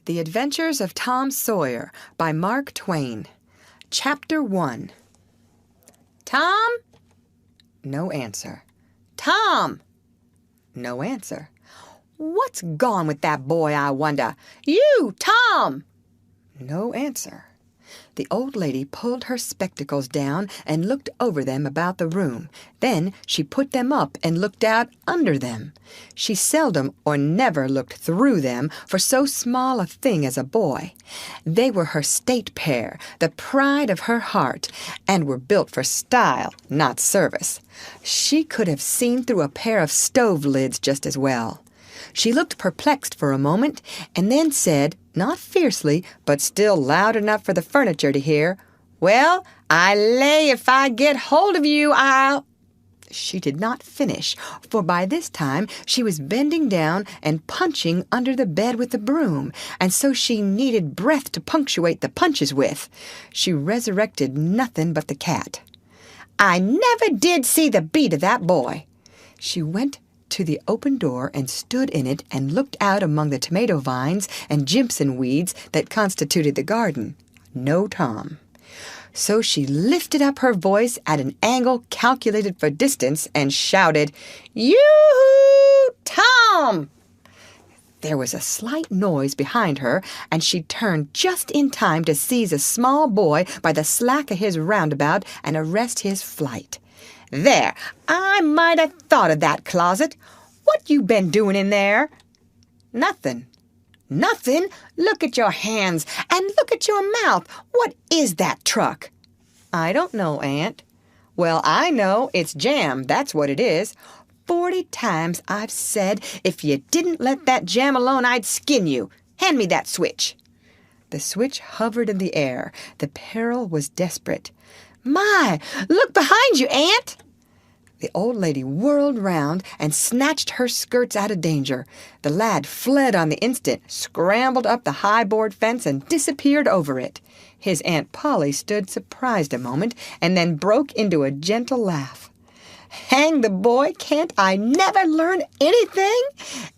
The Adventures of Tom Sawyer by Mark Twain. Chapter 1. Tom? No answer. Tom? No answer. What's gone with that boy, I wonder? You, Tom! No answer. The old lady pulled her spectacles down and looked over them about the room. Then she put them up and looked out under them. She seldom or never looked through them for so small a thing as a boy. They were her state pair, the pride of her heart, and were built for style, not service. She could have seen through a pair of stove lids just as well. She looked perplexed for a moment, and then said, not fiercely, but still loud enough for the furniture to hear, "Well, I lay if I get hold of you, I'll—" She did not finish, for by this time she was bending down and punching under the bed with the broom, and so she needed breath to punctuate the punches with. She resurrected nothing but the cat. "I never did see the beat of that boy." She went to the open door and stood in it and looked out among the tomato vines and jimpson weeds that constituted the garden. No Tom. So she lifted up her voice at an angle calculated for distance and shouted, "Yoo-hoo, Tom!" There was a slight noise behind her, and she turned just in time to seize a small boy by the slack of his roundabout and arrest his flight. "There, I might have thought of that closet. What you been doing in there?" "Nothing." "Nothing? Look at your hands, and look at your mouth. What is that truck?" "I don't know, Aunt." "Well, I know. It's jam, that's what it is. 40 times I've said if you didn't let that jam alone, I'd skin you. Hand me that switch." The switch hovered in the air. The peril was desperate. "My, look behind you, Aunt!" The old lady whirled round and snatched her skirts out of danger. The lad fled on the instant, scrambled up the high board fence, and disappeared over it. His Aunt Polly stood surprised a moment, and then broke into a gentle laugh. "Hang the boy, can't I never learn anything?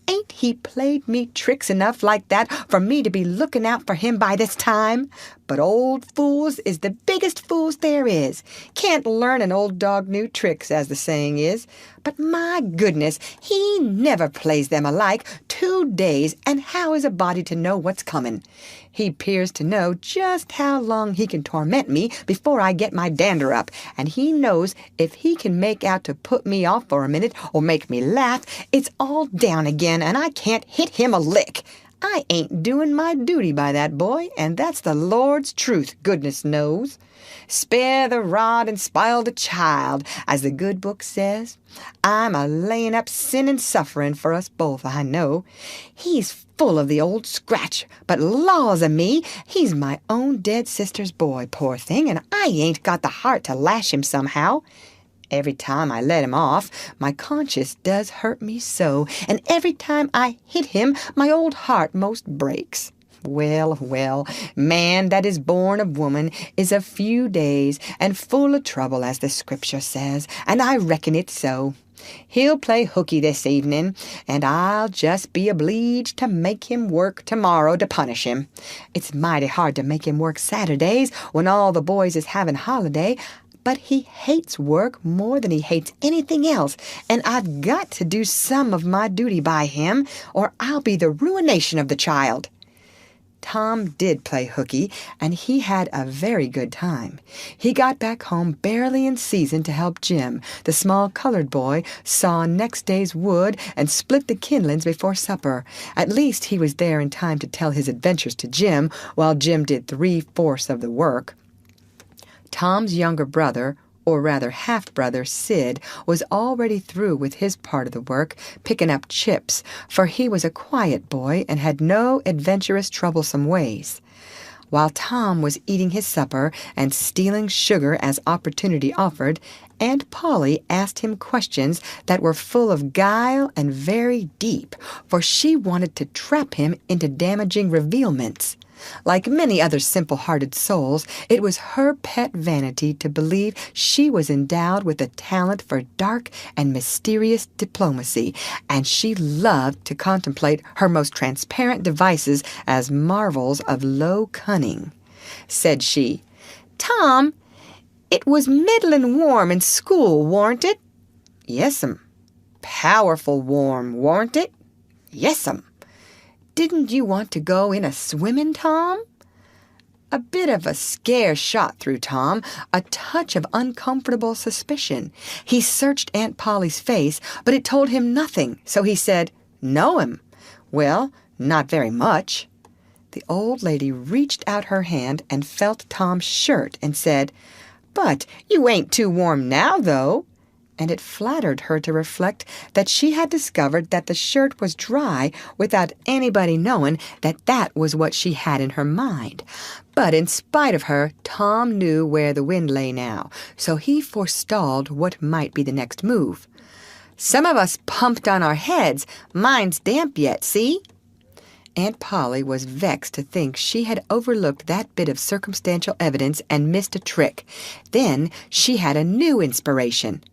Ain't he played me tricks enough like that for me to be looking out for him by this time? But old fools is the biggest fools there is. Can't learn an old dog new tricks, as the saying is. But my goodness, he never plays them alike 2 days, and how is a body to know what's coming? He 'pears to know just how long he can torment me before I get my dander up, and he knows if he can make out to put me off for a minute or make me laugh, it's all down again, and I can't hit him a lick. I ain't doing my duty by that boy, and that's the Lord's truth, goodness knows. Spare the rod and spile the child, as the good book says. I'm a-laying up sin and suffering for us both, I know. He's full of the old scratch, but laws a me, he's my own dead sister's boy, poor thing, and I ain't got the heart to lash him somehow. Every time I let him off, my conscience does hurt me so, and every time I hit him, my old heart most breaks. Well, well, man that is born of woman is a few days and full of trouble, as the Scripture says, and I reckon it so. He'll play hooky this evening, and I'll just be obleeged to make him work tomorrow to punish him. It's mighty hard to make him work Saturdays when all the boys is having holiday, but he hates work more than he hates anything else, and I've got to do some of my duty by him, or I'll be the ruination of the child. Tom did play hooky, and he had a very good time. He got back home barely in season to help Jim, the small colored boy, saw next day's wood and split the kindlings before supper. At least he was there in time to tell his adventures to Jim, while Jim did 3/4 of the work. Tom's younger brother, or rather half-brother, Sid, was already through with his part of the work, picking up chips, for he was a quiet boy and had no adventurous, troublesome ways. While Tom was eating his supper and stealing sugar as opportunity offered, Aunt Polly asked him questions that were full of guile and very deep, for she wanted to trap him into damaging revealments. Like many other simple-hearted souls, it was her pet vanity to believe she was endowed with a talent for dark and mysterious diplomacy, and she loved to contemplate her most transparent devices as marvels of low cunning. Said she, "Tom, it was middlin' warm in school, warn't it?" "Yes'm." "Powerful warm, warn't it?" "Yes'm." "Didn't you want to go in a swimmin', Tom?" A bit of a scare shot through Tom, a touch of uncomfortable suspicion. He searched Aunt Polly's face, but it told him nothing, so he said, "No'm." "Well, not very much." The old lady reached out her hand and felt Tom's shirt and said, "But you ain't too warm now, though." And it flattered her to reflect that she had discovered that the shirt was dry without anybody knowing that that was what she had in her mind. But in spite of her, Tom knew where the wind lay now, so he forestalled what might be the next move. "Some of us pumped on our heads. Mine's damp yet, see?" Aunt Polly was vexed to think she had overlooked that bit of circumstantial evidence and missed a trick. Then she had a new inspiration.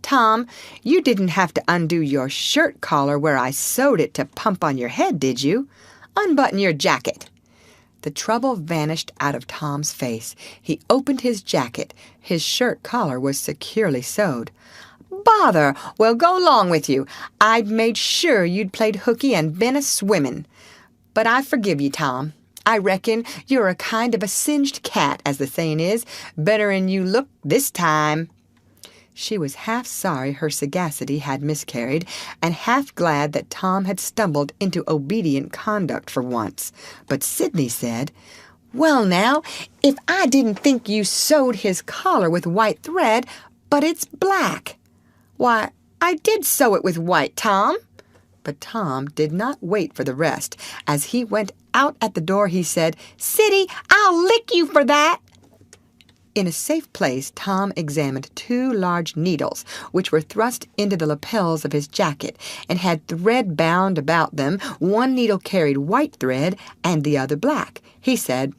"Tom, you didn't have to undo your shirt collar where I sewed it to pump on your head, did you? Unbutton your jacket." The trouble vanished out of Tom's face. He opened his jacket. His shirt collar was securely sewed. "Bother! Well, go 'long with you. I'd made sure you'd played hooky and been a-swimmin'. But I forgive you, Tom. I reckon you're a kind of a singed cat, as the saying is. Better'n you look this time." She was half sorry her sagacity had miscarried, and half glad that Tom had stumbled into obedient conduct for once. But Sidney said, "Well, now, if I didn't think you sewed his collar with white thread, but it's black." "Why, I did sew it with white, Tom." But Tom did not wait for the rest. As he went out at the door, he said, "Siddy, I'll lick you for that." In a safe place, Tom examined 2 large needles, which were thrust into the lapels of his jacket, and had thread bound about them. One needle carried white thread, and the other black. He said,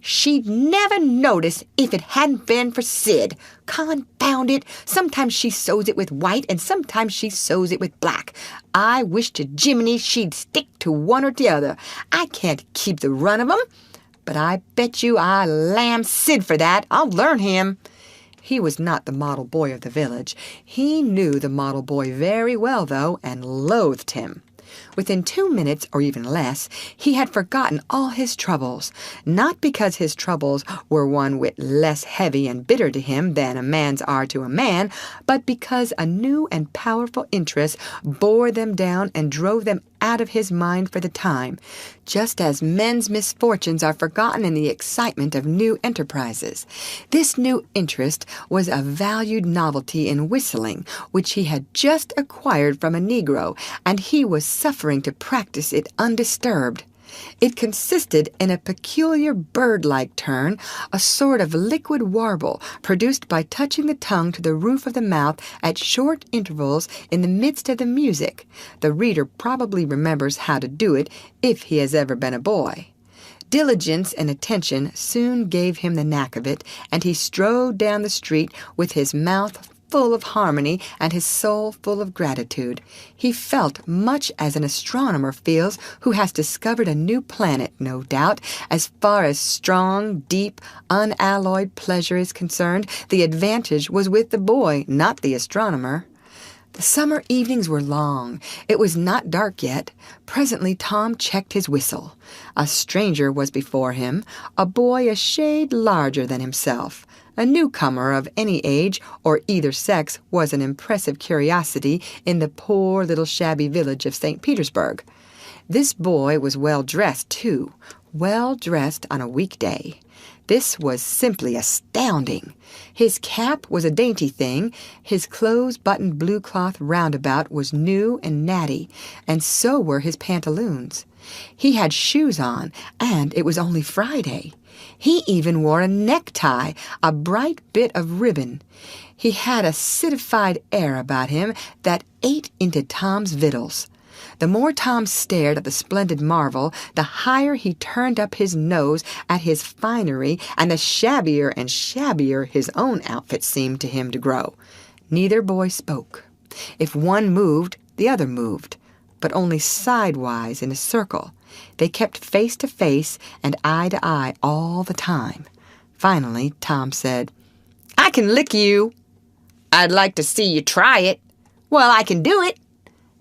"She'd never notice if it hadn't been for Sid. Confound it! Sometimes she sews it with white, and sometimes she sews it with black. I wish to Jiminy she'd stick to one or t'other. I can't keep the run of 'em. But I bet you I lamb Sid for that. I'll learn him." He was not the model boy of the village. He knew the model boy very well, though, and loathed him. Within 2 minutes, or even less, he had forgotten all his troubles, not because his troubles were one whit less heavy and bitter to him than a man's are to a man, but because a new and powerful interest bore them down and drove them out of his mind for the time, just as men's misfortunes are forgotten in the excitement of new enterprises. This new interest was a valued novelty in whistling, which he had just acquired from a Negro, and he was suffering to practice it undisturbed. It consisted in a peculiar bird-like turn, a sort of liquid warble produced by touching the tongue to the roof of the mouth at short intervals in the midst of the music. The reader probably remembers how to do it if he has ever been a boy. Diligence and attention soon gave him the knack of it, and he strode down the street with his mouth full of harmony and his soul full of gratitude. He felt much as an astronomer feels who has discovered a new planet, no doubt. As far as strong, deep, unalloyed pleasure is concerned, the advantage was with the boy, not the astronomer. The summer evenings were long. It was not dark yet. Presently Tom checked his whistle. A stranger was before him, a boy a shade larger than himself. A newcomer of any age or either sex was an impressive curiosity in the poor little shabby village of St. Petersburg. This boy was well-dressed, too, well-dressed on a weekday. This was simply astounding. His cap was a dainty thing, his close-buttoned blue-cloth roundabout was new and natty, and so were his pantaloons. He had shoes on, and it was only Friday. He even wore a necktie, a bright bit of ribbon. He had a citified air about him that ate into Tom's victuals. The more Tom stared at the splendid marvel, the higher he turned up his nose at his finery, and the shabbier and shabbier his own outfit seemed to him to grow. Neither boy spoke. If one moved, the other moved, but only sidewise in a circle. They kept face to face and eye to eye all the time. Finally, Tom said, "I can lick you." "I'd like to see you try it." "Well, I can do it."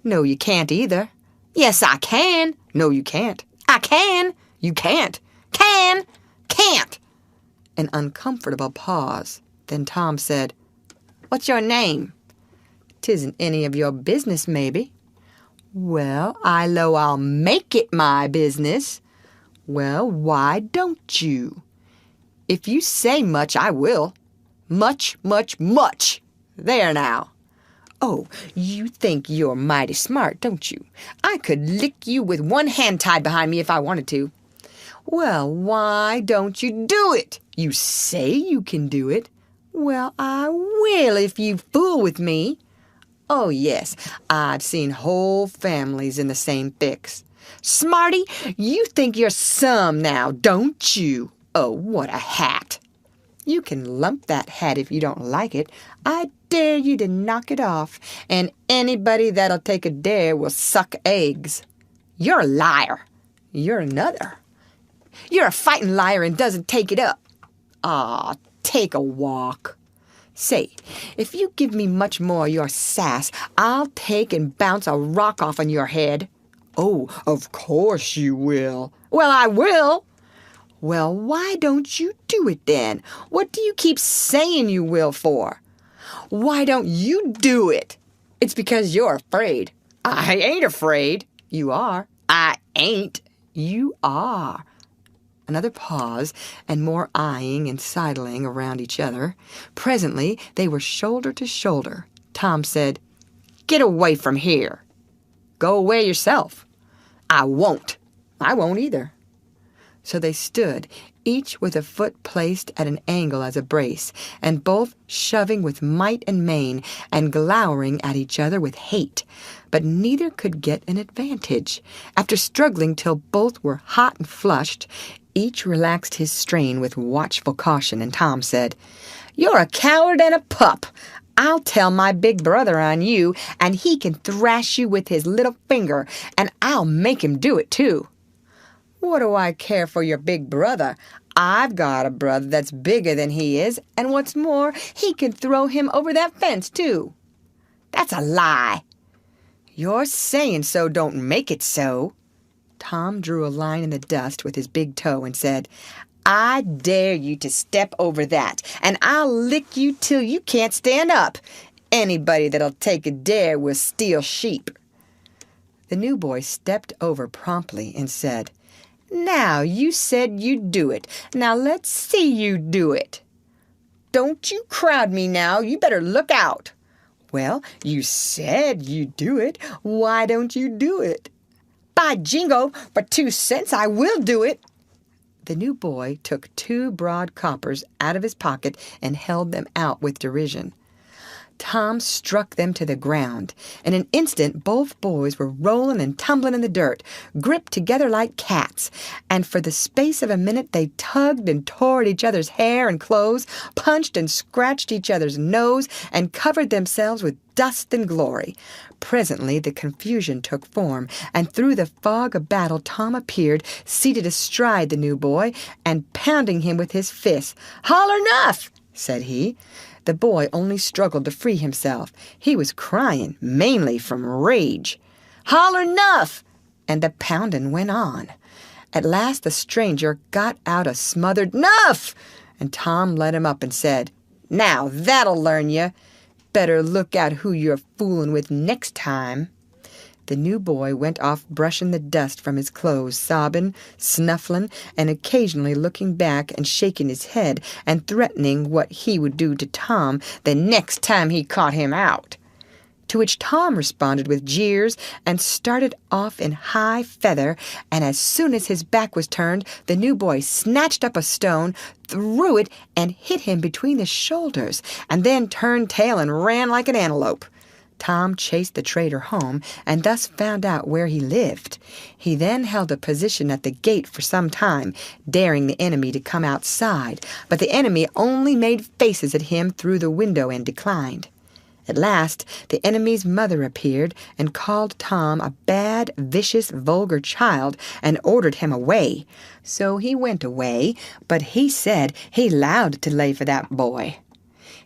"No, you can't either." "Yes, I can." "No, you can't." "I can." "You can't." "Can." "Can't." An uncomfortable pause. Then Tom said, "What's your name?" "'Tisn't any of your business, maybe." "Well, I 'low I'll make it my business." "Well, why don't you?" "If you say much, I will." "Much, much, much. There now." "Oh, you think you're mighty smart, don't you? I could lick you with one hand tied behind me if I wanted to." "Well, why don't you do it? You say you can do it." "Well, I will if you fool with me." "Oh, yes, I've seen whole families in the same fix." "Smarty, you think you're some now, don't you? Oh, what a hat." "You can lump that hat if you don't like it. I dare you to knock it off, and anybody that'll take a dare will suck eggs." "You're a liar." "You're another." "You're a fighting liar and doesn't take it up." "Aw, take a walk." "Say, if you give me much more of your sass, I'll take and bounce a rock off on your head." "Oh, of course you will." "Well, I will." "Well, why don't you do it then? What do you keep saying you will for?" "Why don't you do it?" "It's because you're afraid." "I ain't afraid." "You are." "I ain't." "You are." Another pause, and more eyeing and sidling around each other. Presently they were shoulder to shoulder. Tom said, "Get away from here." "Go away yourself." "I won't." "I won't either." So they stood, each with a foot placed at an angle as a brace, and both shoving with might and main, and glowering at each other with hate. But neither could get an advantage. After struggling till both were hot and flushed, each relaxed his strain with watchful caution, and Tom said, "You're a coward and a pup. I'll tell my big brother on you, and he can thrash you with his little finger, and I'll make him do it, too." "What do I care for your big brother? I've got a brother that's bigger than he is, and what's more, he can throw him over that fence, too." "That's a lie." "Your saying so don't make it so." Tom drew a line in the dust with his big toe and said, "I dare you to step over that, and I'll lick you till you can't stand up. Anybody that'll take a dare will steal sheep." The new boy stepped over promptly and said, "Now, you said you'd do it. Now let's see you do it." "Don't you crowd me now. You better look out." "Well, you said you'd do it. Why don't you do it?" "By jingo, for 2 cents I will do it." The new boy took 2 broad coppers out of his pocket and held them out with derision. Tom struck them to the ground. In an instant, both boys were rolling and tumbling in the dirt, gripped together like cats, and for the space of a minute they tugged and tore at each other's hair and clothes, punched and scratched each other's nose, and covered themselves with dust and glory. Presently the confusion took form, and through the fog of battle Tom appeared, seated astride the new boy, and pounding him with his fist. "Holler 'nuff!" said he. The boy only struggled to free himself. He was crying, mainly from rage. "Holler 'nuff!" And the pounding went on. At last the stranger got out a smothered "'Nuff!" and Tom let him up and said, "Now that'll learn you. Better look out who you're fooling with next time." The new boy went off brushing the dust from his clothes, sobbing, snuffling, and occasionally looking back and shaking his head and threatening what he would do to Tom the next time he caught him out. To which Tom responded with jeers and started off in high feather, and as soon as his back was turned, the new boy snatched up a stone, threw it, and hit him between the shoulders, and then turned tail and ran like an antelope. Tom chased the traitor home and thus found out where he lived. He then held a position at the gate for some time, daring the enemy to come outside, but the enemy only made faces at him through the window and declined. At last, the enemy's mother appeared and called Tom a bad, vicious, vulgar child and ordered him away. So he went away, but he said he 'lowed to lay for that boy.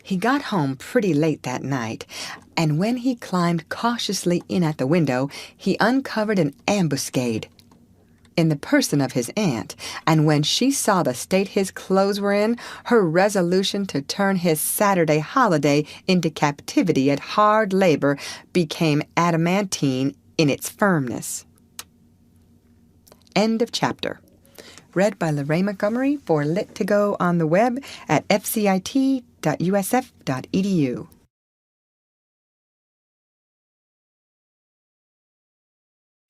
He got home pretty late that night, and when he climbed cautiously in at the window, he uncovered an ambuscade in the person of his aunt, and when she saw the state his clothes were in, her resolution to turn his Saturday holiday into captivity at hard labor became adamantine in its firmness. End of chapter. Read by Lorraine Montgomery for Lit2Go on the web at fcit.usf.edu.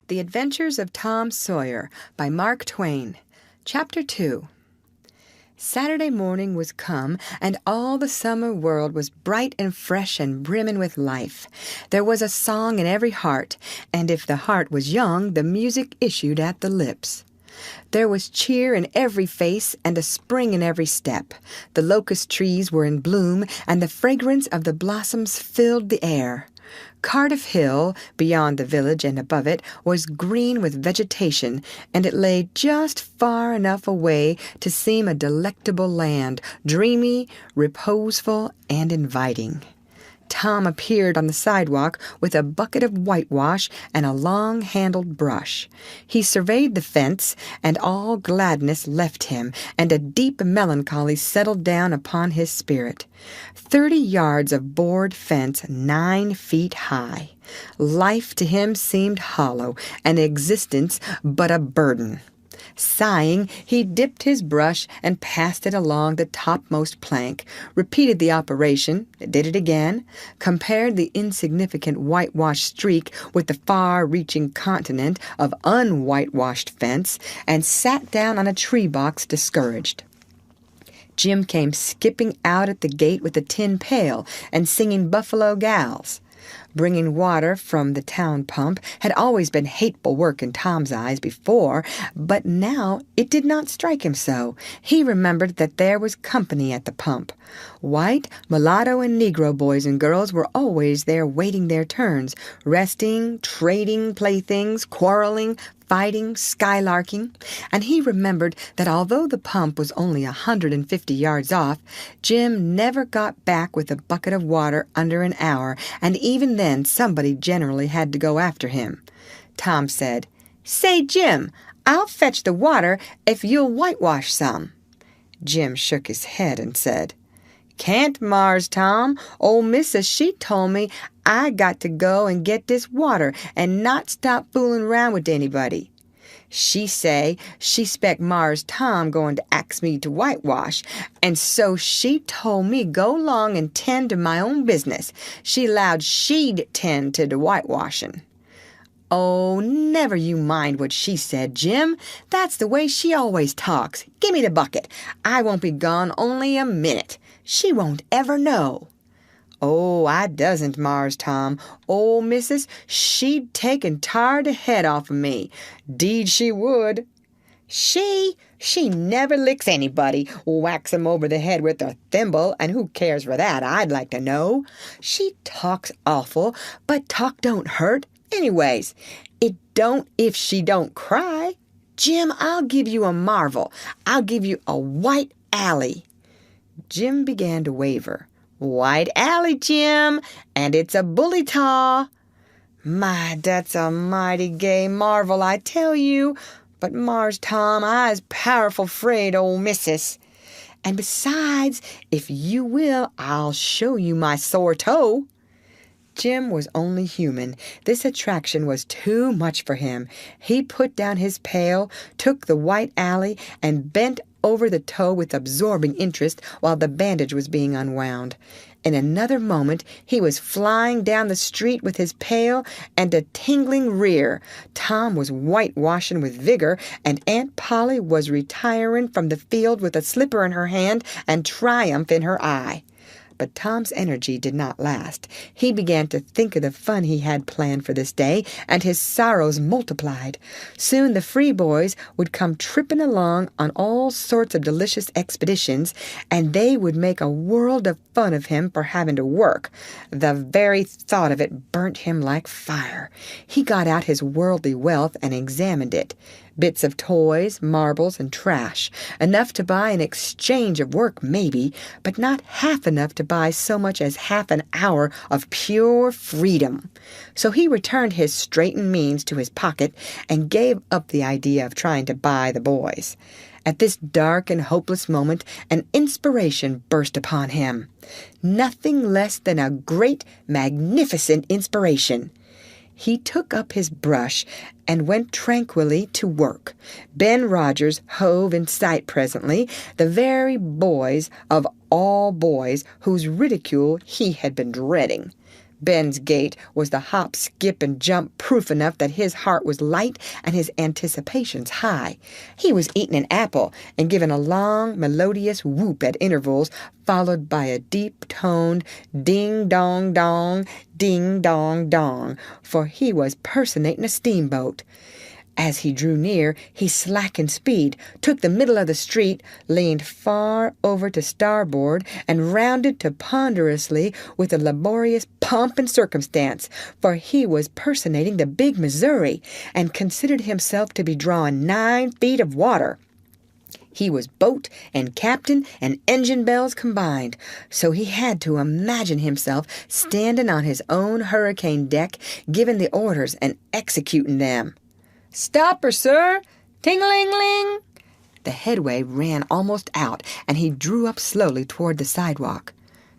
The Adventures of Tom Sawyer by Mark Twain. Chapter 2. Saturday morning was come, and all the summer world was bright and fresh and brimming with life. There was a song in every heart, and if the heart was young, the music issued at the lips. There was cheer in every face and a spring in every step. The locust trees were in bloom, and the fragrance of the blossoms filled the air. Cardiff Hill, beyond the village and above it, was green with vegetation, and it lay just far enough away to seem a delectable land, dreamy, reposeful, and inviting. Tom appeared on the sidewalk with a bucket of whitewash and a long-handled brush. He surveyed the fence, and all gladness left him, and a deep melancholy settled down upon his spirit. 30 yards of board fence 9 feet high. Life to him seemed hollow, and existence but a burden. Sighing, he dipped his brush and passed it along the topmost plank, repeated the operation, did it again, compared the insignificant whitewashed streak with the far-reaching continent of unwhitewashed fence, and sat down on a tree box discouraged. Jim came skipping out at the gate with a tin pail and singing Buffalo Gals. Bringing water from the town pump had always been hateful work in Tom's eyes before, but now it did not strike him so. He remembered that there was company at the pump. White, mulatto, and Negro boys and girls were always there waiting their turns, resting, trading playthings, quarreling, fighting, skylarking, and he remembered that although the pump was only 150 yards off, Jim never got back with a bucket of water under an hour, and even then somebody generally had to go after him. Tom said, "Say, Jim, I'll fetch the water if you'll whitewash some." Jim shook his head and said, "Can't, Mars Tom. Old Missus, she told me I got to go and get this water and not stop fooling around with anybody. She say she spec Mars Tom going to ax me to whitewash, and so she told me go long and tend to my own business. She 'lowed she'd tend to the whitewashing." "Oh, never you mind what she said, Jim. That's the way she always talks. Gimme the bucket. I won't be gone only a minute. She won't ever know." "Oh, I doesn't, Mars Tom. Old Missus, she'd take and tar the head off of me. 'Deed she would." She never licks anybody, whacks 'em over the head with a thimble, and who cares for that, I'd like to know. She talks awful, but talk don't hurt. Anyways, it don't if she don't cry. Jim, I'll give you a marvel. I'll give you a white alley." Jim began to waver. "White alley, Jim, and it's a bully taw." "My, that's a mighty gay marvel, I tell you. But, Mars Tom, I's powerful 'fraid old Missus. And besides, if you will, I'll show you my sore toe." Jim was only human. This attraction was too much for him. He put down his pail, took the white alley, and bent over the toe with absorbing interest while the bandage was being unwound. In another moment he was flying down the street with his pail and a tingling rear. Tom was whitewashing with vigor, and Aunt Polly was retiring from the field with a slipper in her hand and triumph in her eye. But Tom's energy did not last. He began to think of the fun he had planned for this day, and his sorrows multiplied. Soon the free boys would come tripping along on all sorts of delicious expeditions, and they would make a world of fun of him for having to work. The very thought of it burnt him like fire. He got out his worldly wealth and examined it. Bits of toys, marbles, and trash. Enough to buy an exchange of work, maybe, but not half enough to buy so much as half an hour of pure freedom. So he returned his straitened means to his pocket and gave up the idea of trying to buy the boys. At this dark and hopeless moment, an inspiration burst upon him. Nothing less than a great, magnificent inspiration. He took up his brush and went tranquilly to work. Ben Rogers hove in sight presently, the very boys of all boys whose ridicule he had been dreading. Ben's gait was the hop, skip, and jump proof enough that his heart was light and his anticipations high. He was eating an apple and giving a long, melodious whoop at intervals, followed by a deep-toned ding-dong-dong, ding-dong-dong, for he was personating a steamboat. As he drew near, he slackened speed, took the middle of the street, leaned far over to starboard, and rounded to ponderously with a laborious pomp and circumstance, for he was personating the big Missouri, and considered himself to be drawing 9 feet of water. He was boat and captain and engine bells combined, so he had to imagine himself standing on his own hurricane deck, giving the orders and executing them. "Stop her, sir! Ting-a-ling-ling!" The headway ran almost out, and he drew up slowly toward the sidewalk.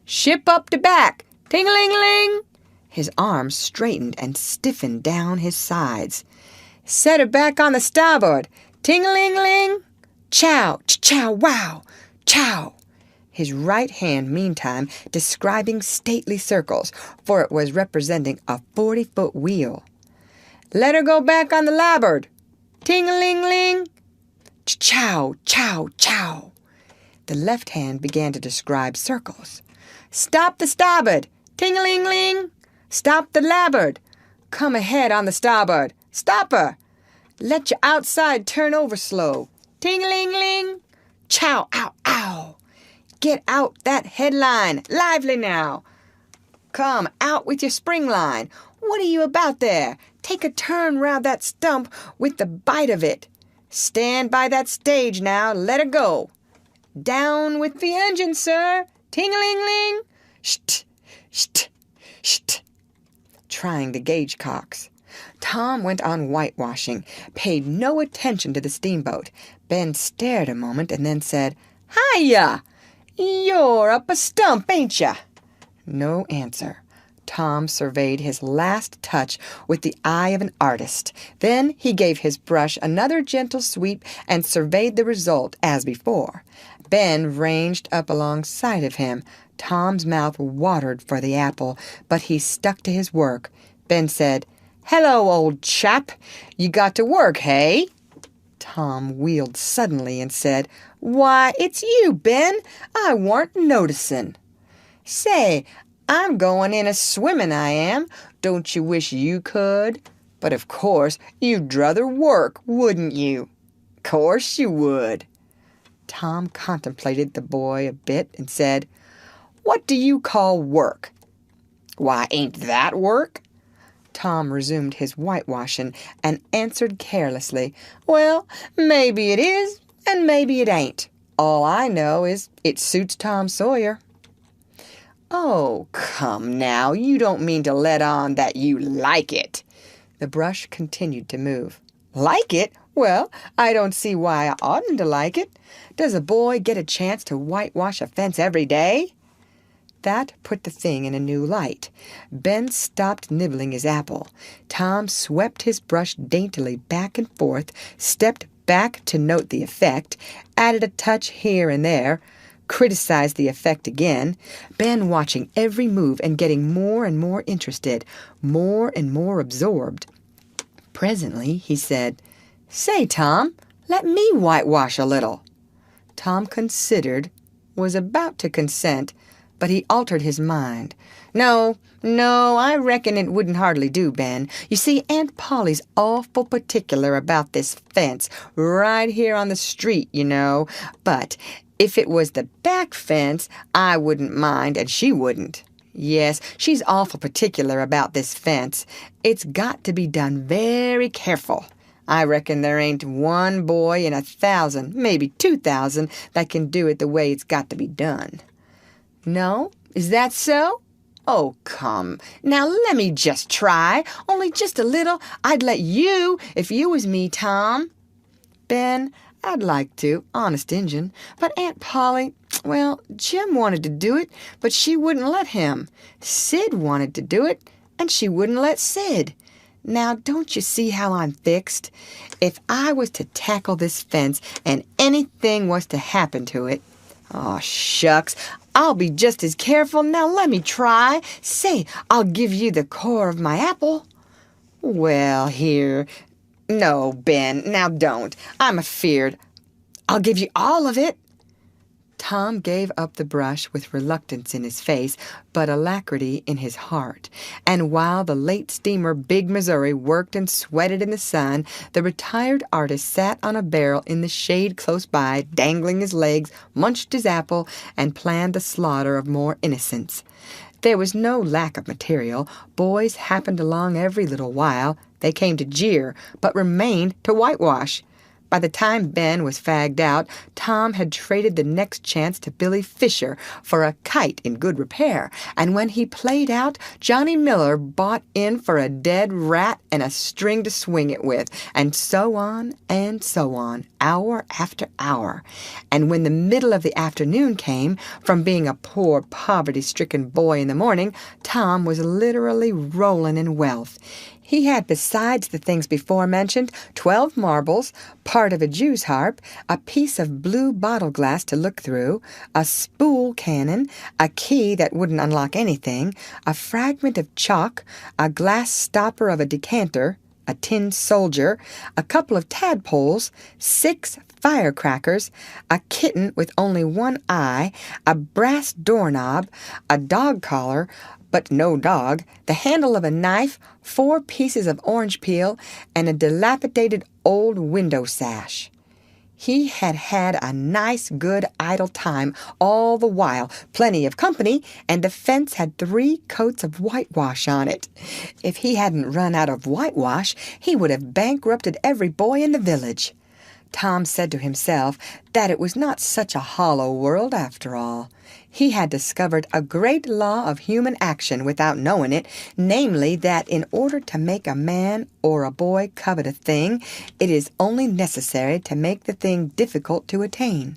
"Ship up to back! Ting-a-ling-ling!" His arms straightened and stiffened down his sides. "Set her back on the starboard! Ting-a-ling-ling! Chow! Ch-chow! Wow! Chow!" His right hand, meantime, describing stately circles, for it was representing a 40-foot wheel. "Let her go back on the larboard. Ting-a-ling-ling. Chow, chow, chow." The left hand began to describe circles. "Stop the starboard. Ting-a-ling-ling. Stop the larboard. Come ahead on the starboard. Stop her. Let your outside turn over slow. Ting-a-ling-ling. Chow, ow, ow. Get out that headline. Lively now. Come out with your spring line. What are you about there? Take a turn round that stump with the bite of it. Stand by that stage now. Let her go. Down with the engine, sir. Ting-a-ling-ling. Sht, sht, sht. Trying the gauge cocks. Tom went on whitewashing, paid no attention to the steamboat. Ben stared a moment and then said, "Hiya! You're up a stump, ain't ya?" No answer. Tom surveyed his last touch with the eye of an artist. Then he gave his brush another gentle sweep and surveyed the result as before. Ben ranged up alongside of him. Tom's mouth watered for the apple, but he stuck to his work. Ben said, "Hello, old chap. You got to work, hey?" Tom wheeled suddenly and said, "Why, it's you, Ben. I warn't noticin'. Say, I'm going in a swimming, I am. Don't you wish you could? But of course you'd druther work, wouldn't you? Course you would." Tom contemplated the boy a bit and said, "What do you call work?" "Why, ain't that work?" Tom resumed his whitewashing and answered carelessly, "Well, maybe it is, and maybe it ain't. All I know is it suits Tom Sawyer." "Oh, come now, you don't mean to let on that you like it." The brush continued to move. "Like it? Well, I don't see why I oughtn't to like it. Does a boy get a chance to whitewash a fence every day?" That put the thing in a new light. Ben stopped nibbling his apple. Tom swept his brush daintily back and forth, stepped back to note the effect, added a touch here and there, criticized the effect again, Ben watching every move and getting more and more interested, more and more absorbed. Presently he said, "Say, Tom, let me whitewash a little." Tom considered, was about to consent, but he altered his mind. No, I reckon it wouldn't hardly do, Ben. You see, Aunt Polly's awful particular about this fence right here on the street, you know. But if it was the back fence, I wouldn't mind, and she wouldn't. Yes, she's awful particular about this fence. It's got to be done very careful. I reckon there ain't one boy in 1,000, maybe 2,000, that can do it the way it's got to be done. No? Is that so? Oh, come. Now let me just try. Only just a little. I'd let you if you was me, Tom. Ben, I'd like to, honest Injun. But Aunt Polly, well, Jim wanted to do it, but she wouldn't let him. Sid wanted to do it, and she wouldn't let Sid. Now, don't you see how I'm fixed? If I was to tackle this fence and anything was to happen to it, oh, shucks, I'll be just as careful. Now let me try. Say, I'll give you the core of my apple. Well, here. No, Ben, now don't. I'm afeard. I'll give you all of it. Tom gave up the brush with reluctance in his face, but alacrity in his heart. And while the late steamer Big Missouri worked and sweated in the sun, the retired artist sat on a barrel in the shade close by, dangling his legs, munched his apple, and planned the slaughter of more innocents. There was no lack of material. Boys happened along every little while. They came to jeer, but remained to whitewash. By the time Ben was fagged out, Tom had traded the next chance to Billy Fisher for a kite in good repair, and when he played out, Johnny Miller bought in for a dead rat and a string to swing it with, and so on, hour after hour. And when the middle of the afternoon came, from being a poor, poverty-stricken boy in the morning, Tom was literally rolling in wealth. He had, besides the things before mentioned, 12 marbles, part of a jew's harp, a piece of blue bottle glass to look through, a spool cannon, a key that wouldn't unlock anything, a fragment of chalk, a glass stopper of a decanter, a tin soldier, a couple of tadpoles, 6 firecrackers, a kitten with only one eye, a brass doorknob, a dog collar, but no dog, the handle of a knife, 4 pieces of orange peel, and a dilapidated old window sash. He had had a nice, good, idle time all the while, plenty of company, and the fence had 3 coats of whitewash on it. If he hadn't run out of whitewash, he would have bankrupted every boy in the village. Tom said to himself that it was not such a hollow world after all. He had discovered a great law of human action without knowing it, namely that in order to make a man or a boy covet a thing, it is only necessary to make the thing difficult to attain.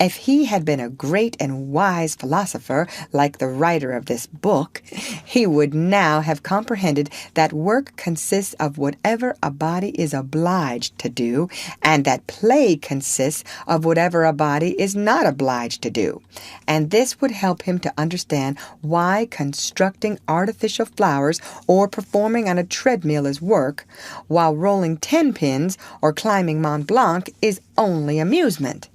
If he had been a great and wise philosopher, like the writer of this book, he would now have comprehended that work consists of whatever a body is obliged to do, and that play consists of whatever a body is not obliged to do. And this would help him to understand why constructing artificial flowers or performing on a treadmill is work, while rolling 10 pins or climbing Mont Blanc is only amusement.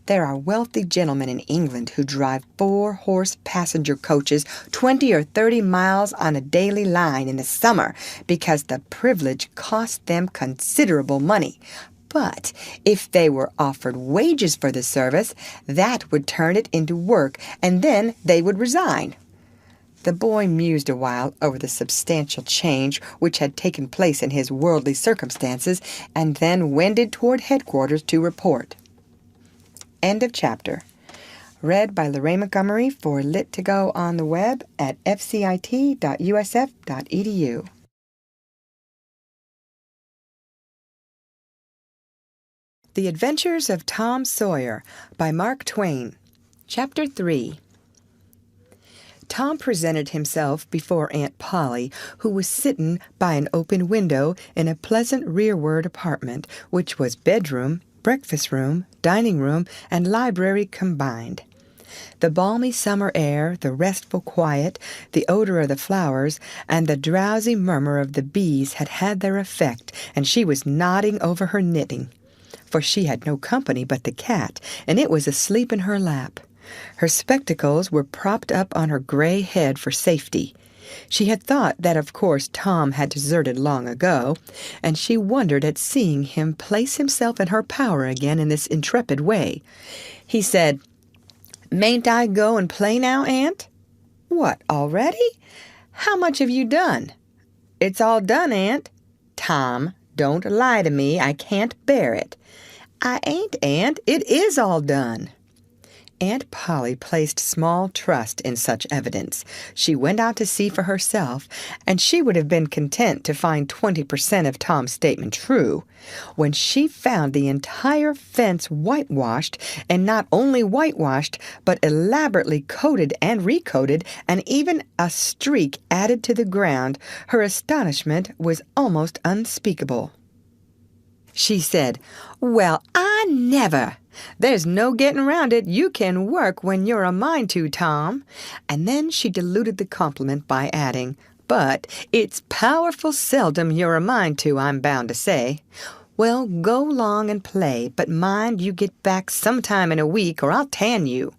There are wealthy gentlemen in England who drive 4-horse passenger coaches 20 or 30 miles on a daily line in the summer because the privilege costs them considerable money. But if they were offered wages for the service, that would turn it into work, and then they would resign. The boy mused a while over the substantial change which had taken place in his worldly circumstances, and then wended toward headquarters to report. End of chapter. Read by Lorraine Montgomery for Lit to Go on the web at fcit.usf.edu. The Adventures of Tom Sawyer by Mark Twain. Chapter 3. Tom presented himself before Aunt Polly, who was sitting by an open window in a pleasant rearward apartment, which was bedroom, breakfast room, dining room, and library combined. The balmy summer air, the restful quiet, the odor of the flowers, and the drowsy murmur of the bees had their effect, and she was nodding over her knitting. For she had no company but the cat, and it was asleep in her lap. Her spectacles were propped up on her gray head for safety. She had thought that, of course, Tom had deserted long ago, and she wondered at seeing him place himself in her power again in this intrepid way. He said, "Mayn't I go and play now, Aunt?" "What, already? How much have you done?" "It's all done, Aunt." "Tom, don't lie to me. I can't bear it." "I ain't, Aunt. It is all done." Aunt Polly placed small trust in such evidence. She went out to see for herself, and she would have been content to find 20% of Tom's statement true. When she found the entire fence whitewashed, and not only whitewashed, but elaborately coated and recoated, and even a streak added to the ground, her astonishment was almost unspeakable. She said, "Well, I never! There's no getting round it. You can work when you're a mind to, Tom." And then she diluted the compliment by adding, "But it's powerful seldom you're a mind to, I'm bound to say. Well, go 'long and play, but mind you get back sometime in a week or I'll tan you."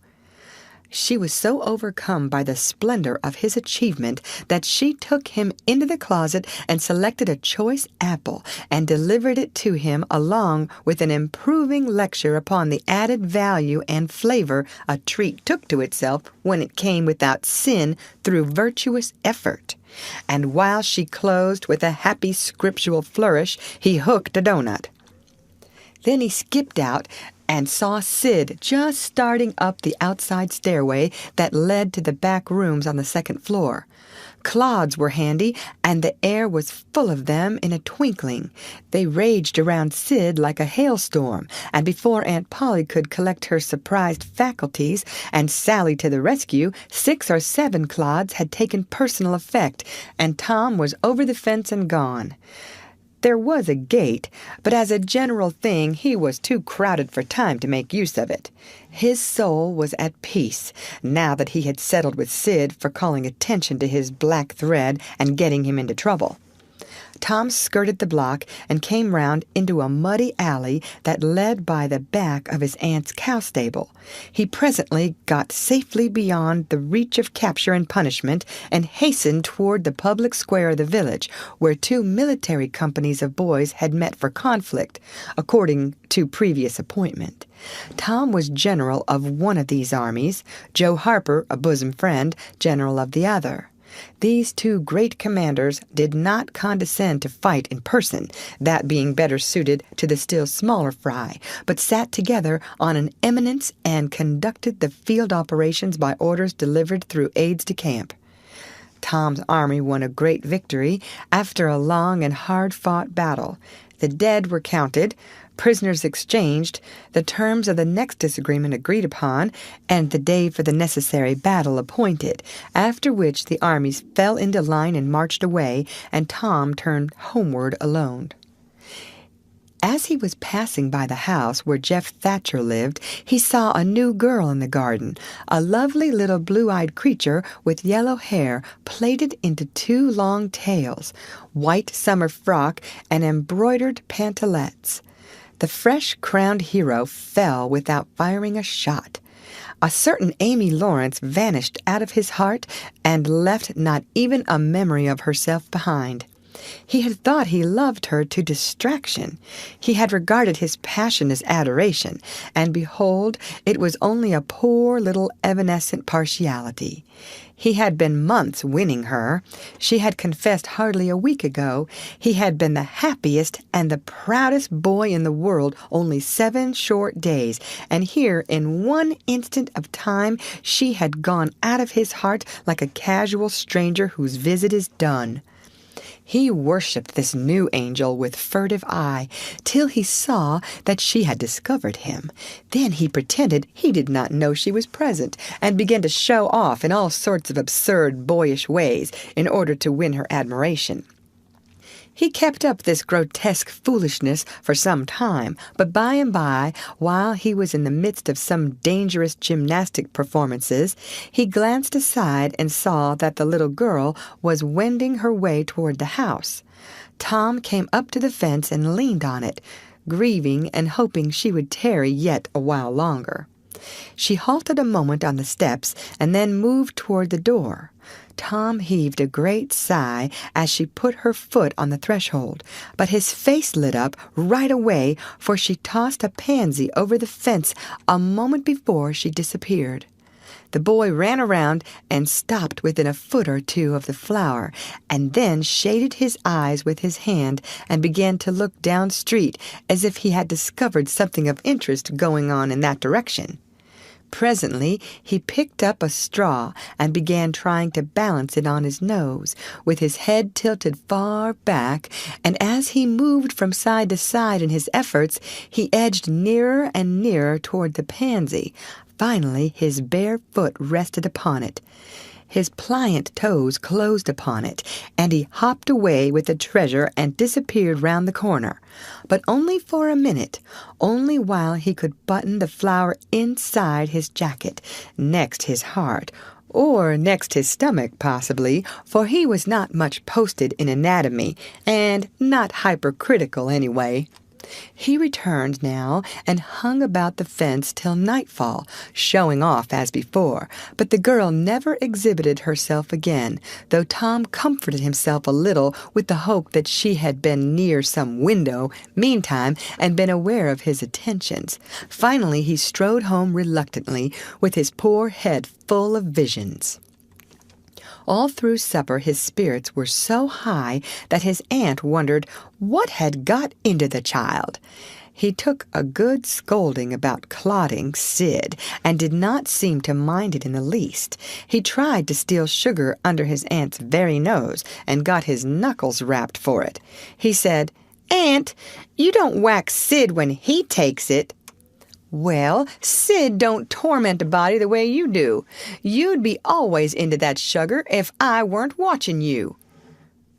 She was so overcome by the splendor of his achievement that she took him into the closet and selected a choice apple and delivered it to him along with an improving lecture upon the added value and flavor a treat took to itself when it came without sin through virtuous effort. And while she closed with a happy scriptural flourish, he hooked a doughnut. Then he skipped out and saw Sid just starting up the outside stairway that led to the back rooms on the second floor. Clods were handy, and the air was full of them in a twinkling. They raged around Sid like a hailstorm, and before Aunt Polly could collect her surprised faculties and sally to the rescue, 6 or 7 clods had taken personal effect, and Tom was over the fence and gone. There was a gate, but as a general thing he was too crowded for time to make use of it. His soul was at peace, now that he had settled with Sid for calling attention to his black thread and getting him into trouble. Tom skirted the block and came round into a muddy alley that led by the back of his aunt's cow stable. He presently got safely beyond the reach of capture and punishment and hastened toward the public square of the village, where 2 military companies of boys had met for conflict, according to previous appointment. Tom was general of one of these armies, Joe Harper, a bosom friend, general of the other. These 2 great commanders did not condescend to fight in person, that being better suited to the still smaller fry, but sat together on an eminence and conducted the field operations by orders delivered through aides de camp. Tom's army won a great victory after a long and hard-fought battle. The dead were counted, prisoners exchanged, the terms of the next disagreement agreed upon, and the day for the necessary battle appointed, after which the armies fell into line and marched away, and Tom turned homeward alone. As he was passing by the house where Jeff Thatcher lived, he saw a new girl in the garden, a lovely little blue-eyed creature with yellow hair plaited into 2 long tails, white summer frock, and embroidered pantalettes. The fresh-crowned hero fell without firing a shot. A certain Amy Lawrence vanished out of his heart and left not even a memory of herself behind. He had thought he loved her to distraction. He had regarded his passion as adoration, and behold, it was only a poor little evanescent partiality. He had been months winning her. She had confessed hardly a week ago. He had been the happiest and the proudest boy in the world only 7 short days, and here, in one instant of time, she had gone out of his heart like a casual stranger whose visit is done. He worshipped this new angel with furtive eye, till he saw that she had discovered him. Then he pretended he did not know she was present, and began to show off in all sorts of absurd, boyish ways, in order to win her admiration. He kept up this grotesque foolishness for some time, but by and by, while he was in the midst of some dangerous gymnastic performances, he glanced aside and saw that the little girl was wending her way toward the house. Tom came up to the fence and leaned on it, grieving and hoping she would tarry yet a while longer. She halted a moment on the steps and then moved toward the door. Tom heaved a great sigh as she put her foot on the threshold, but his face lit up right away, for she tossed a pansy over the fence a moment before she disappeared. The boy ran around and stopped within a foot or two of the flower, and then shaded his eyes with his hand and began to look down street as if he had discovered something of interest going on in that direction. Presently he picked up a straw and began trying to balance it on his nose, with his head tilted far back, and as he moved from side to side in his efforts, he edged nearer and nearer toward the pansy. Finally his bare foot rested upon it. His pliant toes closed upon it, and he hopped away with the treasure and disappeared round the corner. But only for a minute, only while he could button the flower inside his jacket, next his heart, or next his stomach possibly, for he was not much posted in anatomy, and not hypercritical anyway. He returned now and hung about the fence till nightfall, showing off as before, but the girl never exhibited herself again, though Tom comforted himself a little with the hope that she had been near some window meantime and been aware of his attentions. Finally he strode home reluctantly, with his poor head full of visions. All through supper his spirits were so high that his aunt wondered what had got into the child. He took a good scolding about clotting Sid, and did not seem to mind it in the least. He tried to steal sugar under his aunt's very nose, and got his knuckles rapped for it. He said, "Aunt, you don't whack Sid when he takes it." "Well, Sid don't torment a body the way you do. You'd be always into that sugar if I weren't watching you."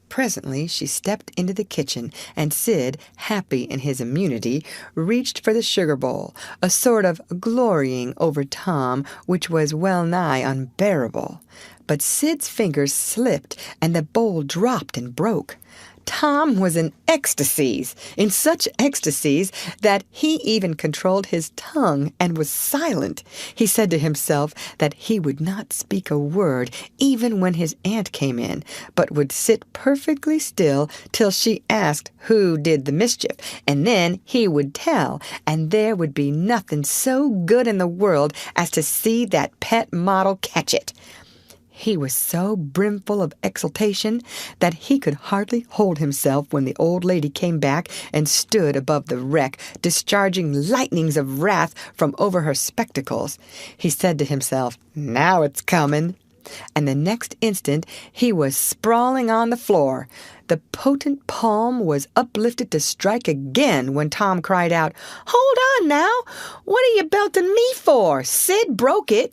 Presently she stepped into the kitchen, and Sid, happy in his immunity, reached for the sugar bowl, a sort of glorying over Tom which was well nigh unbearable. But Sid's fingers slipped, and the bowl dropped and broke. Tom was in ecstasies, in such ecstasies that he even controlled his tongue and was silent. He said to himself that he would not speak a word even when his aunt came in, but would sit perfectly still till she asked who did the mischief, and then he would tell, and there would be nothing so good in the world as to see that pet model catch it. He was so brimful of exultation that he could hardly hold himself when the old lady came back and stood above the wreck, discharging lightnings of wrath from over her spectacles. He said to himself, "Now it's coming." And the next instant he was sprawling on the floor. The potent palm was uplifted to strike again when Tom cried out, "Hold on now! What are you belting me for? Sid broke it."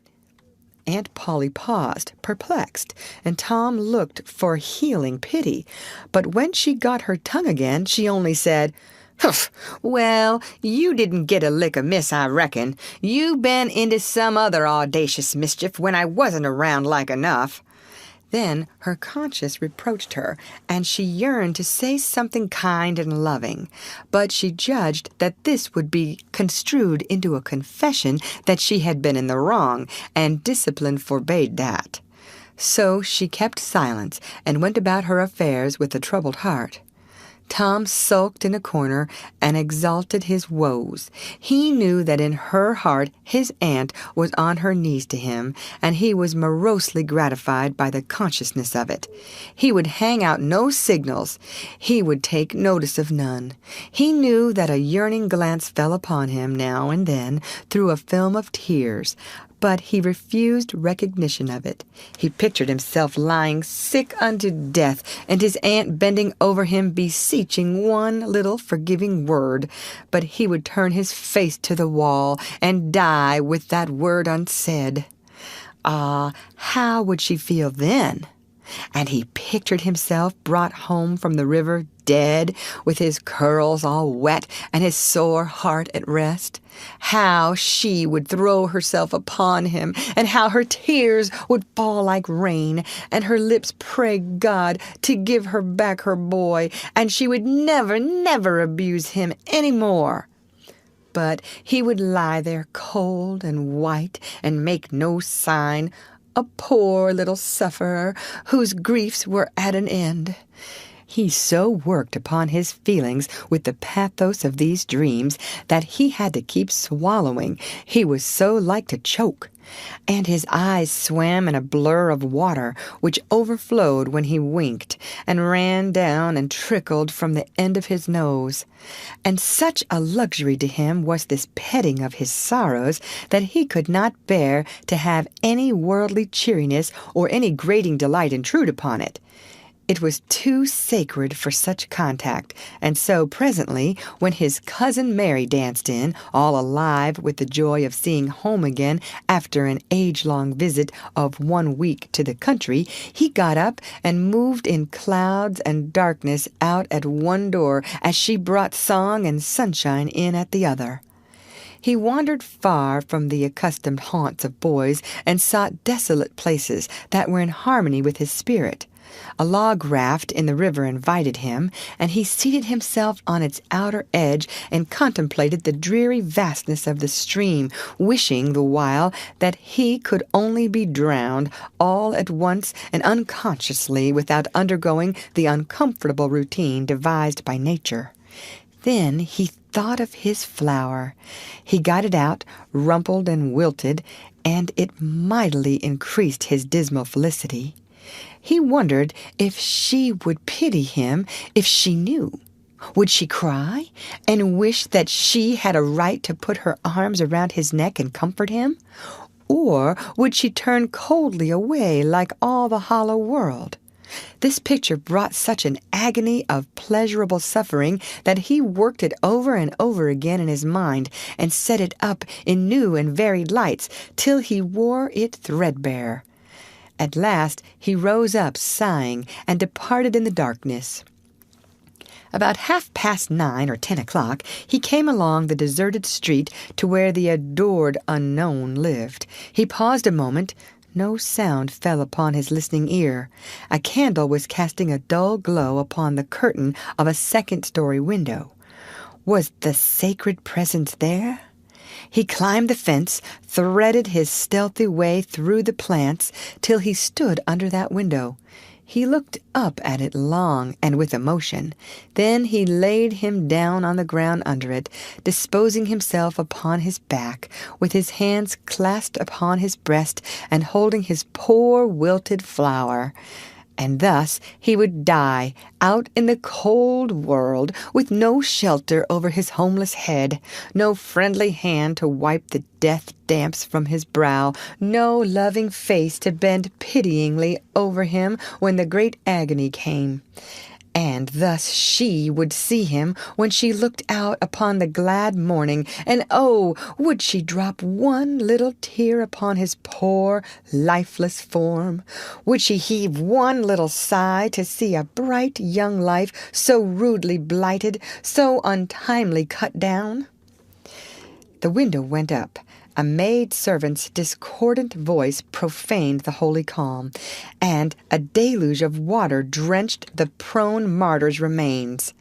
Aunt Polly paused, perplexed, and Tom looked for healing pity. But when she got her tongue again, she only said, "Humph! Well, you didn't get a lick amiss, I reckon. You been into some other audacious mischief when I wasn't around like enough." Then her conscience reproached her, and she yearned to say something kind and loving, but she judged that this would be construed into a confession that she had been in the wrong, and discipline forbade that. So she kept silence, and went about her affairs with a troubled heart. Tom sulked in a corner and exalted his woes. He knew that in her heart his aunt was on her knees to him, and he was morosely gratified by the consciousness of it. He would hang out no signals. He would take notice of none. He knew that a yearning glance fell upon him now and then through a film of tears, but he refused recognition of it. He pictured himself lying sick unto death, and his aunt bending over him beseeching one little forgiving word, but he would turn his face to the wall and die with that word unsaid. Ah, how would she feel then? And he pictured himself brought home from the river dead, with his curls all wet and his sore heart at rest. How she would throw herself upon him, and how her tears would fall like rain, and her lips pray God to give her back her boy, and she would never, never abuse him any more. but he would lie there cold and white and make no sign, a poor little sufferer whose griefs were at an end. He so worked upon his feelings with the pathos of these dreams that he had to keep swallowing, he was so like to choke. And his eyes swam in a blur of water, which overflowed when he winked, and ran down and trickled from the end of his nose. And such a luxury to him was this petting of his sorrows that he could not bear to have any worldly cheeriness or any grating delight intrude upon it. It was too sacred for such contact, and so presently, when his cousin Mary danced in, all alive with the joy of seeing home again after an age-long visit of 1 week to the country, he got up and moved in clouds and darkness out at one door as she brought song and sunshine in at the other. He wandered far from the accustomed haunts of boys and sought desolate places that were in harmony with his spirit. A log raft in the river invited him, and he seated himself on its outer edge and contemplated the dreary vastness of the stream, wishing the while that he could only be drowned all at once and unconsciously without undergoing the uncomfortable routine devised by nature. Then he thought of his flower. He got it out, rumpled and wilted, and it mightily increased his dismal felicity. He wondered if she would pity him if she knew. Would she cry and wish that she had a right to put her arms around his neck and comfort him? Or would she turn coldly away like all the hollow world? This picture brought such an agony of pleasurable suffering that he worked it over and over again in his mind and set it up in new and varied lights till he wore it threadbare. At last he rose up, sighing, and departed in the darkness. About 9:30 or 10 o'clock, he came along the deserted street to where the adored unknown lived. He paused a moment. No sound fell upon his listening ear. A candle was casting a dull glow upon the curtain of a second-story window. Was the sacred presence there? He climbed the fence, threaded his stealthy way through the plants, till he stood under that window. He looked up at it long and with emotion. Then he laid him down on the ground under it, disposing himself upon his back, with his hands clasped upon his breast and holding his poor wilted flower. And thus he would die out in the cold world, with no shelter over his homeless head, no friendly hand to wipe the death damps from his brow, no loving face to bend pityingly over him when the great agony came. And thus she would see him when she looked out upon the glad morning, and oh, would she drop one little tear upon his poor, lifeless form? Would she heave one little sigh to see a bright young life so rudely blighted, so untimely cut down? The window went up. A maid-servant's discordant voice profaned the holy calm, and a deluge of water drenched the prone martyr's remains.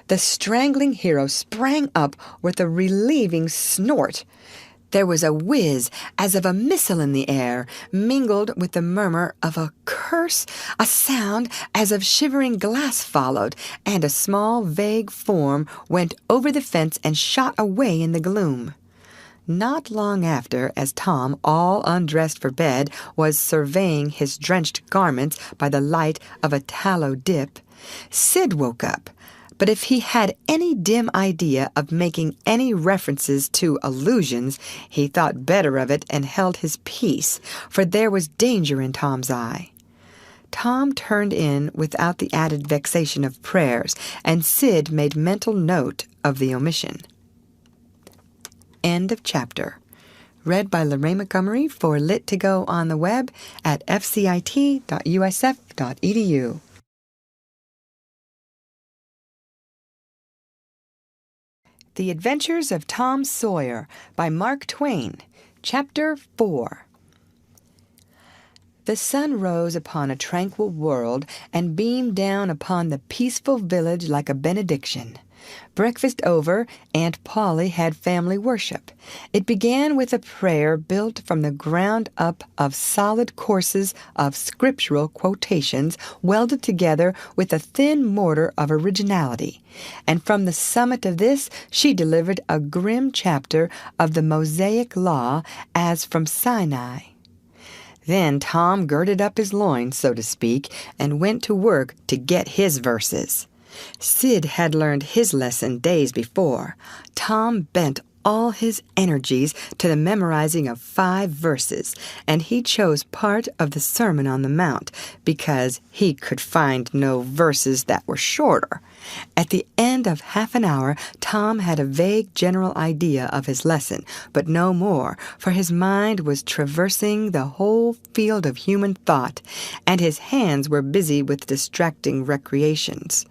The strangling hero sprang up with a relieving snort. There was a whiz as of a missile in the air, mingled with the murmur of a curse. A sound as of shivering glass followed, and a small, vague form went over the fence and shot away in the gloom. Not long after, as Tom, all undressed for bed, was surveying his drenched garments by the light of a tallow dip, Sid woke up. But if he had any dim idea of making any references to allusions, he thought better of it and held his peace, for there was danger in Tom's eye. Tom turned in without the added vexation of prayers, and Sid made mental note of the omission. End of chapter. Read by Lorraine Montgomery for Lit2Go on the web at fcit.usf.edu. The Adventures of Tom Sawyer by Mark Twain. Chapter 4. The sun rose upon a tranquil world and beamed down upon the peaceful village like a benediction. Breakfast over, Aunt Polly had family worship. It began with a prayer built from the ground up of solid courses of scriptural quotations welded together with a thin mortar of originality. And from the summit of this she delivered a grim chapter of the Mosaic Law as from Sinai. Then Tom girded up his loins, so to speak, and went to work to get his verses. Sid had learned his lesson days before. Tom bent all his energies to the memorizing of 5 verses, and he chose part of the Sermon on the Mount because he could find no verses that were shorter. At the end of half an hour, Tom had a vague general idea of his lesson, but no more, for his mind was traversing the whole field of human thought, and his hands were busy with distracting recreations.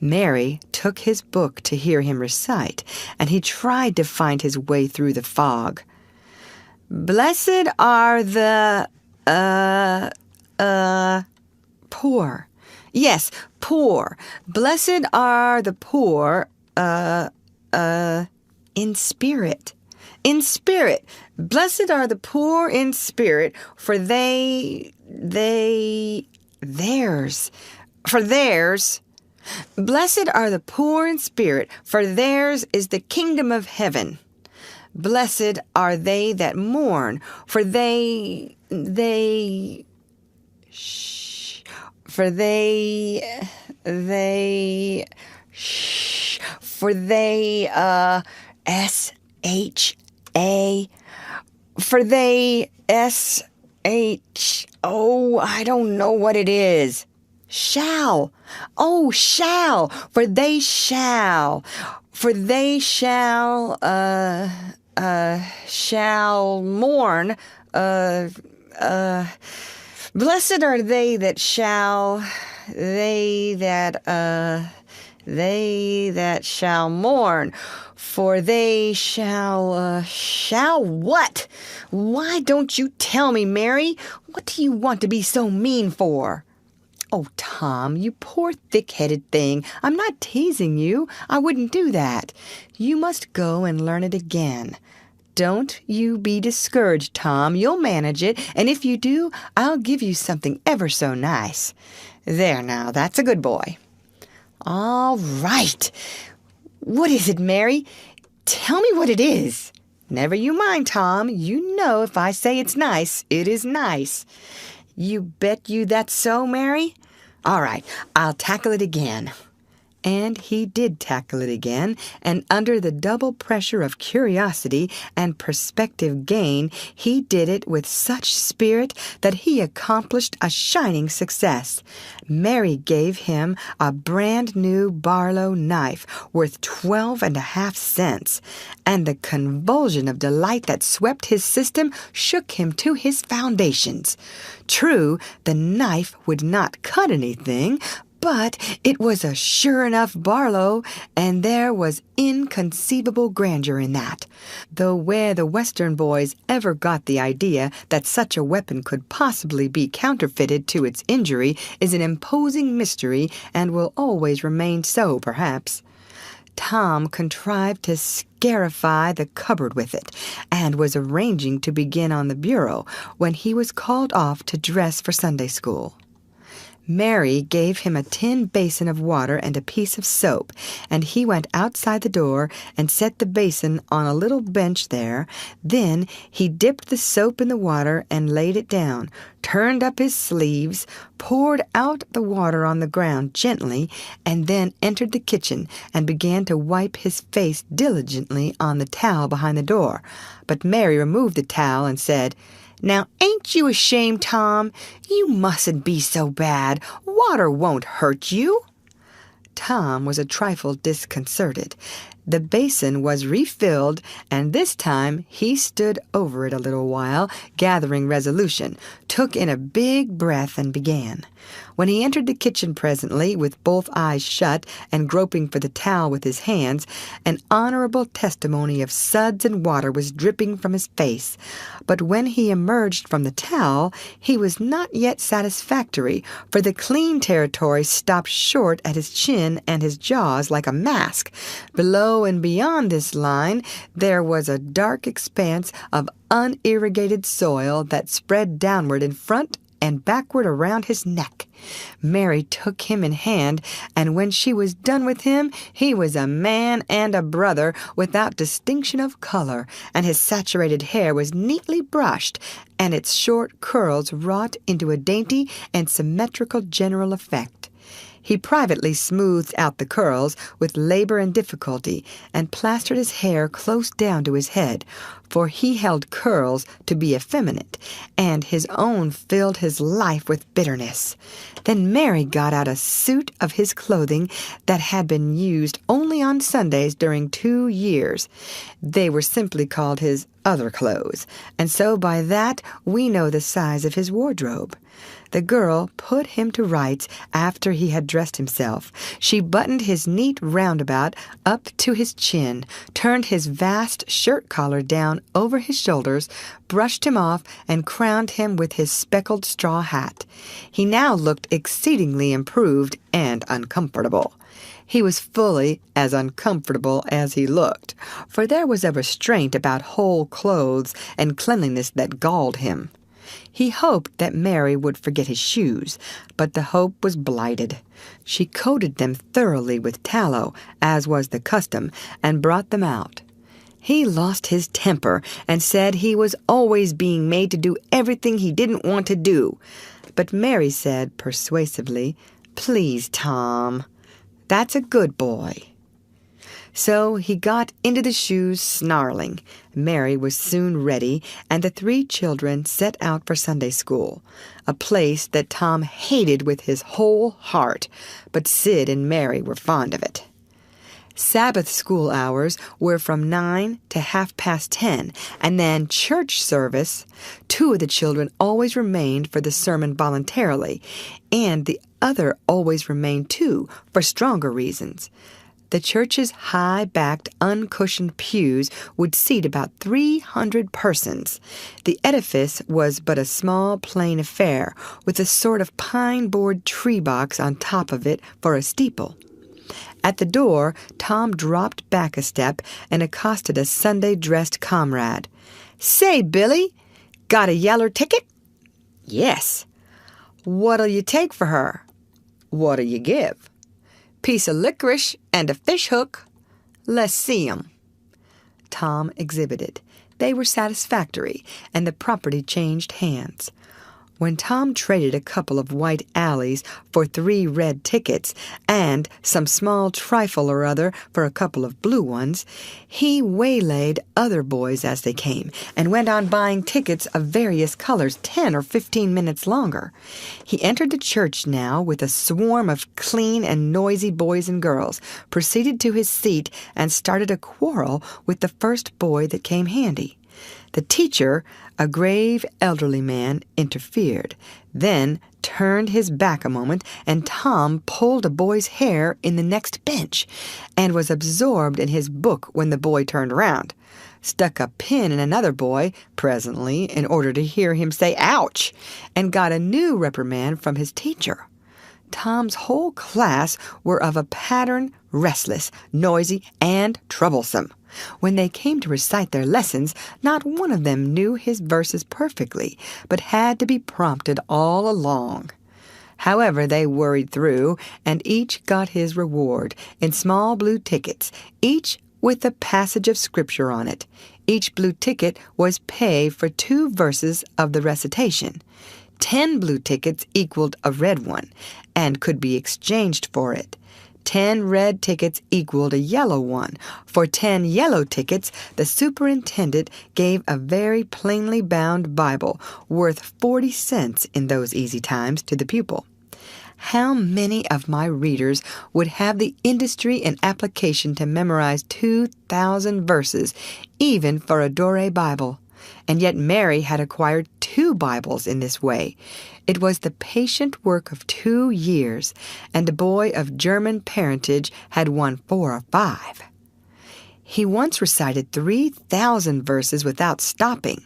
Mary took his book to hear him recite, and he tried to find his way through the fog. Blessed are the, poor. Yes, poor. Blessed are the poor, in spirit. In spirit. Blessed are the poor in spirit, for theirs. Blessed are the poor in spirit, for theirs is the kingdom of heaven. Blessed are they that mourn, for they I don't know what it is. Shall, for they shall mourn, blessed are they that shall mourn, for they shall what? Why don't you tell me, Mary? What do you want to be so mean for? Oh, Tom, you poor thick-headed thing. I'm not teasing you. I wouldn't do that. You must go and learn it again. Don't you be discouraged, Tom. You'll manage it, and if you do, I'll give you something ever so nice. There now, that's a good boy. All right. What is it, Mary? Tell me what it is. Never you mind, Tom. You know if I say it's nice, it is nice. You bet you that's so, Mary? All right, I'll tackle it again. And he did tackle it again, and under the double pressure of curiosity and prospective gain, he did it with such spirit that he accomplished a shining success. Mary gave him a brand-new Barlow knife worth 12.5 cents, and the convulsion of delight that swept his system shook him to his foundations. True, the knife would not cut anything, but it was a sure enough Barlow, and there was inconceivable grandeur in that, though where the Western boys ever got the idea that such a weapon could possibly be counterfeited to its injury is an imposing mystery and will always remain so, perhaps. Tom contrived to scarify the cupboard with it, and was arranging to begin on the bureau when he was called off to dress for Sunday school. Mary gave him a tin basin of water and a piece of soap, and he went outside the door and set the basin on a little bench there. Then he dipped the soap in the water and laid it down, turned up his sleeves, poured out the water on the ground gently, and then entered the kitchen and began to wipe his face diligently on the towel behind the door. But Mary removed the towel and said, "Now, ain't you ashamed, Tom? You mustn't be so bad. Water won't hurt you." Tom was a trifle disconcerted. The basin was refilled, and this time he stood over it a little while, gathering resolution, took in a big breath, and began. When he entered the kitchen presently, with both eyes shut and groping for the towel with his hands, an honorable testimony of suds and water was dripping from his face. But when he emerged from the towel, he was not yet satisfactory, for the clean territory stopped short at his chin and his jaws like a mask. Below and beyond this line, there was a dark expanse of unirrigated soil that spread downward in front and backward around his neck. Mary took him in hand, and when she was done with him, he was a man and a brother without distinction of color, and his saturated hair was neatly brushed, and its short curls wrought into a dainty and symmetrical general effect. He privately smoothed out the curls with labor and difficulty, and plastered his hair close down to his head, for he held curls to be effeminate, and his own filled his life with bitterness. Then Mary got out a suit of his clothing that had been used only on Sundays during 2 years. They were simply called his other clothes, and so by that we know the size of his wardrobe. The girl put him to rights after he had dressed himself. She buttoned his neat roundabout up to his chin, turned his vast shirt collar down over his shoulders, brushed him off, and crowned him with his speckled straw hat. He now looked exceedingly improved and uncomfortable. He was fully as uncomfortable as he looked, for there was a restraint about whole clothes and cleanliness that galled him. He hoped that Mary would forget his shoes, but the hope was blighted. She coated them thoroughly with tallow, as was the custom, and brought them out. He lost his temper and said he was always being made to do everything he didn't want to do. But Mary said persuasively, "Please, Tom, that's a good boy." So he got into the shoes snarling. Mary was soon ready, and the 3 children set out for Sunday school, a place that Tom hated with his whole heart, but Sid and Mary were fond of it. Sabbath school hours were from 9 to 10:30, and then church service. 2 of the children always remained for the sermon voluntarily, and the other always remained too, for stronger reasons. The church's high-backed, uncushioned pews would seat about 300 persons. The edifice was but a small, plain affair, with a sort of pine-board tree box on top of it for a steeple. At the door, Tom dropped back a step and accosted a Sunday-dressed comrade. "Say, Billy, got a yeller ticket?" "Yes." "What'll you take for her?" "What'll you give?" "Piece of licorice and a fish hook." "Let's see 'em." Tom exhibited. They were satisfactory, and the property changed hands. When Tom traded a couple of white alleys for 3 red tickets, and some small trifle or other for a couple of blue ones, he waylaid other boys as they came, and went on buying tickets of various colors 10 or 15 minutes longer. He entered the church now with a swarm of clean and noisy boys and girls, proceeded to his seat, and started a quarrel with the first boy that came handy. The teacher, a grave elderly man, interfered, then turned his back a moment, and Tom pulled a boy's hair in the next bench, and was absorbed in his book when the boy turned round. Stuck a pin in another boy, presently, in order to hear him say "ouch," and got a new reprimand from his teacher. Tom's whole class were of a pattern restless, noisy, and troublesome. When they came to recite their lessons, not one of them knew his verses perfectly, but had to be prompted all along. However, they worried through, and each got his reward in small blue tickets, each with a passage of Scripture on it. Each blue ticket was pay for 2 verses of the recitation. 10 blue tickets equaled a red one, and could be exchanged for it. 10 red tickets equaled a yellow one. For 10 yellow tickets, the superintendent gave a very plainly bound Bible, worth 40 cents in those easy times, to the pupil. How many of my readers would have the industry and application to memorize 2,000 verses, even for a Dore Bible? And yet Mary had acquired 2 Bibles in this way. It was the patient work of 2 years, and a boy of German parentage had won 4 or 5. He once recited 3,000 verses without stopping,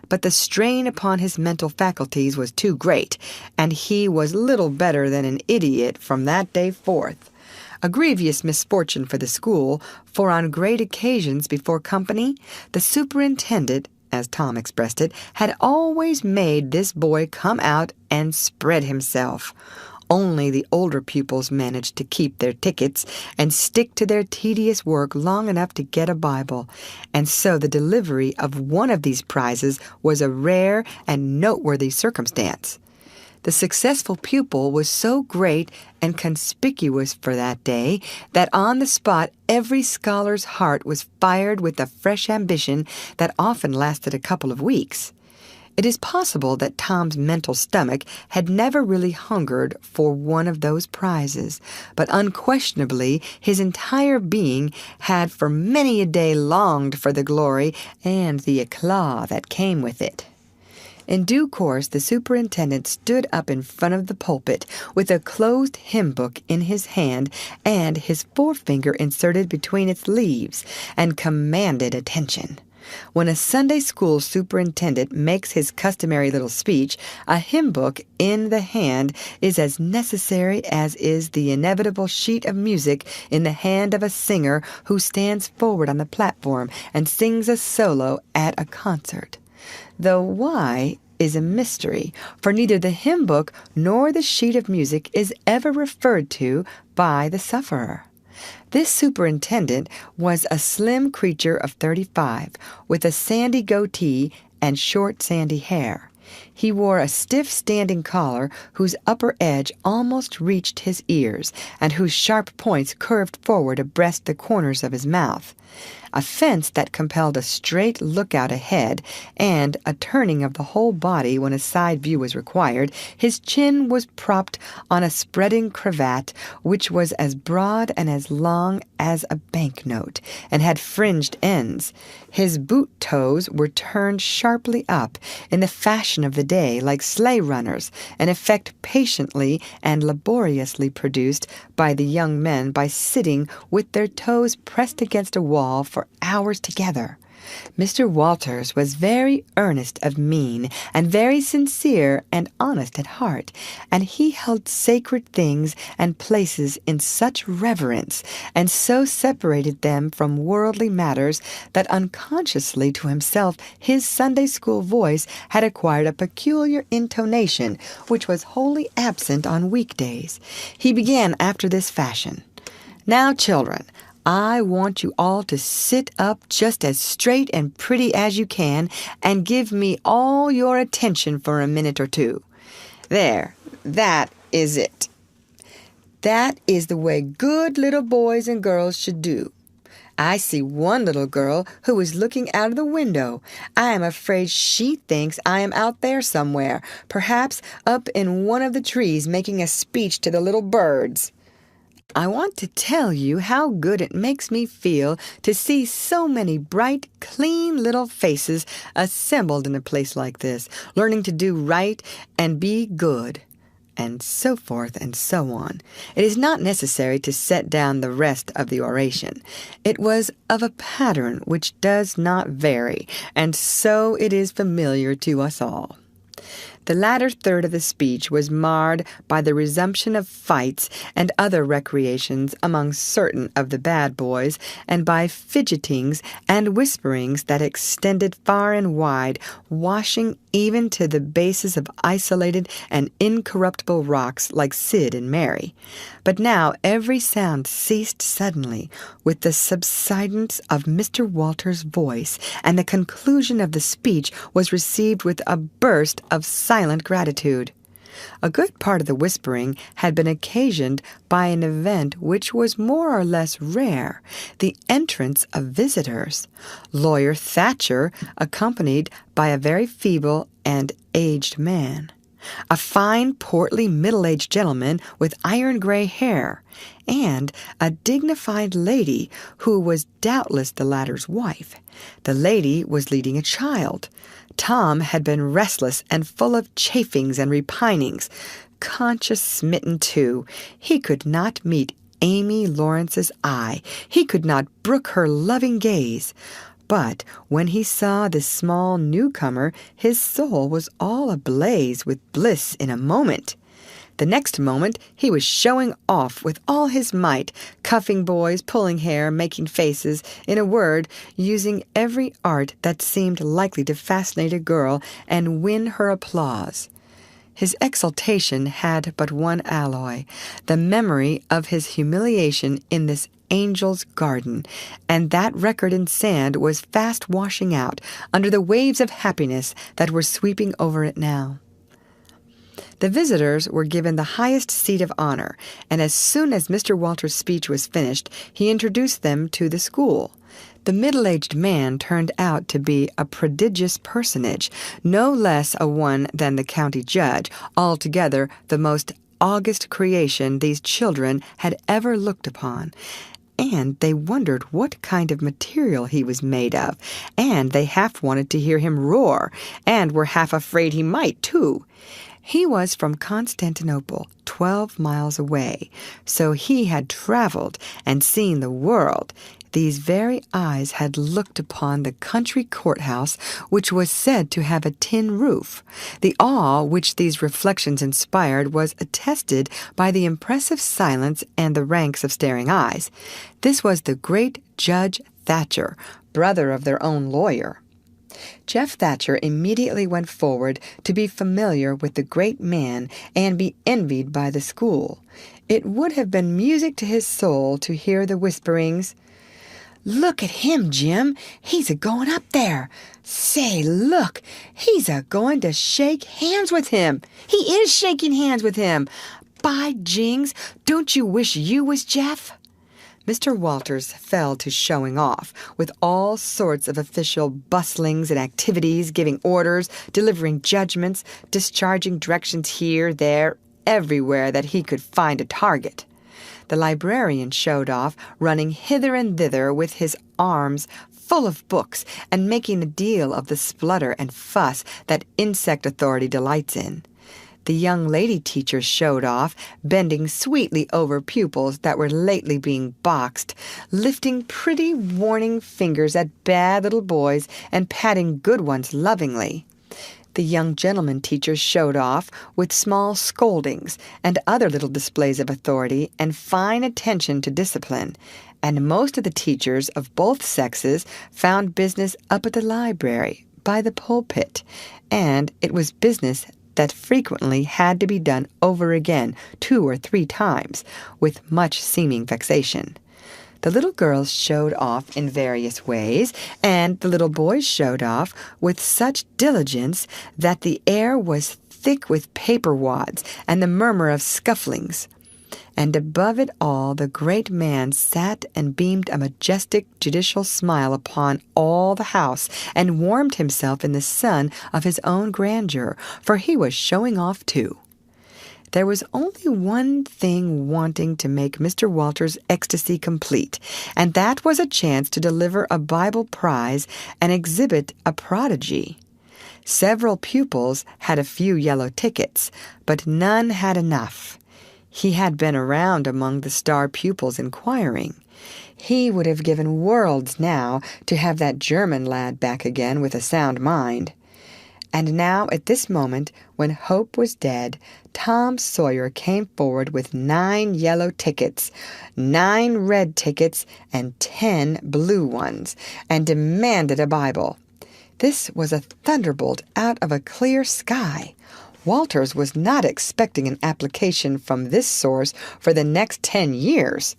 but the strain upon his mental faculties was too great, and he was little better than an idiot from that day forth. A grievous misfortune for the school, for on great occasions before company, the superintendent, as Tom expressed it, had always made this boy come out and spread himself. Only the older pupils managed to keep their tickets and stick to their tedious work long enough to get a Bible, and so the delivery of one of these prizes was a rare and noteworthy circumstance. The successful pupil was so great and conspicuous for that day that on the spot every scholar's heart was fired with a fresh ambition that often lasted a couple of weeks. It is possible that Tom's mental stomach had never really hungered for one of those prizes, but unquestionably his entire being had for many a day longed for the glory and the eclat that came with it. In due course, the superintendent stood up in front of the pulpit with a closed hymn book in his hand and his forefinger inserted between its leaves, and commanded attention. When a Sunday school superintendent makes his customary little speech, a hymn book in the hand is as necessary as is the inevitable sheet of music in the hand of a singer who stands forward on the platform and sings a solo at a concert. Though why is a mystery, for neither the hymn book nor the sheet of music is ever referred to by the sufferer. This superintendent was a slim creature of 35, with a sandy goatee and short sandy hair. He wore a stiff standing collar whose upper edge almost reached his ears, and whose sharp points curved forward abreast the corners of his mouth. A fence that compelled a straight lookout ahead, and a turning of the whole body when a side view was required, his chin was propped on a spreading cravat which was as broad and as long as a banknote, and had fringed ends. His boot toes were turned sharply up, in the fashion of the day, like sleigh runners, an effect patiently and laboriously produced by the young men by sitting with their toes pressed against a wall for hours together. Mr. Walters was very earnest of mien, and very sincere and honest at heart, and he held sacred things and places in such reverence, and so separated them from worldly matters, that unconsciously to himself his Sunday school voice had acquired a peculiar intonation which was wholly absent on weekdays. He began after this fashion: "Now, children, I want you all to sit up just as straight and pretty as you can and give me all your attention for a minute or two. There, that is it. That is the way good little boys and girls should do. I see one little girl who is looking out of the window. I am afraid she thinks I am out there somewhere, perhaps up in one of the trees making a speech to the little birds. I want to tell you how good it makes me feel to see so many bright, clean little faces assembled in a place like this, learning to do right and be good," and so forth and so on. It is not necessary to set down the rest of the oration. It was of a pattern which does not vary, and so it is familiar to us all. The latter third of the speech was marred by the resumption of fights and other recreations among certain of the bad boys, and by fidgetings and whisperings that extended far and wide, washing even to the bases of isolated and incorruptible rocks like Sid and Mary. But now every sound ceased suddenly with the subsidence of Mr. Walter's voice, and the conclusion of the speech was received with a burst of silent gratitude. A good part of the whispering had been occasioned by an event which was more or less rare, the entrance of visitors. Lawyer Thatcher, accompanied by a very feeble and aged man. a fine, portly, middle-aged gentleman with iron-gray hair, and a dignified lady who was doubtless the latter's wife. The lady was leading a child. Tom had been restless and full of chafings and repinings. Conscience-smitten, too, he could not meet Amy Lawrence's eye. He could not brook her loving gaze. But when he saw this small newcomer, his soul was all ablaze with bliss in a moment. The next moment he was showing off with all his might, cuffing boys, pulling hair, making faces, in a word, using every art that seemed likely to fascinate a girl and win her applause. His exultation had but one alloy, the memory of his humiliation in this angel's garden, and that record in sand was fast washing out under the waves of happiness that were sweeping over it now. The visitors were given the highest seat of honor, and as soon as Mr. Walter's speech was finished, he introduced them to the school. The middle-aged man turned out to be a prodigious personage, no less a one than the county judge, altogether the most august creation these children had ever looked upon. And they wondered what kind of material he was made of, and they half wanted to hear him roar, and were half afraid he might, too. He was from Constantinople, 12 miles away, so he had traveled and seen the world. These very eyes had looked upon the country courthouse, which was said to have a tin roof. The awe which these reflections inspired was attested by the impressive silence and the ranks of staring eyes. This was the great Judge Thatcher, brother of their own lawyer. Jeff Thatcher immediately went forward to be familiar with the great man and be envied by the school. It would have been music to his soul to hear the whisperings, "Look at him, Jim. He's a-going up there. Say, look, he's a-going to shake hands with him. He is shaking hands with him. By jings, don't you wish you was Jeff?" Mr. Walters fell to showing off, with all sorts of official bustlings and activities, giving orders, delivering judgments, discharging directions here, there, everywhere that he could find a target. The librarian showed off, running hither and thither with his arms full of books, and making a deal of the splutter and fuss that insect authority delights in. The young lady teachers showed off, bending sweetly over pupils that were lately being boxed, lifting pretty warning fingers at bad little boys and patting good ones lovingly. The young gentlemen teachers showed off with small scoldings and other little displays of authority and fine attention to discipline, and most of the teachers of both sexes found business up at the library, by the pulpit, and it was business that frequently had to be done over again 2 or 3 times, with much seeming vexation. The little girls showed off in various ways, and the little boys showed off with such diligence that the air was thick with paper wads and the murmur of scufflings. And above it all the great man sat and beamed a majestic judicial smile upon all the house, and warmed himself in the sun of his own grandeur, for he was showing off too. There was only one thing wanting to make Mr. Walter's ecstasy complete, and that was a chance to deliver a Bible prize and exhibit a prodigy. Several pupils had a few yellow tickets, but none had enough. He had been around among the star pupils inquiring. He would have given worlds now to have that German lad back again with a sound mind. And now, at this moment, when hope was dead, Tom Sawyer came forward with 9 yellow tickets, 9 red tickets, and 10 blue ones, and demanded a Bible. This was a thunderbolt out of a clear sky. Walters was not expecting an application from this source for the next 10 years.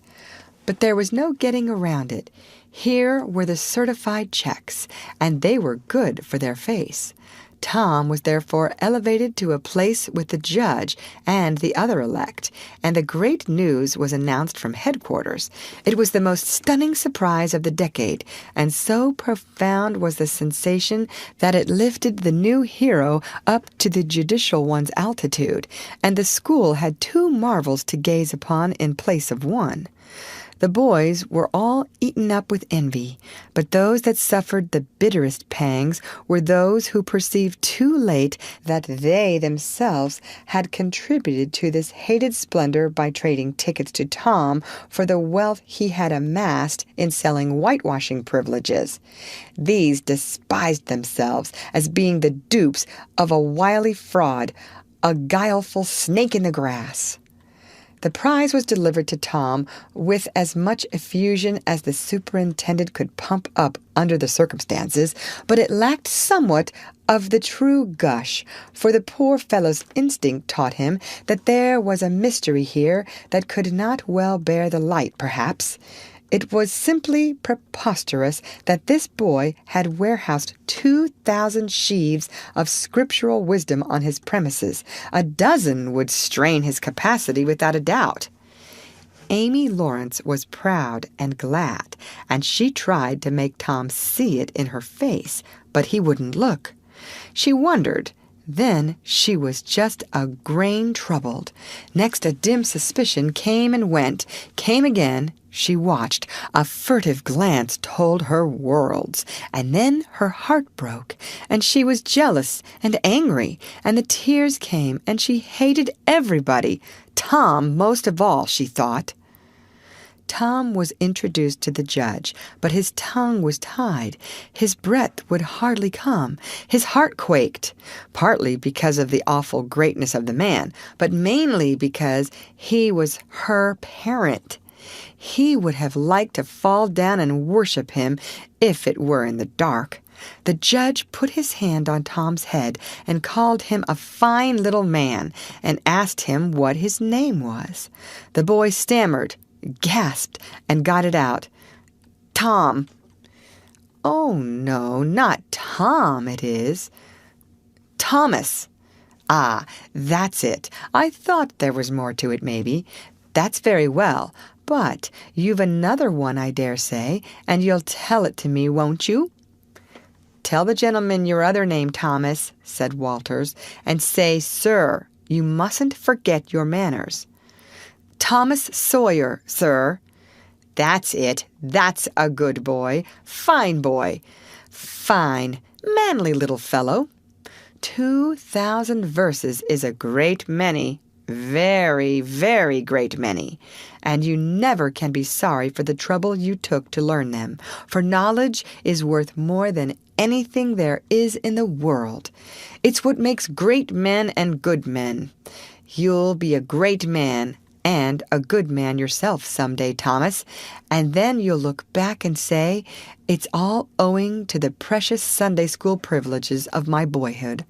But there was no getting around it. Here were the certified checks, and they were good for their face. Tom was therefore elevated to a place with the judge and the other elect, and the great news was announced from headquarters. It was the most stunning surprise of the decade, and so profound was the sensation that it lifted the new hero up to the judicial one's altitude, and the school had two marvels to gaze upon in place of one. The boys were all eaten up with envy, but those that suffered the bitterest pangs were those who perceived too late that they themselves had contributed to this hated splendor by trading tickets to Tom for the wealth he had amassed in selling whitewashing privileges. These despised themselves as being the dupes of a wily fraud, a guileful snake in the grass. The prize was delivered to Tom with as much effusion as the superintendent could pump up under the circumstances, but it lacked somewhat of the true gush, for the poor fellow's instinct taught him that there was a mystery here that could not well bear the light, perhaps. It was simply preposterous that this boy had warehoused 2,000 sheaves of scriptural wisdom on his premises. A dozen would strain his capacity without a doubt. Amy Lawrence was proud and glad, and she tried to make Tom see it in her face, but he wouldn't look. She wondered. Then she was just a grain troubled. Next a dim suspicion came and went, came again. She watched. A furtive glance told her worlds, and then her heart broke, and she was jealous and angry, and the tears came, and she hated everybody, Tom most of all, she thought. Tom was introduced to the judge, but his tongue was tied. His breath would hardly come. His heart quaked, partly because of the awful greatness of the man, but mainly because he was her parent. He would have liked to fall down and worship him if it were in the dark. The judge put his hand on Tom's head and called him a fine little man and asked him what his name was. The boy stammered, gasped, and got it out. Tom. Oh, no, not Tom, it is. Thomas. Ah, that's it. I thought there was more to it, maybe. That's very well. But you've another one, I dare say, and you'll tell it to me, won't you? Tell the gentleman your other name, Thomas, said Walters, and say, sir. You mustn't forget your manners. Thomas Sawyer, sir. That's it. That's a good boy. Fine boy. Fine, manly little fellow. 2,000 verses is a great many. Very, very great many, and you never can be sorry for the trouble you took to learn them, for knowledge is worth more than anything there is in the world. It's what makes great men and good men. You'll be a great man and a good man yourself some day, Thomas, and then you'll look back and say, it's all owing to the precious Sunday school privileges of my boyhood.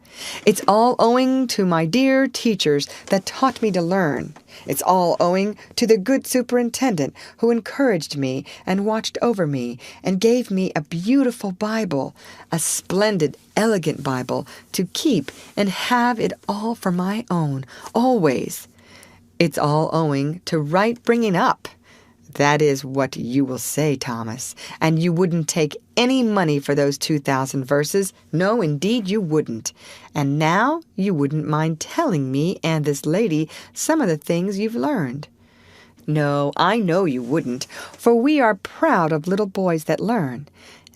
It's all owing to my dear teachers that taught me to learn. It's all owing to the good superintendent who encouraged me and watched over me and gave me a beautiful Bible, a splendid, elegant Bible to keep and have it all for my own, always. It's all owing to right bringing up. That is what you will say, Thomas, and you wouldn't take any money for those 2,000 verses. No, indeed you wouldn't. And now you wouldn't mind telling me and this lady some of the things you've learned. No, I know you wouldn't, for we are proud of little boys that learn.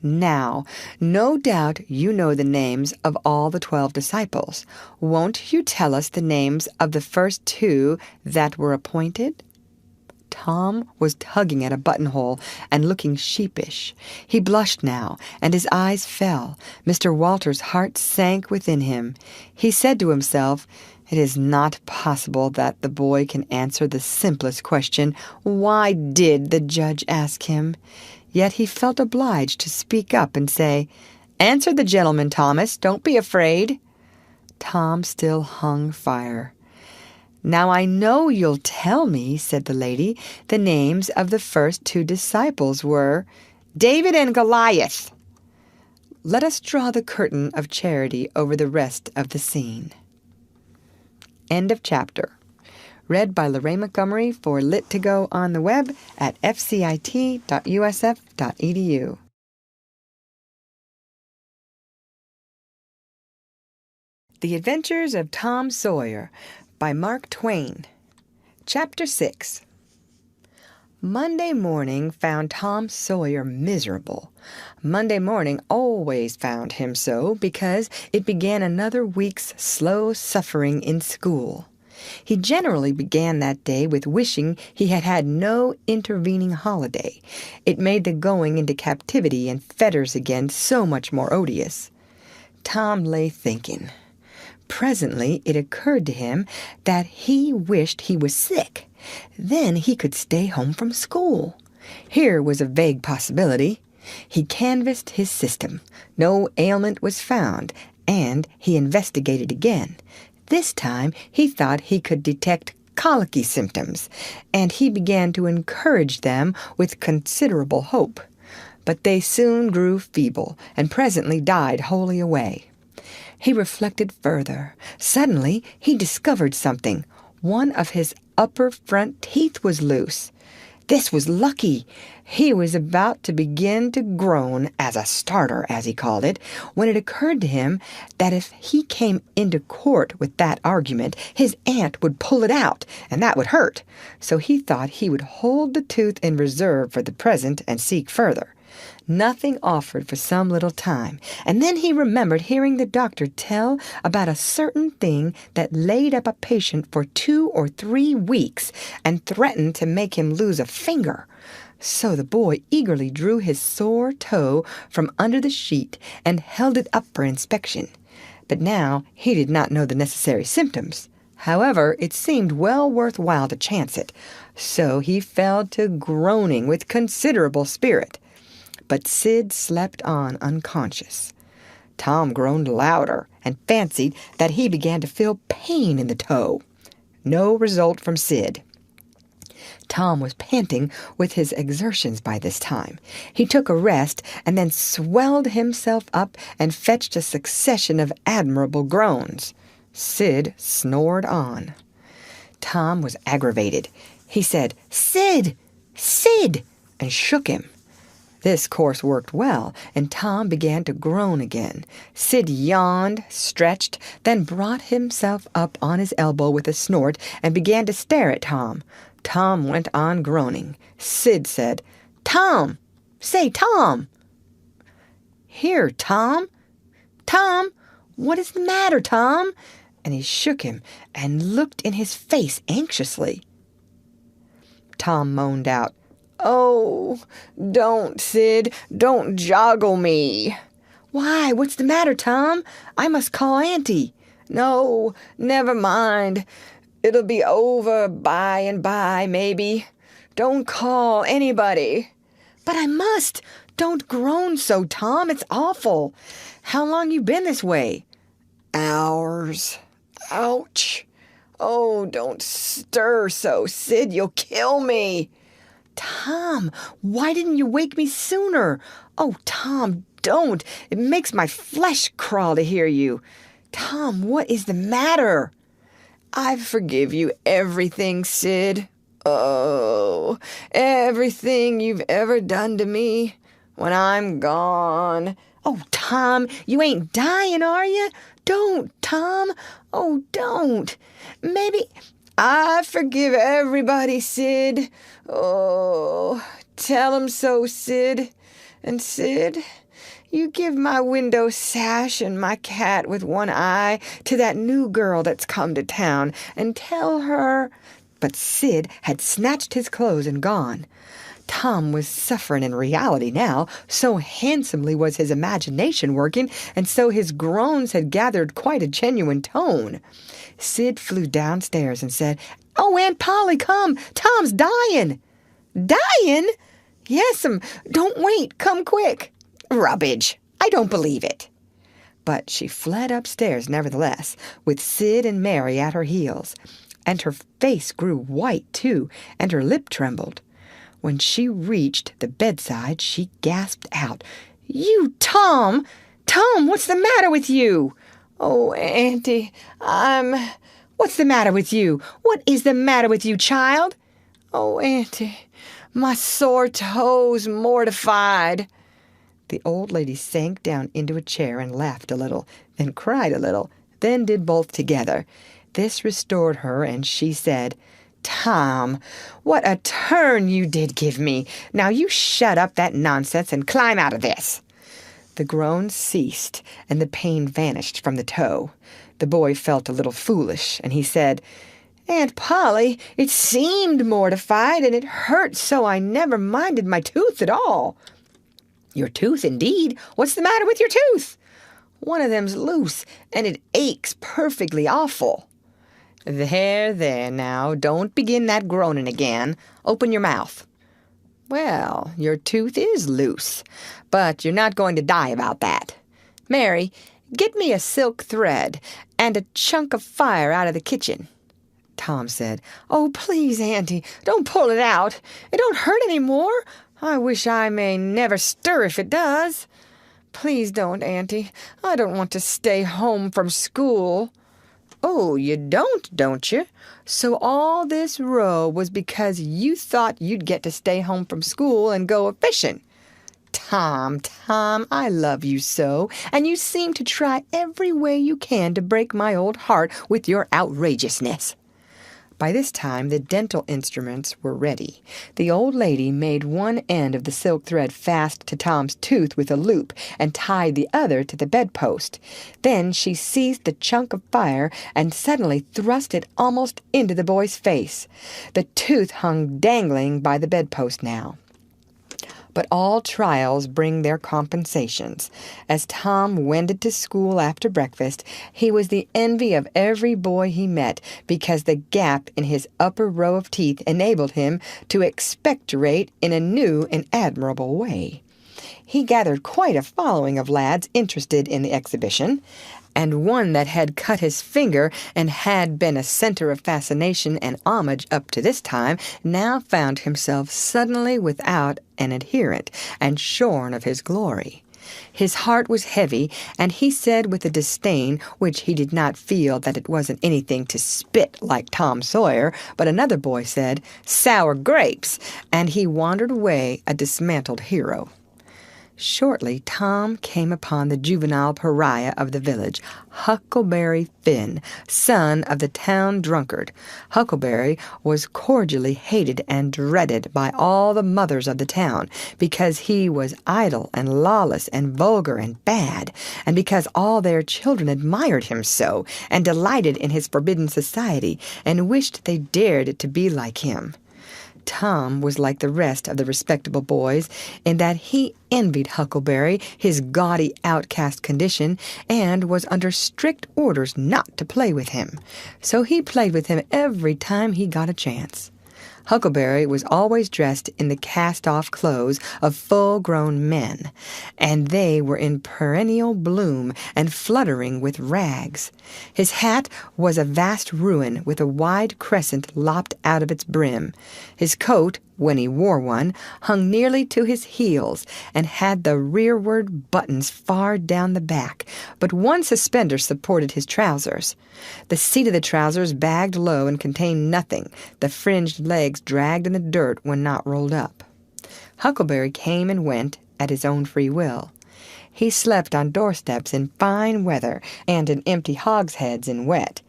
Now, no doubt you know the names of all the 12 disciples. Won't you tell us the names of the first 2 that were appointed? Tom was tugging at a buttonhole and looking sheepish. He blushed now, and his eyes fell. Mr. Walter's heart sank within him. He said to himself, it is not possible that the boy can answer the simplest question. Why did the judge ask him? Yet he felt obliged to speak up and say, answer the gentleman, Thomas. Don't be afraid. Tom still hung fire. Now I know you'll tell me, said the lady, the names of the first 2 disciples were David and Goliath. let us draw the curtain of charity over the rest of the scene. End of chapter. Read by Lorraine Montgomery for Lit2Go on the web at fcit.usf.edu. The Adventures of Tom Sawyer by Mark Twain. Chapter 6. Monday morning found Tom Sawyer miserable. Monday morning always found him so because it began another week's slow suffering in school. He generally began that day with wishing he had had no intervening holiday. It made the going into captivity and fetters again so much more odious. Tom lay thinking. Presently it occurred to him that he wished he was sick. Then he could stay home from school. Here was a vague possibility. He canvassed his system. No ailment was found, and he investigated again. This time he thought he could detect colicky symptoms, and he began to encourage them with considerable hope. But they soon grew feeble, and presently died wholly away. He reflected further. Suddenly he discovered something. One of his upper front teeth was loose. This was lucky. He was about to begin to groan, as a starter, as he called it, when it occurred to him that if he came into court with that argument, his aunt would pull it out, and that would hurt. So he thought he would hold the tooth in reserve for the present and seek further. Nothing offered for some little time, and then he remembered hearing the doctor tell about a certain thing that laid up a patient for 2 or 3 weeks and threatened to make him lose a finger. So the boy eagerly drew his sore toe from under the sheet and held it up for inspection. But now he did not know the necessary symptoms. However, it seemed well worth while to chance it, so he fell to groaning with considerable spirit. But Sid slept on unconscious. Tom groaned louder and fancied that he began to feel pain in the toe. No result from Sid. Tom was panting with his exertions by this time. He took a rest and then swelled himself up and fetched a succession of admirable groans. Sid snored on. Tom was aggravated. He said, "Sid! Sid!" and shook him. This course worked well, and Tom began to groan again. Sid yawned, stretched, then brought himself up on his elbow with a snort and began to stare at Tom. Tom went on groaning. Sid said, "Tom! Say, Tom!" "Here, Tom! Tom! What is the matter, Tom?" And he shook him and looked in his face anxiously. Tom moaned out, "Oh, don't, Sid. Don't joggle me." "Why, what's the matter, Tom? I must call Auntie." "No, never mind. It'll be over by and by, maybe. Don't call anybody." "But I must. Don't groan so, Tom. It's awful. How long you been this way?" "Hours. Ouch. Oh, don't stir so, Sid. You'll kill me." "Tom, why didn't you wake me sooner? Oh, Tom, don't. It makes my flesh crawl to hear you. Tom, what is the matter?" "I forgive you everything, Sid. Oh, everything you've ever done to me. When I'm gone." "Oh, Tom, you ain't dying, are you? Don't, Tom. Oh, don't. Maybe—" "I forgive everybody, Sid. Oh, tell 'em so, Sid. And Sid, you give my window sash and my cat with one eye to that new girl that's come to town, and tell her—" But Sid had snatched his clothes and gone. Tom was suffering in reality now, so handsomely was his imagination working, and so his groans had gathered quite a genuine tone. Sid flew downstairs and said, "Oh, Aunt Polly, come! Tom's dying!" "Dying?" "Yes'm. Don't wait. Come quick." "Rubbish. I don't believe it." But she fled upstairs nevertheless, with Sid and Mary at her heels, and her face grew white, too, and her lip trembled. When she reached the bedside, she gasped out, "You, Tom! Tom, what's the matter with you?" "Oh, Auntie, What's the matter with you? What is the matter with you, child?" "Oh, Auntie, my sore toes mortified." The old lady sank down into a chair and laughed a little, then cried a little, then did both together. This restored her, and she said, "Tom, what a turn you did give me. Now you shut up that nonsense and climb out of this." The groans ceased, and the pain vanished from the toe. The boy felt a little foolish, and he said, "Aunt Polly, it seemed mortified, and it hurt so I never minded my tooth at all." "Your tooth, indeed? What's the matter with your tooth?" "One of them's loose, and it aches perfectly awful." There, now, don't begin that groaning again. Open your mouth." "Well, your tooth is loose, but you're not going to die about that. Mary, get me a silk thread and a chunk of fire out of the kitchen." Tom said, "Oh, please, Auntie, don't pull it out. It don't hurt any more. I wish I may never stir if it does." "Please don't, Auntie. I don't want to stay home from school." "Oh, you don't you? So all this row was because you thought you'd get to stay home from school and go a-fishing. Tom, I love you so, and you seem to try every way you can to break my old heart with your outrageousness." By this time the dental instruments were ready. The old lady made one end of the silk thread fast to Tom's tooth with a loop and tied the other to the bedpost. Then she seized the chunk of fire and suddenly thrust it almost into the boy's face. The tooth hung dangling by the bedpost now. But all trials bring their compensations. As Tom wended to school after breakfast, he was the envy of every boy he met, because the gap in his upper row of teeth enabled him to expectorate in a new and admirable way. He gathered quite a following of lads interested in the exhibition, and one that had cut his finger and had been a center of fascination and homage up to this time now found himself suddenly without an adherent and shorn of his glory. His heart was heavy, and he said with a disdain which he did not feel that it wasn't anything to spit like Tom Sawyer, but another boy said, "Sour grapes," and he wandered away a dismantled hero. Shortly, Tom came upon the juvenile pariah of the village, Huckleberry Finn, son of the town drunkard. Huckleberry was cordially hated and dreaded by all the mothers of the town, because he was idle and lawless and vulgar and bad, and because all their children admired him so, and delighted in his forbidden society, and wished they dared to be like him. Tom was like the rest of the respectable boys in that he envied Huckleberry his gaudy outcast condition, and was under strict orders not to play with him. So he played with him every time he got a chance. Huckleberry was always dressed in the cast-off clothes of full-grown men, and they were in perennial bloom and fluttering with rags. His hat was a vast ruin with a wide crescent lopped out of its brim. His coat, when he wore one, hung nearly to his heels and had the rearward buttons far down the back, but one suspender supported his trousers. The seat of the trousers bagged low and contained nothing. The fringed legs dragged in the dirt when not rolled up. Huckleberry came and went at his own free will. He slept on doorsteps in fine weather and in empty hogsheads in wet.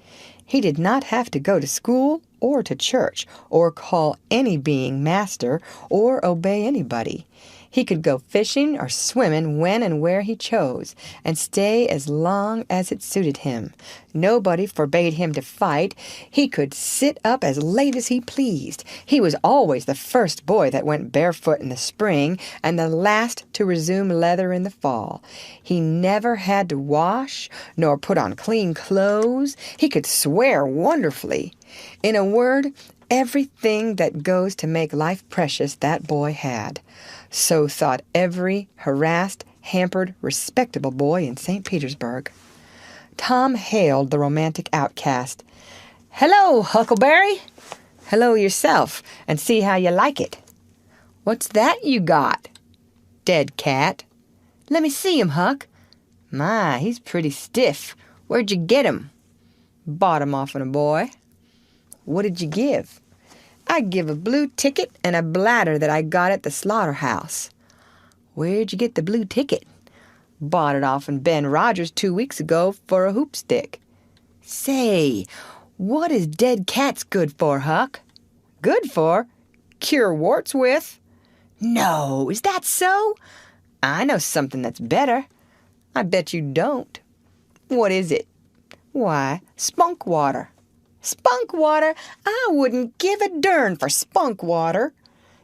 He did not have to go to school or to church, or call any being master, or obey anybody. He could go fishing or swimming when and where he chose, and stay as long as it suited him. Nobody forbade him to fight. He could sit up as late as he pleased. He was always the first boy that went barefoot in the spring, and the last to resume leather in the fall. He never had to wash, nor put on clean clothes. He could swear wonderfully. In a word, everything that goes to make life precious that boy had. So thought every harassed, hampered, respectable boy in St. Petersburg. Tom hailed the romantic outcast. "Hello, Huckleberry." "Hello yourself, and see how you like it." "What's that you got?" "Dead cat." "Let me see him, Huck." My, he's pretty stiff. Where'd you get him? Bought him off of a boy. What did you give? I give a blue ticket and a bladder that I got at the slaughterhouse. Where'd you get the blue ticket? Bought it off in Ben Rogers 2 weeks ago for a hoop stick. Say, what is dead cats good for, Huck? Good for? Cure warts with. No, is that so? I know something that's better. I bet you don't. What is it? Why, spunk water. Spunk water? I wouldn't give a dern for spunk water.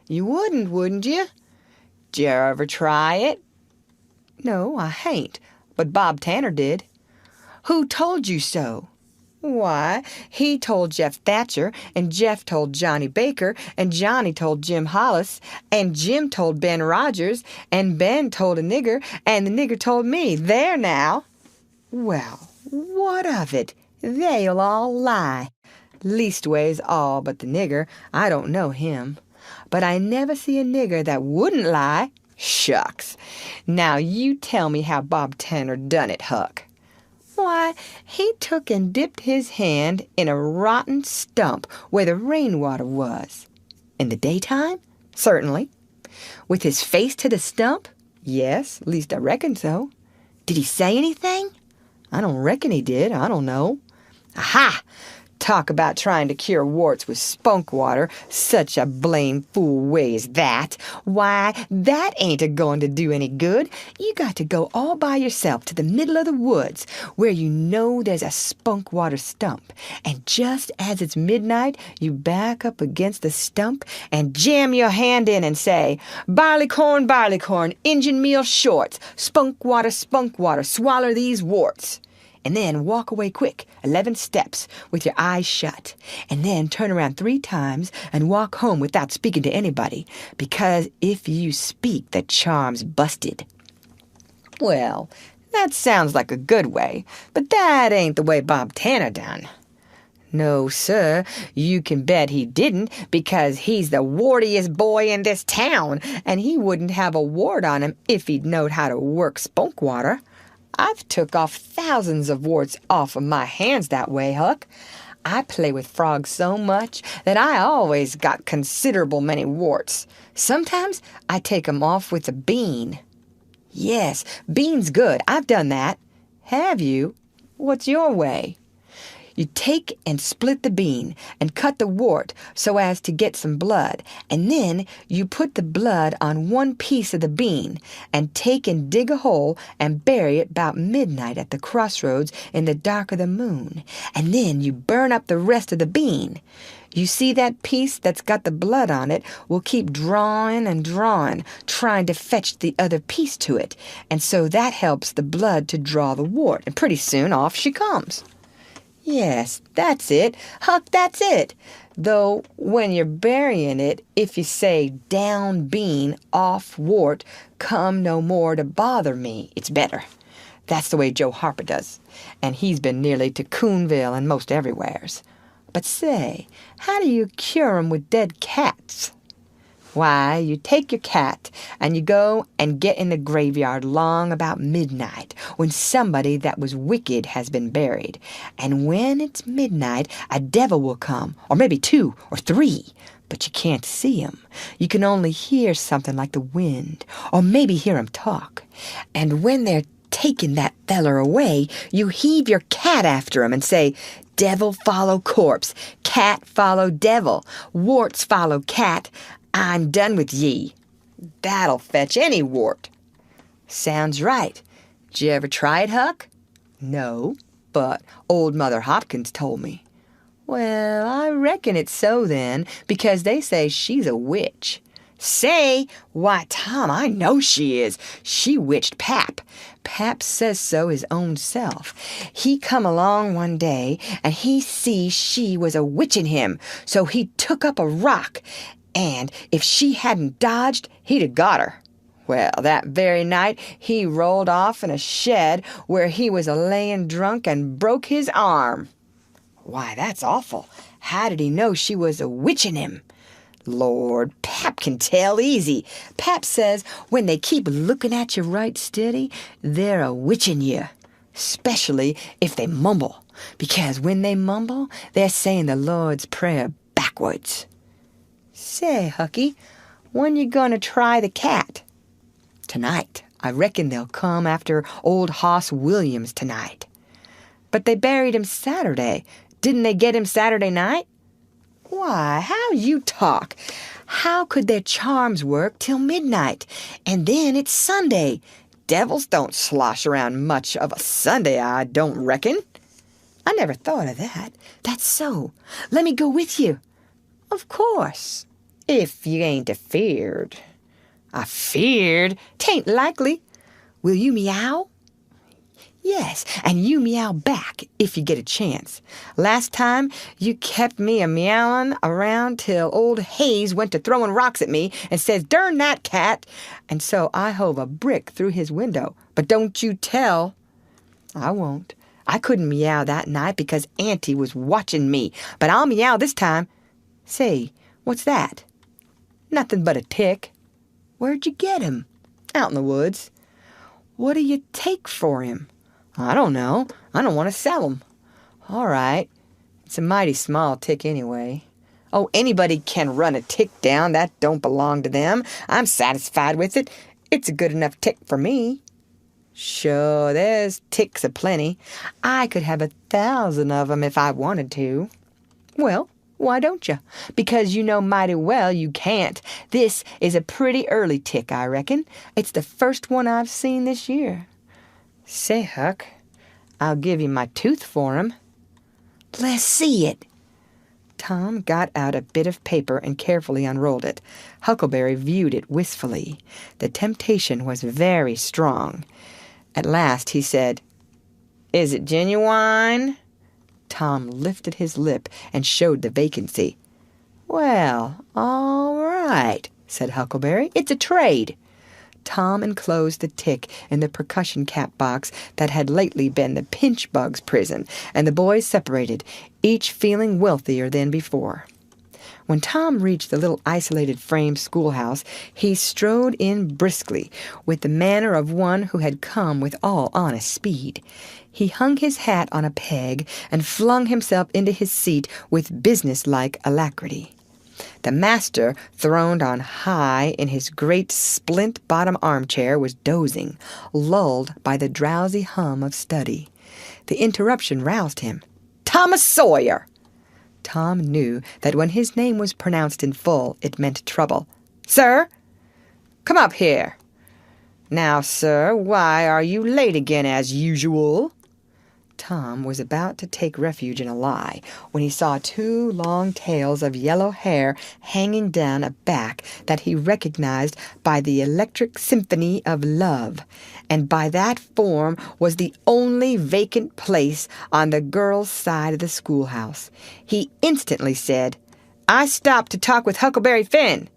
You wouldn't you? Did you ever try it? No, I hain't, but Bob Tanner did. Who told you so? Why, he told Jeff Thatcher, and Jeff told Johnny Baker, and Johnny told Jim Hollis, and Jim told Ben Rogers, and Ben told a nigger, and the nigger told me. There now. Well, what of it? They'll all lie. Leastways all but the nigger. I don't know him. But I never see a nigger that wouldn't lie. Shucks. Now you tell me how Bob Tanner done it, Huck. Why, he took and dipped his hand in a rotten stump where the rainwater was. In the daytime? Certainly. With his face to the stump? Yes, at least I reckon so. Did he say anything? I don't reckon he did. I don't know. Aha! Talk about trying to cure warts with spunk water. Such a blame fool way as that. Why, that ain't a-going to do any good. You got to go all by yourself to the middle of the woods where you know there's a spunk water stump. And just as it's midnight, you back up against the stump and jam your hand in and say, barleycorn, Injun meal shorts, spunk water, swaller these warts. And then walk away quick, 11 steps, with your eyes shut. And then turn around 3 times and walk home without speaking to anybody, because if you speak, the charm's busted. Well, that sounds like a good way, but that ain't the way Bob Tanner done. No, sir, you can bet he didn't, because he's the wartiest boy in this town, and he wouldn't have a wart on him if he'd knowed how to work spunk water. I've took off thousands of warts off of my hands that way, Huck. I play with frogs so much that I always got considerable many warts. Sometimes I take 'em off with a bean. Yes, bean's good. I've done that. Have you? What's your way? You take and split the bean and cut the wart so as to get some blood, and then you put the blood on one piece of the bean and take and dig a hole and bury it about midnight at the crossroads in the dark of the moon, and then you burn up the rest of the bean. You see that piece that's got the blood on it will keep drawing and drawing, trying to fetch the other piece to it, and so that helps the blood to draw the wart, and pretty soon off she comes. Yes, that's it. Huck, that's it. Though, when you're burying it, if you say, down bean, off wart, come no more to bother me, it's better. That's the way Joe Harper does, and he's been nearly to Coonville and most everywheres. But say, how do you cure 'em with dead cats? Why, you take your cat, and you go and get in the graveyard long about midnight, when somebody that was wicked has been buried. And when it's midnight, a devil will come, or maybe 2 or 3, but you can't see 'em. You can only hear something like the wind, or maybe hear 'em talk. And when they're taking that feller away, you heave your cat after 'em and say, devil follow corpse, cat follow devil, warts follow cat, I'm done with ye. That'll fetch any wart. Sounds right. Did you ever try it, Huck? No, but old Mother Hopkins told me. Well, I reckon it's so then, because they say she's a witch. Say? Why, Tom, I know she is. She witched Pap. Pap says so his own self. He come along one day, and he see she was a witching him, so he took up a rock, and if she hadn't dodged, he'd have got her. Well, that very night, he rolled off in a shed where he was a-layin' drunk and broke his arm. Why, that's awful. How did he know she was a-witching him? Lord, Pap can tell easy. Pap says when they keep looking at you right steady, they're a-witching you, especially if they mumble, because when they mumble, they're saying the Lord's Prayer backwards. Say, Hucky, when you gonna try the cat? Tonight. I reckon they'll come after old Hoss Williams tonight. But they buried him Saturday. Didn't they get him Saturday night? Why, how you talk. How could their charms work till midnight? And then it's Sunday. Devils don't slosh around much of a Sunday, I don't reckon. I never thought of that. That's so. Let me go with you. Of course. If you ain't afeard. Afeard? 'Tain't likely. Will you meow? Yes, and you meow back if you get a chance. Last time, you kept me a-meowing around till old Hayes went to throwing rocks at me and says, "Darn that cat!" And so I hove a brick through his window. But don't you tell. I won't. I couldn't meow that night because Auntie was watching me. But I'll meow this time. Say, what's that? Nothing but a tick. Where'd you get him? Out in the woods. What do you take for him? I don't know. I don't want to sell him. All right. It's a mighty small tick anyway. Oh, anybody can run a tick down. That don't belong to them. I'm satisfied with it. It's a good enough tick for me. Sure, there's ticks aplenty. I could have 1,000 of 'em if I wanted to. Well, why don't you? Because you know mighty well you can't. This is a pretty early tick, I reckon. It's the first one I've seen this year. Say, Huck, I'll give you my tooth for him. Let's see it. Tom got out a bit of paper and carefully unrolled it. Huckleberry viewed it wistfully. The temptation was very strong. At last he said, "Is it genuine?" Tom lifted his lip and showed the vacancy. "Well, all right," said Huckleberry. "It's a trade." Tom enclosed the tick in the percussion cap box that had lately been the pinch bug's prison, and the boys separated, each feeling wealthier than before. When Tom reached the little isolated frame schoolhouse, he strode in briskly, with the manner of one who had come with all honest speed. He hung his hat on a peg and flung himself into his seat with business-like alacrity. The master, throned on high in his great splint-bottom armchair, was dozing, lulled by the drowsy hum of study. The interruption roused him. "Thomas Sawyer!" Tom knew that when his name was pronounced in full, it meant trouble. "Sir? Come up here." "Now, sir, why are you late again as usual?" Tom was about to take refuge in a lie when he saw 2 long tails of yellow hair hanging down a back that he recognized by the electric symphony of love, and by that form was the only vacant place on the girls' side of the schoolhouse. He instantly said, "I stopped to talk with Huckleberry Finn."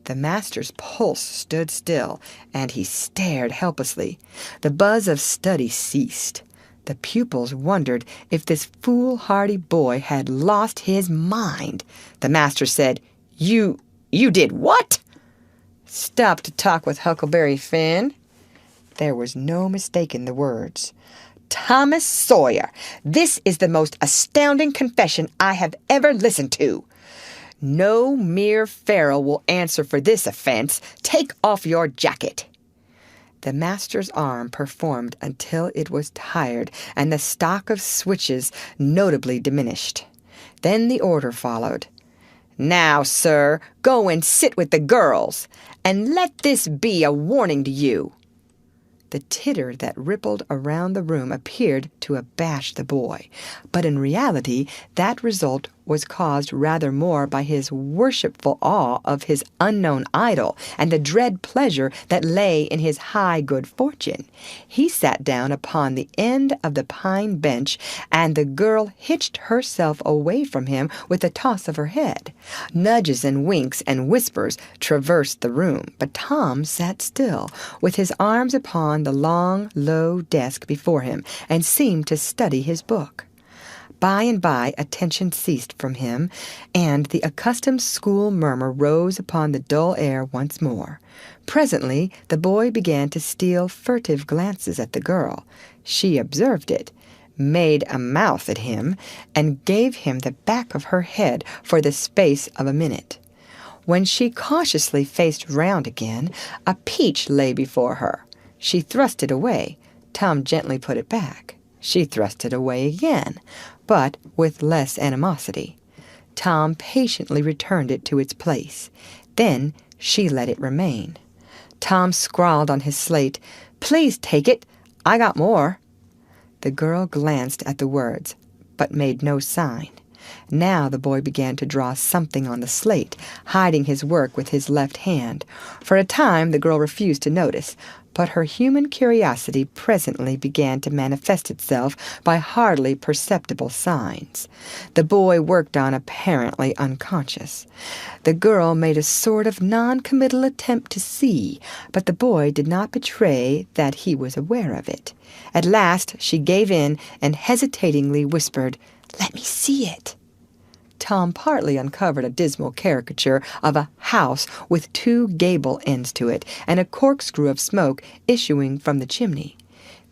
The master's pulse stood still, and he stared helplessly. The buzz of study ceased. The pupils wondered if this foolhardy boy had lost his mind. The master said, You did what?" "Stopped to talk with Huckleberry Finn." There was no mistaking the words. "Thomas Sawyer, this is the most astounding confession I have ever listened to. No mere ferule will answer for this offense. Take off your jacket." The master's arm performed until it was tired, and the stock of switches notably diminished. Then the order followed. "Now, sir, go and sit with the girls, and let this be a warning to you." The titter that rippled around the room appeared to abash the boy, but in reality that result was caused rather more by his worshipful awe of his unknown idol and the dread pleasure that lay in his high good fortune. He sat down upon the end of the pine bench, and the girl hitched herself away from him with a toss of her head. Nudges and winks and whispers traversed the room, but Tom sat still, with his arms upon the long, low desk before him, and seemed to study his book. By and by attention ceased from him, and the accustomed school murmur rose upon the dull air once more. Presently the boy began to steal furtive glances at the girl. She observed it, made a mouth at him, and gave him the back of her head for the space of a minute. When she cautiously faced round again, a peach lay before her. She thrust it away. Tom gently put it back. She thrust it away again, but with less animosity. Tom patiently returned it to its place. Then she let it remain. Tom scrawled on his slate, "Please take it. I got more." The girl glanced at the words, but made no sign. Now the boy began to draw something on the slate, hiding his work with his left hand. For a time the girl refused to notice, but her human curiosity presently began to manifest itself by hardly perceptible signs. The boy worked on apparently unconscious. The girl made a sort of non-committal attempt to see, but the boy did not betray that he was aware of it. At last she gave in and hesitatingly whispered, "Let me see it." Tom partly uncovered a dismal caricature of a house with two gable ends to it and a corkscrew of smoke issuing from the chimney.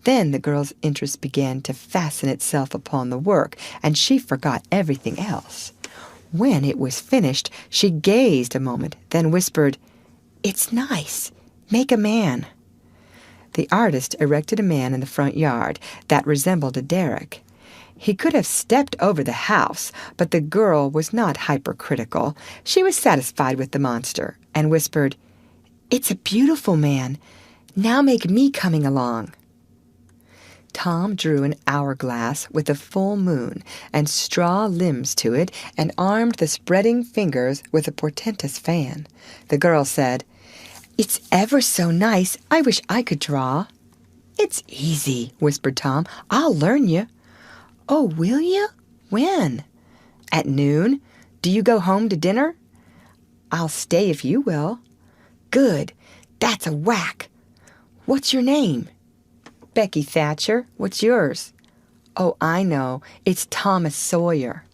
Then the girl's interest began to fasten itself upon the work, and she forgot everything else. When it was finished, she gazed a moment, then whispered, "It's nice. Make a man." The artist erected a man in the front yard that resembled a derrick. He could have stepped over the house, but the girl was not hypercritical. She was satisfied with the monster, and whispered, "It's a beautiful man. Now make me coming along." Tom drew an hourglass with a full moon and straw limbs to it, and armed the spreading fingers with a portentous fan. The girl said, "It's ever so nice. I wish I could draw." "It's easy," whispered Tom. "I'll learn you." "Oh, will you? When?" "At noon. Do you go home to dinner?" "I'll stay if you will." "Good. That's a whack. What's your name?" "Becky Thatcher. What's yours?" "Oh, I know. It's Thomas Sawyer."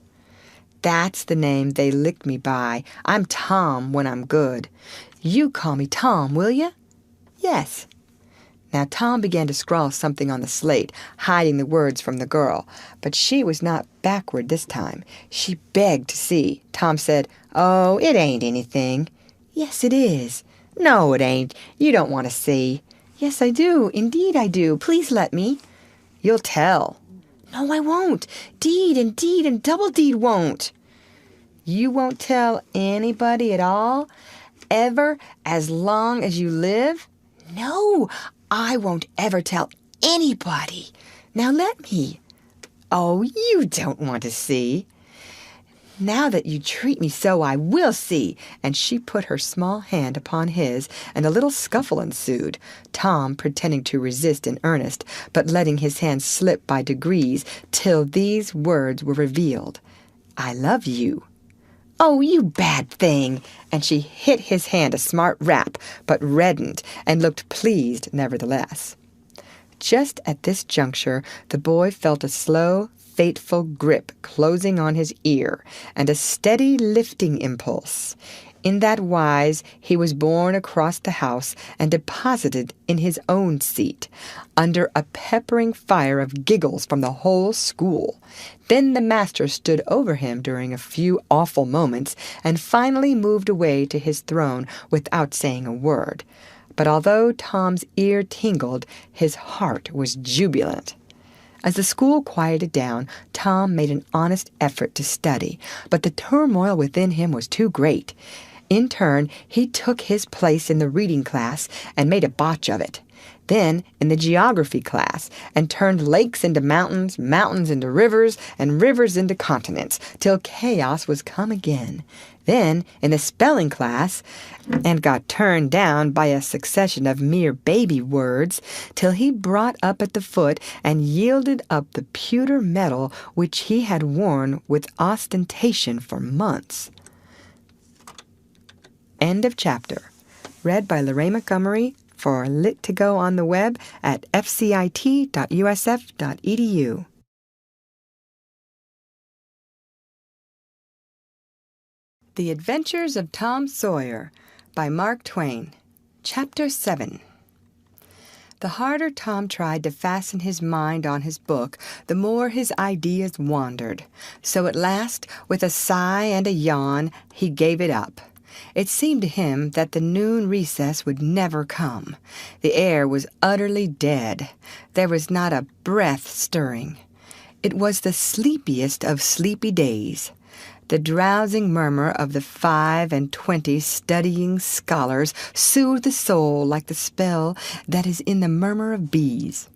"That's the name they licked me by. I'm Tom when I'm good. You call me Tom, will you?" "Yes." Now Tom began to scrawl something on the slate, hiding the words from the girl. But she was not backward this time. She begged to see. Tom said, "Oh, it ain't anything." "Yes, it is." "No, it ain't. You don't want to see." "Yes, I do. Indeed, I do. Please let me." "You'll tell." "No, I won't. Deed and double deed won't." "You won't tell anybody at all? Ever, as long as you live?" "No, I won't ever tell anybody. Now let me." "Oh, you don't want to see." "Now that you treat me so, I will see." And she put her small hand upon his, and a little scuffle ensued, Tom pretending to resist in earnest, but letting his hand slip by degrees till these words were revealed, "I love you." "Oh, you bad thing!" And she hit his hand a smart rap, but reddened and looked pleased nevertheless. Just at this juncture the boy felt a slow, fateful grip closing on his ear, and a steady lifting impulse. In that wise he was borne across the house and deposited in his own seat, under a peppering fire of giggles from the whole school. Then the master stood over him during a few awful moments, and finally moved away to his throne without saying a word. But although Tom's ear tingled, his heart was jubilant. As the school quieted down, Tom made an honest effort to study, but the turmoil within him was too great. In turn, he took his place in the reading class and made a botch of it. Then in the geography class, and turned lakes into mountains, mountains into rivers, and rivers into continents, till chaos was come again. Then in the spelling class, and got turned down by a succession of mere baby words, till he brought up at the foot and yielded up the pewter medal which he had worn with ostentation for months. End of chapter. Read by Lorraine Montgomery for Lit to Go on the web at fcit.usf.edu. The Adventures of Tom Sawyer by Mark Twain. Chapter 7. The harder Tom tried to fasten his mind on his book, the more his ideas wandered. So at last, with a sigh and a yawn, he gave it up. It seemed to him that the noon recess would never come. The air was utterly dead. There was not a breath stirring. It was the sleepiest of sleepy days. The drowsing murmur of the 25 studying scholars soothed the soul like the spell that is in the murmur of bees.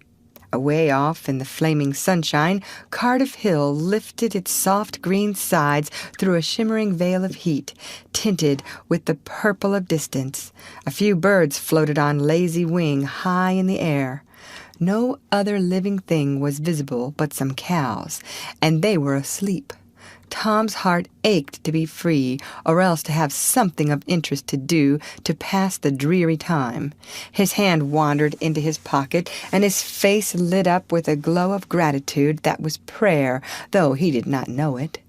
Away off in the flaming sunshine, Cardiff Hill lifted its soft green sides through a shimmering veil of heat, tinted with the purple of distance. A few birds floated on lazy wing high in the air. No other living thing was visible but some cows, and they were asleep. Tom's heart ached to be free, or else to have something of interest to do to pass the dreary time. His hand wandered into his pocket, and his face lit up with a glow of gratitude that was prayer, though he did not know it.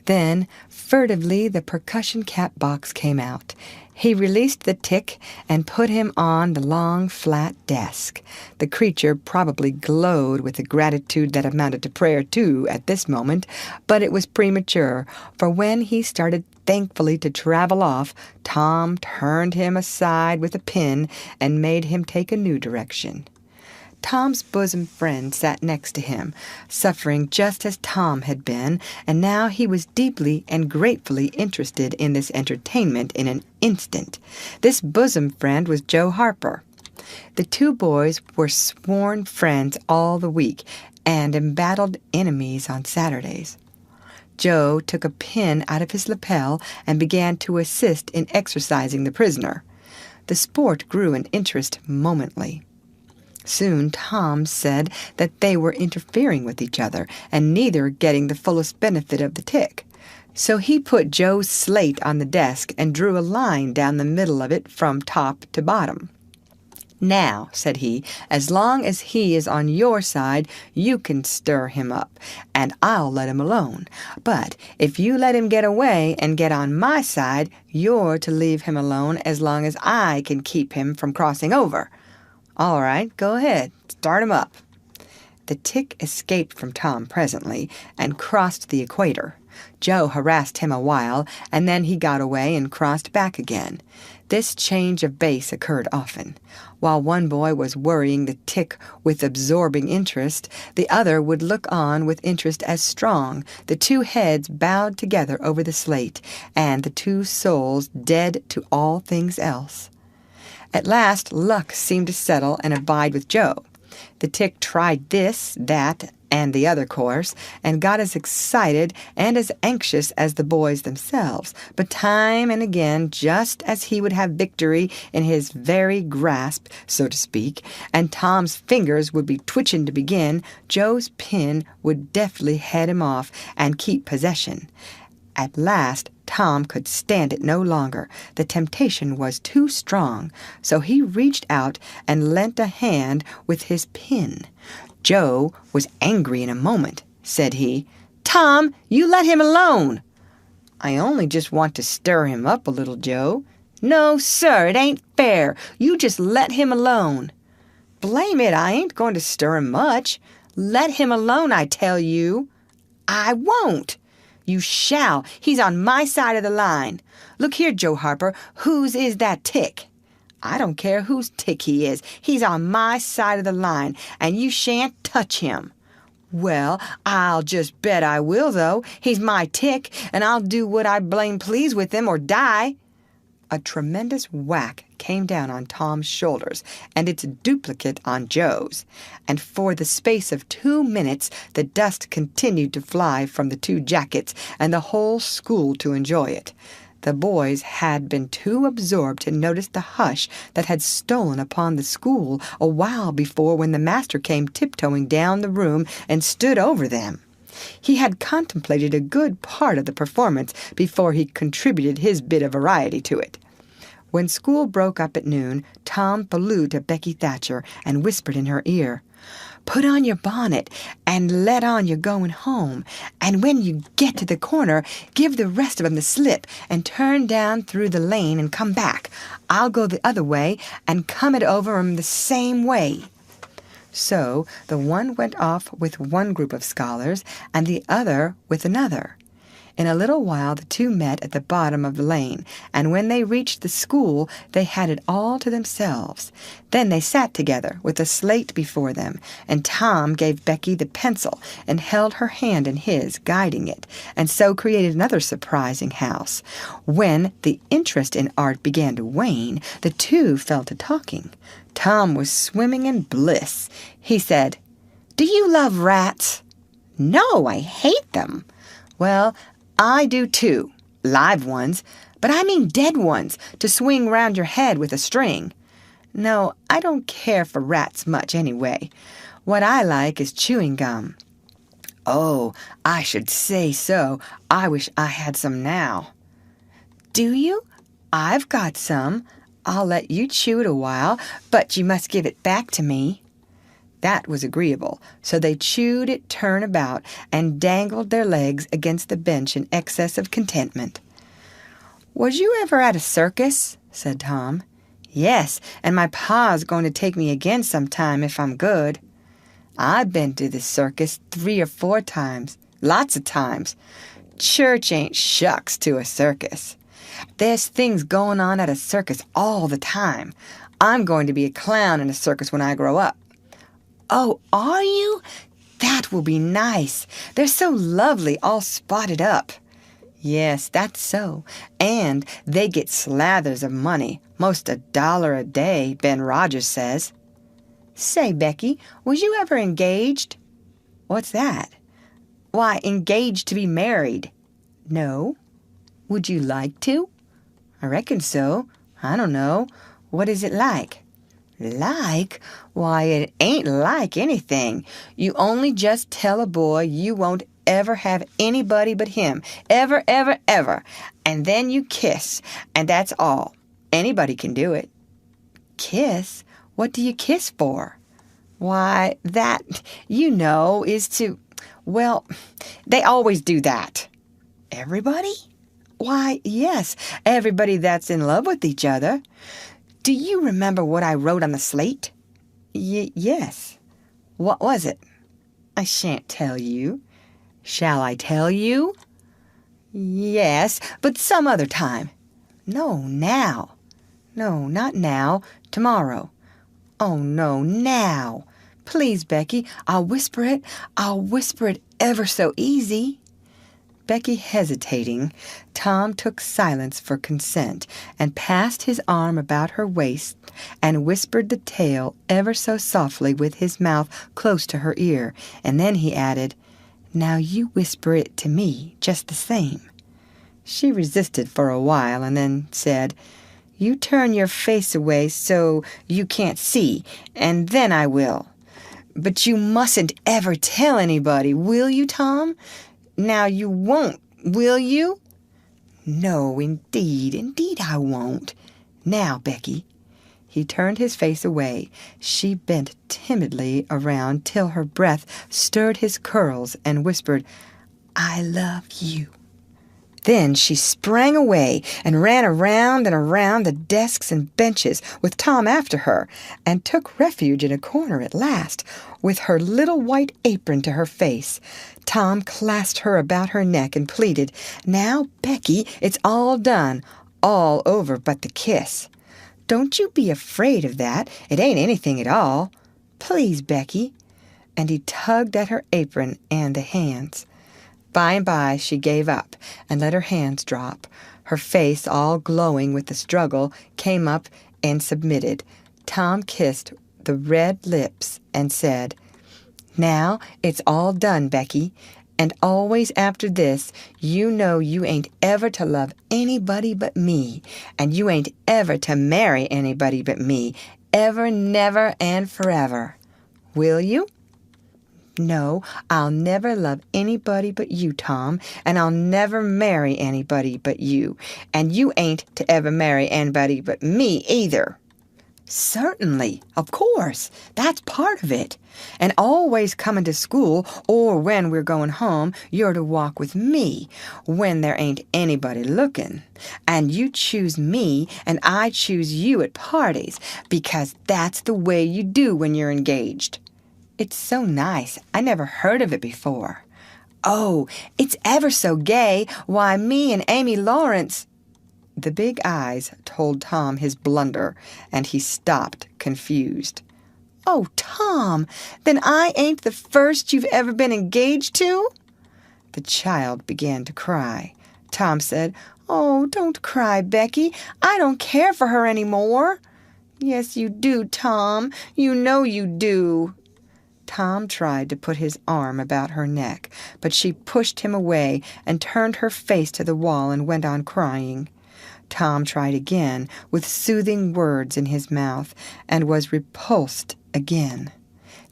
Then, furtively, the percussion cap box came out. He released the tick and put him on the long, flat desk. The creature probably glowed with a gratitude that amounted to prayer, too, at this moment, but it was premature, for when he started thankfully to travel off, Tom turned him aside with a pin and made him take a new direction. Tom's bosom friend sat next to him, suffering just as Tom had been, and now he was deeply and gratefully interested in this entertainment in an instant. This bosom friend was Joe Harper. The two boys were sworn friends all the week, and embattled enemies on Saturdays. Joe took a pin out of his lapel and began to assist in exercising the prisoner. The sport grew in interest momently. Soon Tom said that they were interfering with each other, and neither getting the fullest benefit of the tick. So he put Joe's slate on the desk and drew a line down the middle of it from top to bottom. "Now," said he, "as long as he is on your side, you can stir him up, and I'll let him alone. But if you let him get away and get on my side, you're to leave him alone as long as I can keep him from crossing over." "All right, go ahead. Start him up." The tick escaped from Tom presently and crossed the equator. Joe harassed him a while, and then he got away and crossed back again. This change of base occurred often. While one boy was worrying the tick with absorbing interest, the other would look on with interest as strong, the two heads bowed together over the slate, and the two souls dead to all things else. At last, luck seemed to settle and abide with Joe. The tick tried this, that, and the other course, and got as excited and as anxious as the boys themselves. But time and again, just as he would have victory in his very grasp, so to speak, and Tom's fingers would be twitching to begin, Joe's pin would deftly head him off and keep possession. At last, Tom could stand it no longer. The temptation was too strong, so he reached out and lent a hand with his pin. Joe was angry in a moment. Said he, "Tom, you let him alone." "I only just want to stir him up a little, Joe." "No, sir, it ain't fair. You just let him alone." "Blame it, I ain't going to stir him much. Let him alone, I tell you." "I won't." "You shall. He's on my side of the line. Look here, Joe Harper, whose is that tick?" "I don't care whose tick he is. He's on my side of the line, and you shan't touch him." "Well, I'll just bet I will, though. He's my tick, and I'll do what I blame please with him or die." A tremendous whack came down on Tom's shoulders, and its duplicate on Joe's, and for the space of 2 minutes the dust continued to fly from the two jackets, and the whole school to enjoy it. The boys had been too absorbed to notice the hush that had stolen upon the school a while before, when the master came tiptoeing down the room and stood over them. He had contemplated a good part of the performance before he contributed his bit of variety to it. When school broke up at noon, Tom flew to Becky Thatcher and whispered in her ear, "Put on your bonnet and let on you're going home. And when you get to the corner, give the rest of 'em the slip and turn down through the lane and come back. I'll go the other way and come it over 'em the same way." So the one went off with one group of scholars and the other with another. In a little while the two met at the bottom of the lane, and when they reached the school they had it all to themselves. Then they sat together with a slate before them, and Tom gave Becky the pencil and held her hand in his, guiding it, and so created another surprising house. When the interest in art began to wane, the two fell to talking. Tom was swimming in bliss. He said, "Do you love rats?" "No, I hate them." "Well, I do too, live ones, but I mean dead ones, to swing round your head with a string. No, I don't care for rats much anyway. What I like is chewing gum." "Oh, I should say so. I wish I had some now." "Do you? I've got some. I'll let you chew it a while, but you must give it back to me." That was agreeable, so they chewed it turn about and dangled their legs against the bench in excess of contentment. "Was you ever at a circus?" said Tom. "Yes, and my pa's going to take me again sometime if I'm good." "I've been to the circus 3 or 4 times, lots of times. Church ain't shucks to a circus. There's things going on at a circus all the time. I'm going to be a clown in a circus when I grow up." "Oh, are you? That will be nice. They're so lovely, all spotted up." "Yes, that's so. And they get slathers of money, most $1 a day, Ben Rogers says." "Say, Becky, was you ever engaged?" "What's that?" "Why, engaged to be married." "No." "Would you like to?" "I reckon so. I don't know. What is it like?" "Like? Why, it ain't like anything. You only just tell a boy you won't ever have anybody but him, ever, ever, ever, and then you kiss, and that's all. Anybody can do it." "Kiss? What do you kiss for?" "Why, that, you know, is to, well, they always do that." "Everybody?" "Why, yes, everybody that's in love with each other. Do you remember what I wrote on the slate?" Yes." "What was it?" "I shan't tell you." "Shall I tell you?" "Yes, but some other time." "No, now." "No, not now. Tomorrow." "Oh, no, now. Please, Becky, I'll whisper it. I'll whisper it ever so easy." Becky hesitating, Tom took silence for consent and passed his arm about her waist and whispered the tale ever so softly with his mouth close to her ear, and then he added, "Now you whisper it to me just the same." She resisted for a while and then said, "You turn your face away so you can't see, and then I will. But you mustn't ever tell anybody, will you, Tom? Now you won't, will you?" "No, indeed I won't. Now, Becky." He turned his face away. She bent timidly around till her breath stirred his curls and whispered, "I love you." Then she sprang away and ran around and around the desks and benches, with Tom after her, and took refuge in a corner at last, with her little white apron to her face. Tom clasped her about her neck and pleaded, "Now, Becky, it's all done, all over but the kiss. Don't you be afraid of that. It ain't anything at all. Please, Becky." And he tugged at her apron and the hands. By and by she gave up and let her hands drop. Her face, all glowing with the struggle, came up and submitted. Tom kissed the red lips and said, "Now it's all done, Becky, and always after this you know you ain't ever to love anybody but me, and you ain't ever to marry anybody but me, ever, never, and forever. Will you?" No, I'll never love anybody but you, Tom, and I'll never marry anybody but you, and you ain't to ever marry anybody but me either." "Certainly, of course, that's part of it. And always coming to school or when we're going home, you're to walk with me when there ain't anybody looking. And you choose me and I choose you at parties because that's the way you do when you're engaged." "It's so nice. I never heard of it before." "Oh, it's ever so gay. Why, me and Amy Lawrence—" The big eyes told Tom his blunder, and he stopped, confused. "Oh, Tom, then I ain't the first you've ever been engaged to?" The child began to cry. Tom said, "Oh, don't cry, Becky. I don't care for her any more." "Yes, you do, Tom. You know you do." Tom tried to put his arm about her neck, but she pushed him away and turned her face to the wall and went on crying. Tom tried again, with soothing words in his mouth, and was repulsed again.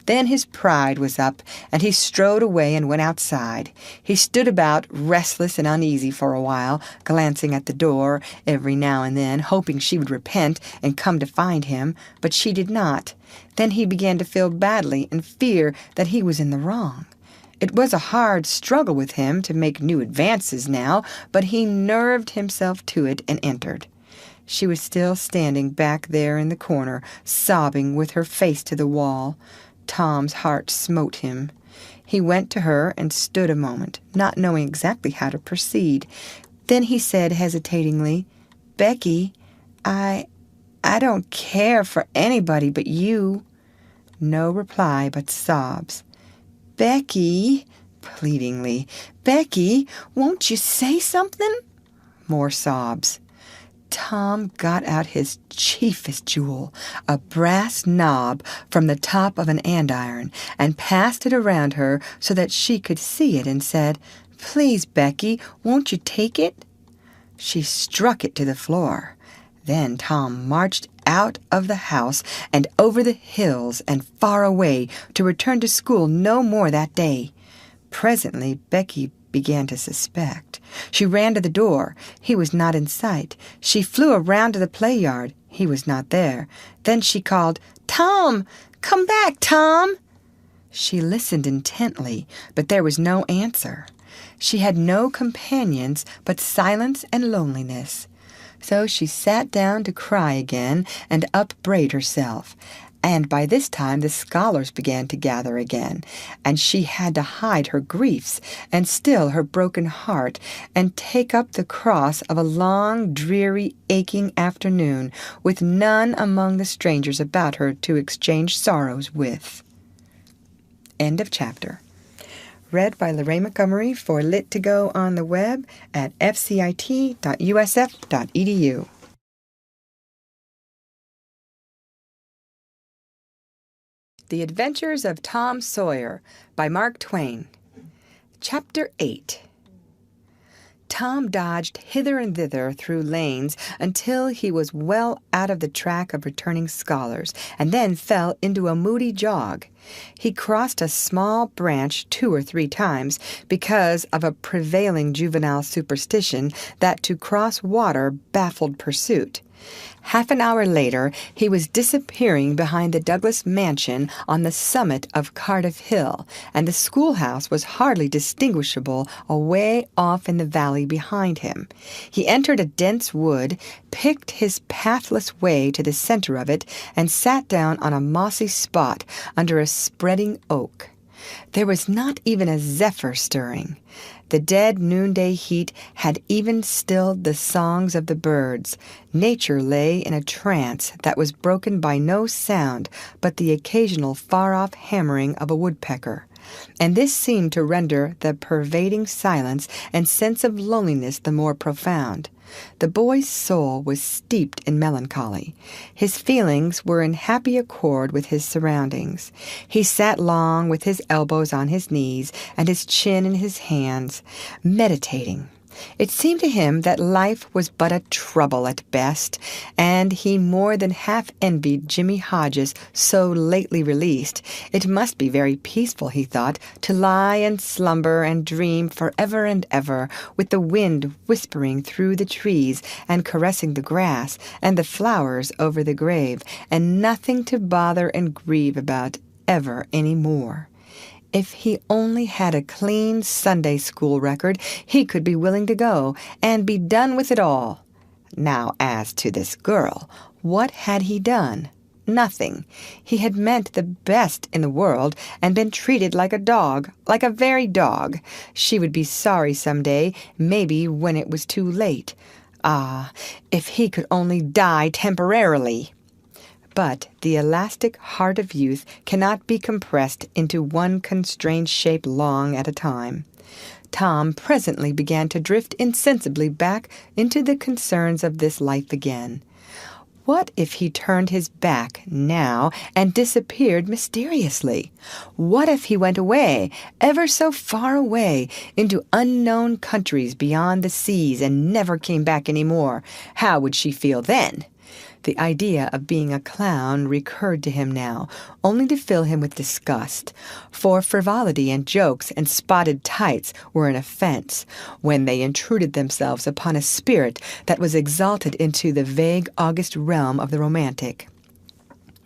Then his pride was up, and he strode away and went outside. He stood about, restless and uneasy for a while, glancing at the door every now and then, hoping she would repent and come to find him, but she did not. Then he began to feel badly and fear that he was in the wrong. It was a hard struggle with him to make new advances now, but he nerved himself to it and entered. She was still standing back there in the corner, sobbing with her face to the wall. Tom's heart smote him. He went to her and stood a moment, not knowing exactly how to proceed. Then he said hesitatingly, "Becky, I don't care for anybody but you." No reply but sobs. "Becky," pleadingly, "Becky, won't you say something?" More sobs. Tom got out his chiefest jewel, a brass knob from the top of an andiron, and passed it around her so that she could see it, and said, "Please, Becky, won't you take it?" She struck it to the floor. Then Tom marched out of the house and over the hills and far away, to return to school no more that day. Presently Becky began to suspect. She ran to the door. He was not in sight. She flew around to the play yard. He was not there. Then she called, "Tom! Come back, Tom!" She listened intently, but there was no answer. She had no companions but silence and loneliness. So she sat down to cry again and upbraid herself. And by this time the scholars began to gather again, and she had to hide her griefs and still her broken heart and take up the cross of a long, dreary, aching afternoon with none among the strangers about her to exchange sorrows with. End of chapter. Read by Lorraine Montgomery for Lit2Go on the web at fcit.usf.edu. The Adventures of Tom Sawyer by Mark Twain. Chapter 8. Tom dodged hither and thither through lanes until he was well out of the track of returning scholars, and then fell into a moody jog. He crossed a small branch 2 or 3 times because of a prevailing juvenile superstition that to cross water baffled pursuit. Half an hour later, he was disappearing behind the Douglas mansion on the summit of Cardiff Hill, and the schoolhouse was hardly distinguishable away off in the valley behind him. He entered a dense wood, picked his pathless way to the center of it, and sat down on a mossy spot under a spreading oak. There was not even a zephyr stirring. The dead noonday heat had even stilled the songs of the birds. Nature lay in a trance that was broken by no sound but the occasional far-off hammering of a woodpecker. And this seemed to render the pervading silence and sense of loneliness the more profound. The boy's soul was steeped in melancholy. His feelings were in happy accord with his surroundings. He sat long with his elbows on his knees and his chin in his hands, meditating. It seemed to him that life was but a trouble at best, and he more than half envied Jimmy Hodges, so lately released. It must be very peaceful, he thought, to lie and slumber and dream forever and ever, with the wind whispering through the trees and caressing the grass and the flowers over the grave, and nothing to bother and grieve about ever any more. If he only had a clean Sunday school record, he could be willing to go and be done with it all. Now, as to this girl, what had he done? Nothing. He had meant the best in the world and been treated like a dog, like a very dog. She would be sorry some day, maybe when it was too late. Ah, if he could only die temporarily! But the elastic heart of youth cannot be compressed into one constrained shape long at a time. Tom presently began to drift insensibly back into the concerns of this life again. What if he turned his back now and disappeared mysteriously? What if he went away, ever so far away, into unknown countries beyond the seas and never came back any more? How would she feel then? The idea of being a clown recurred to him now, only to fill him with disgust, for frivolity and jokes and spotted tights were an offense when they intruded themselves upon a spirit that was exalted into the vague August realm of the romantic.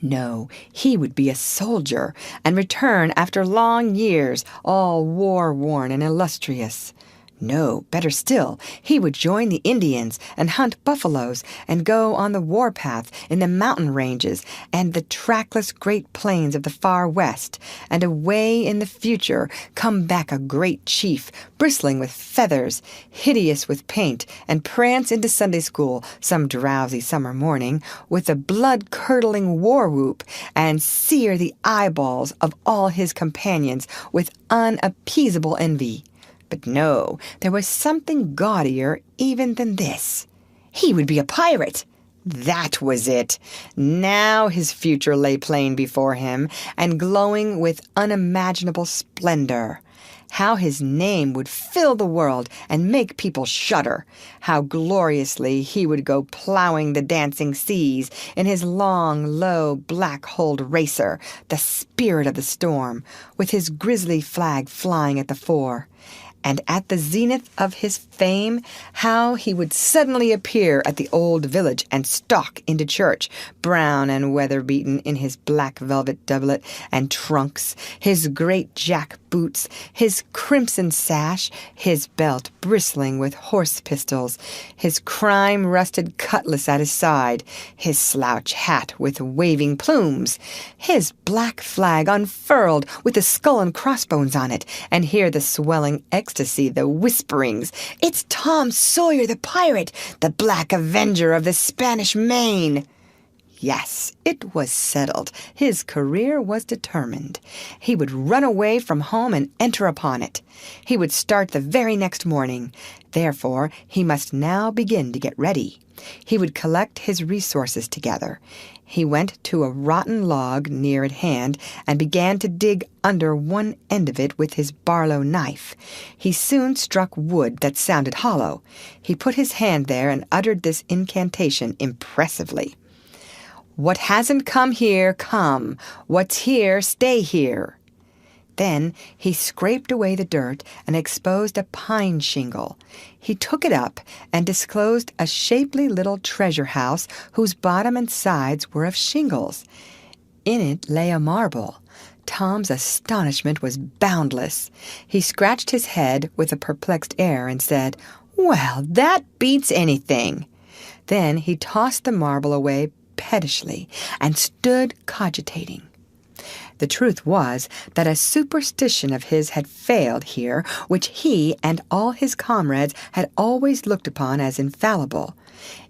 No, he would be a soldier, and return after long years, all war-worn and illustrious. No, better still, he would join the Indians and hunt buffaloes and go on the warpath in the mountain ranges and the trackless great plains of the far west, and away in the future come back a great chief, bristling with feathers, hideous with paint, and prance into Sunday school some drowsy summer morning with a blood-curdling war-whoop, and sear the eyeballs of all his companions with unappeasable envy. But no, there was something gaudier even than this. He would be a pirate. That was it. Now his future lay plain before him, and glowing with unimaginable splendor. How his name would fill the world and make people shudder. How gloriously he would go plowing the dancing seas in his long, low, black-hulled racer, the spirit of the storm, with his grisly flag flying at the fore. And at the zenith of his fame, how he would suddenly appear at the old village and stalk into church, brown and weather-beaten in his black velvet doublet and trunks, his great jack boots, his crimson sash, his belt bristling with horse pistols, his crime-rusted cutlass at his side, his slouch hat with waving plumes, his black flag unfurled with the skull and crossbones on it, and hear the swelling ecstasy, the whisperings, "It's Tom Sawyer the pirate, the black avenger of the Spanish Main." Yes, it was settled. His career was determined. He would run away from home and enter upon it. He would start the very next morning. Therefore, he must now begin to get ready. He would collect his resources together. He went to a rotten log near at hand and began to dig under one end of it with his Barlow knife. He soon struck wood that sounded hollow. He put his hand there and uttered this incantation impressively. "What hasn't come here, come. What's here, stay here." Then he scraped away the dirt and exposed a pine shingle. He took it up and disclosed a shapely little treasure house whose bottom and sides were of shingles. In it lay a marble. Tom's astonishment was boundless. He scratched his head with a perplexed air and said, "Well, that beats anything." Then he tossed the marble away pettishly and stood cogitating. The truth was that a superstition of his had failed here, which he and all his comrades had always looked upon as infallible.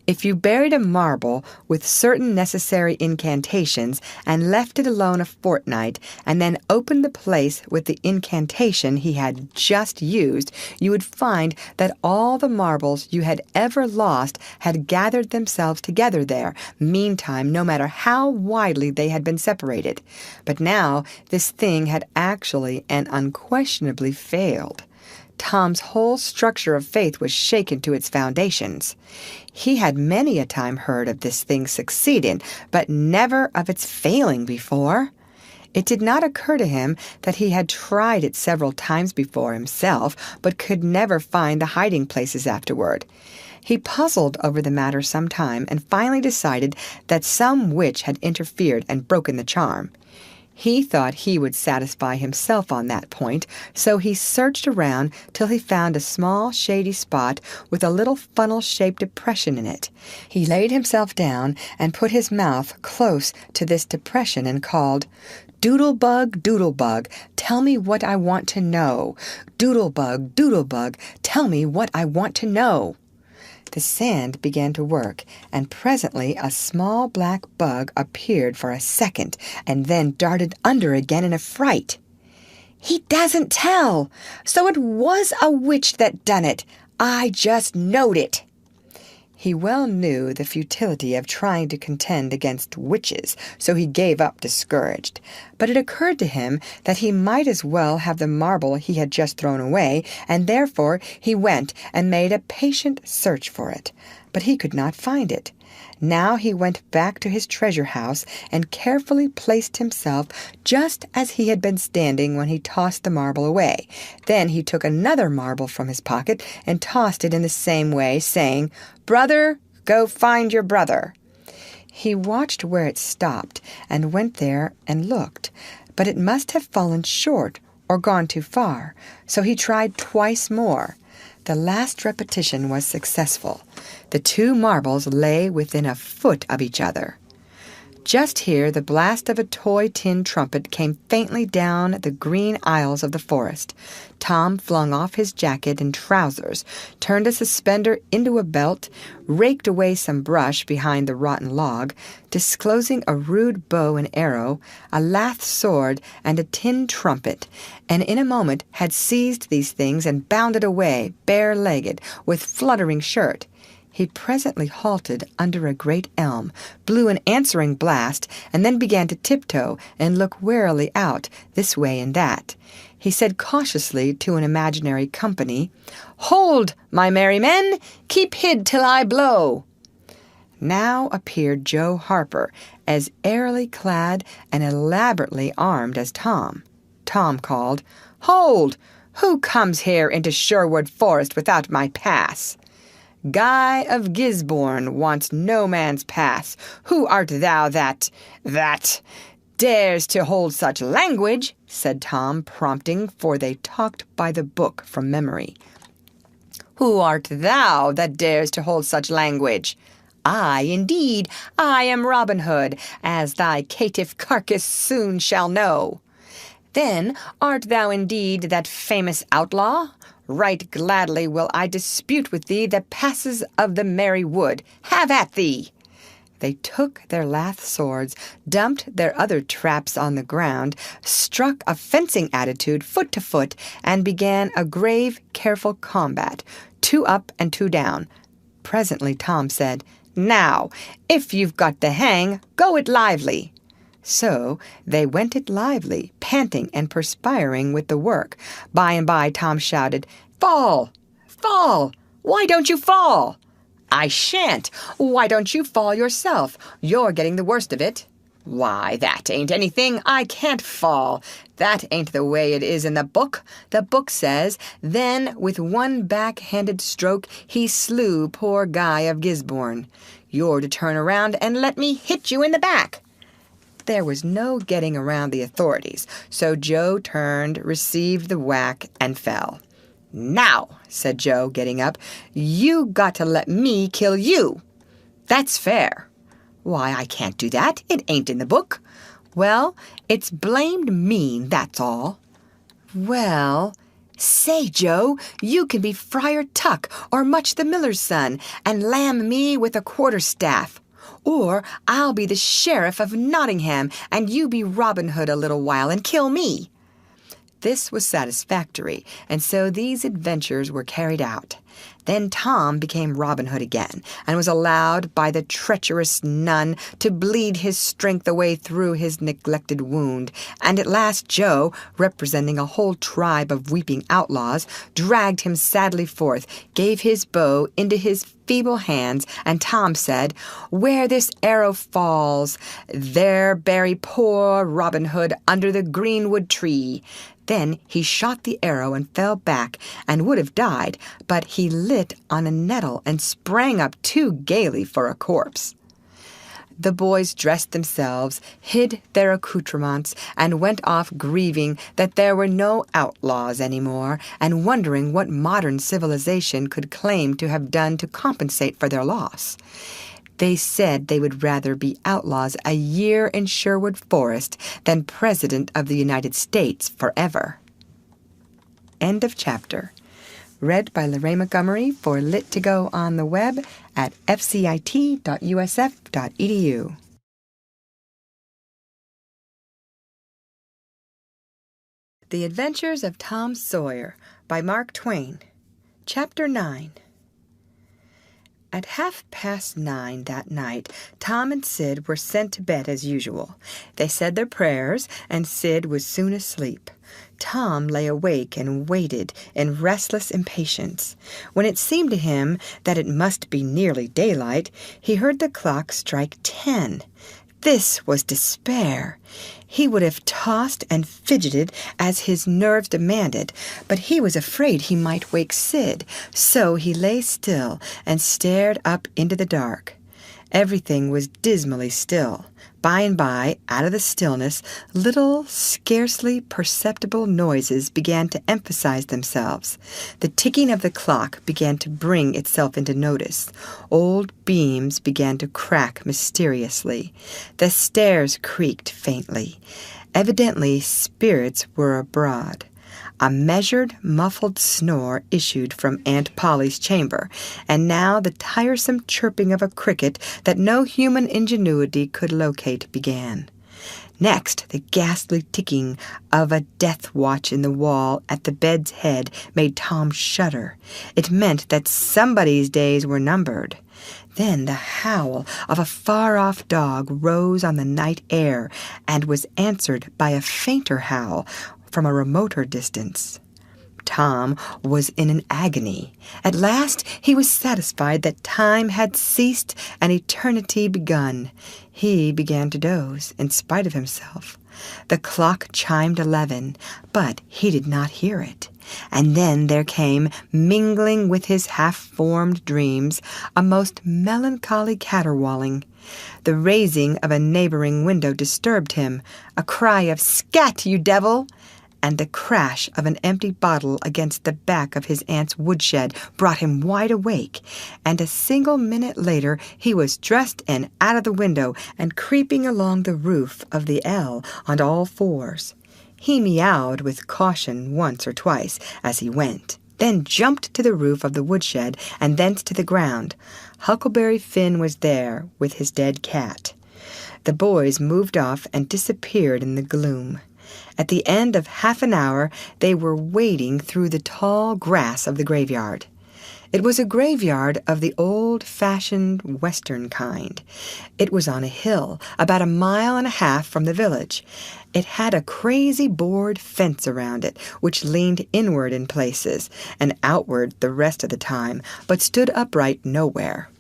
If you buried a marble with certain necessary incantations and left it alone a fortnight, and then opened the place with the incantation he had just used, you would find that all the marbles you had ever lost had gathered themselves together there, meantime, no matter how widely they had been separated. But now this thing had actually and unquestionably failed. Tom's whole structure of faith was shaken to its foundations. He had many a time heard of this thing succeeding, but never of its failing before. It did not occur to him that he had tried it several times before himself, but could never find the hiding places afterward. He puzzled over the matter some time, and finally decided that some witch had interfered and broken the charm. He thought he would satisfy himself on that point, so he searched around till he found a small shady spot with a little funnel-shaped depression in it. He laid himself down and put his mouth close to this depression and called, "Doodlebug, Doodlebug, tell me what I want to know. Doodlebug, Doodlebug, tell me what I want to know." The sand began to work, and presently a small black bug appeared for a second, and then darted under again in a fright. "He doesn't tell! So it was a witch that done it! I just knowed it!" He well knew the futility of trying to contend against witches, so he gave up discouraged. But it occurred to him that he might as well have the marble he had just thrown away, and therefore he went and made a patient search for it. But he could not find it. Now he went back to his treasure house and carefully placed himself just as he had been standing when he tossed the marble away. Then he took another marble from his pocket and tossed it in the same way, saying, "Brother, go find your brother." He watched where it stopped and went there and looked, but it must have fallen short or gone too far, so he tried twice more. The last repetition was successful. The two marbles lay within a foot of each other. Just here the blast of a toy tin trumpet came faintly down the green aisles of the forest. Tom flung off his jacket and trousers, turned a suspender into a belt, raked away some brush behind the rotten log, disclosing a rude bow and arrow, a lath sword, and a tin trumpet, and in a moment had seized these things and bounded away, bare-legged, with fluttering shirt. He presently halted under a great elm, blew an answering blast, and then began to tiptoe and look warily out, this way and that. He said cautiously to an imaginary company, "Hold, my merry men! Keep hid till I blow!" Now appeared Joe Harper, as airily clad and elaborately armed as Tom. Tom called, "Hold! Who comes here into Sherwood Forest without my pass?" "Guy of Gisborne wants no man's pass. Who art thou that dares to hold such language?" said Tom, prompting, for they talked by the book from memory. "Who art thou that dares to hold such language?" "I, indeed, I am Robin Hood, as thy caitiff carcass soon shall know." "Then art thou indeed that famous outlaw? Right gladly will I dispute with thee the passes of the merry wood. Have at thee!" They took their lath swords, dumped their other traps on the ground, struck a fencing attitude foot to foot, and began a grave, careful combat, 2 up and 2 down. Presently Tom said, "Now, if you've got the hang, go it lively." So they went it lively, panting and perspiring with the work. By and by Tom shouted, "Fall! Fall! Why don't you fall?" "I shan't. Why don't you fall yourself? You're getting the worst of it." "Why, that ain't anything. I can't fall. That ain't the way it is in the book. The book says, 'Then with one back-handed stroke he slew poor Guy of Gisborne.' You're to turn around and let me hit you in the back." There was no getting around the authorities, so Joe turned, received the whack, and fell. "Now," said Joe, getting up, "you got to let me kill you." "That's fair." "Why, I can't do that. It ain't in the book." "Well, it's blamed mean, that's all." "Well, say, Joe, you can be Friar Tuck or Much the Miller's son and lamb me with a quarterstaff. Or I'll be the sheriff of Nottingham, and you be Robin Hood a little while and kill me." This was satisfactory, and so these adventures were carried out. Then Tom became Robin Hood again, and was allowed by the treacherous nun to bleed his strength away through his neglected wound, and at last Joe, representing a whole tribe of weeping outlaws, dragged him sadly forth, gave his bow into his feeble hands, and Tom said, "Where this arrow falls, there bury poor Robin Hood under the greenwood tree." Then he shot the arrow and fell back, and would have died, but he lit on a nettle and sprang up too gaily for a corpse. The boys dressed themselves, hid their accoutrements, and went off grieving that there were no outlaws any more, and wondering what modern civilization could claim to have done to compensate for their loss. They said they would rather be outlaws a year in Sherwood Forest than President of the United States forever. End of chapter. Read by Lorraine Montgomery for Lit2Go on the web at fcit.usf.edu. The Adventures of Tom Sawyer by Mark Twain. Chapter 9. At 9:30 that night, Tom and Sid were sent to bed as usual. They said their prayers, and Sid was soon asleep. Tom lay awake and waited in restless impatience. When it seemed to him that it must be nearly daylight, he heard the clock strike 10. This was despair. He would have tossed and fidgeted as his nerves demanded, but he was afraid he might wake Sid, so he lay still and stared up into the dark. Everything was dismally still. By and by, out of the stillness, little, scarcely perceptible noises began to emphasize themselves. The ticking of the clock began to bring itself into notice. Old beams began to crack mysteriously. The stairs creaked faintly. Evidently, spirits were abroad. A measured, muffled snore issued from Aunt Polly's chamber, and now the tiresome chirping of a cricket that no human ingenuity could locate began. Next, the ghastly ticking of a death watch in the wall at the bed's head made Tom shudder. It meant that somebody's days were numbered. Then the howl of a far-off dog rose on the night air and was answered by a fainter howl from a remoter distance. Tom was in an agony. At last he was satisfied that time had ceased and eternity begun. He began to doze, in spite of himself. The clock chimed 11, but he did not hear it. And then there came, mingling with his half-formed dreams, a most melancholy caterwauling. The raising of a neighboring window disturbed him. A cry of "Scat, you devil!" and the crash of an empty bottle against the back of his aunt's woodshed brought him wide awake, and a single minute later he was dressed and out of the window and creeping along the roof of the L on all fours. He meowed with caution once or twice as he went, then jumped to the roof of the woodshed and thence to the ground. Huckleberry Finn was there with his dead cat. The boys moved off and disappeared in the gloom. At the end of half an hour, they were wading through the tall grass of the graveyard. It was a graveyard of the old-fashioned Western kind. It was on a hill, about 1.5 miles from the village. It had a crazy board fence around it, which leaned inward in places, and outward the rest of the time, but stood upright nowhere.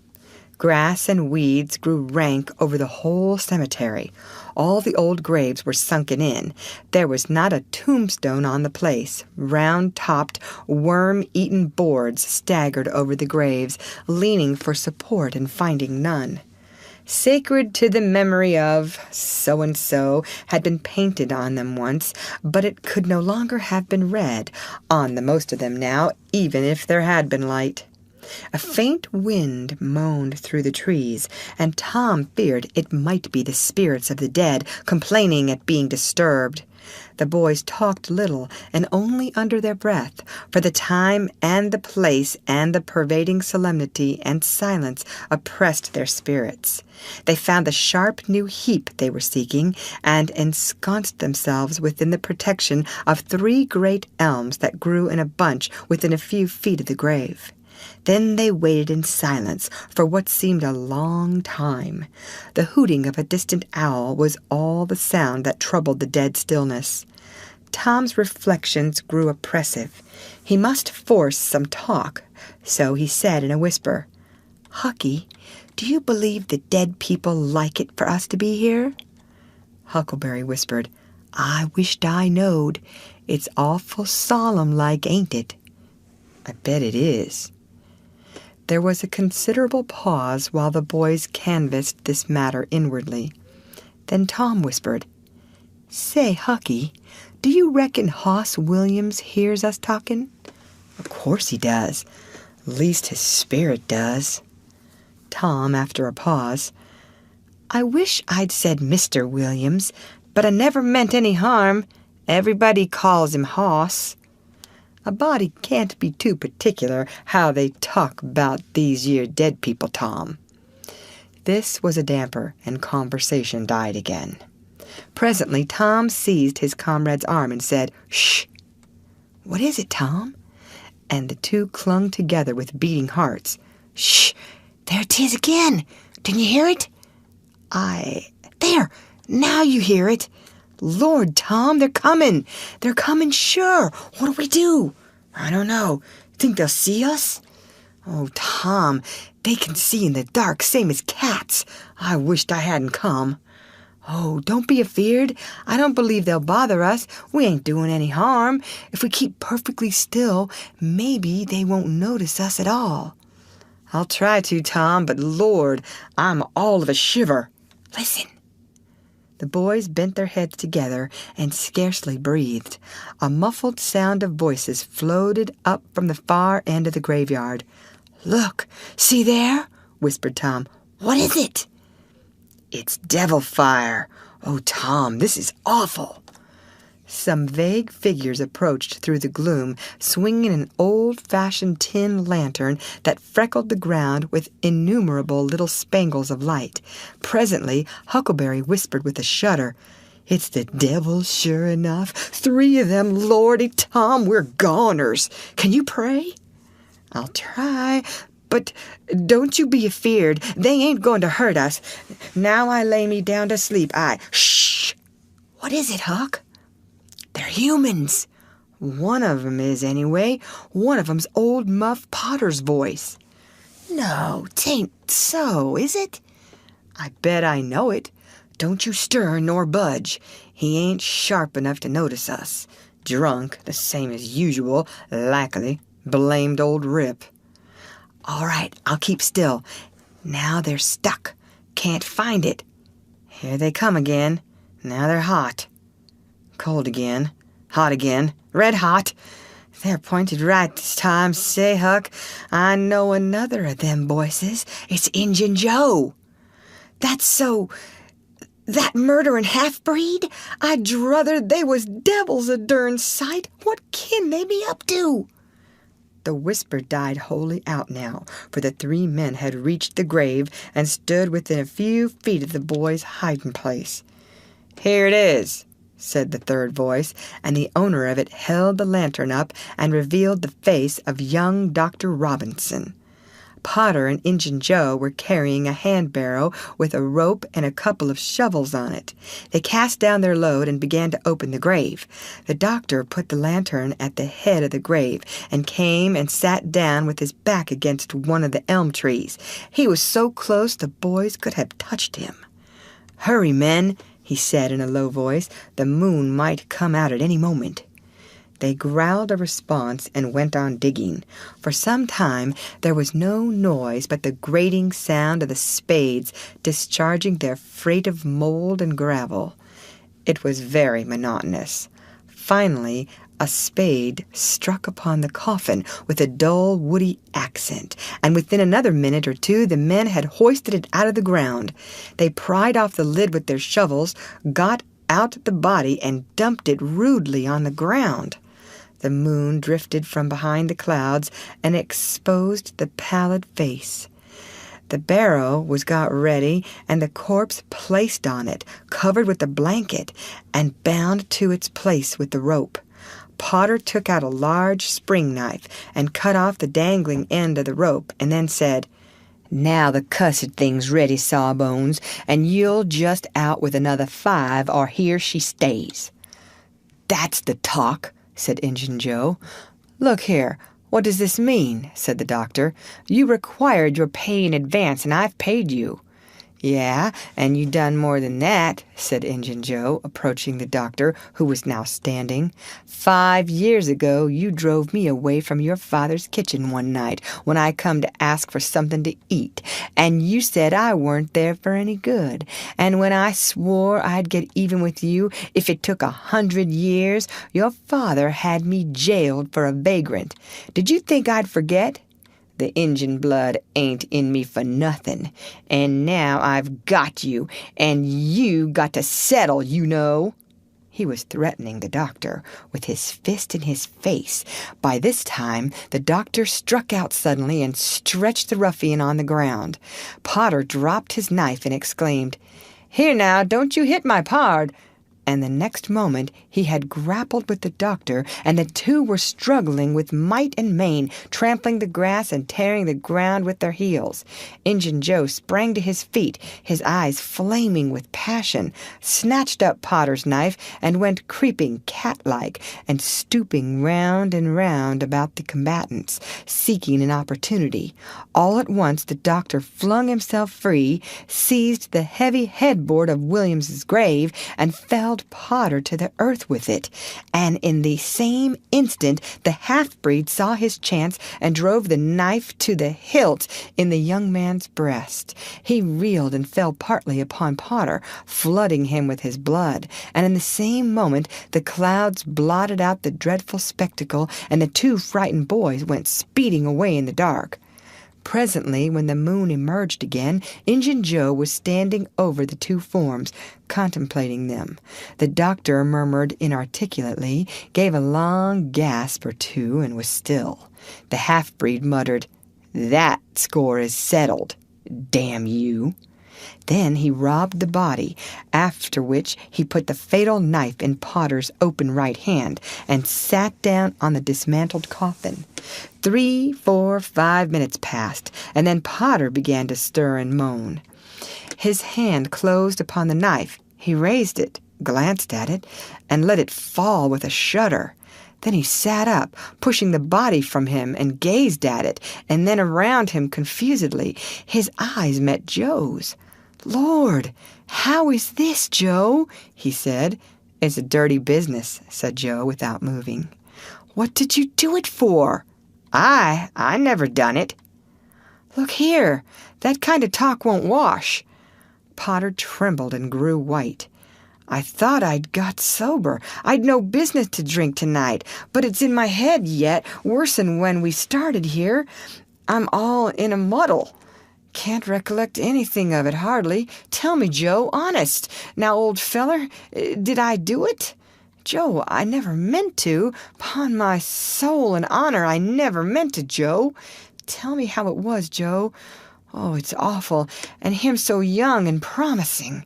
Grass and weeds grew rank over the whole cemetery. All the old graves were sunken in. There was not a tombstone on the place. Round-topped, worm-eaten boards staggered over the graves, leaning for support and finding none. "Sacred to the memory of so-and-so" had been painted on them once, but it could no longer have been read on the most of them now, even if there had been light. A faint wind moaned through the trees, and Tom feared it might be the spirits of the dead complaining at being disturbed. The boys talked little and only under their breath, for the time and the place and the pervading solemnity and silence oppressed their spirits. They found the sharp new heap they were seeking, and ensconced themselves within the protection of 3 great elms that grew in a bunch within a few feet of the grave. Then they waited in silence for what seemed a long time. The hooting of a distant owl was all the sound that troubled the dead stillness. Tom's reflections grew oppressive. He must force some talk, so he said in a whisper, "Hucky, do you believe the dead people like it for us to be here?" Huckleberry whispered, "I wisht I knowed. It's awful solemn like, ain't it?" "I bet it is." There was a considerable pause while the boys canvassed this matter inwardly. Then Tom whispered, "Say, Hucky, do you reckon Hoss Williams hears us talking?" "Of course he does. Least his spirit does." Tom, after a pause, "I wish I'd said Mr. Williams, but I never meant any harm. Everybody calls him Hoss. A body can't be too particular how they talk about these year dead people, Tom." This was a damper, and conversation died again. Presently Tom seized his comrade's arm and said, "Shh!" "What is it, Tom?" And the two clung together with beating hearts. "Shh! There 'tis again! Didn't you hear it?" There! Now you hear it! Lord, Tom, they're coming! They're coming, sure! What'll we do?" "I don't know. Think they'll see us?" "Oh, Tom, they can see in the dark, same as cats. I wisht I hadn't come." "Oh, don't be afeard. I don't believe they'll bother us. We ain't doing any harm. If we keep perfectly still, maybe they won't notice us at all." "I'll try to, Tom, but Lord, I'm all of a shiver. Listen." The boys bent their heads together and scarcely breathed. A muffled sound of voices floated up from the far end of the graveyard. "Look, see there?" whispered Tom. "What is it?" "It's devil fire. Oh, Tom, this is awful." Some vague figures approached through the gloom, swinging an old-fashioned tin lantern that freckled the ground with innumerable little spangles of light. Presently, Huckleberry whispered with a shudder, "It's the devil, sure enough. 3 of them, Lordy, Tom, we're goners. Can you pray?" "I'll try, but don't you be afeard. They ain't going to hurt us. Now I lay me down to sleep, Shh! What is it, Huck?" "They're humans." "One of 'em is, anyway. One of 'em's old Muff Potter's voice." "No, 'tain't so, is it?" "I bet I know it. Don't you stir nor budge. He ain't sharp enough to notice us. Drunk, the same as usual, likely. Blamed old Rip." "All right, I'll keep still. Now they're stuck. Can't find it. Here they come again. Now they're hot. Cold again. Hot again. Red hot. They're pointed right this time. Say, Huck, I know another of them voices. It's Injun Joe." "That's so... that murderin' half-breed? I'd druther they was devils a dern sight. What kin they be up to?" The whisper died wholly out now, for the 3 men had reached the grave and stood within a few feet of the boy's hiding place. "Here it is," said the third voice, and the owner of it held the lantern up and revealed the face of young Dr. Robinson. Potter and Injun Joe were carrying a hand-barrow with a rope and a couple of shovels on it. They cast down their load and began to open the grave. The doctor put the lantern at the head of the grave and came and sat down with his back against one of the elm trees. He was so close the boys could have touched him. "Hurry, men," he said in a low voice. "The moon might come out at any moment." They growled a response and went on digging. For some time there was no noise but the grating sound of the spades discharging their freight of mold and gravel. It was very monotonous. Finally, a spade struck upon the coffin with a dull, woody accent, and within another minute or two the men had hoisted it out of the ground. They pried off the lid with their shovels, got out the body and dumped it rudely on the ground. The moon drifted from behind the clouds and exposed the pallid face. The barrow was got ready and the corpse placed on it, covered with a blanket, and bound to its place with the rope. Potter took out a large spring knife and cut off the dangling end of the rope, and then said, "Now the cussed thing's ready, Sawbones, and you'll just out with another 5, or here she stays." "That's the talk," said Injun Joe. "Look here, what does this mean?" said the doctor. "You required your pay in advance, and I've paid you." "Yeah, and you done more than that," said Injun Joe, approaching the doctor, who was now standing. 5 years ago you drove me away from your father's kitchen one night when I come to ask for something to eat, and you said I weren't there for any good. And when I swore I'd get even with you if it took 100 years, your father had me jailed for a vagrant. Did you think I'd forget? The Injun blood ain't in me for nothing, and now I've got you, and you got to settle, you know." He was threatening the doctor with his fist in his face. By this time, the doctor struck out suddenly and stretched the ruffian on the ground. Potter dropped his knife and exclaimed, "Here now, don't you hit my pard." And the next moment he had grappled with the doctor, and the two were struggling with might and main, trampling the grass and tearing the ground with their heels. Injun Joe sprang to his feet, his eyes flaming with passion, snatched up Potter's knife, and went creeping cat-like and stooping round and round about the combatants, seeking an opportunity. All at once the doctor flung himself free, seized the heavy headboard of Williams's grave, and felled Potter to the earth with it, and in the same instant the half-breed saw his chance and drove the knife to the hilt in the young man's breast. He reeled and fell partly upon Potter, flooding him with his blood, and in the same moment the clouds blotted out the dreadful spectacle, and the two frightened boys went speeding away in the dark. Presently, when the moon emerged again, Injun Joe was standing over the two forms, contemplating them. The doctor murmured inarticulately, gave a long gasp or two, and was still. The half-breed muttered, "That score is settled. Damn you." Then he robbed the body, after which he put the fatal knife in Potter's open right hand and sat down on the dismantled coffin. 3, 4, 5 minutes passed, and then Potter began to stir and moan. His hand closed upon the knife. He raised it, glanced at it, and let it fall with a shudder. Then he sat up, pushing the body from him, and gazed at it, and then around him confusedly. His eyes met Joe's. "Lord, how is this, Joe?" he said. "It's a dirty business," said Joe without moving. "What did you do it for?" I never done it." "Look here, that kind of talk won't wash." Potter trembled and grew white. "I thought I'd got sober. I'd no business to drink tonight, but it's in my head yet, worse'n when we started here. I'm all in a muddle. Can't recollect anything of it, hardly. Tell me, Joe, honest. Now, old feller, did I do it?" "Joe, I never meant to. 'Pon my soul and honor, I never meant to, Joe. Tell me how it was, Joe. Oh, it's awful, and him so young and promising."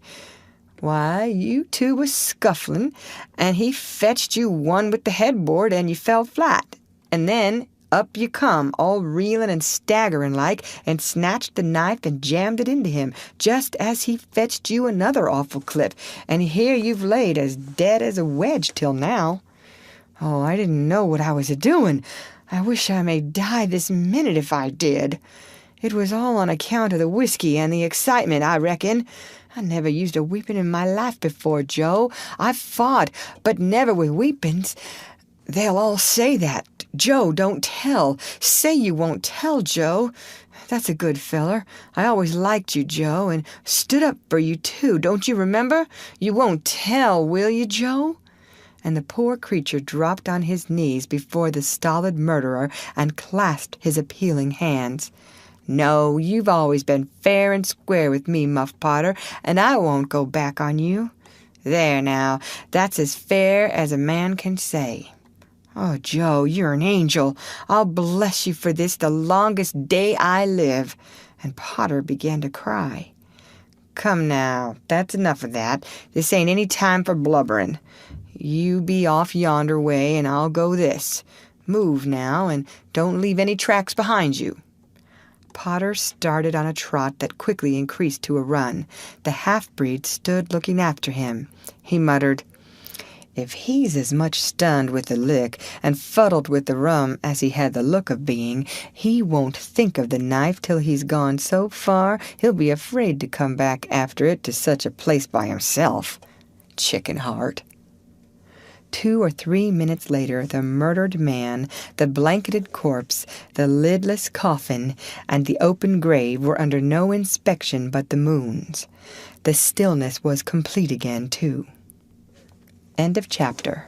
"Why, you two was scuffling, and he fetched you one with the headboard, and you fell flat. And then up you come, all reeling and staggering like, and snatched the knife and jammed it into him, just as he fetched you another awful clip, and here you've laid as dead as a wedge till now. Oh, I didn't know what I was a-doing. I wish I may die this minute if I did. It was all on account of the whiskey and the excitement, I reckon. I never used a weepon in my life before, Joe. I've fought, but never with weepons. They'll all say that. Joe, don't tell. Say you won't tell, Joe. That's a good feller. I always liked you, Joe, and stood up for you, too. Don't you remember? You won't tell, will you, Joe?" And the poor creature dropped on his knees before the stolid murderer and clasped his appealing hands. "No, you've always been fair and square with me, Muff Potter, and I won't go back on you. There now, that's as fair as a man can say. Oh, Joe, you're an angel. I'll bless you for this the longest day I live. And Potter began to cry. Come now, that's enough of that. This ain't any time for blubbering. You be off yonder way, and I'll go this. Move now, and don't leave any tracks behind you. Potter started on a trot that quickly increased to a run. The half-breed stood looking after him. He muttered, "If he's as much stunned with the lick and fuddled with the rum as he had the look of being, he won't think of the knife till he's gone so far he'll be afraid to come back after it to such a place by himself. Chicken heart." 2 or 3 minutes later, the murdered man, the blanketed corpse, the lidless coffin, and the open grave were under no inspection but the moon's. The stillness was complete again, too. End of chapter.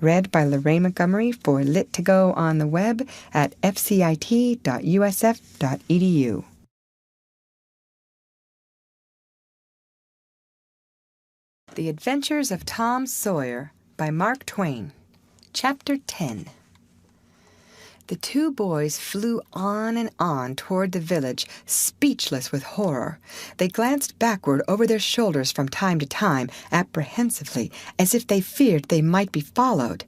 Read by Lorraine Montgomery for Lit2Go on the web at fcit.usf.edu. The Adventures of Tom Sawyer by Mark Twain. Chapter 10. The two boys flew on and on toward the village, speechless with horror. They glanced backward over their shoulders from time to time, apprehensively, as if they feared they might be followed.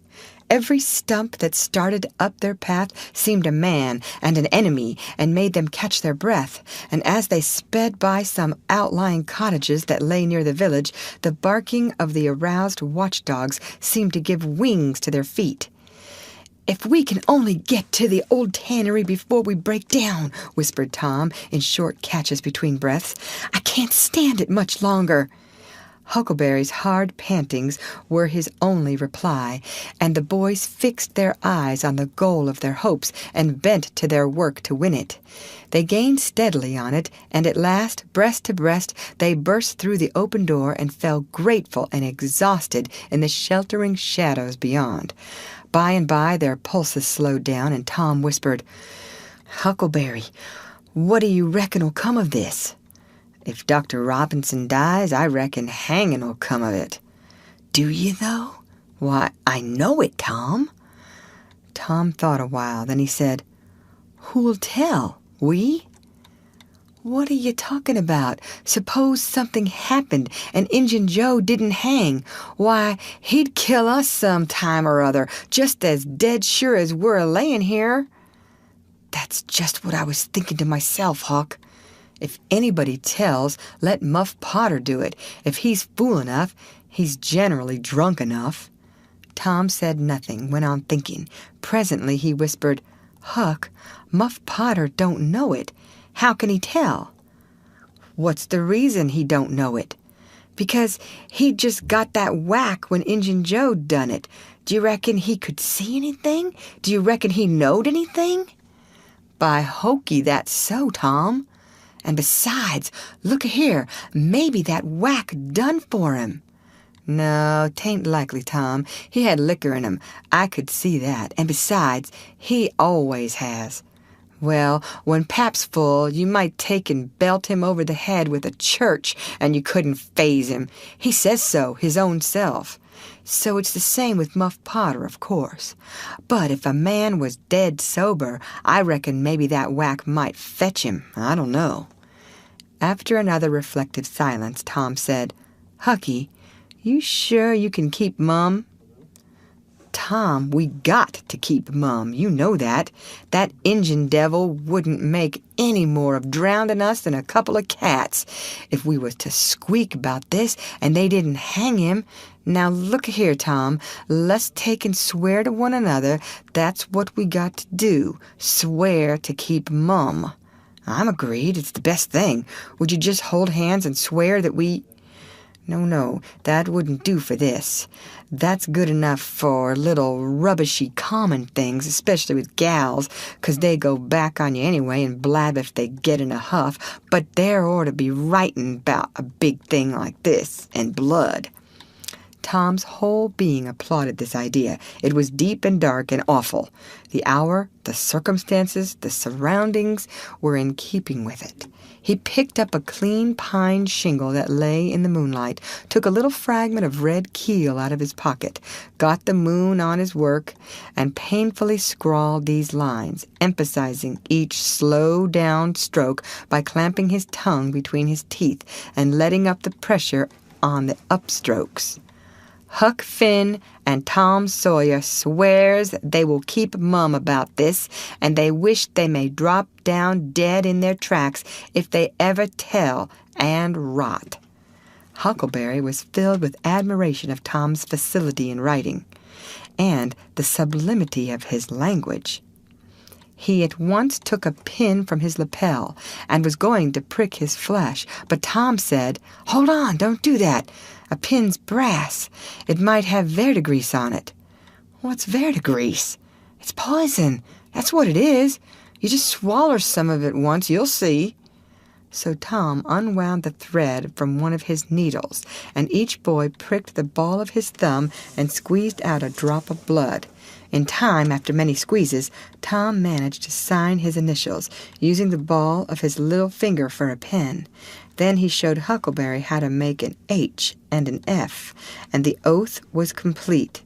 Every stump that started up their path seemed a man and an enemy and made them catch their breath, and as they sped by some outlying cottages that lay near the village, the barking of the aroused watchdogs seemed to give wings to their feet. "If we can only get to the old tannery before we break down," whispered Tom in short catches between breaths. "I can't stand it much longer." Huckleberry's hard pantings were his only reply, and the boys fixed their eyes on the goal of their hopes and bent to their work to win it. They gained steadily on it, and at last, breast to breast, they burst through the open door and fell grateful and exhausted in the sheltering shadows beyond. By and by their pulses slowed down, and Tom whispered, "Huckleberry, what do you reckon'll come of this?" "If Dr. Robinson dies, I reckon hanging'll come of it." "Do you, though?" "Why, I know it, Tom." Tom thought a while, then he said, "Who'll tell? We?" "What are you talking about? Suppose something happened and Injun Joe didn't hang. Why, he'd kill us some time or other, just as dead sure as we're a-layin' here." "That's just what I was thinking to myself, Huck. If anybody tells, let Muff Potter do it. If he's fool enough, he's generally drunk enough." Tom said nothing, went on thinking. Presently he whispered, "Huck, Muff Potter don't know it. How can he tell?" "What's the reason he don't know it?" "Because he just got that whack when Injun Joe done it. Do you reckon he could see anything? Do you reckon he knowed anything?" "By hokey, that's so, Tom. And besides, look here, maybe that whack done for him." "No, 'tain't likely, Tom. He had liquor in him. I could see that. And besides, he always has." "Well, when Pap's full, you might take and belt him over the head with a church, and you couldn't faze him. He says so, his own self. So it's the same with Muff Potter, of course. But if a man was dead sober, I reckon maybe that whack might fetch him. I don't know." After another reflective silence, Tom said, "Hucky, you sure you can keep mum?" "Tom, we got to keep mum. You know that. That Injun devil wouldn't make any more of drownding us than a couple of cats. If we was to squeak about this and they didn't hang him. Now look here, Tom. Let's take and swear to one another that's what we got to do. Swear to keep mum." "I'm agreed. It's the best thing. Would you just hold hands and swear that we—" No, that wouldn't do for this. That's good enough for little rubbishy common things, especially with gals, 'cause they go back on you anyway and blab if they get in a huff, but there ought to be writing about a big thing like this, and blood. Tom's whole being applauded this idea. It was deep and dark and awful. The hour, the circumstances, the surroundings were in keeping with it. He picked up a clean pine shingle that lay in the moonlight, took a little fragment of red keel out of his pocket, got the moon on his work, and painfully scrawled these lines, emphasizing each slow-down stroke by clamping his tongue between his teeth and letting up the pressure on the upstrokes. Huck Finn and Tom Sawyer swears they will keep mum about this, and they wish they may drop down dead in their tracks if they ever tell and rot. Huckleberry was filled with admiration of Tom's facility in writing, and the sublimity of his language. He at once took a pin from his lapel and was going to prick his flesh, but Tom said, "Hold on, don't do that. A pin's brass. It might have verdigris on it." "What's verdigris?" "It's poison. That's what it is. You just swaller some of it once, you'll see." So Tom unwound the thread from one of his needles, and each boy pricked the ball of his thumb and squeezed out a drop of blood. In time, after many squeezes, Tom managed to sign his initials, using the ball of his little finger for a pen. Then he showed Huckleberry how to make an H and an F, and the oath was complete.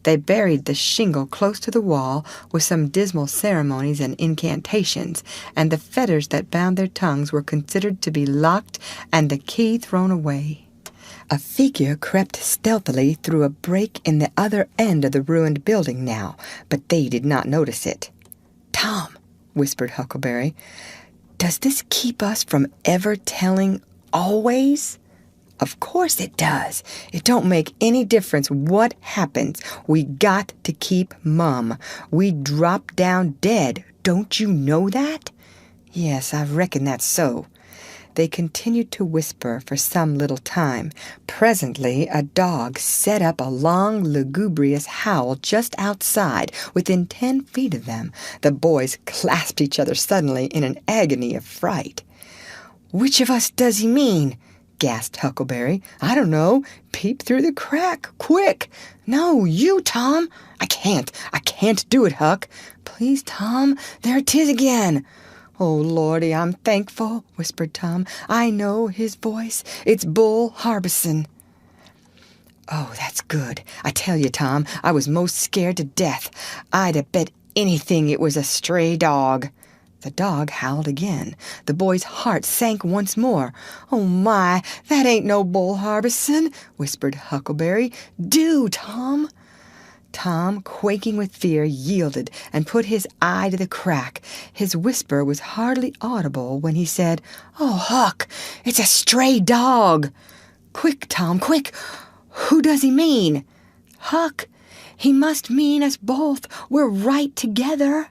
They buried the shingle close to the wall with some dismal ceremonies and incantations, and the fetters that bound their tongues were considered to be locked and the key thrown away. A figure crept stealthily through a break in the other end of the ruined building now, but they did not notice it. "Tom," whispered Huckleberry, "does this keep us from ever telling always?" "Of course it does. It don't make any difference what happens. We got to keep mum. We drop down dead. Don't you know that?" "Yes, I reckon that's so." They continued to whisper for some little time. Presently a dog set up a long, lugubrious howl just outside, within 10 feet of them. The boys clasped each other suddenly in an agony of fright. "Which of us does he mean?" gasped Huckleberry. "I don't know. Peep through the crack, quick!" "No, you, Tom!" I can't do it, Huck." "Please, Tom, there 'tis again." "Oh, Lordy, I'm thankful," whispered Tom. "I know his voice. It's Bull Harbison." "Oh, that's good. I tell you, Tom, I was most scared to death. I'd have bet anything it was a stray dog." The dog howled again. The boy's heart sank once more. "Oh, my, that ain't no Bull Harbison," whispered Huckleberry. "Do, Tom." Tom, quaking with fear, yielded and put his eye to the crack. His whisper was hardly audible when he said, "Oh, Huck, it's a stray dog." "Quick, Tom, quick! Who does he mean?" "Huck, he must mean us both. We're right together."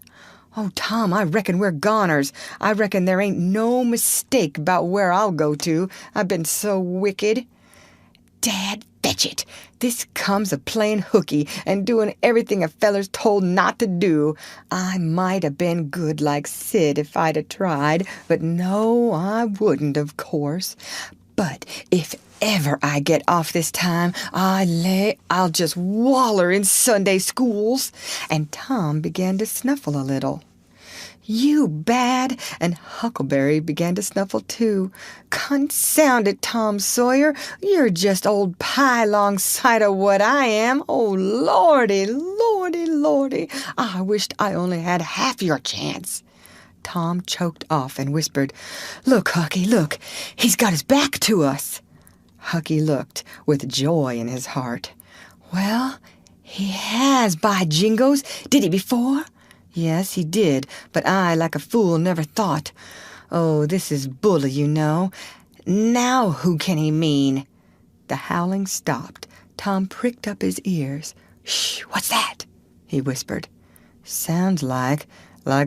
"Oh, Tom, I reckon we're goners. I reckon there ain't no mistake about where I'll go to. I've been so wicked." "Dad, fetch it. This comes of playing hooky and doing everything a feller's told not to do. I might have been good like Sid if I'd have tried, but no, I wouldn't, of course. But if ever I get off this time, I'll just waller in Sunday schools." And Tom began to snuffle a little. "You bad!" And Huckleberry began to snuffle too. "Consound it, Tom Sawyer, you're just old pie longside of what I am. Oh, Lordy, Lordy, Lordy, I wished I only had half your chance." Tom choked off and whispered, "Look, Hucky, look, he's got his back to us." Hucky looked, with joy in his heart. "Well, he has, by jingoes. Did he before?" "Yes, he did, but I, like a fool, never thought. Oh, this is bully, you know. Now who can he mean?" The howling stopped. Tom pricked up his ears. "Shh, what's that?" he whispered. "Sounds like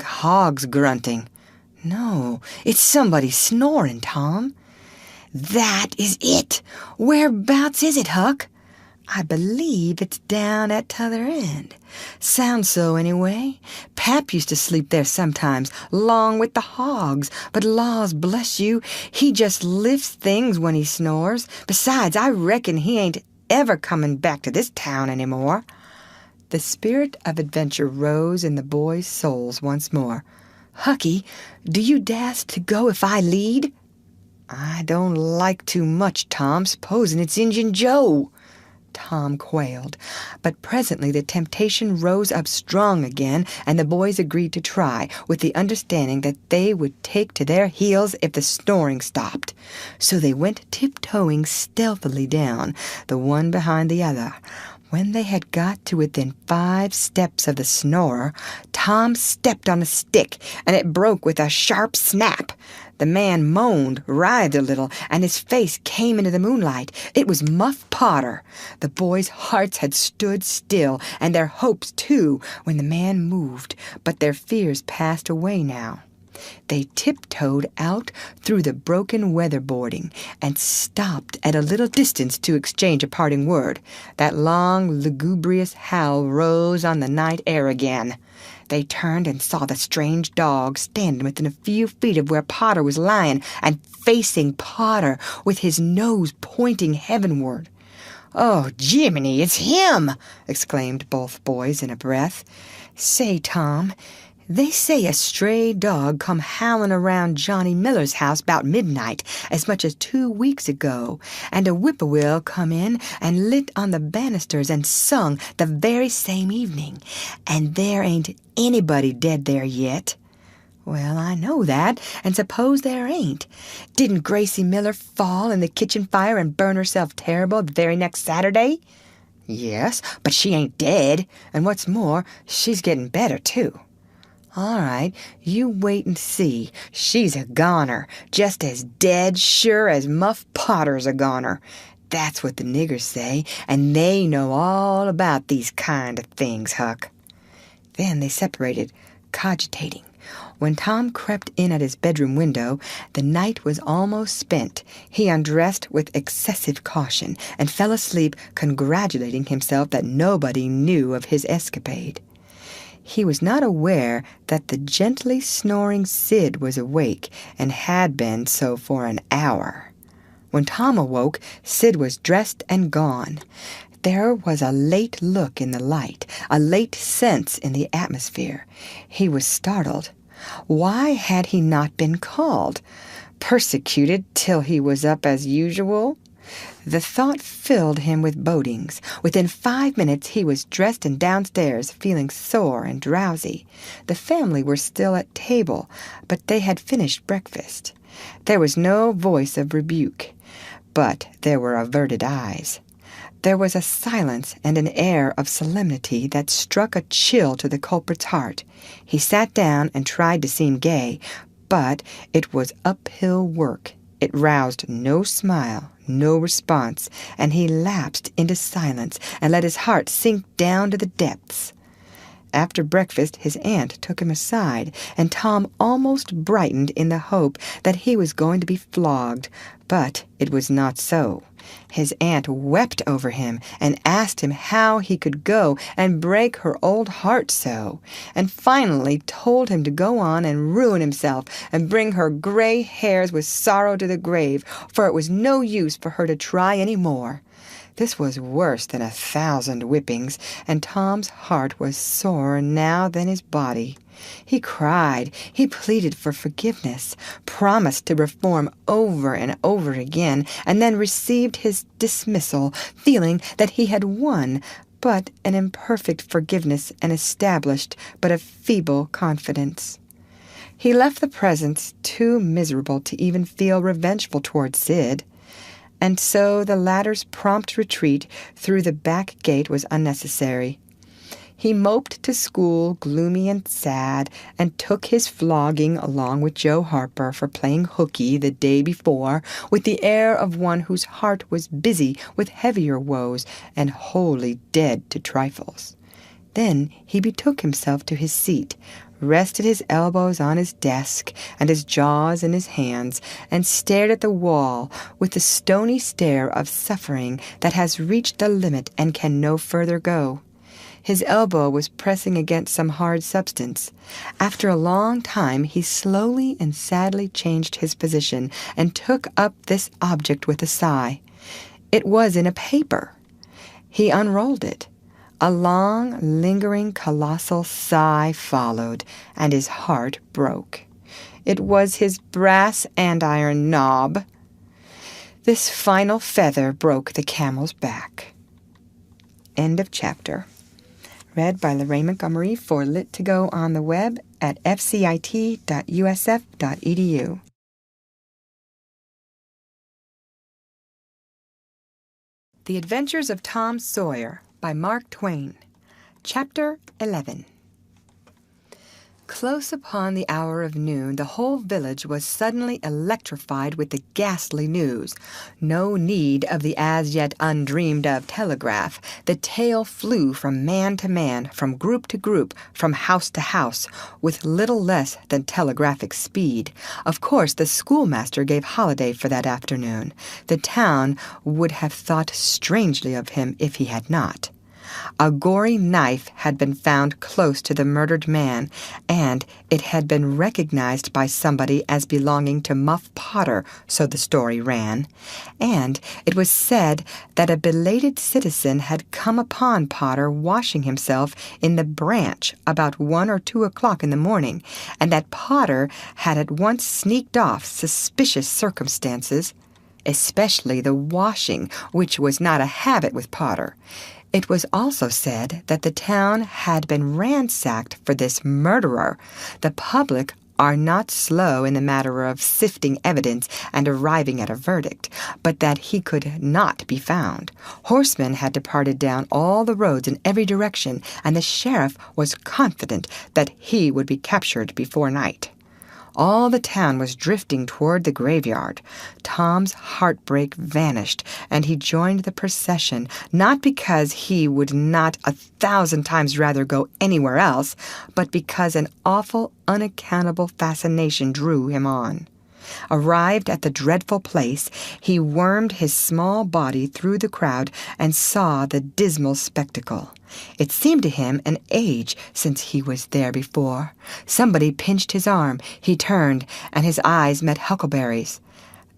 hogs grunting." "No, it's somebody snoring, Tom." "That is it. Whereabouts is it, Huck?" "I believe it's down at t'other end. Sounds so, anyway. Pap used to sleep there sometimes, 'long with the hogs, but laws bless you, he just lifts things when he snores. Besides, I reckon he ain't ever coming back to this town any more." The spirit of adventure rose in the boys' souls once more. "Hucky, do you dast to go if I lead?" "I don't like too much, Tom, supposing it's Injun Joe." Tom quailed, but presently the temptation rose up strong again, and the boys agreed to try, with the understanding that they would take to their heels if the snoring stopped. So they went tiptoeing stealthily down, the one behind the other. When they had got to within 5 steps of the snorer, Tom stepped on a stick, and it broke with a sharp snap. The man moaned, writhed a little, and his face came into the moonlight. It was Muff Potter. The boys' hearts had stood still, and their hopes too, when the man moved, but their fears passed away now. They tiptoed out through the broken weatherboarding and stopped at a little distance to exchange a parting word. That long, lugubrious howl rose on the night air again. They turned and saw the strange dog standing within a few feet of where Potter was lying and facing Potter with his nose pointing heavenward. "Oh, Jiminy, it's him!" exclaimed both boys in a breath. "Say, Tom, they say a stray dog come howling around Johnny Miller's house about midnight as much as 2 weeks ago, and a whippoorwill come in and lit on the banisters and sung the very same evening, and there ain't anybody dead there yet." "Well, I know that, and suppose there ain't. Didn't Gracie Miller fall in the kitchen fire and burn herself terrible the very next Saturday?" "Yes, but she ain't dead, and what's more, she's getting better, too." "All right, you wait and see. She's a goner, just as dead sure as Muff Potter's a goner. That's what the niggers say, and they know all about these kind of things, Huck." Then they separated, cogitating. When Tom crept in at his bedroom window, the night was almost spent. He undressed with excessive caution and fell asleep, congratulating himself that nobody knew of his escapade. He was not aware that the gently snoring Sid was awake and had been so for an hour. When Tom awoke, Sid was dressed and gone. There was a late look in the light, a late sense in the atmosphere. He was startled. Why had he not been called? Persecuted till he was up as usual? The thought filled him with bodings. Within 5 minutes he was dressed and downstairs, feeling sore and drowsy. The family were still at table, but they had finished breakfast. There was no voice of rebuke, but there were averted eyes. There was a silence and an air of solemnity that struck a chill to the culprit's heart. He sat down and tried to seem gay, but it was uphill work. It roused no smile, no response, and he lapsed into silence and let his heart sink down to the depths. After breakfast, his aunt took him aside, and Tom almost brightened in the hope that he was going to be flogged, but it was not so. His aunt wept over him and asked him how he could go and break her old heart so, and finally told him to go on and ruin himself and bring her gray hairs with sorrow to the grave, for it was no use for her to try any more. This was worse than 1,000 whippings, and Tom's heart was sorer now than his body. He cried, he pleaded for forgiveness, promised to reform over and over again, and then received his dismissal, feeling that he had won but an imperfect forgiveness and established but a feeble confidence. He left the presence too miserable to even feel revengeful toward Sid, and so the latter's prompt retreat through the back gate was unnecessary. He moped to school, gloomy and sad, and took his flogging along with Joe Harper for playing hooky the day before, with the air of one whose heart was busy with heavier woes and wholly dead to trifles. Then he betook himself to his seat, rested his elbows on his desk and his jaws in his hands, and stared at the wall with the stony stare of suffering that has reached the limit and can no further go. His elbow was pressing against some hard substance. After a long time he slowly and sadly changed his position and took up this object with a sigh. It was in a paper. He unrolled it. A long, lingering, colossal sigh followed, and his heart broke. It was his brass andiron knob. This final feather broke the camel's back. End of chapter. Read by Lorraine Montgomery for Lit2Go on the web at fcit.usf.edu. The Adventures of Tom Sawyer by Mark Twain. Chapter 11. Close upon the hour of noon, the whole village was suddenly electrified with the ghastly news. No need of the as-yet undreamed-of telegraph. The tale flew from man to man, from group to group, from house to house, with little less than telegraphic speed. Of course, the schoolmaster gave holiday for that afternoon. The town would have thought strangely of him if he had not. A gory knife had been found close to the murdered man, and it had been recognized by somebody as belonging to Muff Potter, so the story ran. And it was said that a belated citizen had come upon Potter washing himself in the branch about 1 or 2 o'clock in the morning, and that Potter had at once sneaked off suspicious circumstances, especially the washing, which was not a habit with Potter. It was also said that the town had been ransacked for this murderer. The public are not slow in the matter of sifting evidence and arriving at a verdict, but that he could not be found. Horsemen had departed down all the roads in every direction, and the sheriff was confident that he would be captured before night. All the town was drifting toward the graveyard. Tom's heartbreak vanished, and he joined the procession, not because he would not 1,000 times rather go anywhere else, but because an awful, unaccountable fascination drew him on. Arrived at the dreadful place, he wormed his small body through the crowd and saw the dismal spectacle. It seemed to him an age since he was there before. Somebody pinched his arm. He turned, and his eyes met Huckleberry's.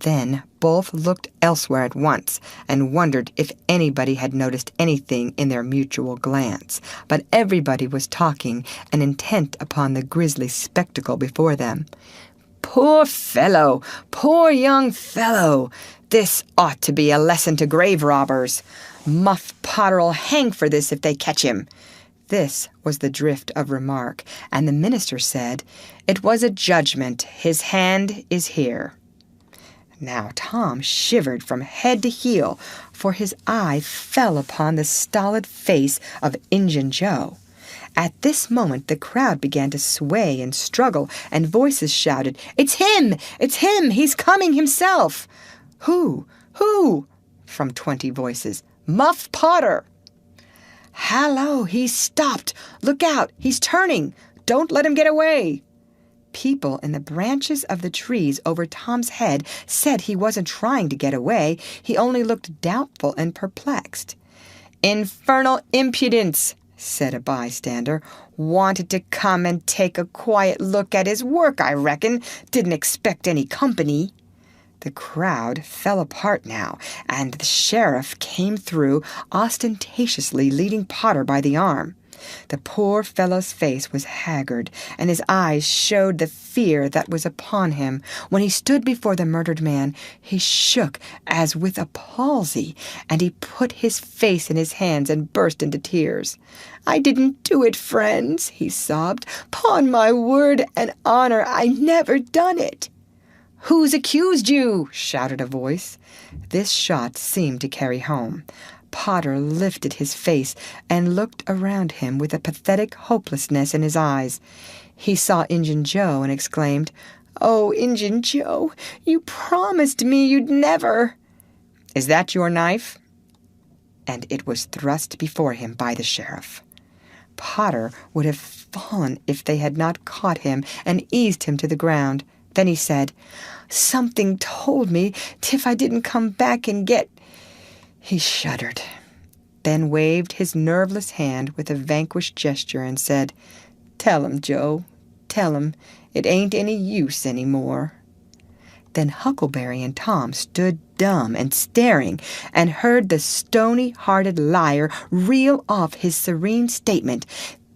Then both looked elsewhere at once and wondered if anybody had noticed anything in their mutual glance. But everybody was talking and intent upon the grisly spectacle before them. "Poor fellow! Poor young fellow! This ought to be a lesson to grave robbers. Muff Potter'll hang for this if they catch him." This was the drift of remark, and the minister said, "It was a judgment. His hand is here." Now Tom shivered from head to heel, for his eye fell upon the stolid face of Injun Joe. At this moment the crowd began to sway and struggle, and voices shouted, "It's him! It's him! He's coming himself!" "Who? Who?" from 20 voices. "Muff Potter!" "Hallo! He's stopped! Look out! He's turning! Don't let him get away!" People in the branches of the trees over Tom's head said he wasn't trying to get away. He only looked doubtful and perplexed. "Infernal impudence!" said a bystander. "Wanted to come and take a quiet look at his work, I reckon. Didn't expect any company." The crowd fell apart now, and the sheriff came through, ostentatiously leading Potter by the arm. The poor fellow's face was haggard, and his eyes showed the fear that was upon him. When he stood before the murdered man, he shook as with a palsy, and he put his face in his hands and burst into tears. "I didn't do it, friends," he sobbed. "'Pon my word and honor, I never done it." "Who's accused you?" shouted a voice. This shot seemed to carry home. Potter lifted his face and looked around him with a pathetic hopelessness in his eyes. He saw Injun Joe and exclaimed, "Oh, Injun Joe, you promised me you'd never—" "Is that your knife?" And it was thrust before him by the sheriff. Potter would have fallen if they had not caught him and eased him to the ground. Then he said, "Something told me if I didn't come back and get—" He shuddered, then waved his nerveless hand with a vanquished gesture and said, "Tell him, Joe, tell him it ain't any use any more." Then Huckleberry and Tom stood dumb and staring, and heard the stony-hearted liar reel off his serene statement.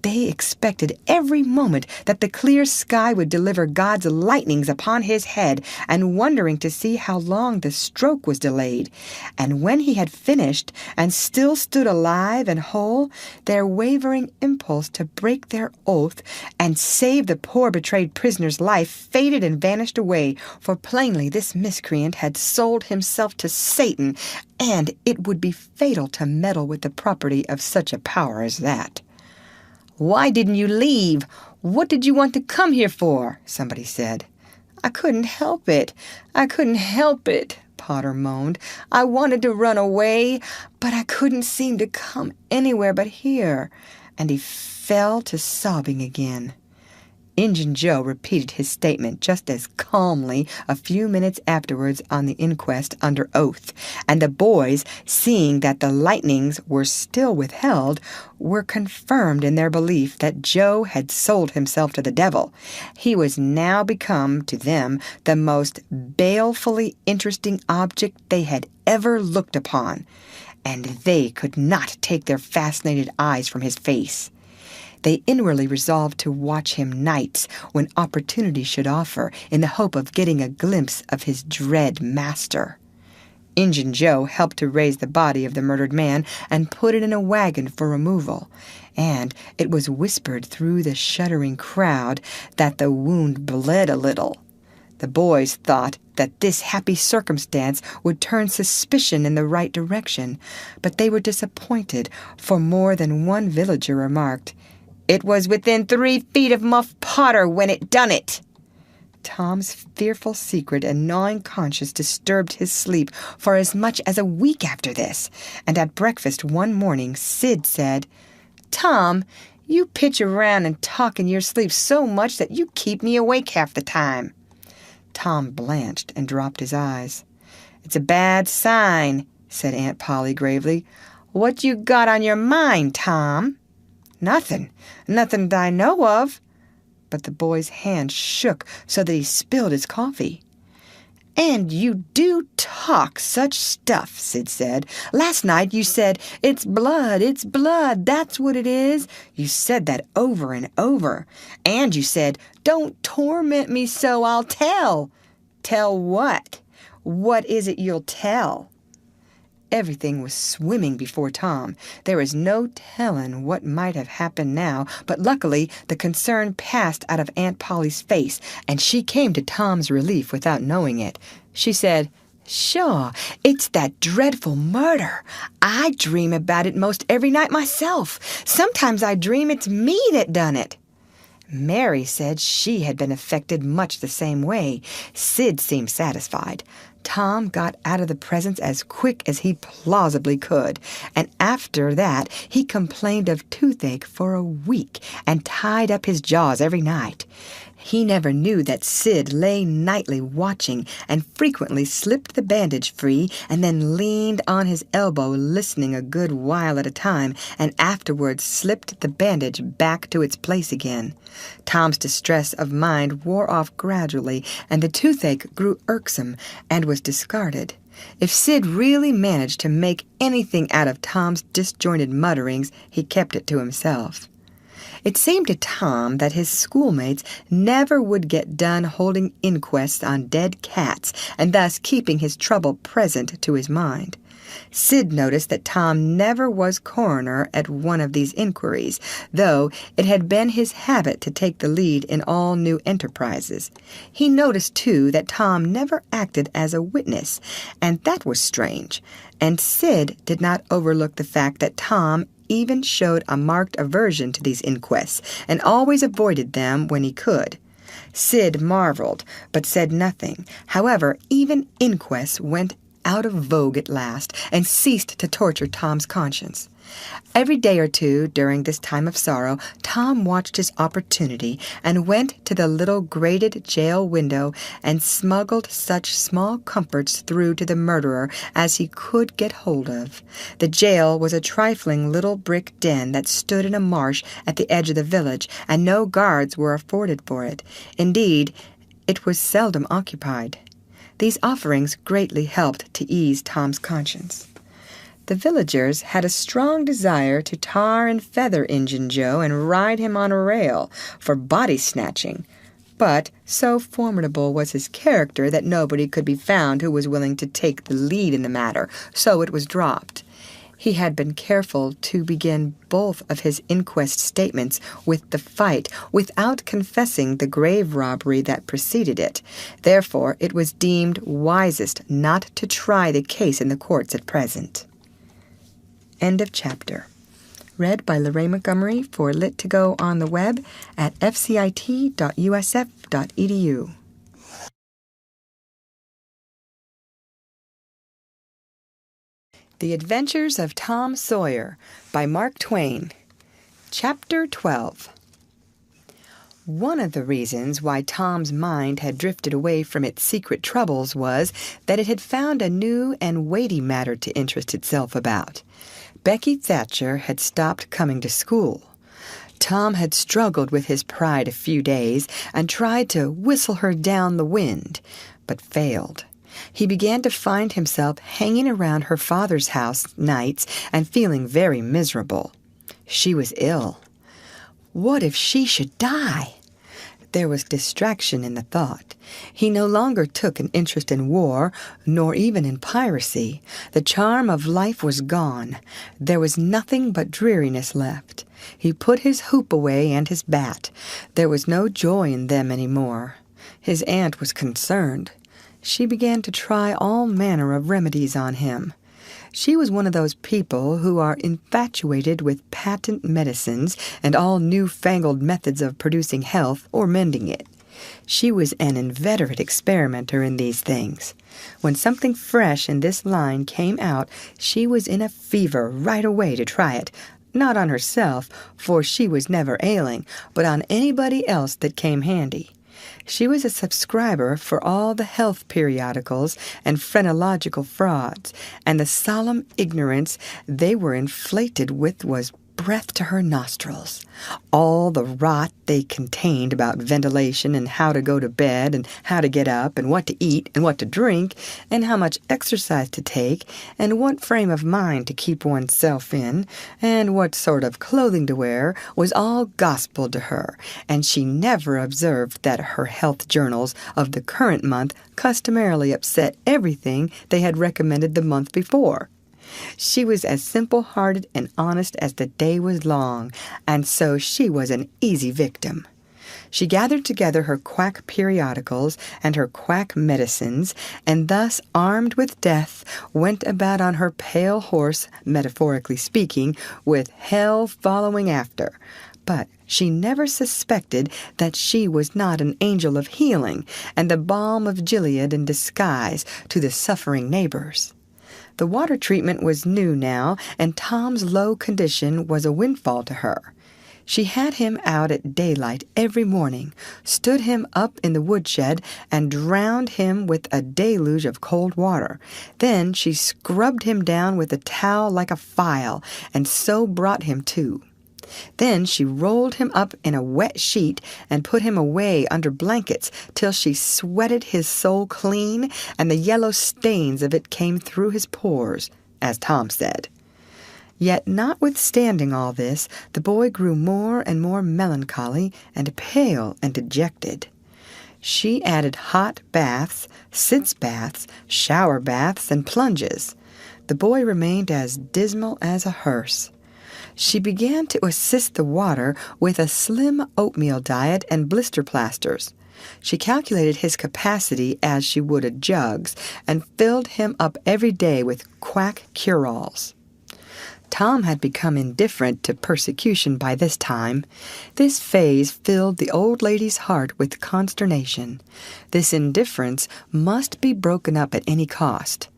They expected every moment that the clear sky would deliver God's lightnings upon his head, and wondering to see how long the stroke was delayed. And when he had finished, and still stood alive and whole, their wavering impulse to break their oath and save the poor betrayed prisoner's life faded and vanished away, for plainly this miscreant had sold himself to Satan, and it would be fatal to meddle with the property of such a power as that. "Why didn't you leave? What did you want to come here for?" somebody said. "I couldn't help it. I couldn't help it," Potter moaned. "I wanted to run away, but I couldn't seem to come anywhere but here." And he fell to sobbing again. Injun Joe repeated his statement just as calmly a few minutes afterwards on the inquest under oath, and the boys, seeing that the lightnings were still withheld, were confirmed in their belief that Joe had sold himself to the devil. He was now become, to them, the most balefully interesting object they had ever looked upon, and they could not take their fascinated eyes from his face. They inwardly resolved to watch him nights when opportunity should offer, in the hope of getting a glimpse of his dread master. Injun Joe helped to raise the body of the murdered man and put it in a wagon for removal, and it was whispered through the shuddering crowd that the wound bled a little. The boys thought that this happy circumstance would turn suspicion in the right direction, but they were disappointed, for more than one villager remarked, "It was within 3 feet of Muff Potter when it done it." Tom's fearful secret and gnawing conscience disturbed his sleep for as much as a week after this, and at breakfast one morning Sid said, "Tom, you pitch around and talk in your sleep so much that you keep me awake half the time." Tom blanched and dropped his eyes. "It's a bad sign," said Aunt Polly gravely. "What you got on your mind, Tom?" Nothing that I know of." But the boy's hand shook so that he spilled his coffee. "And you do talk such stuff," Sid said. "Last night you said, 'It's blood, that's what it is.' You said that over and over. And you said, 'Don't torment me so, I'll tell.' Tell what? What is it you'll tell?" Everything was swimming before Tom. There was no telling what might have happened now, but luckily the concern passed out of Aunt Polly's face, and she came to Tom's relief without knowing it. She said, "Sure, it's that dreadful murder. I dream about it most every night myself. Sometimes I dream it's me that done it." Mary said she had been affected much the same way. Sid seemed satisfied. Tom got out of the presence as quick as he plausibly could, and after that he complained of toothache for a week and tied up his jaws every night. He never knew that Sid lay nightly watching and frequently slipped the bandage free and then leaned on his elbow listening a good while at a time and afterwards slipped the bandage back to its place again. Tom's distress of mind wore off gradually and the toothache grew irksome and was discarded. If Sid really managed to make anything out of Tom's disjointed mutterings, he kept it to himself. It seemed to Tom that his schoolmates never would get done holding inquests on dead cats and thus keeping his trouble present to his mind. Sid noticed that Tom never was coroner at one of these inquiries, though it had been his habit to take the lead in all new enterprises. He noticed, too, that Tom never acted as a witness, and that was strange, and Sid did not overlook the fact that Tom even showed a marked aversion to these inquests, and always avoided them when he could. Sid marveled, but said nothing. However, even inquests went out of vogue at last, and ceased to torture Tom's conscience. Every day or two during this time of sorrow, Tom watched his opportunity and went to the little grated jail window and smuggled such small comforts through to the murderer as he could get hold of. The jail was a trifling little brick den that stood in a marsh at the edge of the village, and no guards were afforded for it. Indeed, it was seldom occupied. These offerings greatly helped to ease Tom's conscience. The villagers had a strong desire to tar and feather Injun Joe and ride him on a rail for body snatching, but so formidable was his character that nobody could be found who was willing to take the lead in the matter, so it was dropped. He had been careful to begin both of his inquest statements with the fight without confessing the grave robbery that preceded it. Therefore, it was deemed wisest not to try the case in the courts at present. End of chapter. Read by Lorraine Montgomery for Lit2Go on the web at fcit.usf.edu. The Adventures of Tom Sawyer by Mark Twain. Chapter 12. One of the reasons why Tom's mind had drifted away from its secret troubles was that it had found a new and weighty matter to interest itself about. Becky Thatcher had stopped coming to school. Tom had struggled with his pride a few days and tried to whistle her down the wind, but failed. He began to find himself hanging around her father's house nights and feeling very miserable. She was ill. What if she should die? There was distraction in the thought. He no longer took an interest in war, nor even in piracy. The charm of life was gone. There was nothing but dreariness left. He put his hoop away and his bat. There was no joy in them any more. His aunt was concerned. She began to try all manner of remedies on him. She was one of those people who are infatuated with patent medicines and all new-fangled methods of producing health or mending it. She was an inveterate experimenter in these things. When something fresh in this line came out, she was in a fever right away to try it, not on herself, for she was never ailing, but on anybody else that came handy. She was a subscriber for all the health periodicals and phrenological frauds, and the solemn ignorance they were inflated with was breath to her nostrils. All the rot they contained about ventilation and how to go to bed and how to get up and what to eat and what to drink and how much exercise to take and what frame of mind to keep oneself in and what sort of clothing to wear was all gospel to her, and she never observed that her health journals of the current month customarily upset everything they had recommended the month before. She was as simple-hearted and honest as the day was long, and so she was an easy victim. She gathered together her quack periodicals and her quack medicines, and thus, armed with death, went about on her pale horse, metaphorically speaking, with hell following after. But she never suspected that she was not an angel of healing and the balm of Gilead in disguise to the suffering neighbors. The water treatment was new now, and Tom's low condition was a windfall to her. She had him out at daylight every morning, stood him up in the woodshed, and drowned him with a deluge of cold water. Then she scrubbed him down with a towel like a file, and so brought him to. Then she rolled him up in a wet sheet and put him away under blankets till she sweated his soul clean, and the yellow stains of it came through his pores, as Tom said. Yet notwithstanding all this, the boy grew more and more melancholy and pale and dejected. She added hot baths, sitz baths, shower baths, and plunges. The boy remained as dismal as a hearse. She began to assist the water with a slim oatmeal diet and blister plasters. She calculated his capacity as she would a jug's, and filled him up every day with quack cure-alls. Tom had become indifferent to persecution by this time. This phase filled the old lady's heart with consternation. This indifference must be broken up at any cost.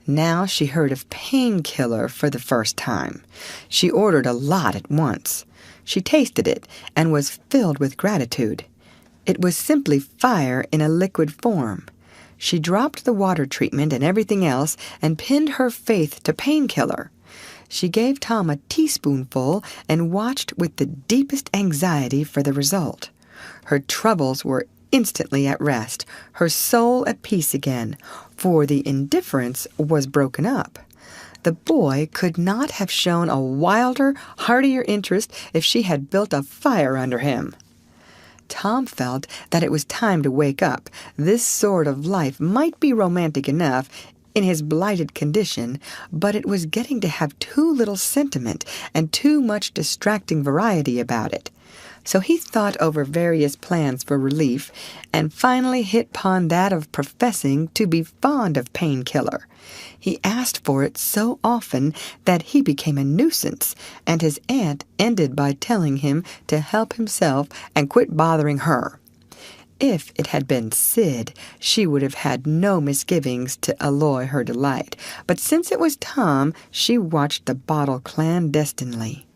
Now she heard of painkiller for the first time. She ordered a lot at once. She tasted it and was filled with gratitude. It was simply fire in a liquid form. She dropped the water treatment and everything else and pinned her faith to painkiller. She gave Tom a teaspoonful and watched with the deepest anxiety for the result. Her troubles were instantly at rest, her soul at peace again, for the indifference was broken up. The boy could not have shown a wilder, heartier interest if she had built a fire under him. Tom felt that it was time to wake up. This sort of life might be romantic enough in his blighted condition, but it was getting to have too little sentiment and too much distracting variety about it. So he thought over various plans for relief, and finally hit upon that of professing to be fond of painkiller. He asked for it so often that he became a nuisance, and his aunt ended by telling him to help himself and quit bothering her. If it had been Sid, she would have had no misgivings to alloy her delight, but since it was Tom, she watched the bottle clandestinely.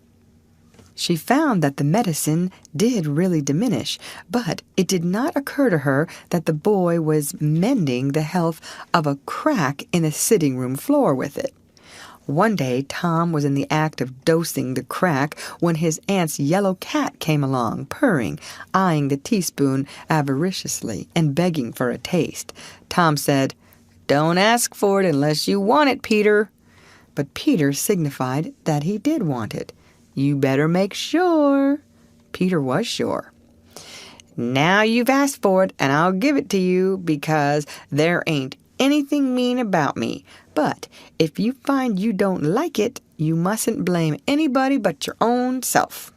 She found that the medicine did really diminish, but it did not occur to her that the boy was mending the health of a crack in the sitting-room floor with it. One day Tom was in the act of dosing the crack when his aunt's yellow cat came along, purring, eyeing the teaspoon avariciously, and begging for a taste. Tom said, "Don't ask for it unless you want it, Peter." But Peter signified that he did want it. "You better make sure." Peter was sure. "Now you've asked for it, and I'll give it to you, because there ain't anything mean about me. But if you find you don't like it, you mustn't blame anybody but your own self."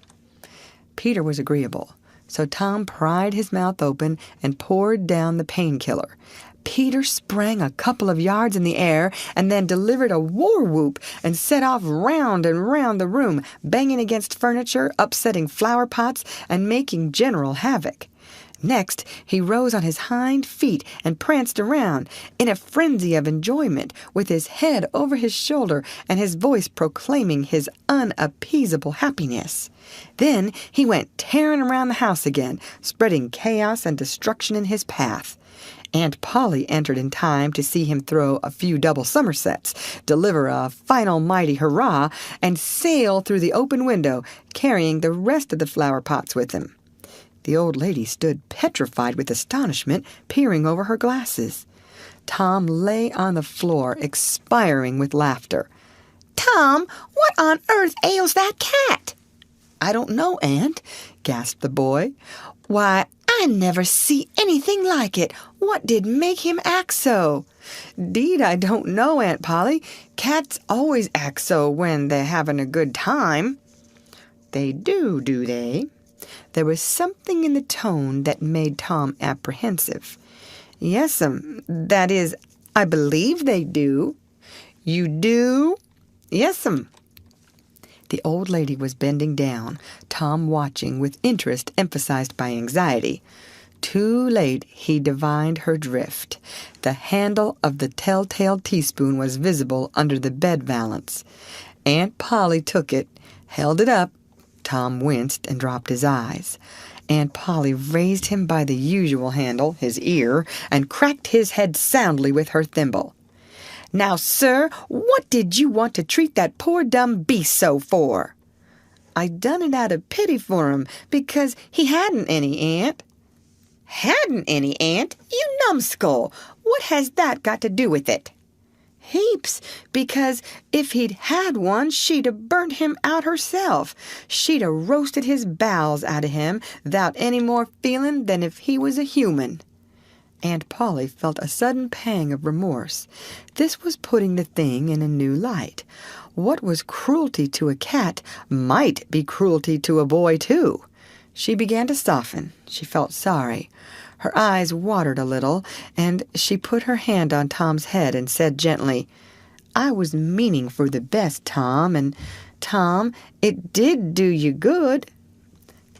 Peter was agreeable, so Tom pried his mouth open and poured down the painkiller. Peter sprang a couple of yards in the air and then delivered a war whoop and set off round and round the room, banging against furniture, upsetting flower pots, and making general havoc. Next, he rose on his hind feet and pranced around in a frenzy of enjoyment, with his head over his shoulder and his voice proclaiming his unappeasable happiness. Then he went tearing around the house again, spreading chaos and destruction in his path. Aunt Polly entered in time to see him throw a few double somersets, deliver a final mighty hurrah, and sail through the open window, carrying the rest of the flower pots with him. The old lady stood petrified with astonishment, peering over her glasses. Tom lay on the floor, expiring with laughter. "Tom, what on earth ails that cat?" "I don't know, Aunt," gasped the boy. "Why, I never see anything like it. What did make him act so?" "'Deed, I don't know, Aunt Polly. Cats always act so when they're having a good time." "They do they?" There was something in the tone that made Tom apprehensive. "Yes'm, that is, I believe they do." "You do?" "Yes'm." The old lady was bending down, Tom watching with interest emphasized by anxiety. Too late he divined her drift. The handle of the telltale teaspoon was visible under the bed valance. Aunt Polly took it, held it up. Tom winced and dropped his eyes. Aunt Polly raised him by the usual handle, his ear, and cracked his head soundly with her thimble. "Now, sir, what did you want to treat that poor dumb beast so for?" "I done it out of pity for him, because he hadn't any, Aunt." "Hadn't any, Aunt? You numbskull! What has that got to do with it?" "Heaps, because if he'd had one, she'd 'a' burnt him out herself. She'd 'a' roasted his bowels out of him, 'thout any more feeling than if he was a human." Aunt Polly felt a sudden pang of remorse. This was putting the thing in a new light. What was cruelty to a cat might be cruelty to a boy, too. She began to soften. She felt sorry. Her eyes watered a little, and she put her hand on Tom's head and said gently, "I was meaning for the best, Tom, and, Tom, it did do you good."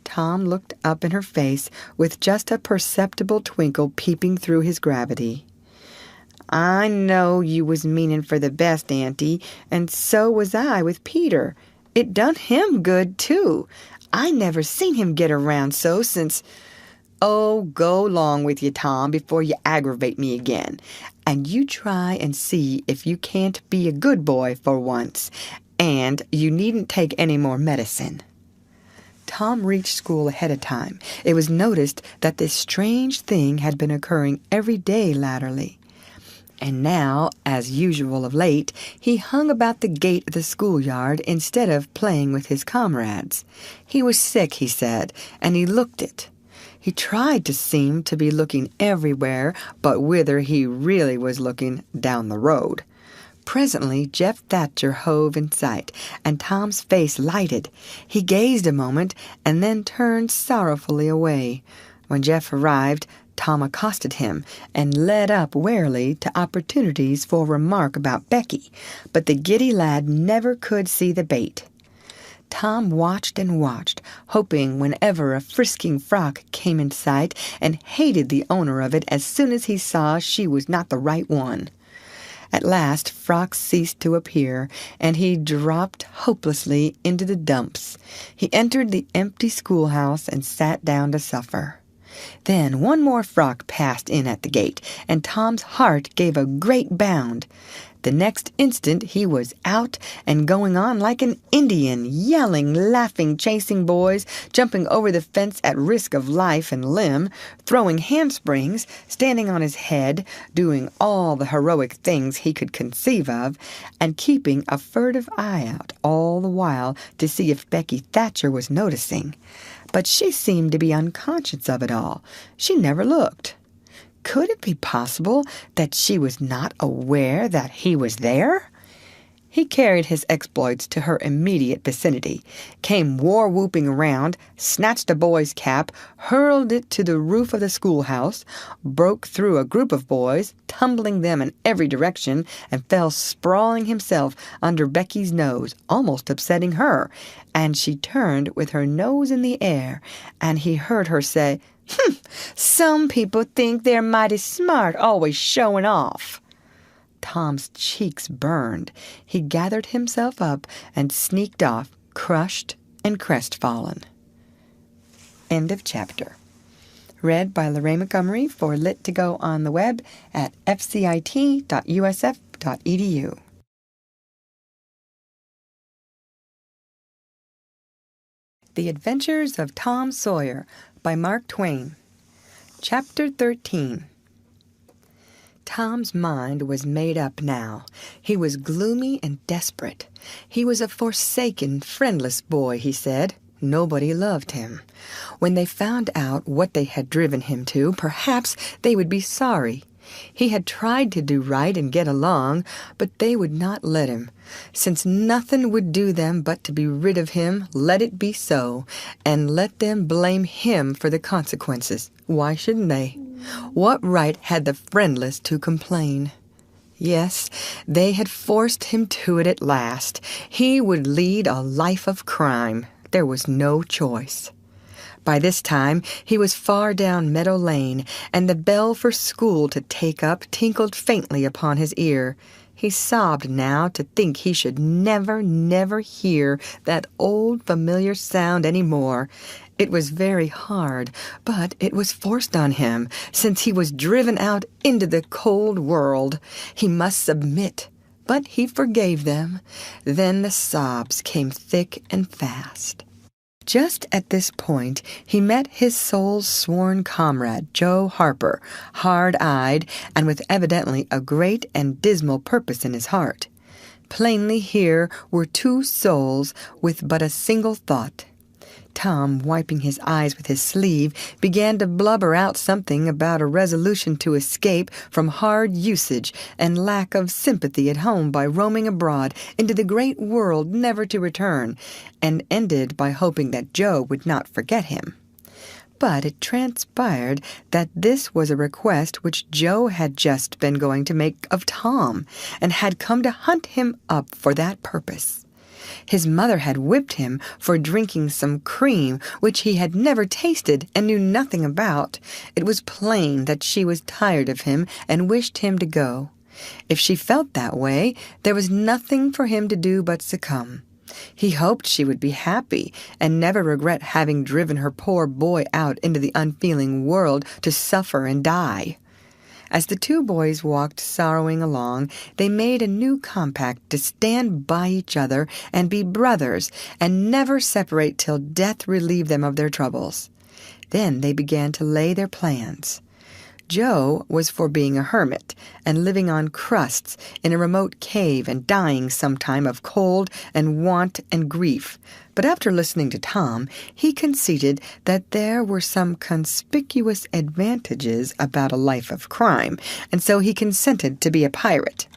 Tom looked up in her face with just a perceptible twinkle peeping through his gravity. "I know you was meaning for the best, Auntie, and so was I with Peter. It done him good, too. I never seen him get around so since—" "Oh, go 'long with you, Tom, before you aggravate me again. And you try and see if you can't be a good boy for once. And you needn't take any more medicine." Tom reached school ahead of time, it was noticed that this strange thing had been occurring every day latterly. And now, as usual of late, he hung about the gate of the schoolyard instead of playing with his comrades. He was sick, he said, and he looked it. He tried to seem to be looking everywhere, but whither he really was looking, down the road. Presently Jeff Thatcher hove in sight, and Tom's face lighted. He gazed a moment, and then turned sorrowfully away. When Jeff arrived, Tom accosted him, and led up warily to opportunities for remark about Becky, but the giddy lad never could see the bait. Tom watched and watched, hoping whenever a frisking frock came in sight, and hated the owner of it as soon as he saw she was not the right one. At last frocks ceased to appear, and he dropped hopelessly into the dumps. He entered the empty schoolhouse and sat down to suffer. Then one more frock passed in at the gate, and Tom's heart gave a great bound. The next instant he was out and going on like an Indian, yelling, laughing, chasing boys, jumping over the fence at risk of life and limb, throwing handsprings, standing on his head, doing all the heroic things he could conceive of, and keeping a furtive eye out all the while to see if Becky Thatcher was noticing. But she seemed to be unconscious of it all. She never looked. Could it be possible that she was not aware that he was there? He carried his exploits to her immediate vicinity, came war-whooping around, snatched a boy's cap, hurled it to the roof of the schoolhouse, broke through a group of boys, tumbling them in every direction, and fell sprawling himself under Becky's nose, almost upsetting her, and she turned with her nose in the air, and he heard her say, "Some people think they're mighty smart, always showing off." Tom's cheeks burned. He gathered himself up and sneaked off, crushed and crestfallen. End of chapter. Read by Lorraine Montgomery for Lit to Go on the web at fcit.usf.edu. The Adventures of Tom Sawyer by Mark Twain. Chapter 13. Tom's mind was made up now. He was gloomy and desperate. He was a forsaken, friendless boy, he said. Nobody loved him. When they found out what they had driven him to, perhaps they would be sorry. He had tried to do right and get along, but they would not let him. Since nothing would do them but to be rid of him, let it be so, and let them blame him for the consequences. Why shouldn't they? What right had the friendless to complain? Yes, they had forced him to it at last. He would lead a life of crime. There was no choice. By this time he was far down Meadow Lane, and the bell for school to take up tinkled faintly upon his ear. He sobbed now to think he should never, never hear that old familiar sound any more. It was very hard, but it was forced on him, since he was driven out into the cold world. He must submit, but he forgave them. Then the sobs came thick and fast. Just at this point, he met his soul's sworn comrade, Joe Harper, hard-eyed and with evidently a great and dismal purpose in his heart. Plainly here were two souls with but a single thought. Tom, wiping his eyes with his sleeve, began to blubber out something about a resolution to escape from hard usage and lack of sympathy at home by roaming abroad into the great world never to return, and ended by hoping that Joe would not forget him. But it transpired that this was a request which Joe had just been going to make of Tom, and had come to hunt him up for that purpose. His mother had whipped him for drinking some cream which he had never tasted and knew nothing about. It was plain that she was tired of him and wished him to go. If she felt that way, there was nothing for him to do but succumb. He hoped she would be happy and never regret having driven her poor boy out into the unfeeling world to suffer and die. As the two boys walked sorrowing along, they made a new compact to stand by each other and be brothers and never separate till death relieved them of their troubles. Then they began to lay their plans. Joe was for being a hermit and living on crusts in a remote cave and dying sometime of cold and want and grief. But after listening to Tom, he conceded that there were some conspicuous advantages about a life of crime, and so he consented to be a pirate.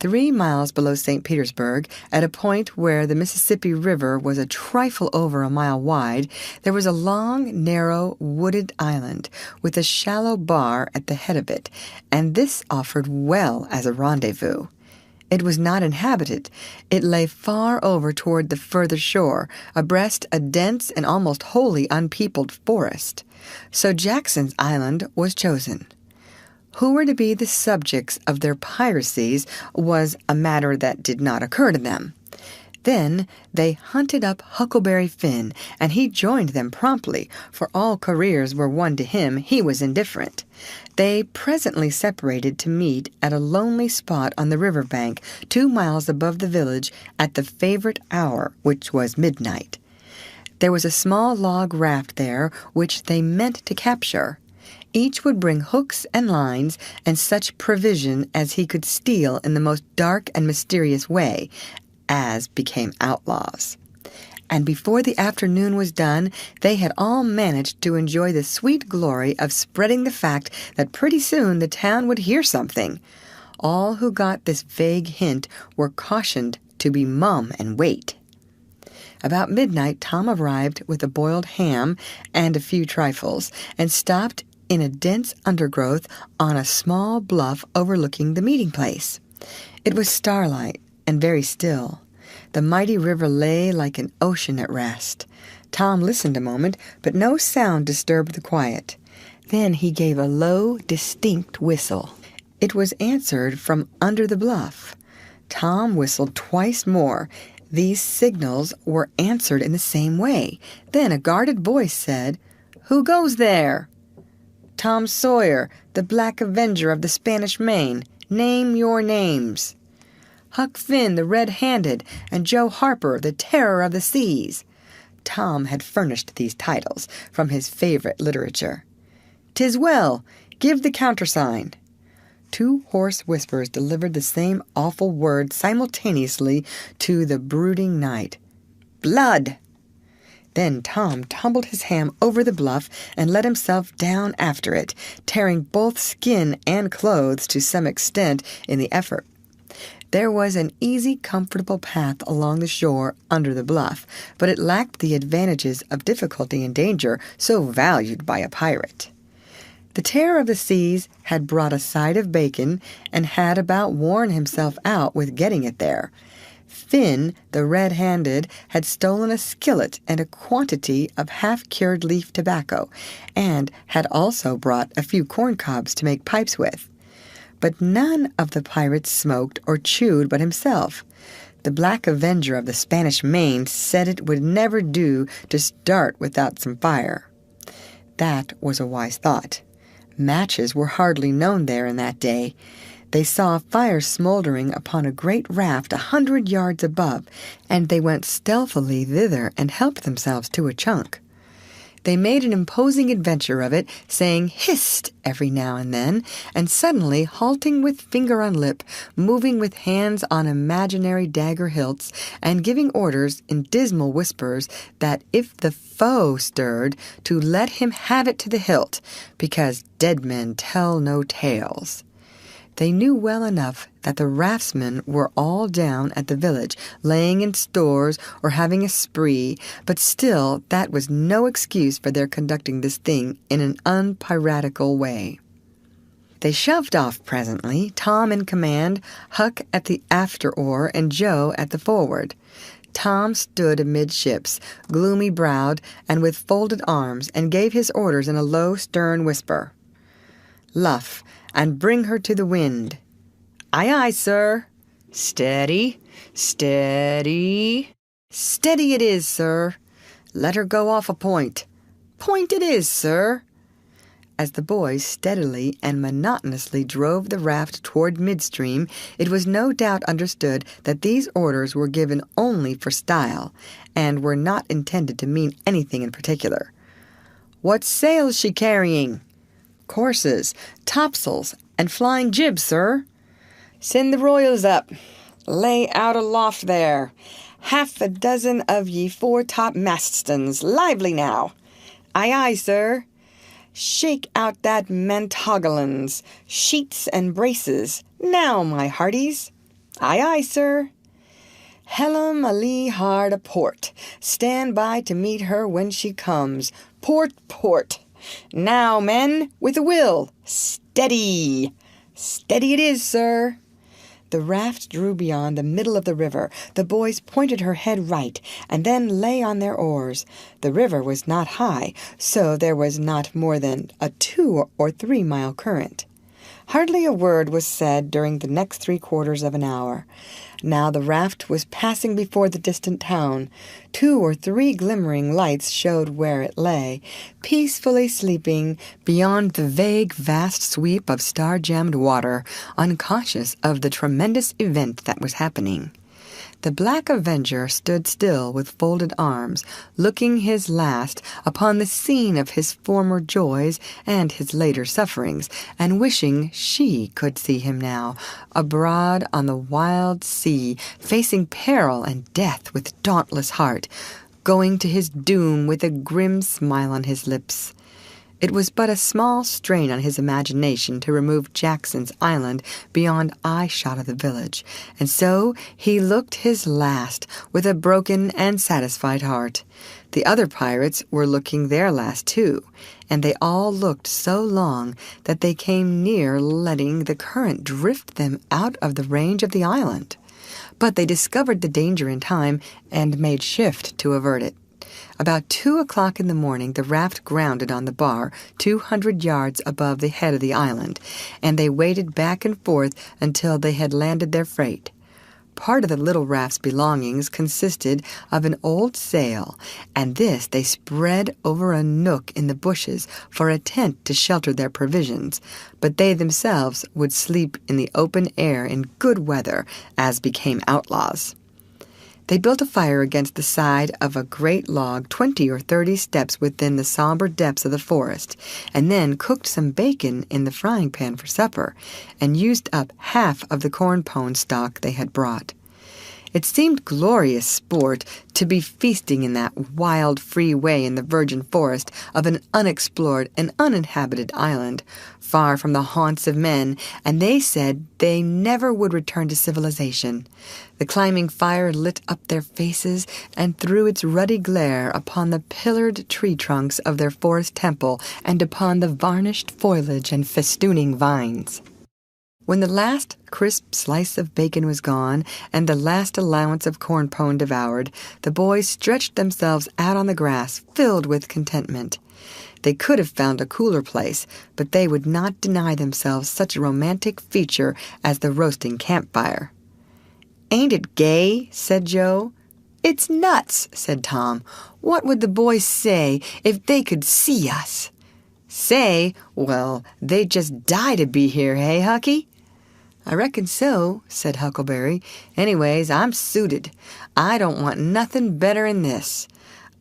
3 miles below St. Petersburg, at a point where the Mississippi River was a trifle over a mile wide, there was a long, narrow, wooded island with a shallow bar at the head of it, and this offered well as a rendezvous. It was not inhabited. It lay far over toward the further shore, abreast a dense and almost wholly unpeopled forest. So Jackson's Island was chosen. Who were to be the subjects of their piracies was a matter that did not occur to them. Then they hunted up Huckleberry Finn, and he joined them promptly, for all careers were one to him, he was indifferent. They presently separated to meet at a lonely spot on the river bank 2 miles above the village at the favorite hour, which was midnight. There was a small log raft there which they meant to capture. Each would bring hooks and lines and such provision as he could steal in the most dark and mysterious way, as became outlaws. And before the afternoon was done, they had all managed to enjoy the sweet glory of spreading the fact that pretty soon the town would hear something. All who got this vague hint were cautioned to be mum and wait. About midnight, Tom arrived with a boiled ham and a few trifles, and stopped in a dense undergrowth on a small bluff overlooking the meeting place. It was starlight and very still. The mighty river lay like an ocean at rest. Tom listened a moment, but no sound disturbed the quiet. Then he gave a low, distinct whistle. It was answered from under the bluff. Tom whistled twice more. These signals were answered in the same way. Then a guarded voice said, "Who goes there?" "Tom Sawyer, the Black Avenger of the Spanish Main. Name your names." "Huck Finn, the Red-Handed, and Joe Harper, the Terror of the Seas." Tom had furnished these titles from his favorite literature. "'Tis well. Give the countersign." 2 hoarse whispers delivered the same awful word simultaneously to the brooding night. "Blood!" Then Tom tumbled his ham over the bluff and let himself down after it, tearing both skin and clothes to some extent in the effort. There was an easy, comfortable path along the shore under the bluff, but it lacked the advantages of difficulty and danger so valued by a pirate. The Terror of the Seas had brought a side of bacon and had about worn himself out with getting it there. Finn, the Red-Handed, had stolen a skillet and a quantity of half-cured leaf tobacco, and had also brought a few corn-cobs to make pipes with. But none of the pirates smoked or chewed but himself. The Black Avenger of the Spanish Main said it would never do to start without some fire. That was a wise thought. Matches were hardly known there in that day. They saw a fire smoldering upon a great raft 100 yards above, and they went stealthily thither and helped themselves to a chunk. They made an imposing adventure of it, saying "hist" every now and then, and suddenly halting with finger on lip, moving with hands on imaginary dagger hilts, and giving orders in dismal whispers that if the foe stirred, to let him have it to the hilt, because dead men tell no tales. They knew well enough that the raftsmen were all down at the village, laying in stores or having a spree, but still that was no excuse for their conducting this thing in an unpiratical way. They shoved off presently, Tom in command, Huck at the after oar, and Joe at the forward. Tom stood amidships, gloomy-browed and with folded arms, and gave his orders in a low, stern whisper. "Luff, and bring her to the wind." "Aye, aye, sir." "Steady, steady." "Steady it is, sir." "Let her go off a point." "Point it is, sir." As the boys steadily and monotonously drove the raft toward midstream, it was no doubt understood that these orders were given only for style, and were not intended to mean anything in particular. "What sail's she carrying?" "Courses, topsails, and flying jibs, sir." "Send the royals up. Lay out aloft there. Half a dozen of ye fore-top-maststons. Lively now." "Aye, aye, sir." "Shake out that mantoggalons, sheets and braces. Now, my hearties." "Aye, aye, sir." "Hellum a lee hard a port. Stand by to meet her when she comes. Port, port. Now, men, with a will. Steady." "Steady it is, sir." The raft drew beyond the middle of the river. The boys pointed her head right, and then lay on their oars. The river was not high, so there was not more than a 2 or 3 mile current. Hardly a word was said during the next 3/4 of an hour. Now the raft was passing before the distant town. 2 or 3 glimmering lights showed where it lay, peacefully sleeping beyond the vague, vast sweep of star-gemmed water, unconscious of the tremendous event that was happening. The Black Avenger stood still with folded arms, looking his last upon the scene of his former joys and his later sufferings, and wishing she could see him now, abroad on the wild sea, facing peril and death with dauntless heart, going to his doom with a grim smile on his lips. It was but a small strain on his imagination to remove Jackson's Island beyond eye-shot of the village, and so he looked his last with a broken and satisfied heart. The other pirates were looking their last too, and they all looked so long that they came near letting the current drift them out of the range of the island. But they discovered the danger in time and made shift to avert it. About 2 o'clock in the morning, the raft grounded on the bar 200 yards above the head of the island, and they waded back and forth until they had landed their freight. Part of the little raft's belongings consisted of an old sail, and this they spread over a nook in the bushes for a tent to shelter their provisions, but they themselves would sleep in the open air in good weather, as became outlaws. They built a fire against the side of a great log 20 or 30 steps within the somber depths of the forest, and then cooked some bacon in the frying pan for supper, and used up half of the corn-pone stock they had brought. It seemed glorious sport to be feasting in that wild, free way in the virgin forest of an unexplored and uninhabited island, far from the haunts of men, and they said they never would return to civilization. The climbing fire lit up their faces and threw its ruddy glare upon the pillared tree trunks of their forest temple and upon the varnished foliage and festooning vines. When the last crisp slice of bacon was gone and the last allowance of corn-pone devoured, the boys stretched themselves out on the grass, filled with contentment. They could have found a cooler place, but they would not deny themselves such a romantic feature as the roasting campfire. "Ain't it gay?" said Joe. "It's nuts," said Tom. "What would the boys say if they could see us?" "Say? Well, they'd just die to be here, hey, Hucky?" "I reckon so," said Huckleberry. "Anyways, I'm suited. I don't want nothing better'n this.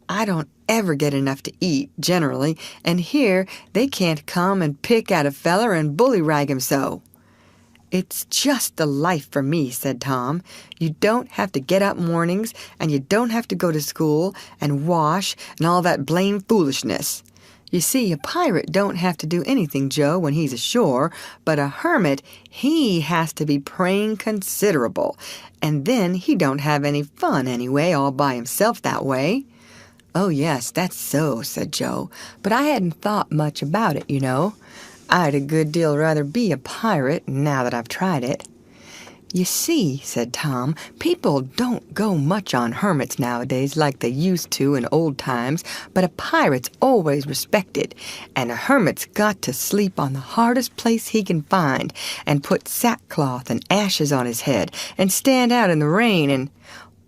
I don't ever get enough to eat, generally, and here they can't come and pick at a feller and bullyrag him so." "It's just the life for me," said Tom. "You don't have to get up mornings, and you don't have to go to school and wash and all that blame foolishness. You see, a pirate don't have to do anything, Joe, when he's ashore, but a hermit, he has to be praying considerable, and then he don't have any fun anyway, all by himself that way." "Oh, yes, that's so," said Joe, "but I hadn't thought much about it, you know. I'd a good deal rather be a pirate, now that I've tried it." "You see," said Tom, "people don't go much on hermits nowadays like they used to in old times, but a pirate's always respected, and a hermit's got to sleep on the hardest place he can find, and put sackcloth and ashes on his head, and stand out in the rain, and—"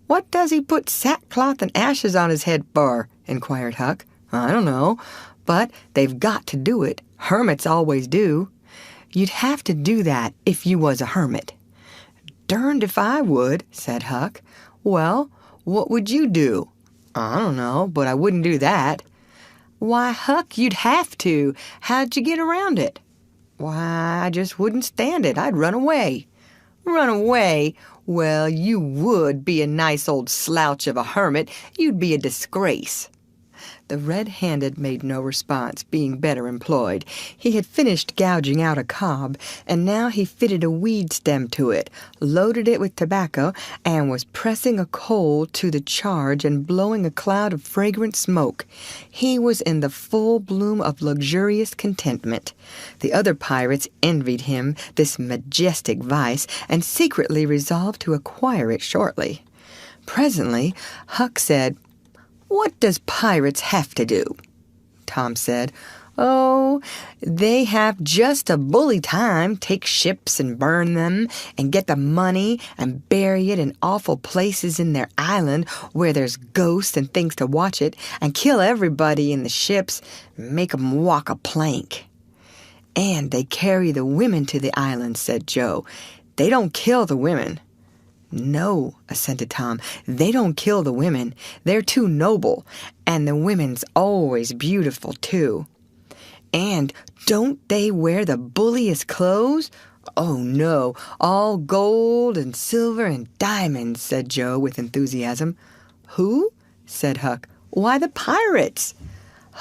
"What does he put sackcloth and ashes on his head for?" inquired Huck. "I don't know, but they've got to do it. Hermits always do. You'd have to do that if you was a hermit." "Derned if I would," said Huck. "Well, what would you do?" "I don't know, but I wouldn't do that." "Why, Huck, you'd have to. How'd you get around it?" "Why, I just wouldn't stand it. I'd run away." "Run away? Well, you would be a nice old slouch of a hermit. You'd be a disgrace." The red-handed made no response, being better employed. He had finished gouging out a cob, and now he fitted a weed stem to it, loaded it with tobacco, and was pressing a coal to the charge and blowing a cloud of fragrant smoke. He was in the full bloom of luxurious contentment. The other pirates envied him this majestic vice, and secretly resolved to acquire it shortly. Presently, Huck said, "What does pirates have to do?" Tom said, "Oh, they have just a bully time, take ships and burn them, and get the money and bury it in awful places in their island where there's ghosts and things to watch it, and kill everybody in the ships, make 'em walk a plank." "And they carry the women to the island," said Joe. "They don't kill the women." "No," assented Tom, "they don't kill the women. They're too noble, and the women's always beautiful, too." "And don't they wear the bulliest clothes?" "Oh, no, all gold and silver and diamonds," said Joe with enthusiasm. "Who?" said Huck. "Why, the pirates."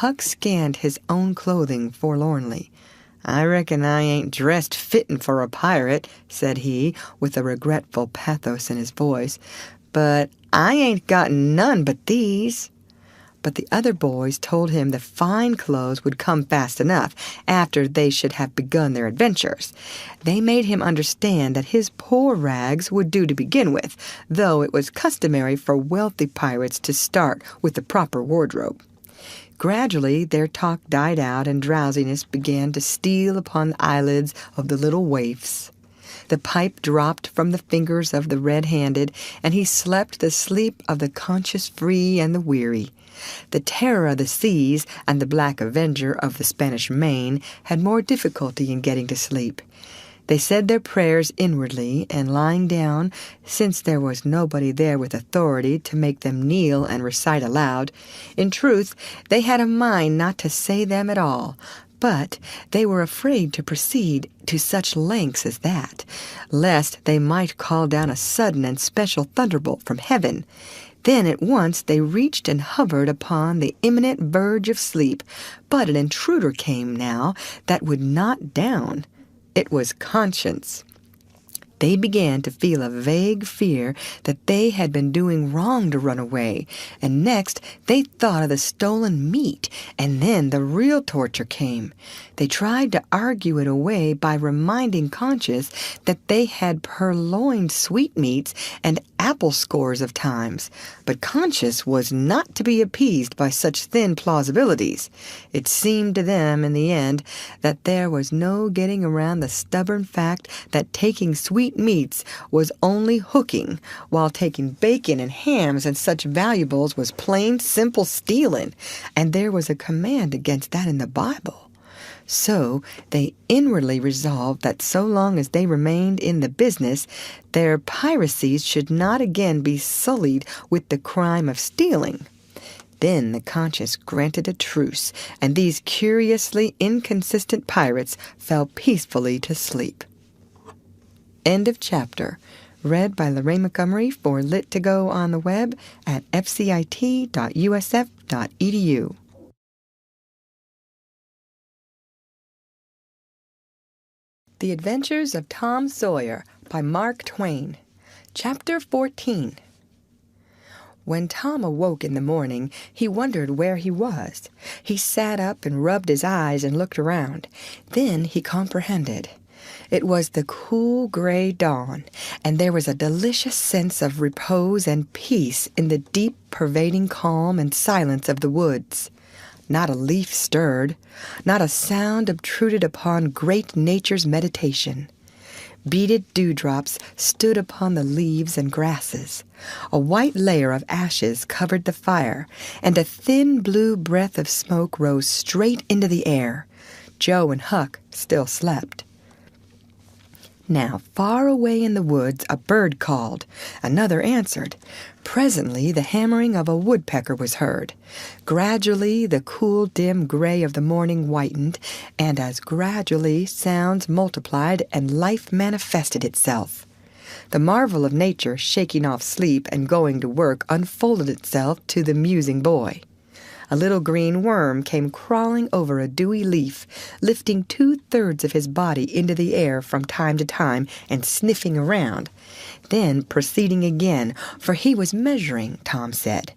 Huck scanned his own clothing forlornly. "I reckon I ain't dressed fittin' for a pirate," said he, with a regretful pathos in his voice. "But I ain't got none but these." But the other boys told him the fine clothes would come fast enough after they should have begun their adventures. They made him understand that his poor rags would do to begin with, though it was customary for wealthy pirates to start with the proper wardrobe. Gradually their talk died out, and drowsiness began to steal upon the eyelids of the little waifs. The pipe dropped from the fingers of the red-handed, and he slept the sleep of the conscience-free and the weary. The terror of the seas and the black avenger of the Spanish Main had more difficulty in getting to sleep. They said their prayers inwardly, and lying down, since there was nobody there with authority to make them kneel and recite aloud. In truth, they had a mind not to say them at all, but they were afraid to proceed to such lengths as that, lest they might call down a sudden and special thunderbolt from heaven. Then at once they reached and hovered upon the imminent verge of sleep, but an intruder came now that would not down. It was conscience. They began to feel a vague fear that they had been doing wrong to run away, and next they thought of the stolen meat, and then the real torture came. They tried to argue it away by reminding conscience that they had purloined sweetmeats and apple scores of times, but conscience was not to be appeased by such thin plausibilities. It seemed to them, in the end, that there was no getting around the stubborn fact that taking sweetmeats was only hooking, while taking bacon and hams and such valuables was plain, simple stealing, and there was a command against that in the Bible. So they inwardly resolved that so long as they remained in the business, their piracies should not again be sullied with the crime of stealing. Then the conscience granted a truce, and these curiously inconsistent pirates fell peacefully to sleep. End of chapter. Read by Lorraine Montgomery for Lit2Go on the web at fcit.usf.edu. The Adventures of Tom Sawyer by Mark Twain. Chapter 14. When Tom awoke in the morning, he wondered where he was. He sat up and rubbed his eyes and looked around. Then he comprehended. It was the cool gray dawn, and there was a delicious sense of repose and peace in the deep, pervading calm and silence of the woods. Not a leaf stirred, not a sound obtruded upon great nature's meditation. Beaded dewdrops stood upon the leaves and grasses. A white layer of ashes covered the fire, and a thin blue breath of smoke rose straight into the air. Joe and Huck still slept. Now, far away in the woods, a bird called. Another answered. Presently, the hammering of a woodpecker was heard. Gradually, the cool, dim gray of the morning whitened, and as gradually sounds multiplied and life manifested itself. The marvel of nature shaking off sleep and going to work unfolded itself to the musing boy. A little green worm came crawling over a dewy leaf, lifting 2/3 of his body into the air from time to time and sniffing around, then proceeding again, for he was measuring, Tom said.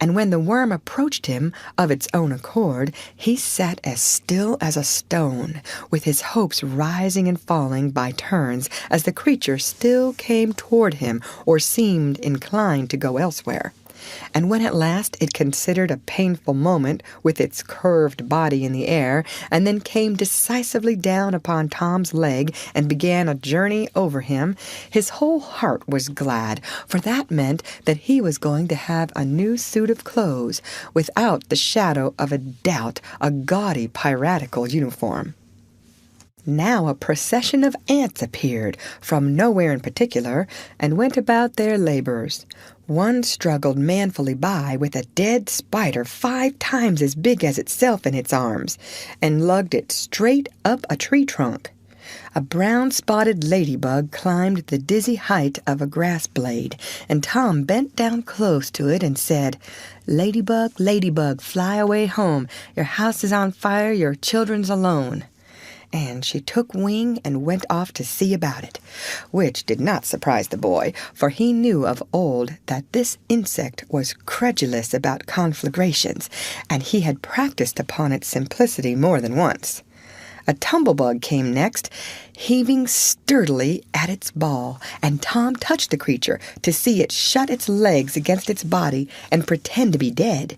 And when the worm approached him of its own accord, he sat as still as a stone, with his hopes rising and falling by turns as the creature still came toward him or seemed inclined to go elsewhere. And when at last it considered a painful moment with its curved body in the air, and then came decisively down upon Tom's leg and began a journey over him, his whole heart was glad, for that meant that he was going to have a new suit of clothes, without the shadow of a doubt, a gaudy piratical uniform. Now a procession of ants appeared, from nowhere in particular, and went about their labors. One struggled manfully by with a dead spider 5 times as big as itself in its arms, and lugged it straight up a tree trunk. A brown-spotted ladybug climbed the dizzy height of a grass blade, and Tom bent down close to it and said, "Ladybug, ladybug, fly away home. Your house is on fire, your children's alone." And she took wing and went off to see about it, which did not surprise the boy, for he knew of old that this insect was credulous about conflagrations, and he had practiced upon its simplicity more than once. A tumblebug came next, heaving sturdily at its ball, and Tom touched the creature to see it shut its legs against its body and pretend to be dead.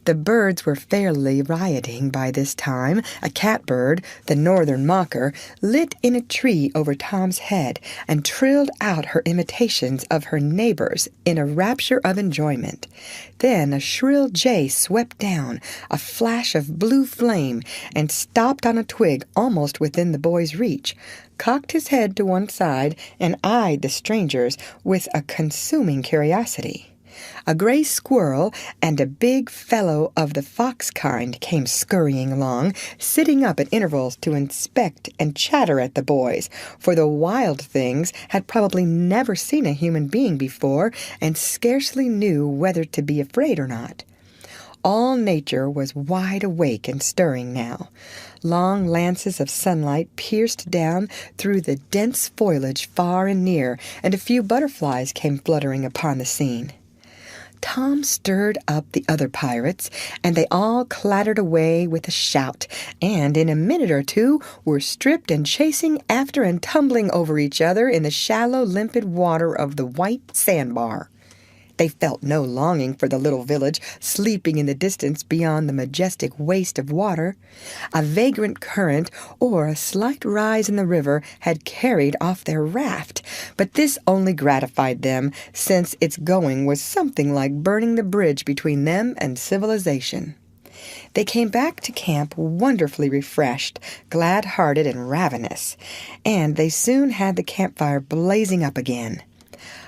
The birds were fairly rioting by this time. A catbird, the northern mocker, lit in a tree over Tom's head and trilled out her imitations of her neighbors in a rapture of enjoyment. Then a shrill jay swept down, a flash of blue flame, and stopped on a twig almost within the boy's reach, cocked his head to one side, and eyed the strangers with a consuming curiosity. A gray squirrel and a big fellow of the fox kind came scurrying along, sitting up at intervals to inspect and chatter at the boys, for the wild things had probably never seen a human being before and scarcely knew whether to be afraid or not. All nature was wide awake and stirring now. Long lances of sunlight pierced down through the dense foliage far and near, and a few butterflies came fluttering upon the scene. Tom stirred up the other pirates, and they all clattered away with a shout, and in a minute or two were stripped and chasing after and tumbling over each other in the shallow, limpid water of the white sandbar. They felt no longing for the little village sleeping in the distance beyond the majestic waste of water. A vagrant current or a slight rise in the river had carried off their raft, but this only gratified them, since its going was something like burning the bridge between them and civilization. They came back to camp wonderfully refreshed, glad-hearted, and ravenous, and they soon had the campfire blazing up again.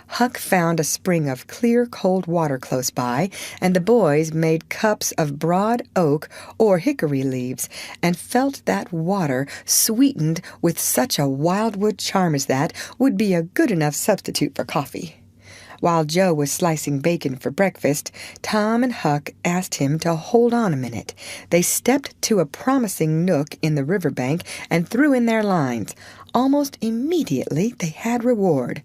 Huck found a spring of clear, cold water close by, and the boys made cups of broad oak or hickory leaves, and felt that water, sweetened with such a wildwood charm as that, would be a good enough substitute for coffee. While Joe was slicing bacon for breakfast, Tom and Huck asked him to hold on a minute. They stepped to a promising nook in the river bank and threw in their lines. Almost immediately they had reward.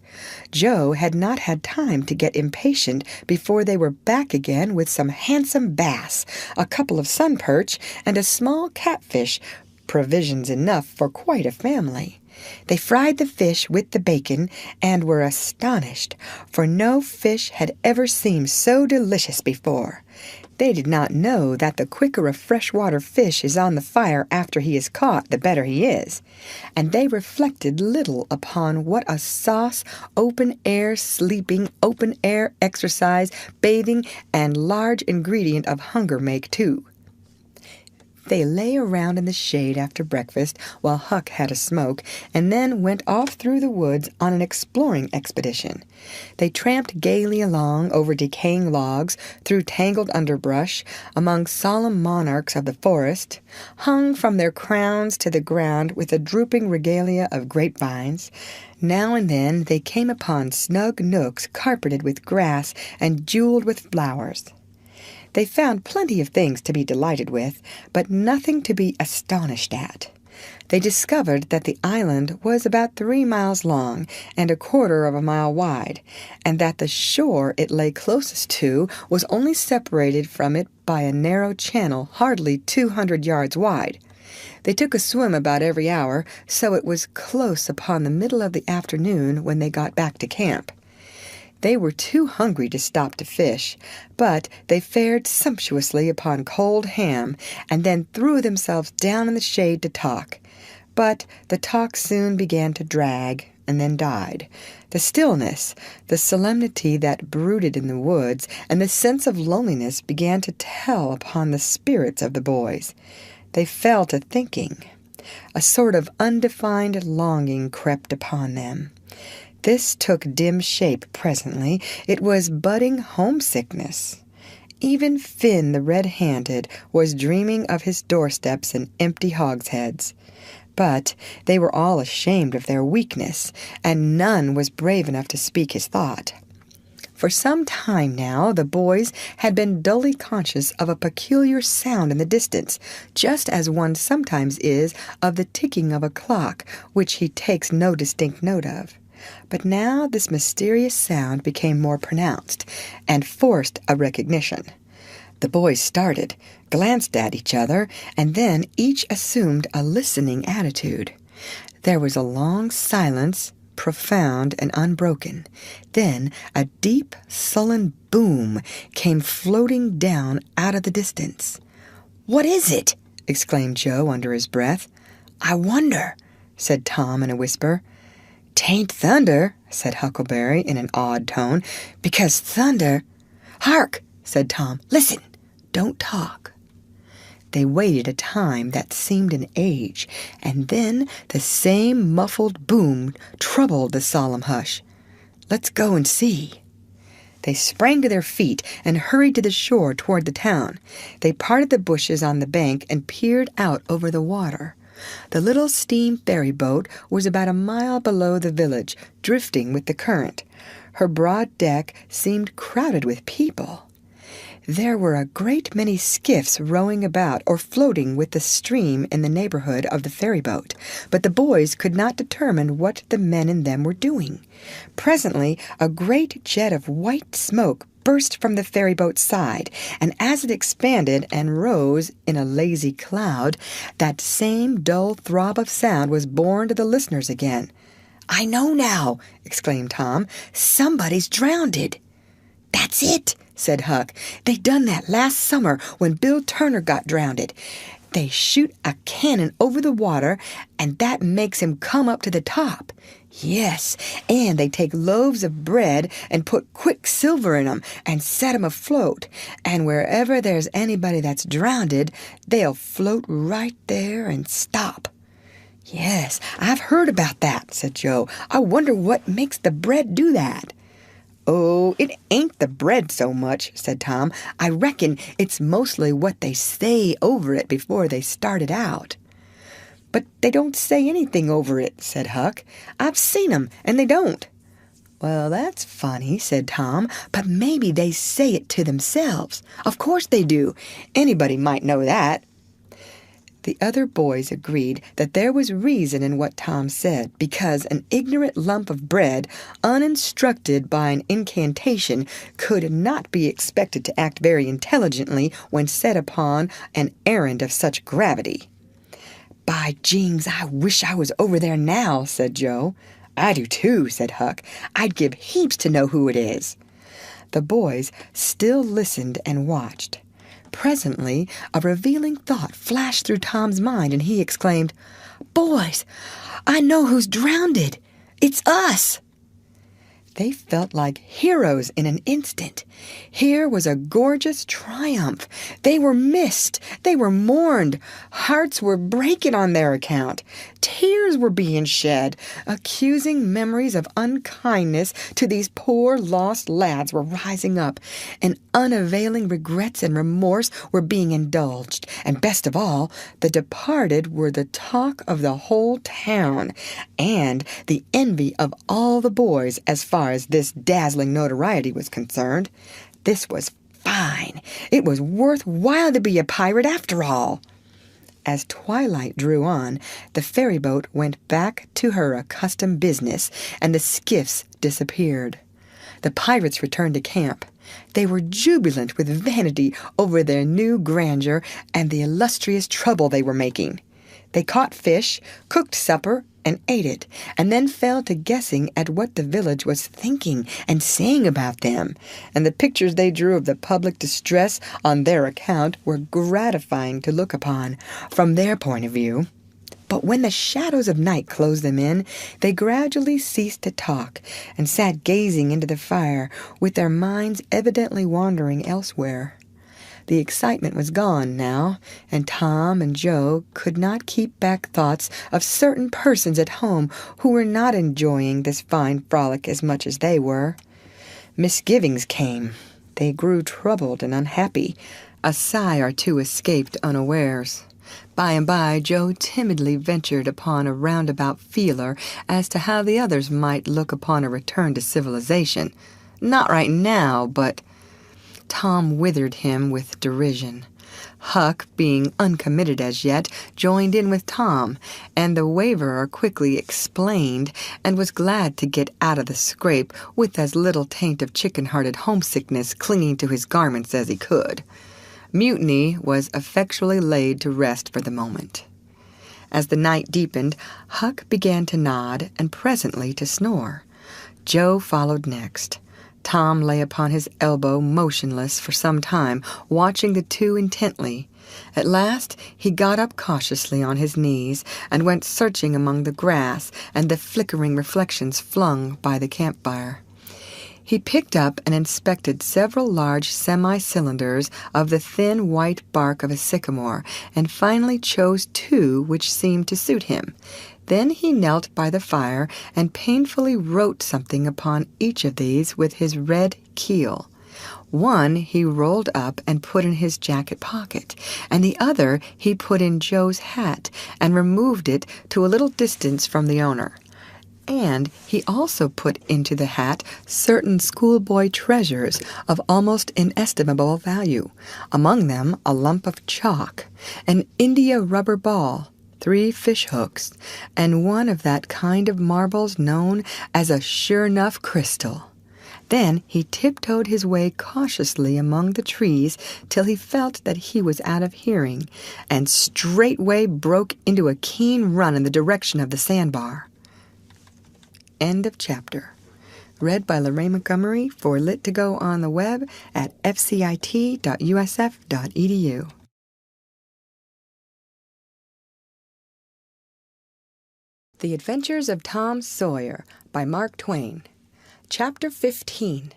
Joe had not had time to get impatient before they were back again with some handsome bass, a couple of sun perch, and a small catfish, provisions enough for quite a family. They fried the fish with the bacon and were astonished, for no fish had ever seemed so delicious before. They did not know that the quicker a freshwater fish is on the fire after he is caught, the better he is, and they reflected little upon what a sauce open-air sleeping, open-air exercise, bathing, and large ingredient of hunger make too. They lay around in the shade after breakfast while Huck had a smoke, and then went off through the woods on an exploring expedition. They tramped gaily along over decaying logs, through tangled underbrush, among solemn monarchs of the forest, hung from their crowns to the ground with a drooping regalia of grapevines. Now and then they came upon snug nooks carpeted with grass and jeweled with flowers. They found plenty of things to be delighted with, but nothing to be astonished at. They discovered that the island was about 3 miles long and 1/4 of a mile wide, and that the shore it lay closest to was only separated from it by a narrow channel hardly 200 yards wide. They took a swim about every hour, so it was close upon the middle of the afternoon when they got back to camp. They were too hungry to stop to fish, but they fared sumptuously upon cold ham, and then threw themselves down in the shade to talk. But the talk soon began to drag, and then died. The stillness, the solemnity that brooded in the woods, and the sense of loneliness began to tell upon the spirits of the boys. They fell to thinking. A sort of undefined longing crept upon them. This took dim shape presently. It was budding homesickness. Even Finn the red-handed was dreaming of his doorsteps and empty hogsheads. But they were all ashamed of their weakness, and none was brave enough to speak his thought. For some time now the boys had been dully conscious of a peculiar sound in the distance, just as one sometimes is of the ticking of a clock, which he takes no distinct note of. But now this mysterious sound became more pronounced, and forced a recognition. The boys started, glanced at each other, and then each assumed a listening attitude. There was a long silence, profound and unbroken. Then a deep, sullen boom came floating down out of the distance. "What is it?" exclaimed Joe under his breath. "I wonder," said Tom in a whisper. "'Tain't thunder," said Huckleberry in an awed tone, "because thunder—" "Hark!" said Tom. "Listen! Don't talk." They waited a time that seemed an age, and then the same muffled boom troubled the solemn hush. "Let's go and see." They sprang to their feet and hurried to the shore toward the town. They parted the bushes on the bank and peered out over the water. The little steam ferry boat was about a mile below the village, drifting with the current. Her broad deck seemed crowded with people. There were a great many skiffs rowing about or floating with the stream in the neighborhood of the ferryboat, but the boys could not determine what the men in them were doing. Presently a great jet of white smoke burst from the ferryboat's side, and as it expanded and rose in a lazy cloud, that same dull throb of sound was borne to the listeners again. "I know now," exclaimed Tom. "Somebody's drownded." "That's it," said Huck. "They done that last summer when Bill Turner got drownded. They shoot a cannon over the water, and that makes him come up to the top. Yes, and they take loaves of bread and put quicksilver in 'em and set 'em afloat, and wherever there's anybody that's drownded, they'll float right there and stop." "Yes, I've heard about that," said Joe. "I wonder what makes the bread do that." "Oh, it ain't the bread so much," said Tom. "I reckon it's mostly what they say over it before they start it out." "But they don't say anything over it," said Huck. "I've seen 'em, and they don't." "Well, that's funny," said Tom, "but maybe they say it to themselves. Of course they do. Anybody might know that." The other boys agreed that there was reason in what Tom said, because an ignorant lump of bread, uninstructed by an incantation, could not be expected to act very intelligently when set upon an errand of such gravity. "By jings, I wish I was over there now," said Joe. "I do too," said Huck. "I'd give heaps to know who it is." The boys still listened and watched. Presently a revealing thought flashed through Tom's mind, and he exclaimed, "Boys, I know who's drownded. It's us." They felt like heroes in an instant. Here was a gorgeous triumph. They were missed. They were mourned. Hearts were breaking on their account. Tears were being shed. Accusing memories of unkindness to these poor lost lads were rising up, and unavailing regrets and remorse were being indulged. And best of all, the departed were the talk of the whole town, and the envy of all the boys as far as this dazzling notoriety was concerned. This was fine. It was worthwhile to be a pirate after all. As twilight drew on, the ferry boat went back to her accustomed business, and the skiffs disappeared. The pirates returned to camp. They were jubilant with vanity over their new grandeur and the illustrious trouble they were making. They caught fish, cooked supper, and ate it, and then fell to guessing at what the village was thinking and saying about them, and the pictures they drew of the public distress on their account were gratifying to look upon from their point of view. But when the shadows of night closed them in, they gradually ceased to talk and sat gazing into the fire, with their minds evidently wandering elsewhere. The excitement was gone now, and Tom and Joe could not keep back thoughts of certain persons at home who were not enjoying this fine frolic as much as they were. Misgivings came. They grew troubled and unhappy. A sigh or two escaped unawares. By and by, Joe timidly ventured upon a roundabout feeler as to how the others might look upon a return to civilization. Not right now, but... Tom withered him with derision. Huck, being uncommitted as yet, joined in with Tom, and the waverer quickly explained and was glad to get out of the scrape with as little taint of chicken-hearted homesickness clinging to his garments as he could. Mutiny was effectually laid to rest for the moment. As the night deepened, Huck began to nod and presently to snore. Joe followed next. Tom lay upon his elbow motionless for some time, watching the two intently. At last he got up cautiously on his knees and went searching among the grass and the flickering reflections flung by the campfire. He picked up and inspected several large semi-cylinders of the thin white bark of a sycamore, and finally chose two which seemed to suit him. Then he knelt by the fire and painfully wrote something upon each of these with his red keel. One he rolled up and put in his jacket pocket, and the other he put in Joe's hat and removed it to a little distance from the owner. And he also put into the hat certain schoolboy treasures of almost inestimable value, among them a lump of chalk, an India rubber ball, 3 fish hooks, and one of that kind of marbles known as a sure-enough crystal. Then he tiptoed his way cautiously among the trees till he felt that he was out of hearing, and straightway broke into a keen run in the direction of the sandbar. End of chapter. Read by Lorraine Montgomery for Lit to Go on the web at fcit.usf.edu. The Adventures of Tom Sawyer by Mark Twain. Chapter 15.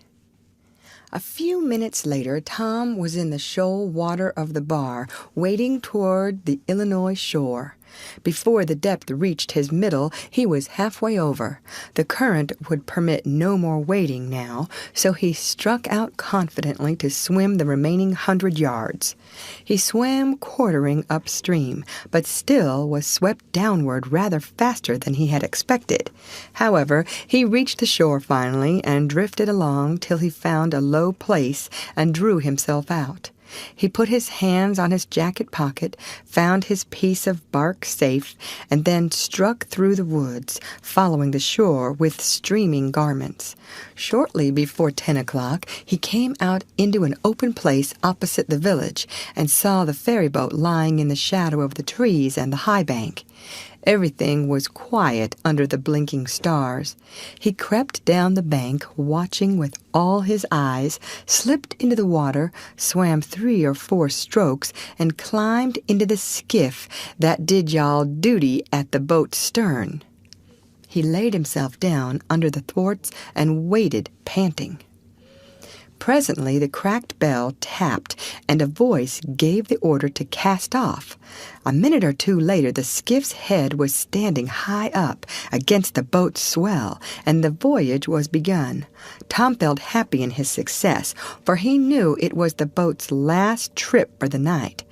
A few minutes later, Tom was in the shoal water of the bar, wading toward the Illinois shore. Before the depth reached his middle, he was halfway over. The current would permit no more wading now, so he struck out confidently to swim the remaining 100 yards. He swam quartering upstream, but still was swept downward rather faster than he had expected. However, he reached the shore finally and drifted along till he found a low place and drew himself out. He put his hands on his jacket pocket, found his piece of bark safe, and then struck through the woods, following the shore with streaming garments. Shortly before 10 o'clock, he came out into an open place opposite the village, and saw the ferry boat lying in the shadow of the trees and the high bank. Everything was quiet under the blinking stars. He crept down the bank, watching with all his eyes, slipped into the water, swam 3 or 4 strokes, and climbed into the skiff that did y'all duty at the boat's stern. He laid himself down under the thwarts and waited, panting. Presently the cracked bell tapped, and a voice gave the order to cast off. A minute or two later the skiff's head was standing high up against the boat's swell, and the voyage was begun. Tom felt happy in his success, for he knew it was the boat's last trip for the night.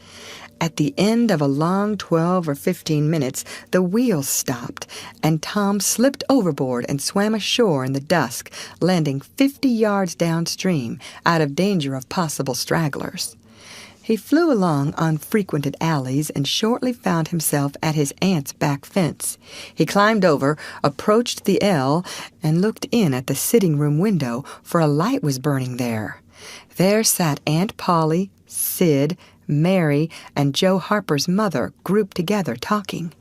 At the end of a long 12 or 15 minutes, the wheels stopped, and Tom slipped overboard and swam ashore in the dusk, landing 50 yards downstream, out of danger of possible stragglers. He flew along unfrequented alleys and shortly found himself at his aunt's back fence. He climbed over, approached the L, and looked in at the sitting-room window, for a light was burning there. There sat Aunt Polly, Sid, Mary, and Joe Harper's mother grouped together talking.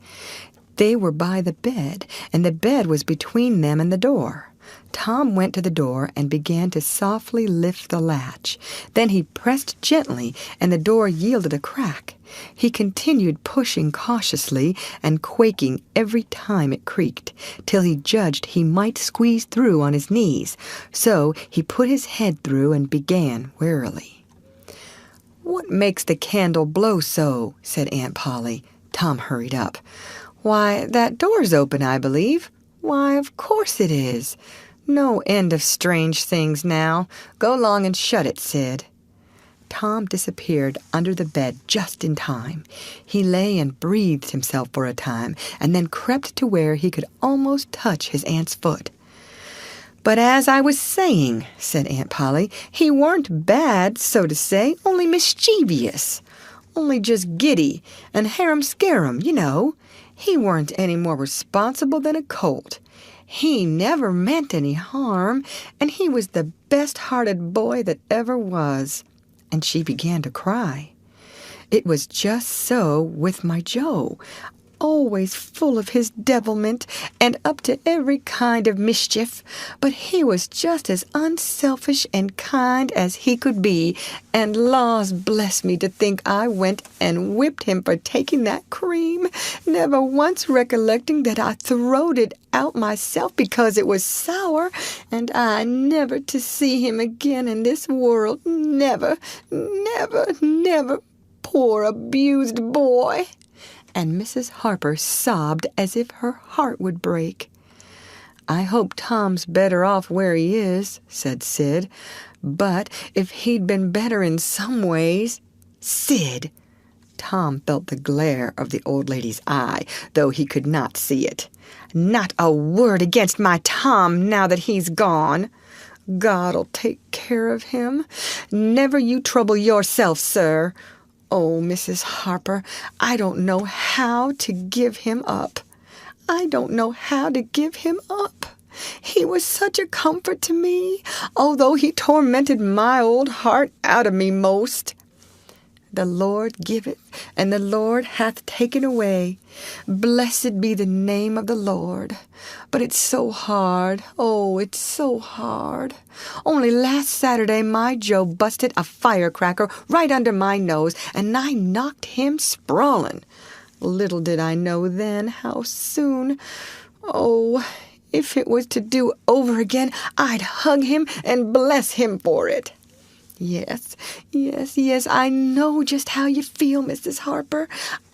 They were by the bed, and the bed was between them and the door. Tom went to the door and began to softly lift the latch. Then he pressed gently, and the door yielded a crack. He continued pushing cautiously and quaking every time it creaked, till he judged he might squeeze through on his knees. So he put his head through and began warily. "What makes the candle blow so?" said Aunt Polly. Tom hurried up. "Why, that door's open, I believe." "Why, of course it is. No end of strange things now. Go along and shut it, Sid." Tom disappeared under the bed just in time. He lay and breathed himself for a time, and then crept to where he could almost touch his aunt's foot. "But as I was saying," said Aunt Polly, "he weren't bad, so to say, only mischievous. Only just giddy, and harum-scarum, you know. He weren't any more responsible than a colt. He never meant any harm, and he was the best-hearted boy that ever was." And she began to cry. "It was just so with my Joe. Always full of his devilment, and up to every kind of mischief, but he was just as unselfish and kind as he could be, and laws bless me to think I went and whipped him for taking that cream, never once recollecting that I throwed it out myself because it was sour, and I never to see him again in this world, never, never, never, poor abused boy." And Mrs. Harper sobbed as if her heart would break. "I hope Tom's better off where he is," said Sid. "But if he'd been better in some ways—" "Sid!" Tom felt the glare of the old lady's eye, though he could not see it. "Not a word against my Tom now that he's gone. God'll take care of him. Never you trouble yourself, sir. Oh, Mrs. Harper, I don't know how to give him up. I don't know how to give him up. He was such a comfort to me, although he tormented my old heart out of me most. The Lord giveth, and the Lord hath taken away. Blessed be the name of the Lord. But it's so hard. Oh, it's so hard. Only last Saturday my Joe busted a firecracker right under my nose, and I knocked him sprawling. Little did I know then how soon. Oh, if it was to do over again, I'd hug him and bless him for it. Yes, yes, yes, I know just how you feel, Mrs. Harper.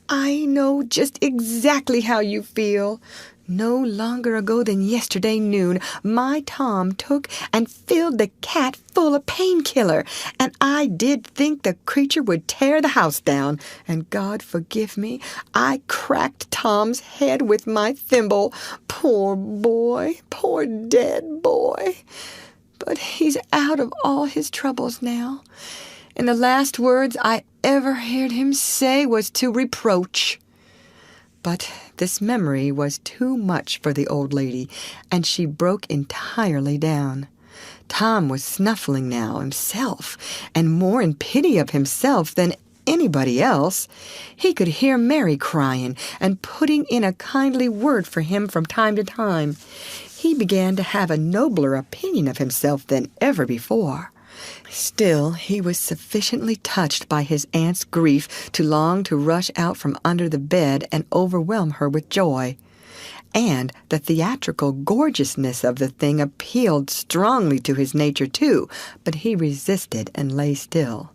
I know just exactly how you feel. No longer ago than yesterday noon, my Tom took and filled the cat full of painkiller, and I did think the creature would tear the house down, and God forgive me, I cracked Tom's head with my thimble. Poor boy, poor dead boy. But he's out of all his troubles now, and the last words I ever heard him say was to reproach. But this memory was too much for the old lady, and she broke entirely down. Tom was snuffling now himself, and more in pity of himself than anybody else. He could hear Mary crying and putting in a kindly word for him from time to time. He began to have a nobler opinion of himself than ever before. Still, he was sufficiently touched by his aunt's grief to long to rush out from under the bed and overwhelm her with joy. And the theatrical gorgeousness of the thing appealed strongly to his nature, too, but he resisted and lay still.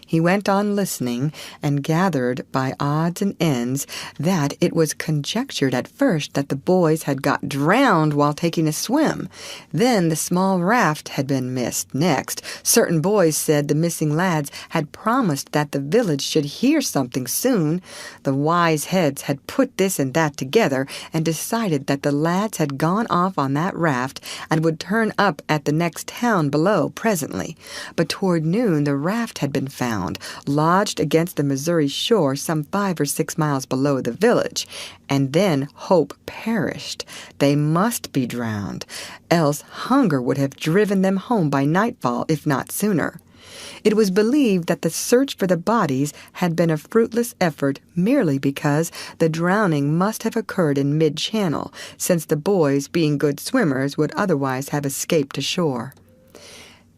He went on listening and gathered by odds and ends that it was conjectured at first that the boys had got drowned while taking a swim. Then the small raft had been missed. Next, certain boys said the missing lads had promised that the village should hear something soon. The wise heads had put this and that together and decided that the lads had gone off on that raft and would turn up at the next town below presently. But toward noon the raft had been found, lodged against the Missouri shore some 5 or 6 miles below the village, and then hope perished. They must be drowned, else hunger would have driven them home by nightfall, if not sooner. It was believed that the search for the bodies had been a fruitless effort merely because the drowning must have occurred in mid-channel, since the boys, being good swimmers, would otherwise have escaped ashore.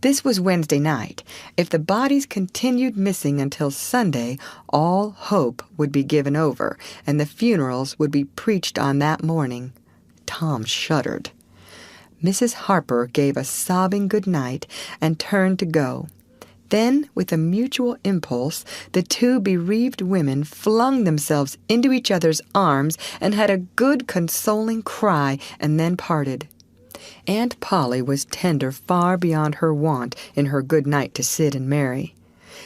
This was Wednesday night. If the bodies continued missing until Sunday, all hope would be given over, and the funerals would be preached on that morning. Tom shuddered. Mrs. Harper gave a sobbing good night and turned to go. Then, with a mutual impulse, the two bereaved women flung themselves into each other's arms and had a good consoling cry, and then parted. Aunt Polly was tender far beyond her wont in her good night to Sid and Mary.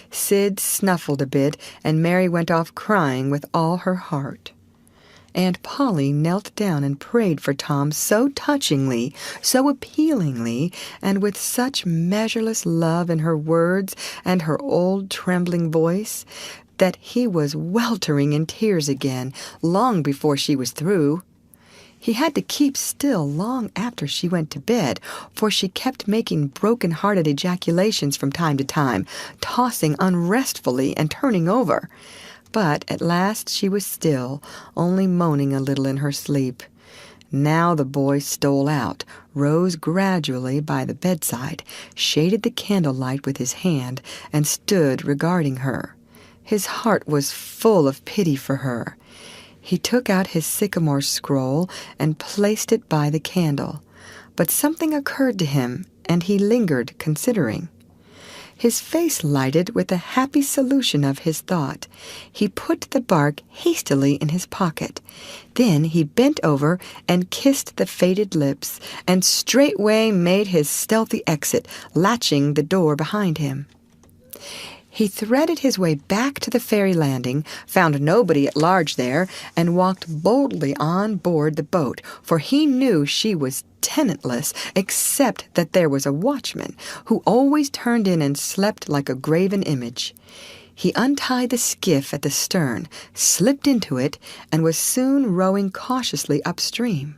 Sid snuffled a bit, and Mary went off crying with all her heart. Aunt Polly knelt down and prayed for Tom so touchingly, so appealingly, and with such measureless love in her words and her old trembling voice, that he was weltering in tears again long before she was through. He had to keep still long after she went to bed, for she kept making broken-hearted ejaculations from time to time, tossing unrestfully and turning over. But at last she was still, only moaning a little in her sleep. Now the boy stole out, rose gradually by the bedside, shaded the candlelight with his hand, and stood regarding her. His heart was full of pity for her. He took out his sycamore scroll and placed it by the candle. But something occurred to him, and he lingered, considering. His face lighted with a happy solution of his thought. He put the bark hastily in his pocket. Then he bent over and kissed the faded lips, and straightway made his stealthy exit, latching the door behind him. He threaded his way back to the ferry landing, found nobody at large there, and walked boldly on board the boat, for he knew she was tenantless, except that there was a watchman, who always turned in and slept like a graven image. He untied the skiff at the stern, slipped into it, and was soon rowing cautiously upstream.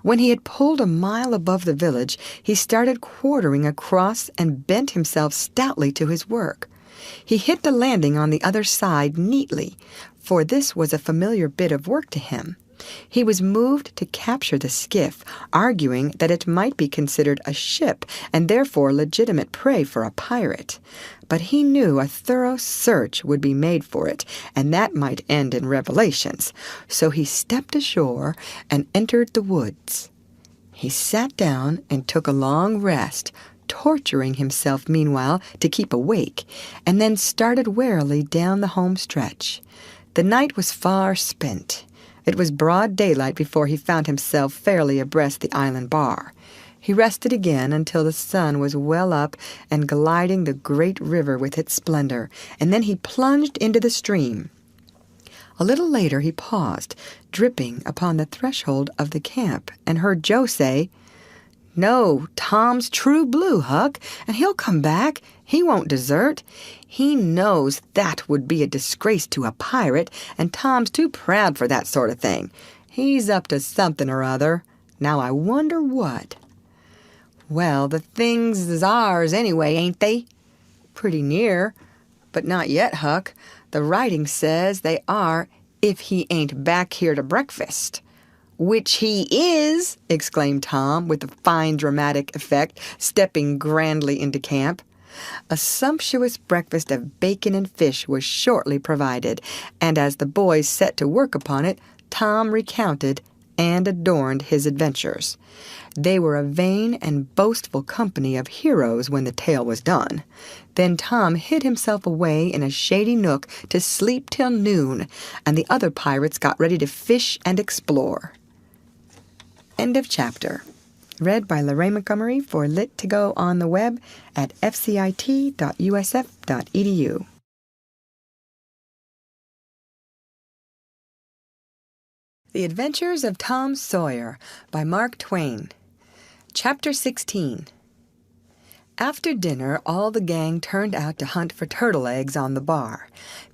When he had pulled a mile above the village, he started quartering across and bent himself stoutly to his work. He hit the landing on the other side neatly, for this was a familiar bit of work to him. He was moved to capture the skiff, arguing that it might be considered a ship and therefore legitimate prey for a pirate. But he knew a thorough search would be made for it, and that might end in revelations. So he stepped ashore and entered the woods. He sat down and took a long rest, torturing himself meanwhile to keep awake, and then started warily down the home stretch. The night was far spent. It was broad daylight before he found himself fairly abreast the island bar. He rested again until the sun was well up and gliding the great river with its splendor, and then he plunged into the stream. A little later he paused, dripping upon the threshold of the camp, and heard Joe say, "No, Tom's true blue, Huck, and he'll come back. He won't desert. He knows that would be a disgrace to a pirate, and Tom's too proud for that sort of thing. He's up to something or other. Now I wonder what." "Well, the things is ours anyway, ain't they?" "Pretty near, but not yet, Huck. The writing says they are if he ain't back here to breakfast." "Which he is!" exclaimed Tom, with a fine dramatic effect, stepping grandly into camp. A sumptuous breakfast of bacon and fish was shortly provided, and as the boys set to work upon it, Tom recounted and adorned his adventures. They were a vain and boastful company of heroes when the tale was done. Then Tom hid himself away in a shady nook to sleep till noon, and the other pirates got ready to fish and explore. End of chapter. Read by Lorraine Montgomery for Lit2Go on the web at fcit.usf.edu. The Adventures of Tom Sawyer by Mark Twain. Chapter 16. After dinner, all the gang turned out to hunt for turtle eggs on the bar.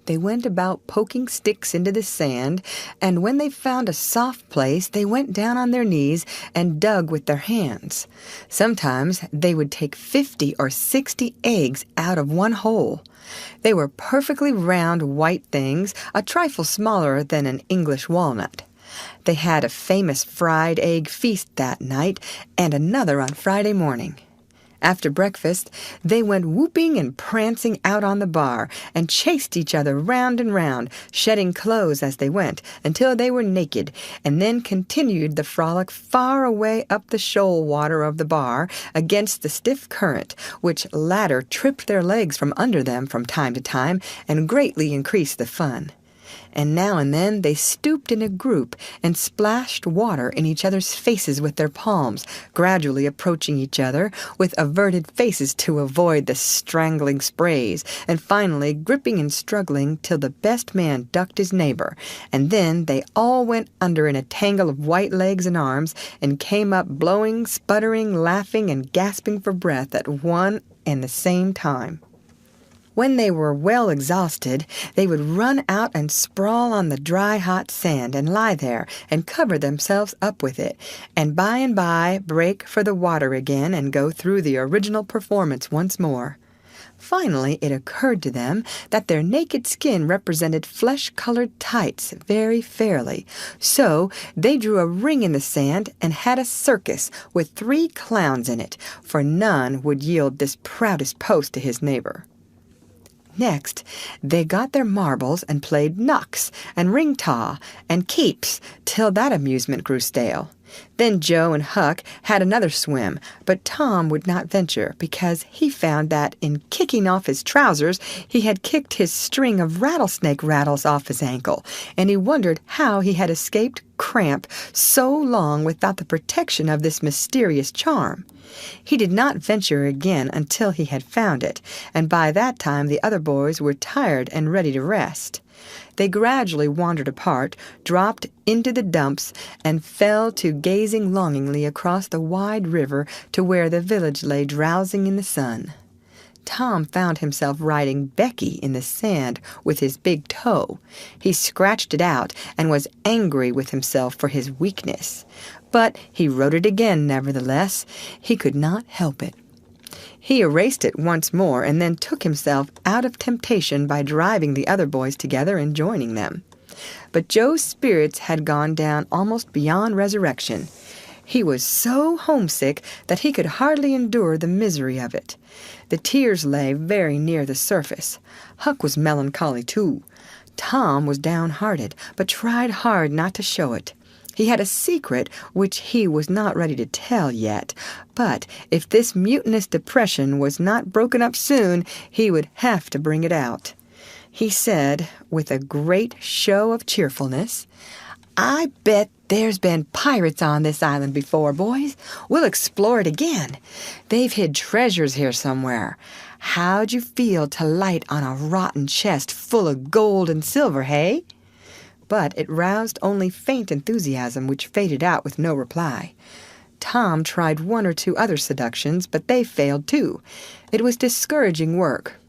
They went about poking sticks into the sand, and when they found a soft place, they went down on their knees and dug with their hands. Sometimes they would take 50 or 60 eggs out of one hole. They were perfectly round white things, a trifle smaller than an English walnut. They had a famous fried egg feast that night, and another on Friday morning. After breakfast, they went whooping and prancing out on the bar, and chased each other round and round, shedding clothes as they went, until they were naked, and then continued the frolic far away up the shoal water of the bar, against the stiff current, which latter tripped their legs from under them from time to time, and greatly increased the fun. And now and then they stooped in a group and splashed water in each other's faces with their palms, gradually approaching each other with averted faces to avoid the strangling sprays, and finally gripping and struggling till the best man ducked his neighbor, and then they all went under in a tangle of white legs and arms, and came up blowing, sputtering, laughing, and gasping for breath at one and the same time. When they were well exhausted, they would run out and sprawl on the dry, hot sand, and lie there and cover themselves up with it, and by break for the water again and go through the original performance once more. Finally, it occurred to them that their naked skin represented flesh-colored tights very fairly, so they drew a ring in the sand and had a circus with 3 clowns in it, for none would yield this proudest post to his neighbor. Next, they got their marbles and played knocks and ring-taw and keeps till that amusement grew stale. Then Joe and Huck had another swim, but Tom would not venture because he found that in kicking off his trousers he had kicked his string of rattlesnake rattles off his ankle, and he wondered how he had escaped cramp so long without the protection of this mysterious charm. He did not venture again until he had found it, and by that time the other boys were tired and ready to rest. They gradually wandered apart, dropped into the dumps, and fell to gazing longingly across the wide river to where the village lay drowsing in the sun. Tom found himself writing Becky in the sand with his big toe. He scratched it out and was angry with himself for his weakness. But he wrote it again nevertheless. He could not help it. He erased it once more and then took himself out of temptation by driving the other boys together and joining them. But Joe's spirits had gone down almost beyond resurrection. He was so homesick that he could hardly endure the misery of it. The tears lay very near the surface. Huck was melancholy too. Tom was downhearted, but tried hard not to show it. He had a secret which he was not ready to tell yet, but if this mutinous depression was not broken up soon, he would have to bring it out. He said, with a great show of cheerfulness, "I bet there's been pirates on this island before, boys. We'll explore it again. They've hid treasures here somewhere. How'd you feel to light on a rotten chest full of gold and silver, hey?" But it roused only faint enthusiasm, which faded out with no reply. Tom tried 1 or 2 other seductions, but they failed too. It was discouraging work.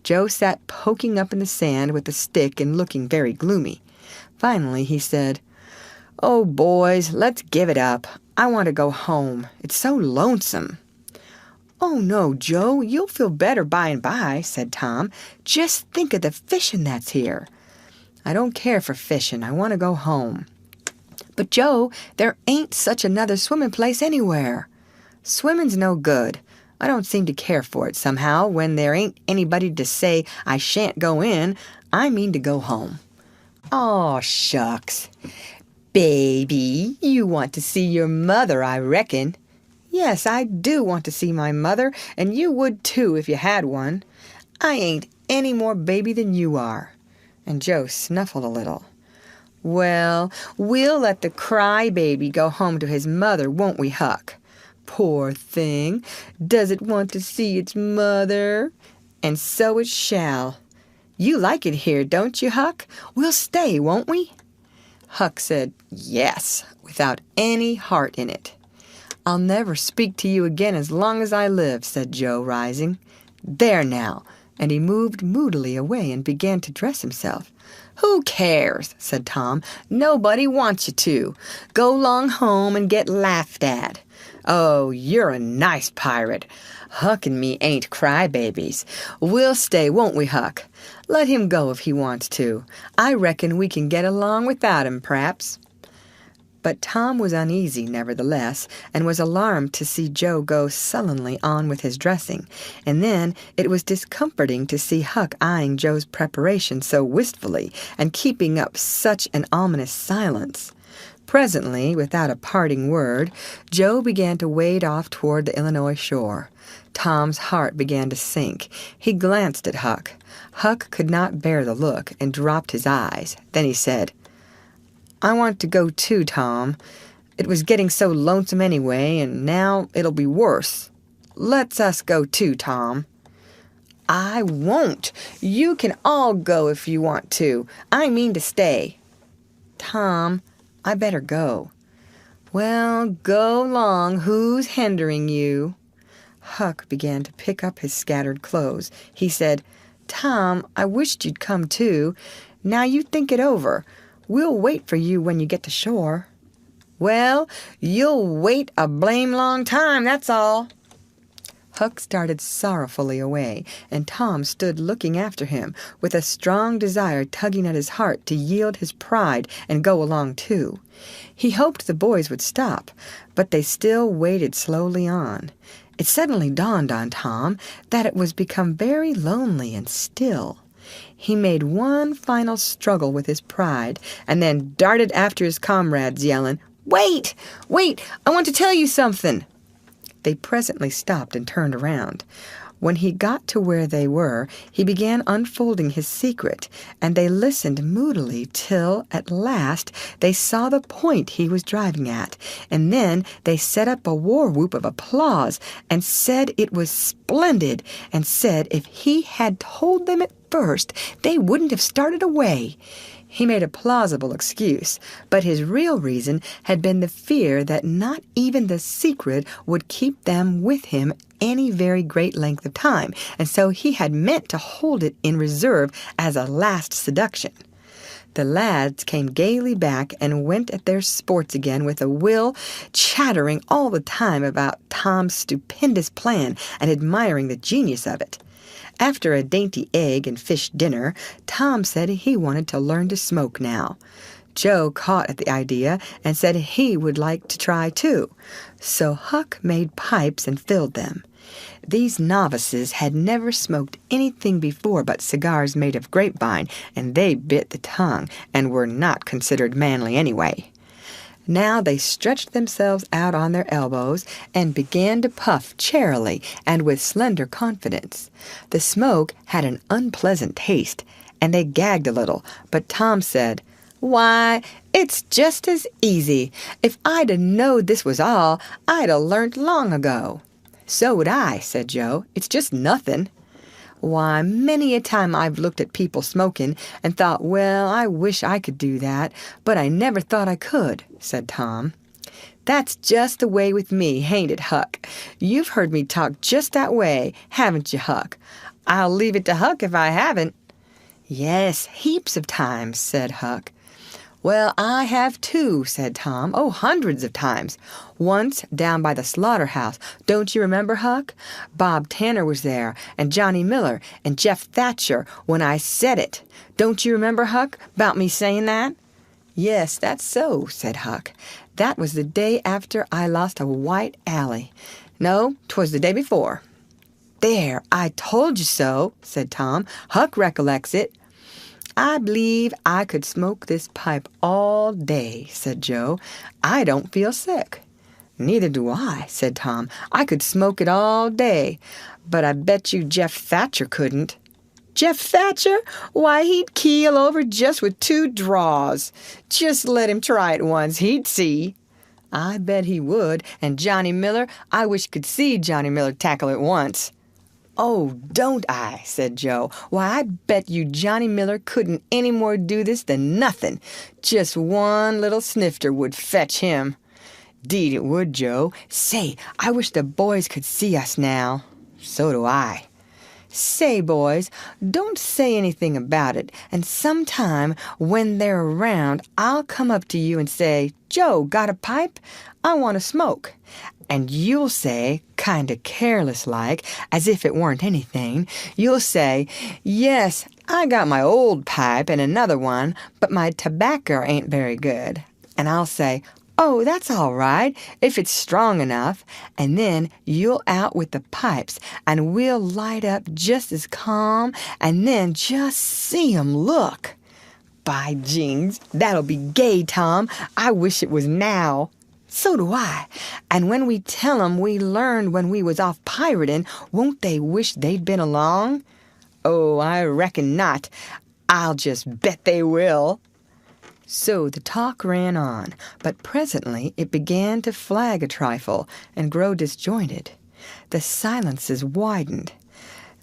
Joe sat poking up in the sand with a stick and looking very gloomy. Finally he said, "Oh, boys, let's give it up. I want to go home. It's so lonesome." "Oh, no, Joe, you'll feel better by and by," said Tom. "Just think of the fishing that's here." "I don't care for fishing. I want to go home." "But, Joe, there ain't such another swimming place anywhere." "Swimming's no good. I don't seem to care for it somehow. When there ain't anybody to say I shan't go in, I mean to go home." "Aw, shucks." Baby, you want to see your mother, I reckon. Yes, I do want to see my mother, and you would too if you had one. I ain't any more baby than you are. And Joe snuffled a little. Well, we'll let the crybaby go home to his mother, won't we, Huck? Poor thing. Does it want to see its mother? And so it shall. You like it here, don't you, Huck? We'll stay, won't we? Huck said yes, without any heart in it. I'll never speak to you again as long as I live, said Joe, rising. There now. And he moved moodily away and began to dress himself. Who cares, said Tom. Nobody wants you to. Go 'long home and get laughed at. Oh, you're a nice pirate. Huck and me ain't crybabies. We'll stay, won't we, Huck? Let him go if he wants to. I reckon we can get along without him, p'raps. But Tom was uneasy, nevertheless, and was alarmed to see Joe go sullenly on with his dressing, and then it was discomforting to see Huck eyeing Joe's preparation so wistfully and keeping up such an ominous silence. Presently, without a parting word, Joe began to wade off toward the Illinois shore. Tom's heart began to sink. He glanced at Huck. Huck could not bear the look and dropped his eyes. Then he said, I want to go too, Tom. It was getting so lonesome anyway, and now it'll be worse. Let's us go too, Tom. I won't. You can all go if you want to. I mean to stay. Tom, I better go. Well, go 'long. Who's hindering you? Huck began to pick up his scattered clothes. He said, Tom, I wished you'd come too. Now you think it over. We'll wait for you when you get to shore. Well, you'll wait a blame long time, that's all. Huck started sorrowfully away, and Tom stood looking after him, with a strong desire tugging at his heart to yield his pride and go along too. He hoped the boys would stop, but they still waded slowly on. It suddenly dawned on Tom that it was become very lonely and still. He made one final struggle with his pride, and then darted after his comrades, yelling, Wait! Wait! I want to tell you something! They presently stopped and turned around. When he got to where they were, he began unfolding his secret, and they listened moodily till, at last, they saw the point he was driving at, and then they set up a war-whoop of applause, and said it was splendid, and said if he had told them at first, they wouldn't have started away. He made a plausible excuse, but his real reason had been the fear that not even the secret would keep them with him any very great length of time, and so he had meant to hold it in reserve as a last seduction. The lads came gaily back and went at their sports again with a will, chattering all the time about Tom's stupendous plan and admiring the genius of it. After a dainty egg and fish dinner, Tom said he wanted to learn to smoke now. Joe caught at the idea and said he would like to try too. So Huck made pipes and filled them. These novices had never smoked anything before but cigars made of grapevine, and they bit the tongue and were not considered manly anyway. Now they stretched themselves out on their elbows and began to puff charily and with slender confidence. The smoke had an unpleasant taste, and they gagged a little, but Tom said, Why, it's just as easy. If I'd 'a' knowed this was all, I'd 'a' learnt long ago. So would I, said Joe. It's just nothing. Why, many a time I've looked at people smoking and thought, well, I wish I could do that, but I never thought I could, said Tom. That's just the way with me, hain't it, Huck? You've heard me talk just that way, haven't you, Huck? I'll leave it to Huck if I haven't. Yes, heaps of times, said Huck. Well, I have too, said Tom. Oh, hundreds of times. Once, down by the slaughterhouse. Don't you remember, Huck? Bob Tanner was there, and Johnny Miller, and Jeff Thatcher, when I said it. Don't you remember, Huck, about me saying that? Yes, that's so, said Huck. That was the day after I lost a white alley. No, 'twas the day before. There, I told you so, said Tom. Huck recollects it. "I believe I could smoke this pipe all day," said Joe. "I don't feel sick." "Neither do I," said Tom. "I could smoke it all day. But I bet you Jeff Thatcher couldn't." "Jeff Thatcher? Why, he'd keel over just with 2 draws. Just let him try it once. He'd see." "I bet he would. And Johnny Miller, I wish you could see Johnny Miller tackle it once." "Oh, don't I?" said Joe. "Why, I bet you Johnny Miller couldn't any more do this than nothing. Just one little snifter would fetch him." "'Deed it would, Joe. Say, I wish the boys could see us now." "So do I." "Say, boys, don't say anything about it, and sometime when they're around, I'll come up to you and say, 'Joe, got a pipe? I want to smoke.' And you'll say, kinda careless-like, as if it weren't anything, you'll say, 'Yes, I got my old pipe and another one, but my tobacco ain't very good.' And I'll say, 'Oh, that's all right, if it's strong enough.' And then you'll out with the pipes, and we'll light up just as calm, and then just see 'em look. By jings, that'll be gay, Tom. I wish it was now." "So do I. And when we tell 'em we learned when we was off pirating, won't they wish they'd been along?" "Oh, I reckon not. I'll just bet they will." So the talk ran on, but presently it began to flag a trifle and grow disjointed. The silences widened.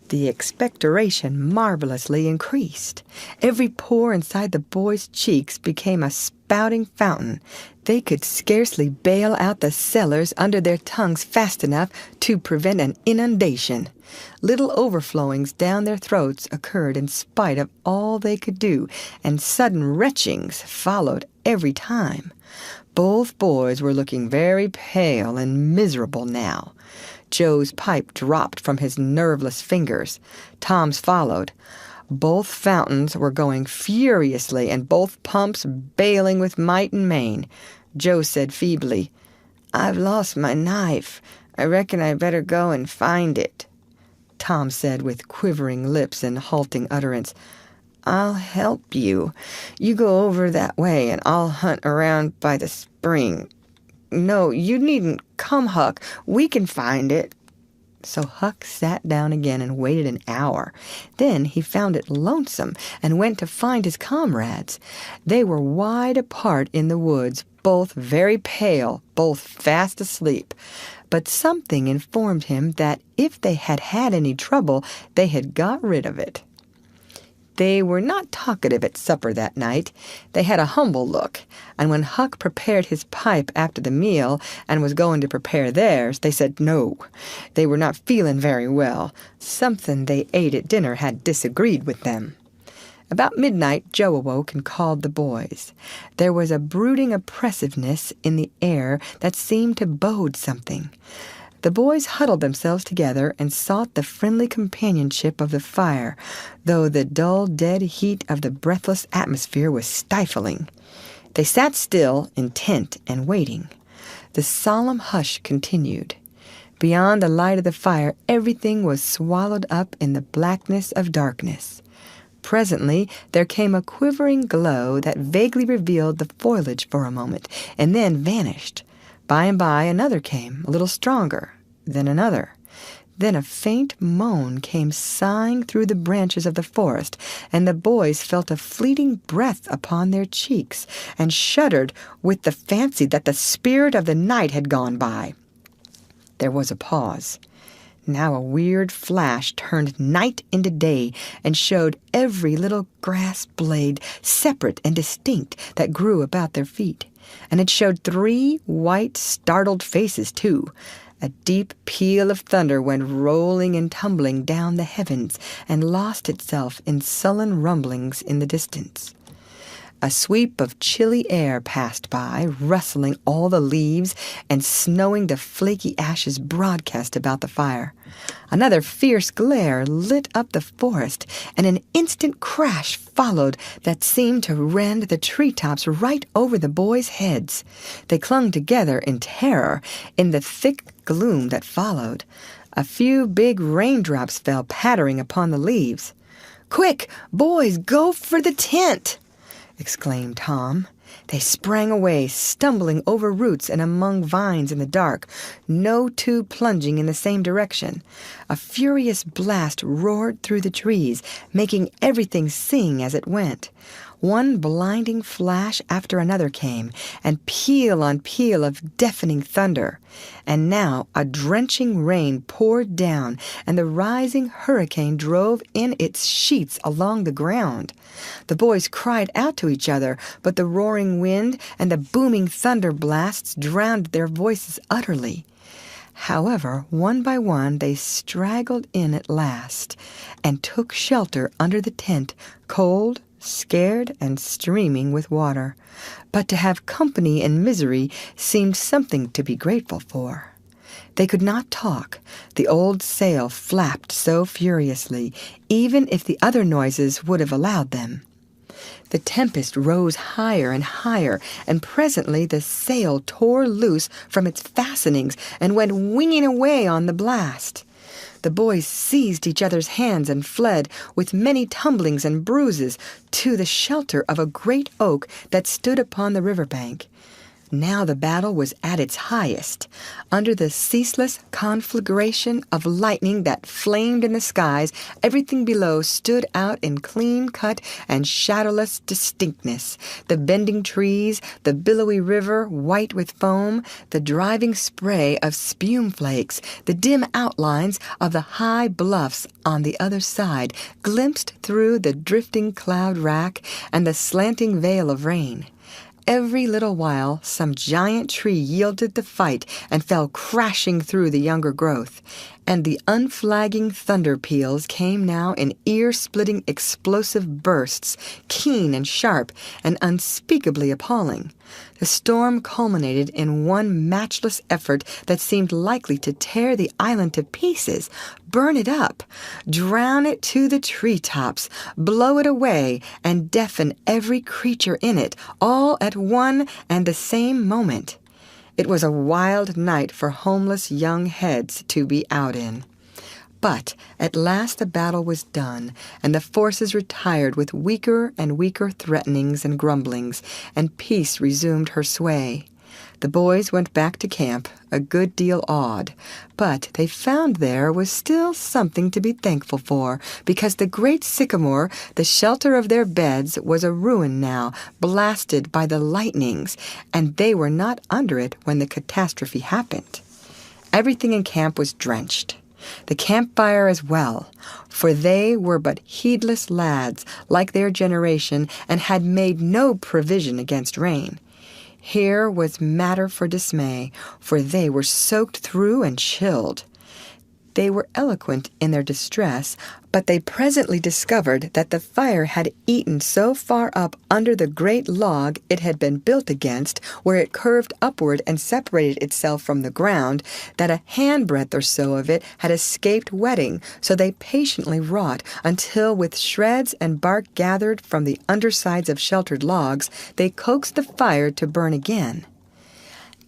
The expectoration marvelously increased. Every pore inside the boys' cheeks became a spouting fountain. They could scarcely bail out the cellars under their tongues fast enough to prevent an inundation. Little overflowings down their throats occurred in spite of all they could do, and sudden retchings followed every time. Both boys were looking very pale and miserable now. Joe's pipe dropped from his nerveless fingers. Tom's followed. Both fountains were going furiously, and both pumps bailing with might and main. Joe said feebly, "I've lost my knife. I reckon I better go and find it." Tom said with quivering lips and halting utterance, "I'll help you. You go over that way, and I'll hunt around by the spring." "No, you needn't. Come, Huck. We can find it." So Huck sat down again and waited an hour. Then he found it lonesome and went to find his comrades. They were wide apart in the woods, both very pale, both fast asleep. But something informed him that if they had had any trouble, they had got rid of it. They were not talkative at supper that night. They had a humble look, and when Huck prepared his pipe after the meal and was going to prepare theirs, they said no. They were not feeling very well. Something they ate at dinner had disagreed with them. About midnight, Joe awoke and called the boys. There was a brooding oppressiveness in the air that seemed to bode something. The boys huddled themselves together and sought the friendly companionship of the fire, though the dull, dead heat of the breathless atmosphere was stifling. They sat still, intent and waiting. The solemn hush continued. Beyond the light of the fire, everything was swallowed up in the blackness of darkness. Presently there came a quivering glow that vaguely revealed the foliage for a moment, and then vanished. By and by another came, a little stronger, then another. Then a faint moan came sighing through the branches of the forest, and the boys felt a fleeting breath upon their cheeks, and shuddered with the fancy that the spirit of the night had gone by. There was a pause. Now a weird flash turned night into day and showed every little grass blade, separate and distinct, that grew about their feet. And it showed 3 white, startled faces, too. A deep peal of thunder went rolling and tumbling down the heavens and lost itself in sullen rumblings in the distance. A sweep of chilly air passed by, rustling all the leaves and snowing the flaky ashes broadcast about the fire. Another fierce glare lit up the forest, and an instant crash followed that seemed to rend the treetops right over the boys' heads. They clung together in terror in the thick gloom that followed. A few big raindrops fell pattering upon the leaves. "Quick, boys, go for the tent!" exclaimed Tom. They sprang away, stumbling over roots and among vines in the dark, no two plunging in the same direction. A furious blast roared through the trees, making everything sing as it went. One blinding flash after another came, and peal on peal of deafening thunder. And now a drenching rain poured down, and the rising hurricane drove in its sheets along the ground. The boys cried out to each other, but the roaring wind and the booming thunder blasts drowned their voices utterly. However, one by one they straggled in at last, and took shelter under the tent, cold, scared, and streaming with water. But to have company in misery seemed something to be grateful for. They could not talk. The old sail flapped so furiously, even if the other noises would have allowed them. The tempest rose higher and higher, and presently the sail tore loose from its fastenings and went winging away on the blast. The boys seized each other's hands and fled, with many tumblings and bruises, to the shelter of a great oak that stood upon the river bank. Now the battle was at its highest. Under the ceaseless conflagration of lightning that flamed in the skies, everything below stood out in clean-cut and shadowless distinctness. The bending trees, the billowy river, white with foam, the driving spray of spume flakes, the dim outlines of the high bluffs on the other side, glimpsed through the drifting cloud rack and the slanting veil of rain. Every little while some giant tree yielded the fight and fell crashing through the younger growth, and the unflagging thunder peals came now in ear-splitting explosive bursts, keen and sharp and unspeakably appalling. The storm culminated in one matchless effort that seemed likely to tear the island to pieces, burn it up, drown it to the treetops, blow it away, and deafen every creature in it, all at one and the same moment. It was a wild night for homeless young heads to be out in. But at last the battle was done, and the forces retired with weaker and weaker threatenings and grumblings, and peace resumed her sway. The boys went back to camp, a good deal awed, but they found there was still something to be thankful for, because the great sycamore, the shelter of their beds, was a ruin now, blasted by the lightnings, and they were not under it when the catastrophe happened. Everything in camp was drenched. The campfire as well, for they were but heedless lads, like their generation, and had made no provision against rain. Here was matter for dismay, for they were soaked through and chilled. They were eloquent in their distress, but they presently discovered that the fire had eaten so far up under the great log it had been built against, where it curved upward and separated itself from the ground, that a handbreadth or so of it had escaped wetting, so they patiently wrought until, with shreds and bark gathered from the undersides of sheltered logs, they coaxed the fire to burn again.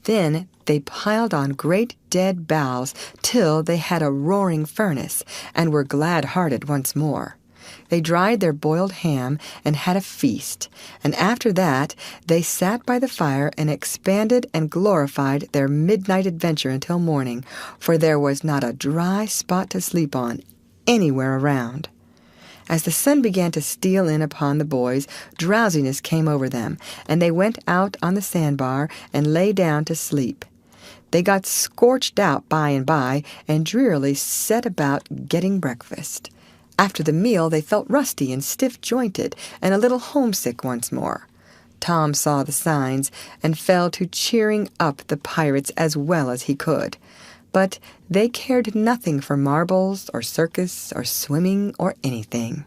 Then they piled on great dead boughs till they had a roaring furnace, and were glad-hearted once more. They dried their boiled ham and had a feast, and after that they sat by the fire and expanded and glorified their midnight adventure until morning, for there was not a dry spot to sleep on anywhere around. As the sun began to steal in upon the boys, drowsiness came over them, and they went out on the sandbar and lay down to sleep. They got scorched out by and by, and drearily set about getting breakfast. After the meal they felt rusty and stiff-jointed, and a little homesick once more. Tom saw the signs, and fell to cheering up the pirates as well as he could. But they cared nothing for marbles or circus or swimming or anything.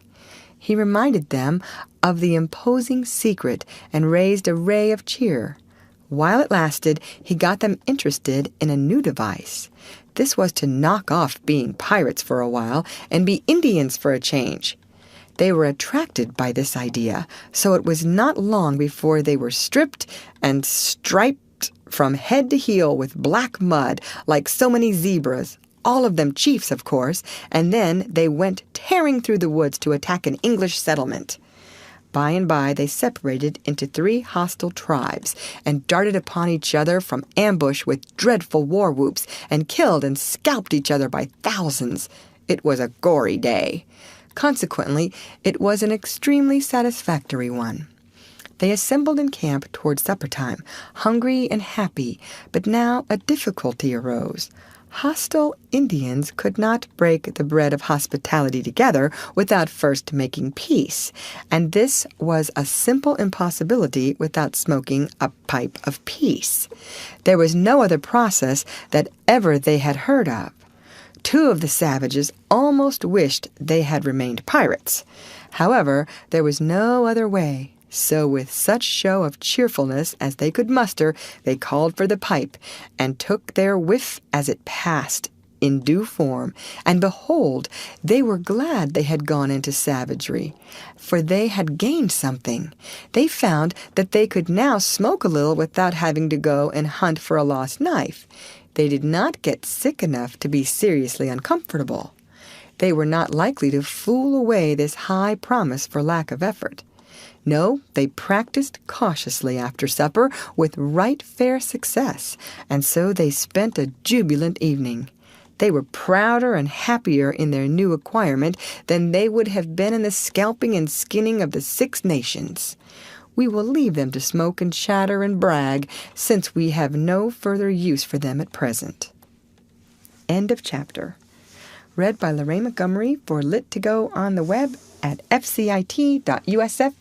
He reminded them of the imposing secret and raised a ray of cheer. While it lasted, he got them interested in a new device. This was to knock off being pirates for a while and be Indians for a change. They were attracted by this idea, so it was not long before they were stripped and striped from head to heel with black mud, like so many zebras, all of them chiefs, of course, and then they went tearing through the woods to attack an English settlement. By and by, they separated into 3 hostile tribes and darted upon each other from ambush with dreadful war whoops and killed and scalped each other by thousands. It was a gory day. Consequently, it was an extremely satisfactory one. They assembled in camp toward supper time, hungry and happy, but now a difficulty arose. Hostile Indians could not break the bread of hospitality together without first making peace, and this was a simple impossibility without smoking a pipe of peace. There was no other process that ever they had heard of. 2 of the savages almost wished they had remained pirates. However, there was no other way. So with such show of cheerfulness as they could muster, they called for the pipe, and took their whiff as it passed in due form. And behold, they were glad they had gone into savagery, for they had gained something. They found that they could now smoke a little without having to go and hunt for a lost knife. They did not get sick enough to be seriously uncomfortable. They were not likely to fool away this high promise for lack of effort. No, they practiced cautiously after supper with right fair success, and so they spent a jubilant evening. They were prouder and happier in their new acquirement than they would have been in the scalping and skinning of the 6 nations. We will leave them to smoke and chatter and brag, since we have no further use for them at present. End of chapter. Read by Lorraine Montgomery for Lit2Go on the web at fcit.usf.edu.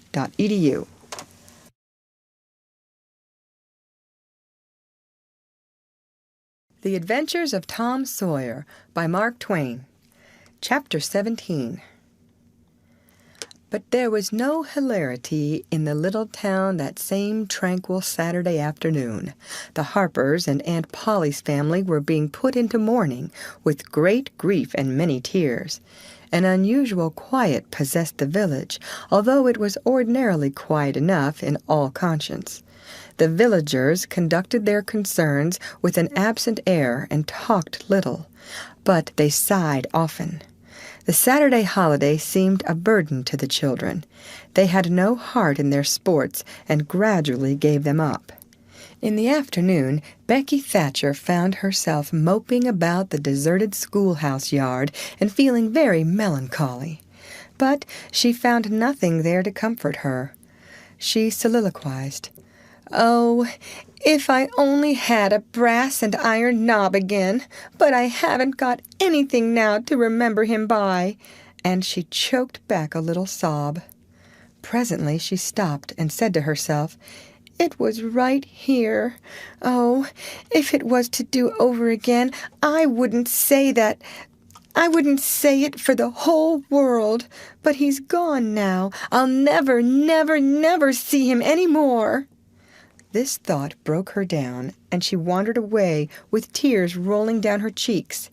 The Adventures of Tom Sawyer by Mark Twain. Chapter 17. But there was no hilarity in the little town that same tranquil Saturday afternoon. The Harpers and Aunt Polly's family were being put into mourning, with great grief and many tears. An unusual quiet possessed the village, although it was ordinarily quiet enough in all conscience. The villagers conducted their concerns with an absent air and talked little, but they sighed often. The Saturday holiday seemed a burden to the children. They had no heart in their sports and gradually gave them up. In the afternoon, Becky Thatcher found herself moping about the deserted schoolhouse yard and feeling very melancholy. But she found nothing there to comfort her. She soliloquized, "Oh, if I only had a brass and iron knob again, but I haven't got anything now to remember him by," and she choked back a little sob. Presently she stopped and said to herself, "It was right here. Oh, if it was to do over again, I wouldn't say that. I wouldn't say it for the whole world. But he's gone now. I'll never, never, never see him any more." This thought broke her down, and she wandered away with tears rolling down her cheeks.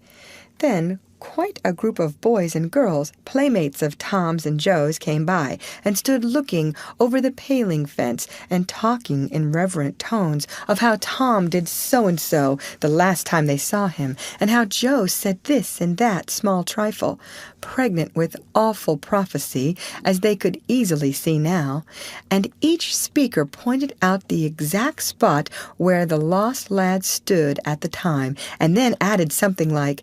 Then quite a group of boys and girls, playmates of Tom's and Joe's, came by and stood looking over the paling fence and talking in reverent tones of how Tom did so-and-so the last time they saw him, and how Joe said this and that small trifle, pregnant with awful prophecy, as they could easily see now, and each speaker pointed out the exact spot where the lost lad stood at the time, and then added something like,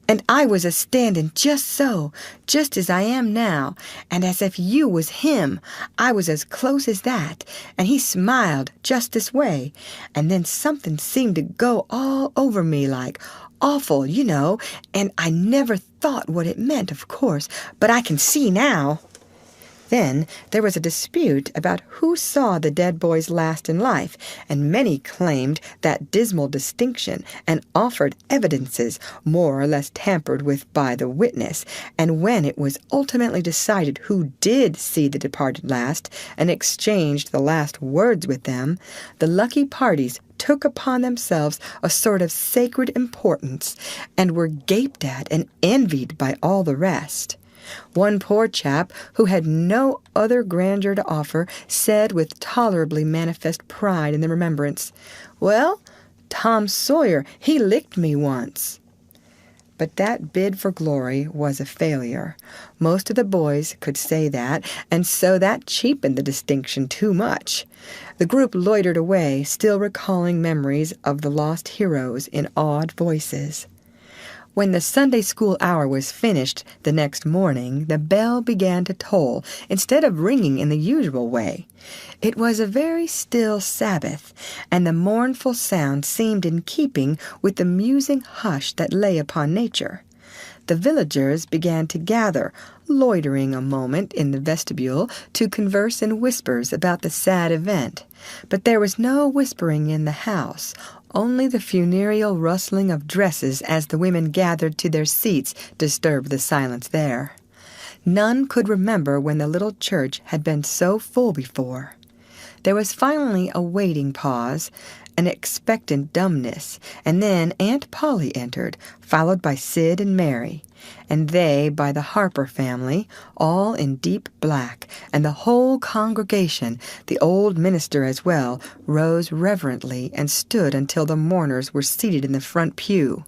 "And I was a-standing just so, just as I am now, and as if you was him. I was as close as that, and he smiled just this way, and then something seemed to go all over me like awful, you know, and I never thought what it meant, of course, but I can see now." Then there was a dispute about who saw the dead boys last in life, and many claimed that dismal distinction and offered evidences more or less tampered with by the witness, and when it was ultimately decided who did see the departed last and exchanged the last words with them, the lucky parties took upon themselves a sort of sacred importance, and were gaped at and envied by all the rest. One poor chap, who had no other grandeur to offer, said with tolerably manifest pride in the remembrance, "Well, Tom Sawyer, he licked me once." But that bid for glory was a failure. Most of the boys could say that, and so that cheapened the distinction too much. The group loitered away, still recalling memories of the lost heroes in awed voices. When the Sunday school hour was finished the next morning, the bell began to toll instead of ringing in the usual way. It was a very still Sabbath, and the mournful sound seemed in keeping with the musing hush that lay upon nature. The villagers began to gather, loitering a moment in the vestibule to converse in whispers about the sad event. But there was no whispering in the house, only the funereal rustling of dresses as the women gathered to their seats disturbed the silence there. None could remember when the little church had been so full before. There was finally a waiting pause, an expectant dumbness, and then Aunt Polly entered, followed by Sid and Mary, and they by the Harper family, all in deep black, and the whole congregation, the old minister as well, rose reverently and stood until the mourners were seated in the front pew.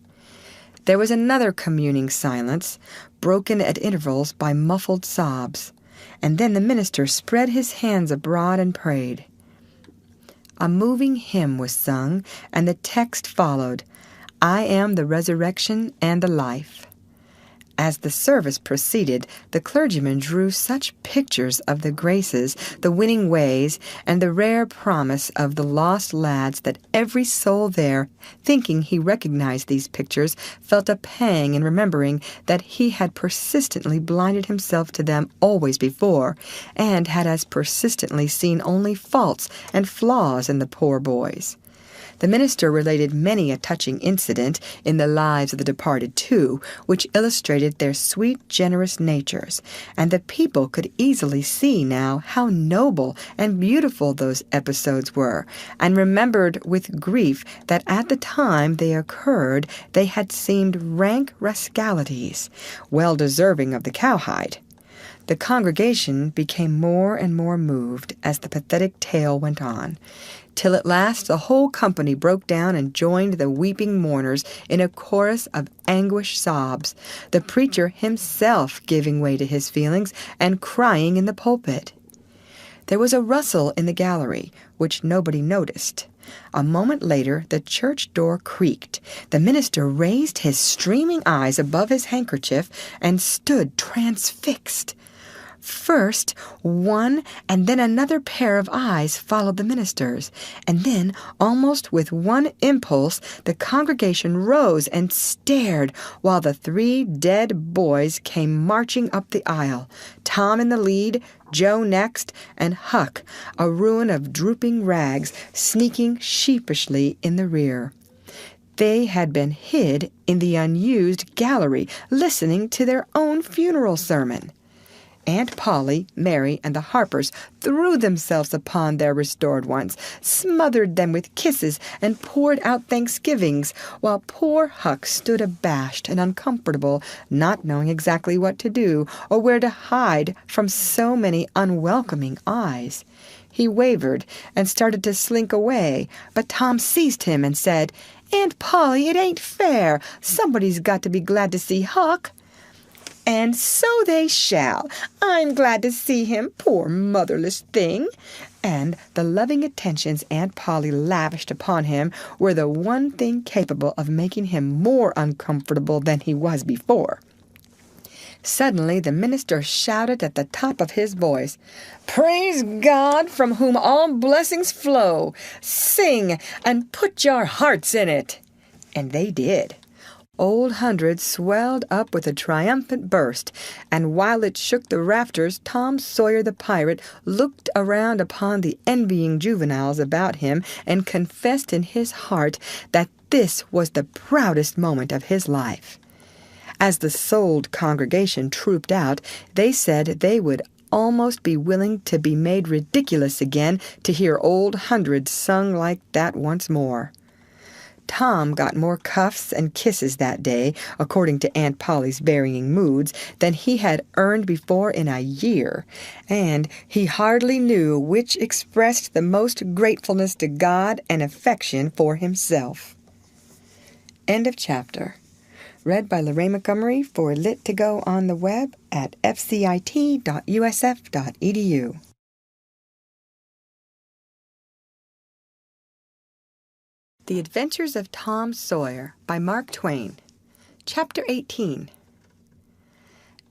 There was another communing silence, broken at intervals by muffled sobs, and then the minister spread his hands abroad and prayed. A moving hymn was sung, and the text followed, "I am the resurrection and the life." As the service proceeded, the clergyman drew such pictures of the graces, the winning ways, and the rare promise of the lost lads that every soul there, thinking he recognized these pictures, felt a pang in remembering that he had persistently blinded himself to them always before, and had as persistently seen only faults and flaws in the poor boys. The minister related many a touching incident in the lives of the departed, too, which illustrated their sweet, generous natures, and the people could easily see now how noble and beautiful those episodes were, and remembered with grief that at the time they occurred they had seemed rank rascalities, well deserving of the cowhide. The congregation became more and more moved as the pathetic tale went on, till at last the whole company broke down and joined the weeping mourners in a chorus of anguished sobs, the preacher himself giving way to his feelings and crying in the pulpit. There was a rustle in the gallery, which nobody noticed. A moment later the church door creaked. The minister raised his streaming eyes above his handkerchief and stood transfixed. First, one and then another pair of eyes followed the minister's, and then, almost with one impulse, the congregation rose and stared while the 3 dead boys came marching up the aisle, Tom in the lead, Joe next, and Huck, a ruin of drooping rags, sneaking sheepishly in the rear. They had been hid in the unused gallery, listening to their own funeral sermon. Aunt Polly, Mary, and the Harpers threw themselves upon their restored ones, smothered them with kisses, and poured out thanksgivings, while poor Huck stood abashed and uncomfortable, not knowing exactly what to do or where to hide from so many unwelcoming eyes. He wavered and started to slink away, but Tom seized him and said, "Aunt Polly, it ain't fair. Somebody's got to be glad to see Huck." "And so they shall. I'm glad to see him, poor motherless thing." And the loving attentions Aunt Polly lavished upon him were the one thing capable of making him more uncomfortable than he was before. Suddenly the minister shouted at the top of his voice, "Praise God, from whom all blessings flow! Sing, and put your hearts in it!" And they did. Old Hundred swelled up with a triumphant burst, and while it shook the rafters, Tom Sawyer the pirate looked around upon the envying juveniles about him and confessed in his heart that this was the proudest moment of his life. As the souled congregation trooped out, they said they would almost be willing to be made ridiculous again to hear Old Hundred sung like that once more. Tom got more cuffs and kisses that day, according to Aunt Polly's varying moods, than he had earned before in a year, and he hardly knew which expressed the most gratefulness to God and affection for himself. End of chapter. Read by Lorraine Montgomery for Lit to Go on the web at fcit.usf.edu. The Adventures of Tom Sawyer by Mark Twain. Chapter 18.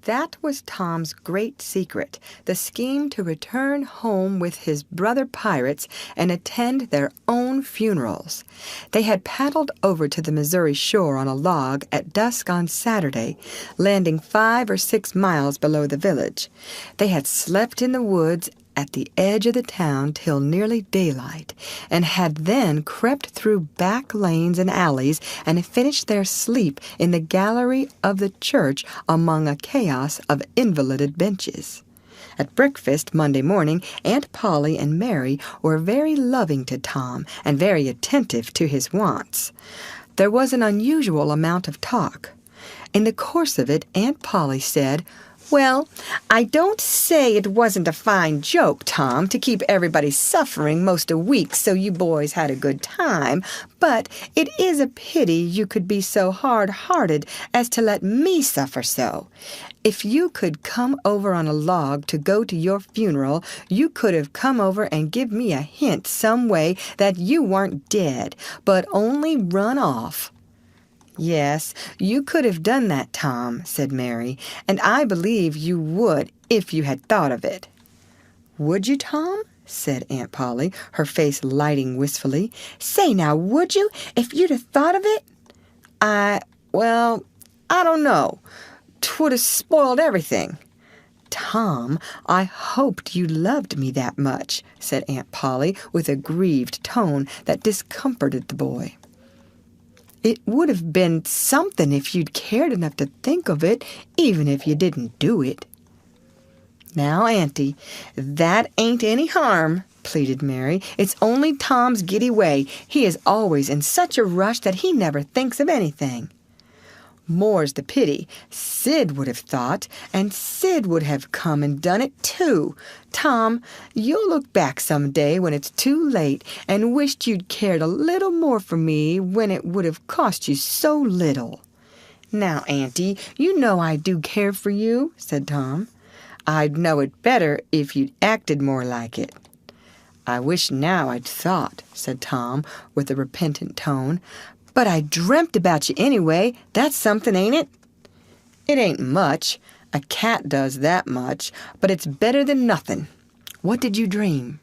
That was Tom's great secret, the scheme to return home with his brother pirates and attend their own funerals. They had paddled over to the Missouri shore on a log at dusk on Saturday, landing 5 or 6 miles below the village. They had slept in the woods at the edge of the town till nearly daylight, and had then crept through back lanes and alleys and finished their sleep in the gallery of the church among a chaos of invalided benches. At breakfast Monday morning, Aunt Polly and Mary were very loving to Tom and very attentive to his wants. There was an unusual amount of talk. In the course of it, Aunt Polly said, "Well, I don't say it wasn't a fine joke, Tom, to keep everybody suffering most a week so you boys had a good time, but it is a pity you could be so hard-hearted as to let me suffer so. If you could come over on a log to go to your funeral, you could have come over and give me a hint some way that you weren't dead, but only run off." "Yes, you could have done that, Tom," said Mary, "and I believe you would if you had thought of it." "Would you, Tom?" said Aunt Polly, her face lighting wistfully. "Say now, would you, if you'd have thought of it?" Well, I don't know. 'Twould have spoiled everything." "Tom, I hoped you loved me that much," said Aunt Polly, with a grieved tone that discomforted the boy. "It would have been something if you'd cared enough to think of it, even if you didn't do it." "Now, Auntie, that ain't any harm," pleaded Mary. "It's only Tom's giddy way. He is always in such a rush that he never thinks of anything." "More's the pity. Sid would have thought, and Sid would have come and done it too. Tom, you'll look back some day when it's too late and wished you'd cared a little more for me when it would have cost you so little." "Now, Auntie, you know I do care for you," said Tom. "I'd know it better if you'd acted more like it." "I wish now I'd thought," said Tom, with a repentant tone. "But I dreamt about you anyway. That's something, ain't it?" "It ain't much. A cat does that much, but it's better than nothing. What did you dream?"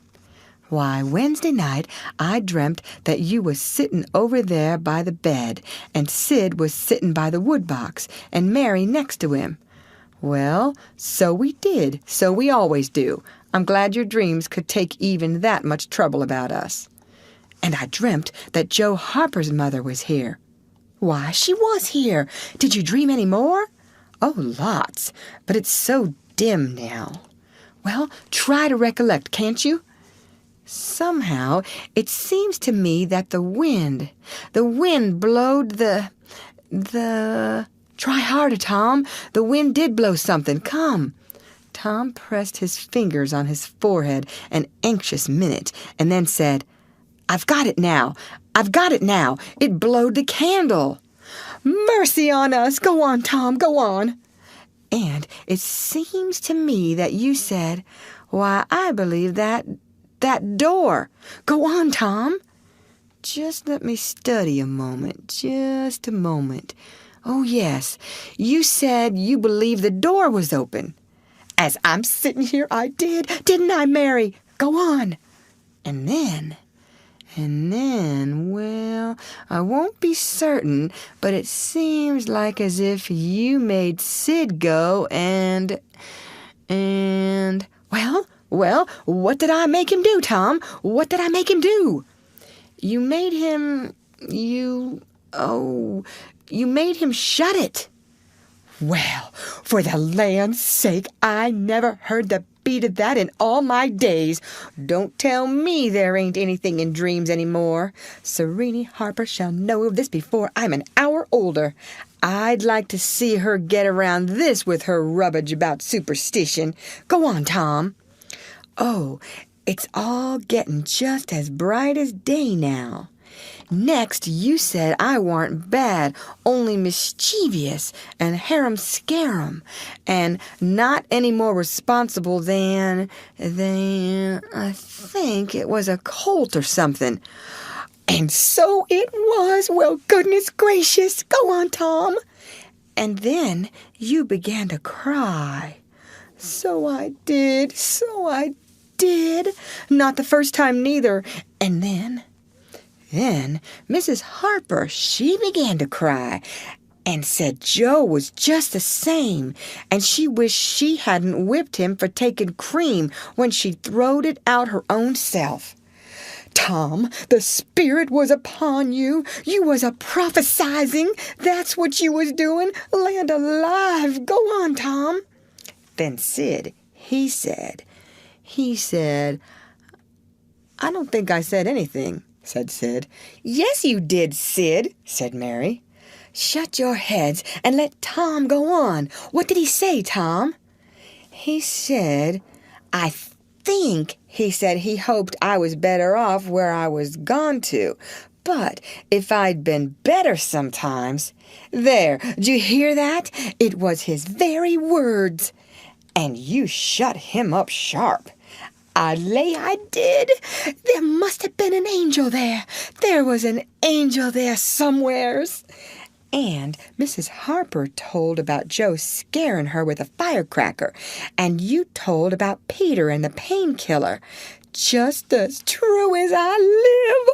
"Why, Wednesday night I dreamt that you was sittin' over there by the bed, and Sid was sittin' by the woodbox, and Mary next to him." "Well, so we did. So we always do. I'm glad your dreams could take even that much trouble about us." "And I dreamt that Joe Harper's mother was here." "Why, she was here. Did you dream any more?" "Oh, lots, but it's so dim now." "Well, try to recollect, can't you?" "Somehow it seems to me that the wind blowed the... Try harder, Tom. The wind did blow something. Come." Tom pressed his fingers on his forehead an anxious minute, and then said, "I've got it now. It blowed the candle." "Mercy on us! Go on, Tom, go on." "And it seems to me that you said, 'Why, I believe that door.' Go on, Tom." "Just let me study a moment. Just a moment. Oh, yes. You said you believed the door was open." "As I'm sitting here, I did. Didn't I, Mary? Go on." And then, well, I won't be certain, but it seems like as if you made Sid go and, well, what did I make him do, Tom? What did I make him do?" You made him shut it." "Well, for the land's sake, I never heard the beat of that in all my days. Don't tell me there ain't anything in dreams any more. Serene Harper shall know of this before I'm an hour older. I'd like to see her get around this with her rubbish about superstition. Go on, Tom." "Oh, it's all getting just as bright as day now. Next, you said I warn't bad, only mischievous and harum-scarum, and not any more responsible than I think it was a colt or something. And so it was. Well, goodness gracious. Go on, Tom. And then you began to cry. So I did. Not the first time neither. And then Mrs. Harper, she began to cry and said Joe was just the same, and she wished she hadn't whipped him for taking cream when she throwed it out her own self. Tom, the Spirit was upon you. You was a-prophesizing. That's what you was doing. Land alive. Go on, Tom. Then Sid, he said, I don't think I said anything, said Sid. Yes, you did, Sid, said Mary. Shut your heads and let Tom go on. What did he say, Tom? He said, I think he said he hoped I was better off where I was gone to. But if I'd been better sometimes. There, did you hear that? It was his very words. And you shut him up sharp. I lay I did. There must have been an angel there. There was an angel there somewheres. And Mrs. Harper told about Joe scaring her with a firecracker, and you told about Peter and the painkiller. Just as true as I live.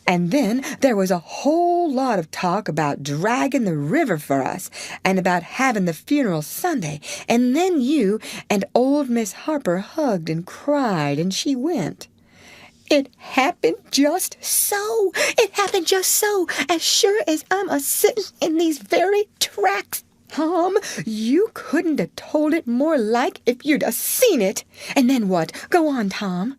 And then there was a whole lot of talk about dragging the river for us, and about having the funeral Sunday. And then you and old Miss Harper hugged and cried, and she went. It happened just so. It happened just so. As sure as I'm a-sitting in these very tracks. Tom, you couldn't have told it more like if you'd a-seen it. And then what? Go on, Tom.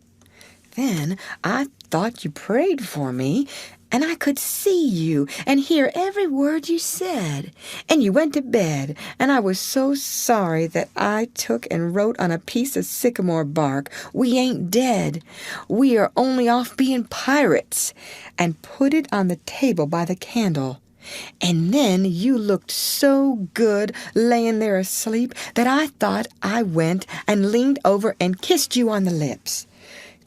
Then I thought you prayed for me, and I could see you and hear every word you said. And you went to bed, and I was so sorry that I took and wrote on a piece of sycamore bark, "We ain't dead. We are only off being pirates," and put it on the table by the candle. And then you looked so good laying there asleep that I thought I went and leaned over and kissed you on the lips.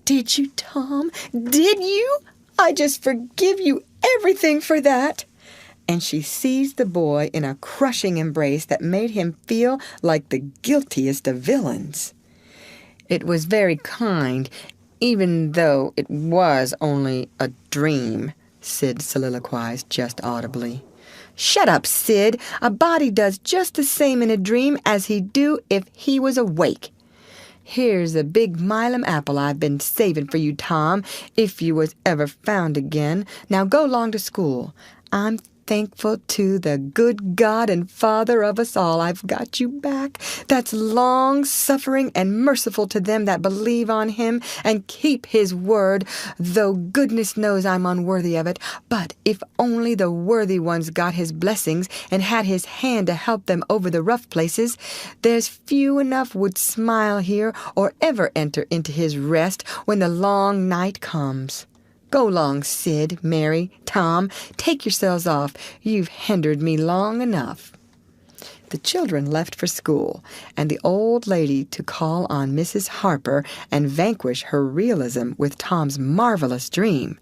Did you, Tom? Did you? I just forgive you everything for that. And she seized the boy in a crushing embrace that made him feel like the guiltiest of villains. It was very kind, even though it was only a dream, Sid soliloquized just audibly. Shut up, Sid. A body does just the same in a dream as he'd do if he was awake. Here's a big Milam apple I've been saving for you, Tom, if you was ever found again. Now go along to school. I'm thankful to the good God and Father of us all I've got you back, that's long-suffering and merciful to them that believe on him and keep his word, though goodness knows I'm unworthy of it. But if only the worthy ones got his blessings and had his hand to help them over the rough places, there's few enough would smile here or ever enter into his rest when the long night comes. Go long, Sid, Mary, Tom. Take yourselves off. You've hindered me long enough. The children left for school, and the old lady to call on Mrs. Harper and vanquish her realism with Tom's marvelous dream.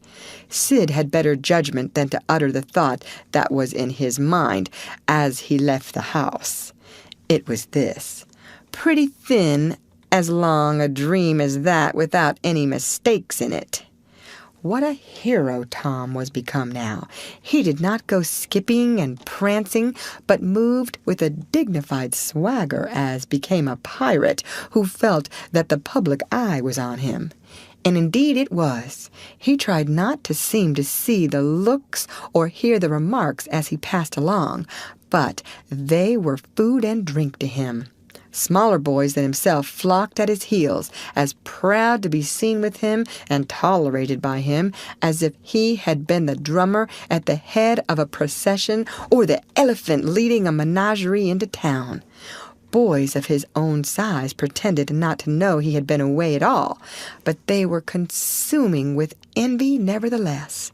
Sid had better judgment than to utter the thought that was in his mind as he left the house. It was this: pretty thin as long a dream as that without any mistakes in it. What a hero Tom was become now. He did not go skipping and prancing, but moved with a dignified swagger as became a pirate who felt that the public eye was on him. And indeed it was. He tried not to seem to see the looks or hear the remarks as he passed along, but they were food and drink to him. Smaller boys than himself flocked at his heels, as proud to be seen with him and tolerated by him as if he had been the drummer at the head of a procession or the elephant leading a menagerie into town. Boys of his own size pretended not to know he had been away at all, but they were consuming with envy nevertheless.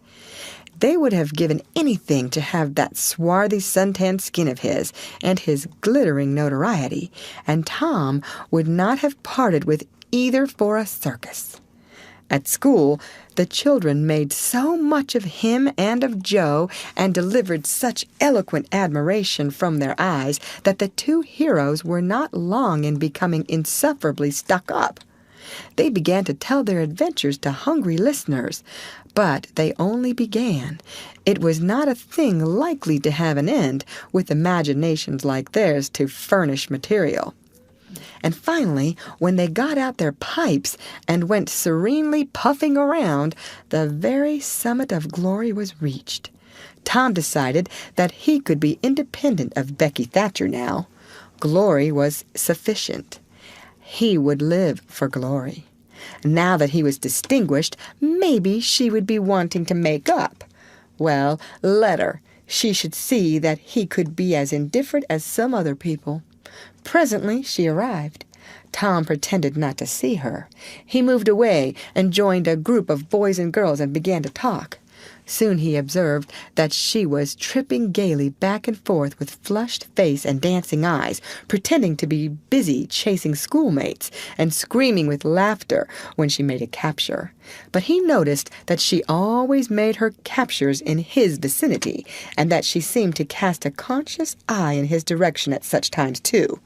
They would have given anything to have that swarthy suntanned skin of his and his glittering notoriety, and Tom would not have parted with either for a circus. At school, the children made so much of him and of Joe and delivered such eloquent admiration from their eyes that the two heroes were not long in becoming insufferably stuck up. They began to tell their adventures to hungry listeners, but they only began. It was not a thing likely to have an end, with imaginations like theirs to furnish material. And finally, when they got out their pipes and went serenely puffing around, the very summit of glory was reached. Tom decided that he could be independent of Becky Thatcher now. Glory was sufficient. He would live for glory. Now that he was distinguished, maybe she would be wanting to make up. Well, let her. She should see that he could be as indifferent as some other people. Presently she arrived. Tom pretended not to see her. He moved away and joined a group of boys and girls and began to talk. Soon he observed that she was tripping gaily back and forth with flushed face and dancing eyes, pretending to be busy chasing schoolmates and screaming with laughter when she made a capture. But he noticed that she always made her captures in his vicinity, and that she seemed to cast a conscious eye in his direction at such times too.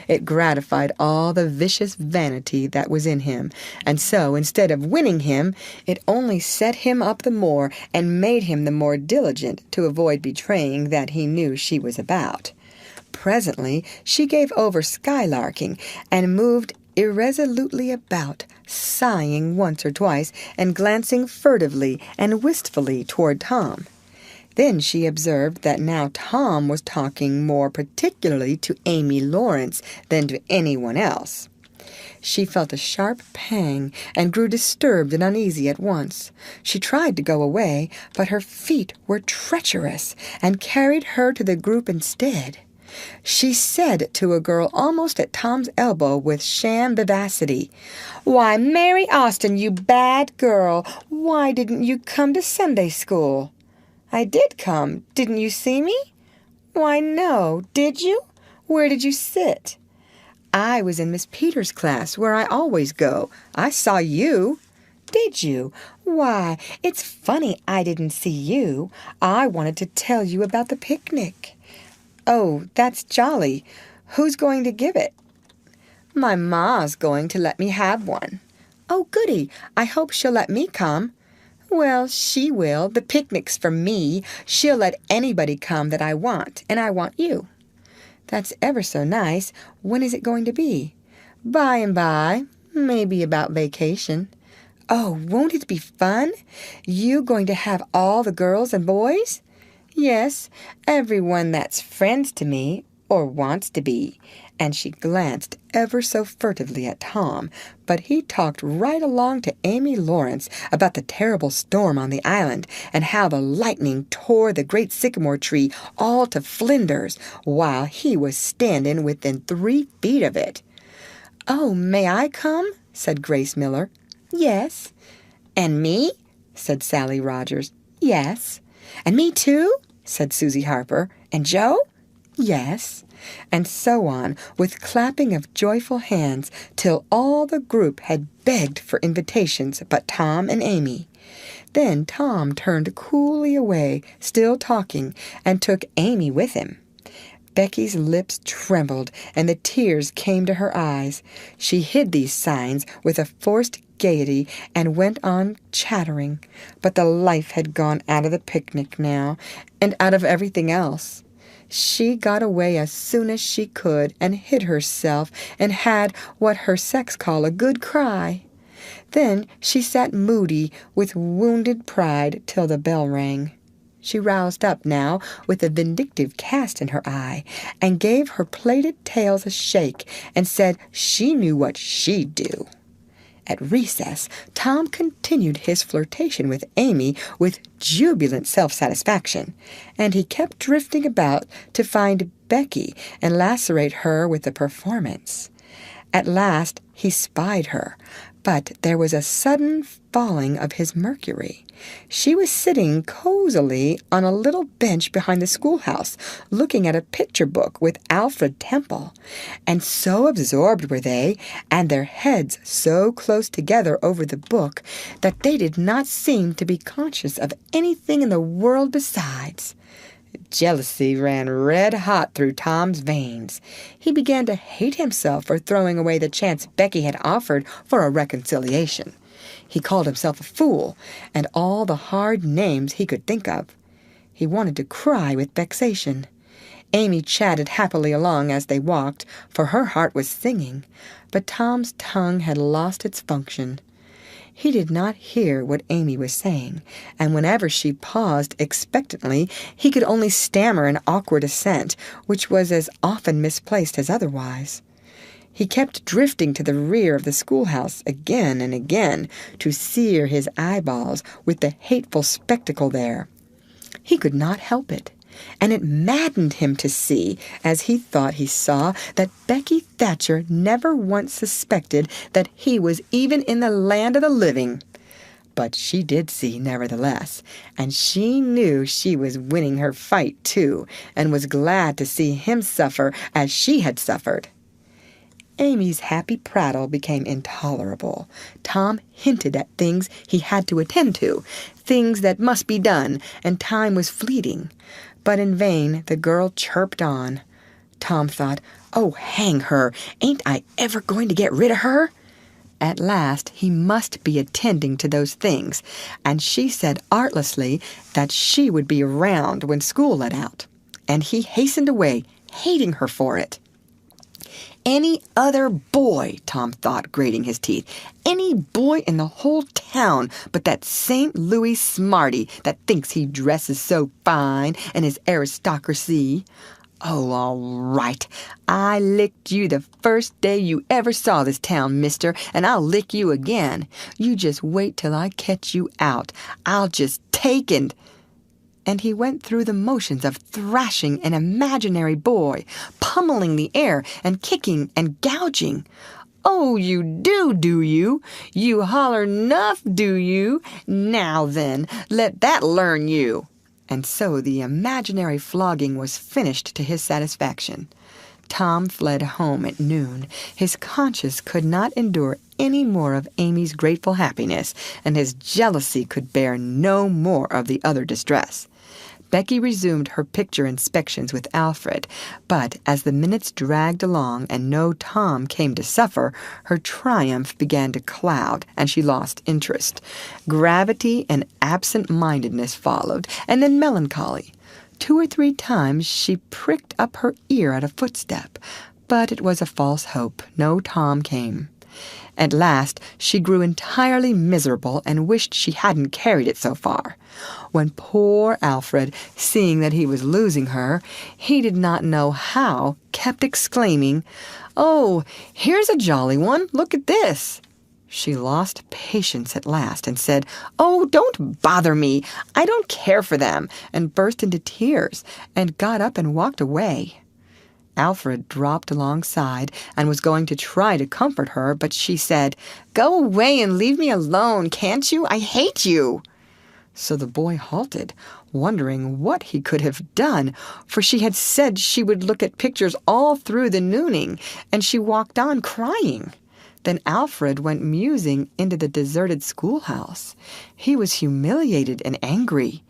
It gratified all the vicious vanity that was in him, and so, instead of winning him, it only set him up the more and made him the more diligent to avoid betraying that he knew she was about. Presently she gave over skylarking and moved irresolutely about, sighing once or twice and glancing furtively and wistfully toward Tom. Then she observed that now Tom was talking more particularly to Amy Lawrence than to anyone else. She felt a sharp pang and grew disturbed and uneasy at once. She tried to go away, but her feet were treacherous and carried her to the group instead. She said to a girl almost at Tom's elbow with sham vivacity, "Why, Mary Austin, you bad girl, why didn't you come to Sunday school?" "I did come. Didn't you see me?" "Why, no. Did you? Where did you sit?" "I was in Miss Peters' class, where I always go. I saw you." "Did you? Why, it's funny I didn't see you. I wanted to tell you about the picnic." "Oh, that's jolly. Who's going to give it?" "My ma's going to let me have one." "Oh, goody. I hope she'll let me come." "Well, she will. The picnic's for me. She'll let anybody come that I want, and I want you." "That's ever so nice. When is it going to be?" "By and by. Maybe about vacation." "Oh, won't it be fun? You going to have all the girls and boys?" "Yes, everyone that's friends to me, or wants to be." And she glanced ever so furtively at Tom, but he talked right along to Amy Lawrence about the terrible storm on the island, and how the lightning tore the great sycamore tree all to flinders, while he was standing within 3 feet of it. "Oh, may I come?" said Grace Miller. "Yes." "And me?" said Sally Rogers. "Yes." "And me too?" said Susie Harper. "And Joe?" "Yes." And so on, with clapping of joyful hands, till all the group had begged for invitations but Tom and Amy. Then Tom turned coolly away, still talking, and took Amy with him. Becky's lips trembled, and the tears came to her eyes. She hid these signs with a forced gaiety and went on chattering. But the life had gone out of the picnic now, and out of everything else. She got away as soon as she could and hid herself and had what her sex call a good cry. Then she sat moody with wounded pride till the bell rang. She roused up now with a vindictive cast in her eye, and gave her plaited tails a shake, and said she knew what she'd do. At recess, Tom continued his flirtation with Amy with jubilant self-satisfaction, and he kept drifting about to find Becky and lacerate her with the performance. At last he spied her, But there was a sudden falling of his mercury. She was sitting cozily on a little bench behind the schoolhouse, looking at a picture book with Alfred Temple. And so absorbed were they, and their heads so close together over the book, that they did not seem to be conscious of anything in the world besides. Jealousy ran red-hot through Tom's veins. He began to hate himself for throwing away the chance Becky had offered for a reconciliation. He called himself a fool, and all the hard names he could think of. He wanted to cry with vexation. Amy chatted happily along as they walked, for her heart was singing, but Tom's tongue had lost its function. He did not hear what Amy was saying, and whenever she paused expectantly, he could only stammer an awkward assent, which was as often misplaced as otherwise. He kept drifting to the rear of the schoolhouse again and again to sear his eyeballs with the hateful spectacle there. He could not help it, and it maddened him to see, as he thought he saw, that Becky Thatcher never once suspected that he was even in the land of the living. But she did see, nevertheless, and she knew she was winning her fight, too, and was glad to see him suffer as she had suffered. Amy's happy prattle became intolerable. Tom hinted at things he had to attend to, things that must be done, and time was fleeting. But in vain the girl chirped on. Tom thought, "Oh, hang her! Ain't I ever going to get rid of her?" At last he must be attending to those things, and she said artlessly that she would be around when school let out. And he hastened away, hating her for it. Any other boy, Tom thought, grating his teeth, any boy in the whole town but that St. Louis smarty that thinks he dresses so fine and is aristocracy. Oh, all right. I licked you the first day you ever saw this town, mister, and I'll lick you again. You just wait till I catch you out. I'll just take and he went through the motions of thrashing an imaginary boy, pummeling the air and kicking and gouging. "Oh, you do you? You holler 'nuff, do you? Now then, let that learn you." And so the imaginary flogging was finished to his satisfaction. Tom fled home at noon. His conscience could not endure any more of Amy's grateful happiness, and his jealousy could bear no more of the other distress. Becky resumed her picture inspections with Alfred, but as the minutes dragged along and no Tom came to suffer, her triumph began to cloud, and she lost interest. Gravity and absent-mindedness followed, and then melancholy. 2 or 3 times she pricked up her ear at a footstep, but it was a false hope. No Tom came. At last she grew entirely miserable and wished she hadn't carried it so far. When poor Alfred, seeing that he was losing her, he did not know how, kept exclaiming, "Oh, here's a jolly one! Look at this!" She lost patience at last and said, "Oh, don't bother me! I don't care for them!" and burst into tears, and got up and walked away. Alfred dropped alongside and was going to try to comfort her, but she said, "Go away and leave me alone, can't you? I hate you." So the boy halted, wondering what he could have done, for she had said she would look at pictures all through the nooning, and she walked on crying. Then Alfred went musing into the deserted schoolhouse. He was humiliated and angry.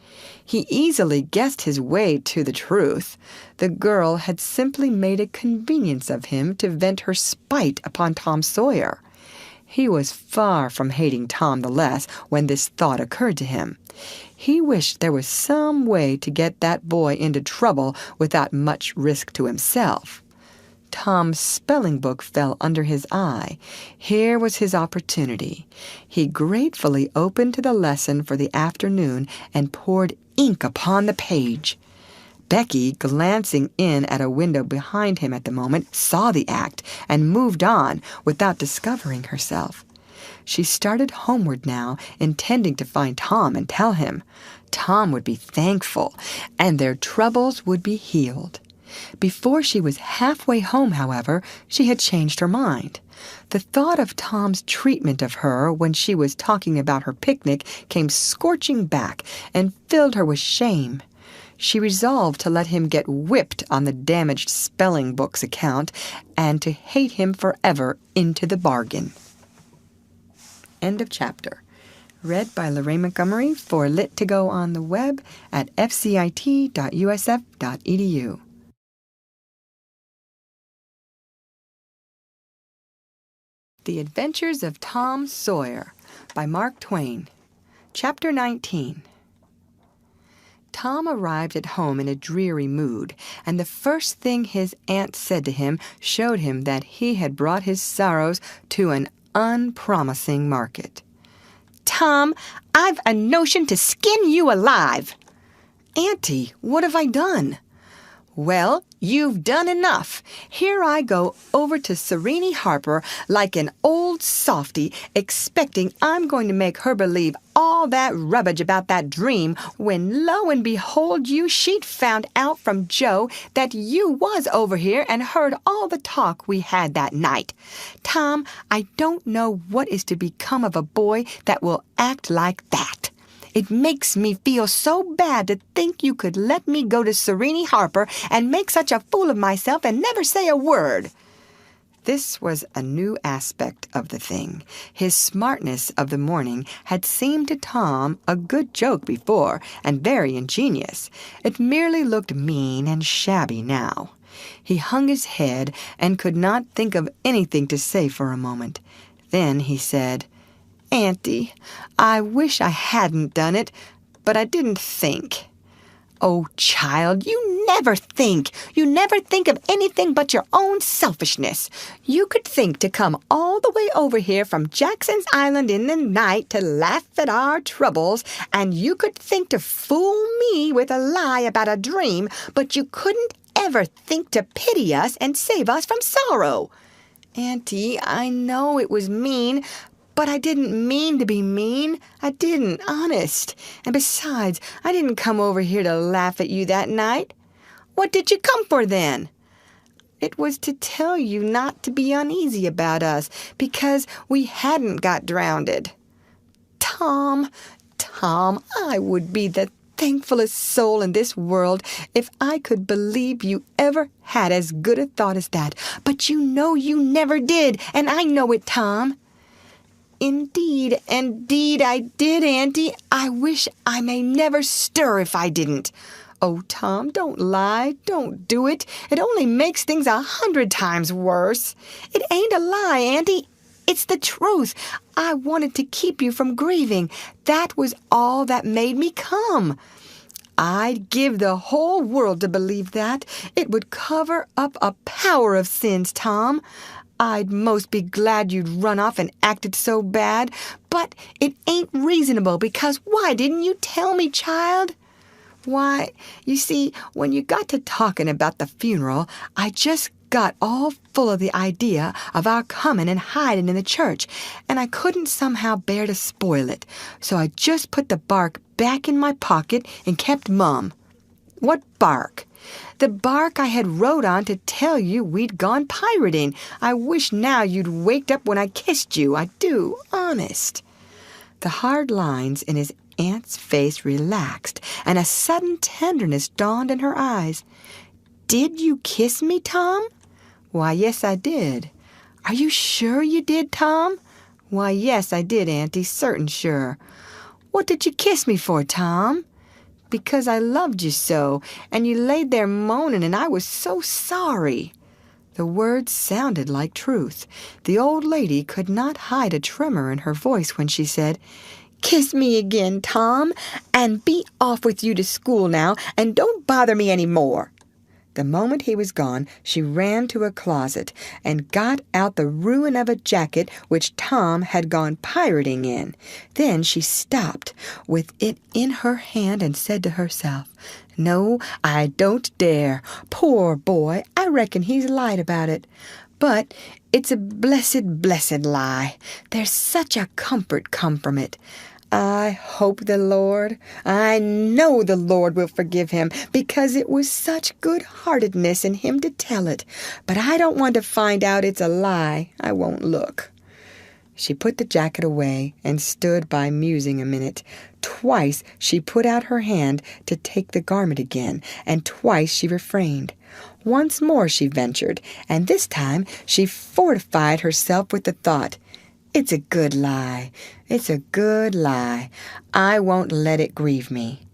He easily guessed his way to the truth. The girl had simply made a convenience of him to vent her spite upon Tom Sawyer. He was far from hating Tom the less when this thought occurred to him. He wished there was some way to get that boy into trouble without much risk to himself. Tom's spelling book fell under his eye. Here was his opportunity. He gratefully opened to the lesson for the afternoon and poured ink upon the page. Becky, glancing in at a window behind him at the moment, saw the act and moved on without discovering herself. She started homeward now, intending to find Tom and tell him. Tom would be thankful, and their troubles would be healed. Before she was halfway home, however, she had changed her mind. The thought of Tom's treatment of her when she was talking about her picnic came scorching back and filled her with shame. She resolved to let him get whipped on the damaged spelling book's account and to hate him forever into the bargain. End of chapter. Read by Lorraine Montgomery for Lit to Go on the web at fcit.usf.edu. The Adventures of Tom Sawyer by Mark Twain. Chapter 19. Tom arrived at home in a dreary mood, and the first thing his aunt said to him showed him that he had brought his sorrows to an unpromising market. "Tom, I've a notion to skin you alive." "Auntie, what have I done?" "Well, you've done enough. Here I go over to Serene Harper like an old softy, expecting I'm going to make her believe all that rubbish about that dream, when lo and behold she'd found out from Joe that you was over here and heard all the talk we had that night. Tom, I don't know what is to become of a boy that will act like that. It makes me feel so bad to think you could let me go to Serene Harper and make such a fool of myself and never say a word." This was a new aspect of the thing. His smartness of the morning had seemed to Tom a good joke before, and very ingenious. It merely looked mean and shabby now. He hung his head and could not think of anything to say for a moment. Then he said, "Auntie, I wish I hadn't done it, but I didn't think." "Oh, child, you never think. You never think of anything but your own selfishness. You could think to come all the way over here from Jackson's Island in the night to laugh at our troubles, and you could think to fool me with a lie about a dream, but you couldn't ever think to pity us and save us from sorrow." "Auntie, I know it was mean, but I didn't mean to be mean. I didn't, honest. And besides, I didn't come over here to laugh at you that night." "What did you come for then?" "It was to tell you not to be uneasy about us, because we hadn't got drowned." Tom, I would be the thankfulest soul in this world if I could believe you ever had as good a thought as that. But you know you never did, and I know it, Tom." Indeed I did, Auntie. I wish I may never stir if I didn't." "Oh, Tom, don't lie. Don't do it. It only makes things 100 times worse." "It ain't a lie, Auntie. It's the truth. I wanted to keep you from grieving. That was all that made me come." "I'd give the whole world to believe that. It would cover up a power of sins, Tom. I'd most be glad you'd run off and acted so bad, but it ain't reasonable, because why didn't you tell me, child?" "Why, you see, when you got to talking about the funeral, I just got all full of the idea of our coming and hiding in the church, and I couldn't somehow bear to spoil it, so I just put the bark back in my pocket and kept mum." "What bark?" "The bark I had wrote on to tell you we'd gone pirating. I wish now you'd waked up when I kissed you. I do, honest." The hard lines in his aunt's face relaxed, and a sudden tenderness dawned in her eyes. "Did you kiss me, Tom?" "Why, yes, I did." "Are you sure you did, Tom?" "Why, yes, I did, Auntie, certain sure." "What did you kiss me for, Tom?" "Because I loved you so, and you laid there moaning, and I was so sorry." The words sounded like truth. The old lady could not hide a tremor in her voice when she said, "Kiss me again, Tom, and be off with you to school now, and don't bother me any more." The moment he was gone, she ran to a closet and got out the ruin of a jacket which Tom had gone pirating in. Then she stopped with it in her hand and said to herself, "No, I don't dare. Poor boy, I reckon he's lied about it. But it's a blessed, blessed lie. There's such a comfort come from it. I hope I know the Lord will forgive him, because it was such good-heartedness in him to tell it. But I don't want to find out it's a lie. I won't look." She put the jacket away and stood by musing a minute. Twice she put out her hand to take the garment again, and twice she refrained. Once more she ventured, and this time she fortified herself with the thought, "It's a good lie. It's a good lie. I won't let it grieve me."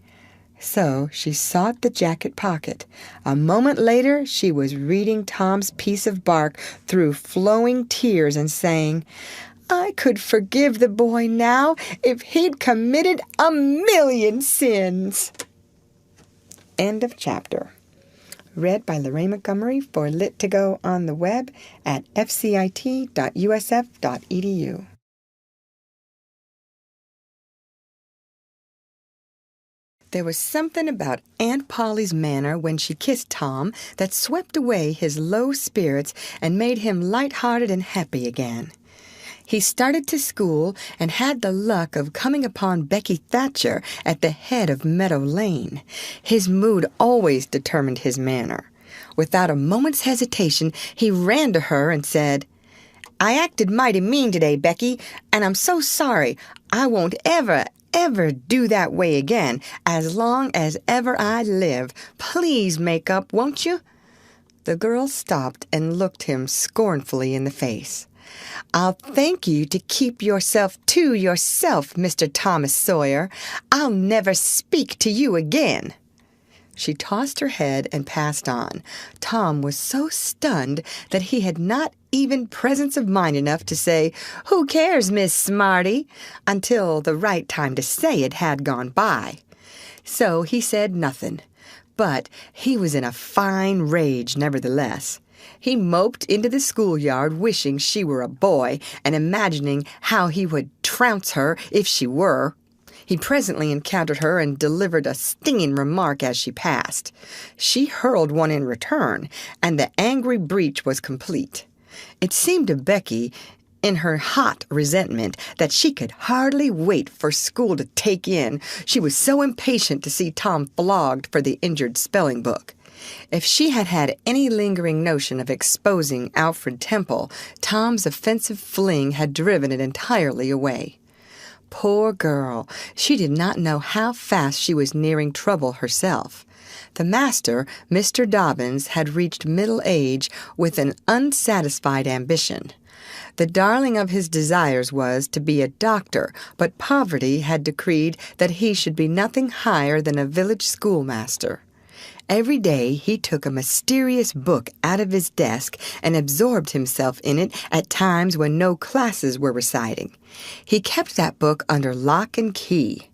So she sought the jacket pocket. A moment later she was reading Tom's piece of bark through flowing tears and saying, "I could forgive the boy now if he'd committed 1,000,000 sins." End of chapter. Read by Lorraine Montgomery for Lit2Go on the web at fcit.usf.edu. There was something about Aunt Polly's manner when she kissed Tom that swept away his low spirits and made him light-hearted and happy again. He started to school and had the luck of coming upon Becky Thatcher at the head of Meadow Lane. His mood always determined his manner. Without a moment's hesitation, he ran to her and said, "I acted mighty mean today, Becky, and I'm so sorry. I won't ever do that way again, as long as ever I live. Please make up, won't you?" The girl stopped and looked him scornfully in the face. "I'll thank you to keep yourself to yourself, Mr. Thomas Sawyer. I'll never speak to you again." She tossed her head and passed on. Tom was so stunned that he had not even presence of mind enough to say, "Who cares, Miss Smarty?" until the right time to say it had gone by. So he said nothing, but he was in a fine rage nevertheless. He moped into the schoolyard wishing she were a boy and imagining how he would trounce her if she were. He presently encountered her and delivered a stinging remark as she passed. She hurled one in return, and the angry breach was complete. It seemed to Becky, in her hot resentment, that she could hardly wait for school to take in. She was so impatient to see Tom flogged for the injured spelling book. If she had had any lingering notion of exposing Alfred Temple, Tom's offensive fling had driven it entirely away. Poor girl, she did not know how fast she was nearing trouble herself. The master, Mr. Dobbins, had reached middle age with an unsatisfied ambition. The darling of his desires was to be a doctor, but poverty had decreed that he should be nothing higher than a village schoolmaster. Every day he took a mysterious book out of his desk and absorbed himself in it at times when no classes were reciting. He kept that book under lock and key.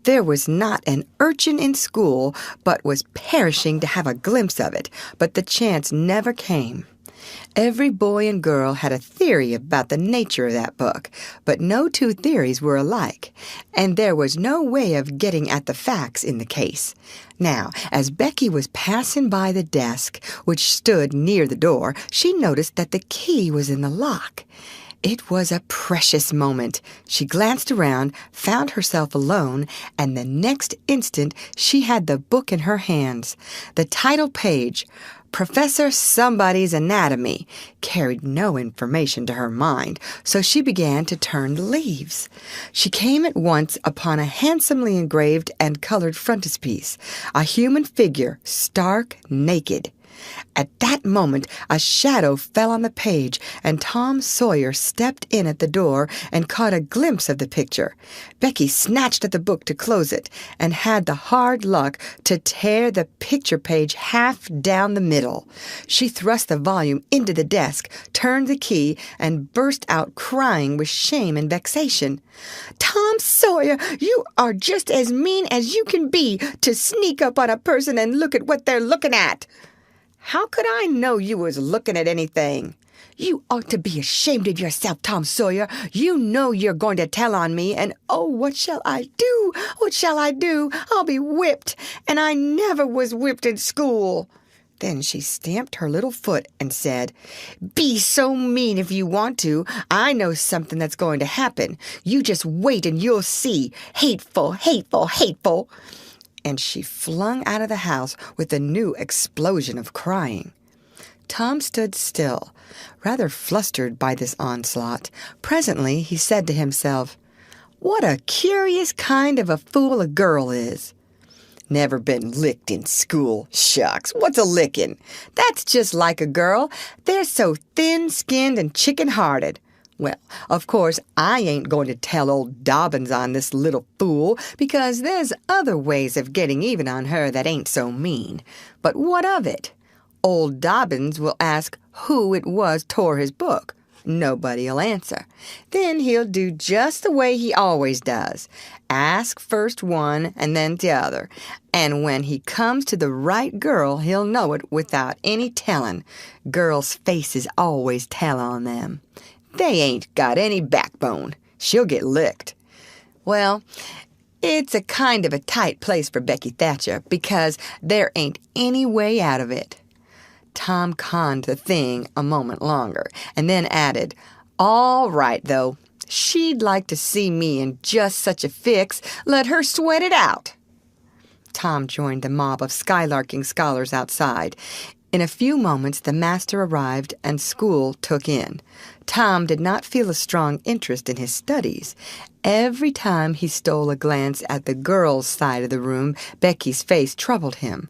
There was not an urchin in school but was perishing to have a glimpse of it, but the chance never came. Every boy and girl had a theory about the nature of that book, but no two theories were alike, and there was no way of getting at the facts in the case. Now, as Becky was passing by the desk, which stood near the door, she noticed that the key was in the lock. It was a precious moment. She glanced around, found herself alone, and the next instant she had the book in her hands. The title page, Professor Somebody's Anatomy, carried no information to her mind, so she began to turn the leaves. She came at once upon a handsomely engraved and colored frontispiece, a human figure, stark naked. At that moment a shadow fell on the page, and Tom Sawyer stepped in at the door and caught a glimpse of the picture. Becky snatched at the book to close it, and had the hard luck to tear the picture page half down the middle. She thrust the volume into the desk, turned the key, and burst out crying with shame and vexation. "Tom Sawyer, you are just as mean as you can be to sneak up on a person and look at what they're looking at." "How could I know you was looking at anything?" "You ought to be ashamed of yourself, Tom Sawyer. You know you're going to tell on me, and oh, what shall I do? What shall I do? I'll be whipped, and I never was whipped in school." Then she stamped her little foot and said, "Be so mean if you want to. I know something that's going to happen. You just wait and you'll see. Hateful, hateful, hateful." And she flung out of the house with a new explosion of crying. Tom stood still, rather flustered by this onslaught. Presently he said to himself, "What a curious kind of a fool a girl is. Never been licked in school. Shucks, what's a licking? That's just like a girl. They're so thin-skinned and chicken-hearted. Well, of course, I ain't going to tell old Dobbins on this little fool, because there's other ways of getting even on her that ain't so mean. But what of it? Old Dobbins will ask who it was tore his book. Nobody'll answer. Then he'll do just the way he always does. Ask first one and then the other. And when he comes to the right girl, he'll know it without any telling. Girls' faces always tell on them. They ain't got any backbone. She'll get licked. Well, it's a kind of a tight place for Becky Thatcher, because there ain't any way out of it. Tom conned the thing a moment longer, and then added, "All right, though. She'd like to see me in just such a fix. Let her sweat it out." Tom joined the mob of skylarking scholars outside. In a few moments the master arrived and school took in. Tom did not feel a strong interest in his studies. Every time he stole a glance at the girls' side of the room, Becky's face troubled him.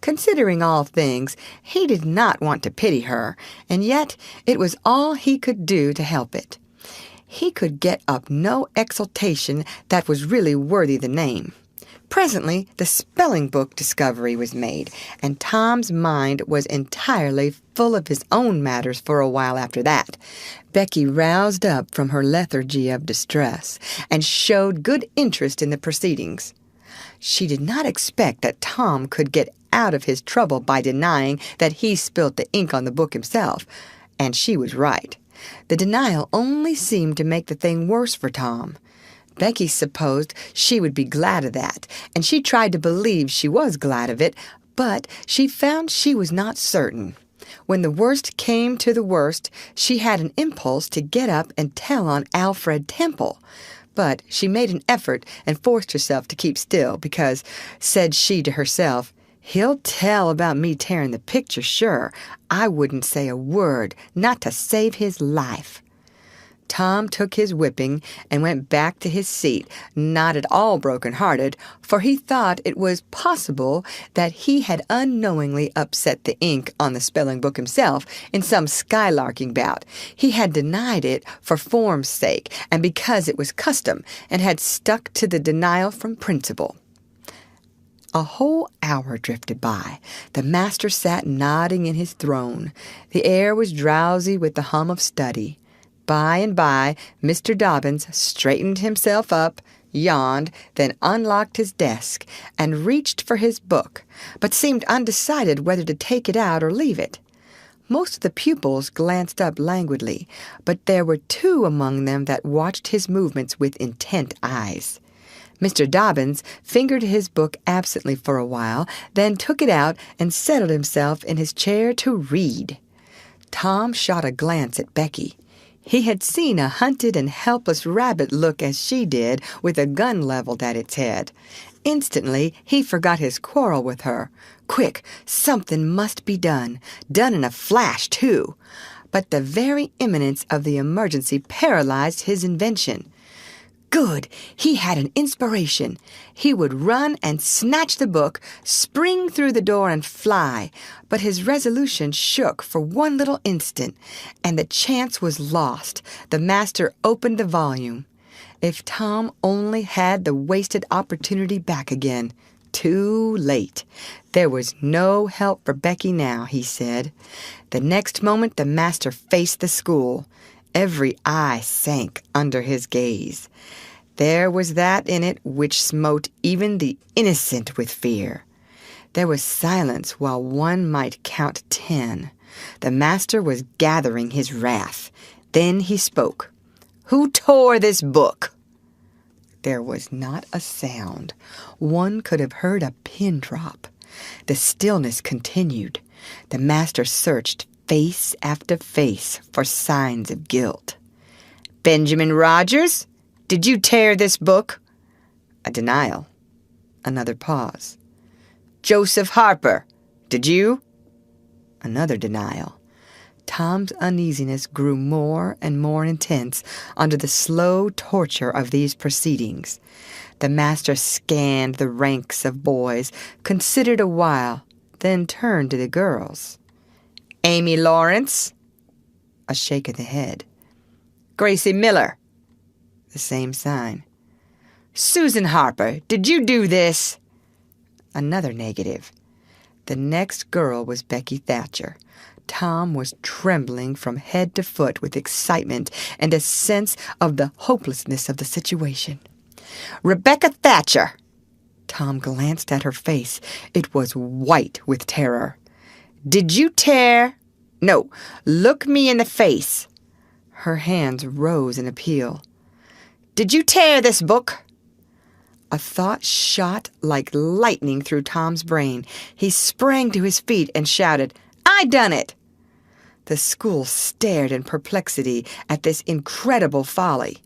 Considering all things, he did not want to pity her, and yet it was all he could do to help it. He could get up no exultation that was really worthy the name. Presently, the spelling book discovery was made, and Tom's mind was entirely full of his own matters for a while after that. Becky roused up from her lethargy of distress, and showed good interest in the proceedings. She did not expect that Tom could get out of his trouble by denying that he spilt the ink on the book himself, and she was right. The denial only seemed to make the thing worse for Tom. Becky supposed she would be glad of that, and she tried to believe she was glad of it, but she found she was not certain. When the worst came to the worst, she had an impulse to get up and tell on Alfred Temple. But she made an effort and forced herself to keep still, because, said she to herself, "He'll tell about me tearing the picture, sure. I wouldn't say a word, not to save his life." Tom took his whipping and went back to his seat, not at all broken-hearted, for he thought it was possible that he had unknowingly upset the ink on the spelling book himself in some skylarking bout. He had denied it for form's sake, and because it was custom, and had stuck to the denial from principle. A whole hour drifted by. The master sat nodding in his throne. The air was drowsy with the hum of study. By and by, Mr. Dobbins straightened himself up, yawned, then unlocked his desk, and reached for his book, but seemed undecided whether to take it out or leave it. Most of the pupils glanced up languidly, but there were two among them that watched his movements with intent eyes. Mr. Dobbins fingered his book absently for a while, then took it out and settled himself in his chair to read. Tom shot a glance at Becky. He had seen a hunted and helpless rabbit look as she did, with a gun leveled at its head. Instantly he forgot his quarrel with her. Quick, something must be done. Done in a flash, too. But the very imminence of the emergency paralyzed his invention. Good! He had an inspiration. He would run and snatch the book, spring through the door and fly. But his resolution shook for one little instant, and the chance was lost. The master opened the volume. If Tom only had the wasted opportunity back again. Too late. There was no help for Becky now, he said. The next moment the master faced the school. Every eye sank under his gaze. There was that in it which smote even the innocent with fear. There was silence while one might count 10. The master was gathering his wrath. Then he spoke. "Who tore this book?" There was not a sound. One could have heard a pin drop. The stillness continued. The master searched face after face for signs of guilt. "Benjamin Rogers, did you tear this book?" A denial. Another pause. "Joseph Harper, did you?" Another denial. Tom's uneasiness grew more and more intense under the slow torture of these proceedings. The master scanned the ranks of boys, considered a while, then turned to the girls. "Amy Lawrence?" A shake of the head. "Gracie Miller?" The same sign. "Susan Harper, did you do this?" Another negative. The next girl was Becky Thatcher. Tom was trembling from head to foot with excitement and a sense of the hopelessness of the situation. "Rebecca Thatcher!" Tom glanced at her face. It was white with terror. "Did you tear? No, look me in the face." Her hands rose in appeal. "Did you tear this book?" A thought shot like lightning through Tom's brain. He sprang to his feet and shouted, "I done it!" The school stared in perplexity at this incredible folly.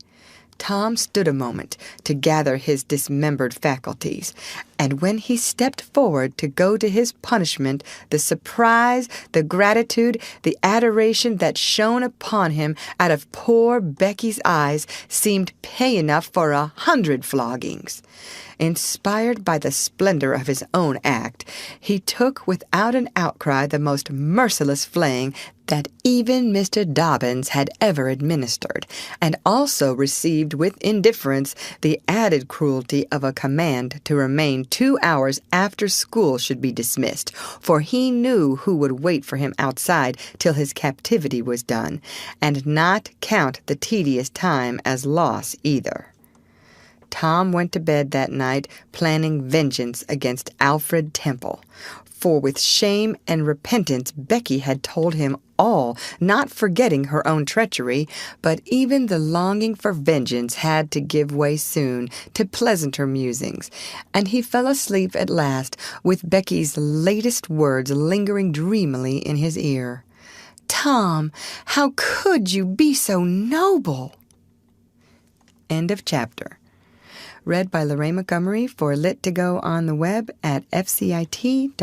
Tom stood a moment to gather his dismembered faculties, and when he stepped forward to go to his punishment, the surprise, the gratitude, the adoration that shone upon him out of poor Becky's eyes seemed pay enough for 100 floggings. Inspired by the splendor of his own act, he took without an outcry the most merciless flaying that even Mr. Dobbins had ever administered, and also received with indifference the added cruelty of a command to remain 2 hours after school should be dismissed, for he knew who would wait for him outside till his captivity was done, and not count the tedious time as loss either. Tom went to bed that night planning vengeance against Alfred Temple, for with shame and repentance Becky had told him all, not forgetting her own treachery, but even the longing for vengeance had to give way soon to pleasanter musings, and he fell asleep at last with Becky's latest words lingering dreamily in his ear. "Tom, how could you be so noble?" End of chapter. Read by Lorraine Montgomery for Lit2Go on the web at fcit.usf.edu.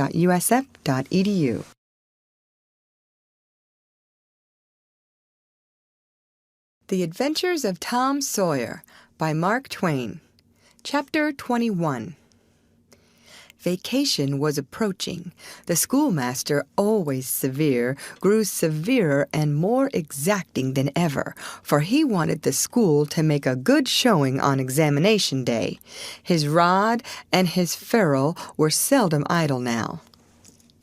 The Adventures of Tom Sawyer by Mark Twain. Chapter 21. Vacation was approaching. The schoolmaster, always severe, grew severer and more exacting than ever, for he wanted the school to make a good showing on examination day. His rod and his ferule were seldom idle now,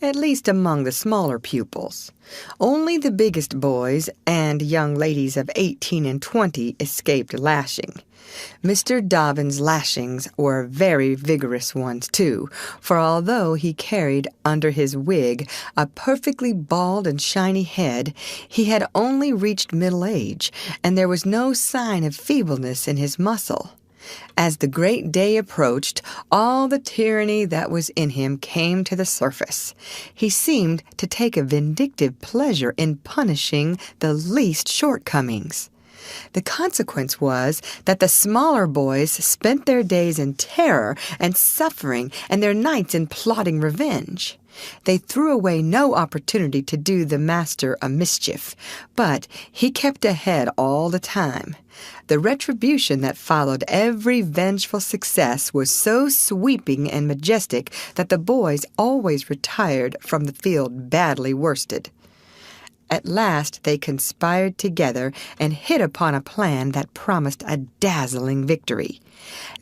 at least among the smaller pupils. Only the biggest boys and young ladies of 18 and 20 escaped lashing. Mr. Dobbin's lashings were very vigorous ones, too, for although he carried under his wig a perfectly bald and shiny head, he had only reached middle age, and there was no sign of feebleness in his muscle. As the great day approached, all the tyranny that was in him came to the surface. He seemed to take a vindictive pleasure in punishing the least shortcomings. The consequence was that the smaller boys spent their days in terror and suffering and their nights in plotting revenge. They threw away no opportunity to do the master a mischief, but he kept ahead all the time. The retribution that followed every vengeful success was so sweeping and majestic that the boys always retired from the field badly worsted. At last they conspired together and hit upon a plan that promised a dazzling victory.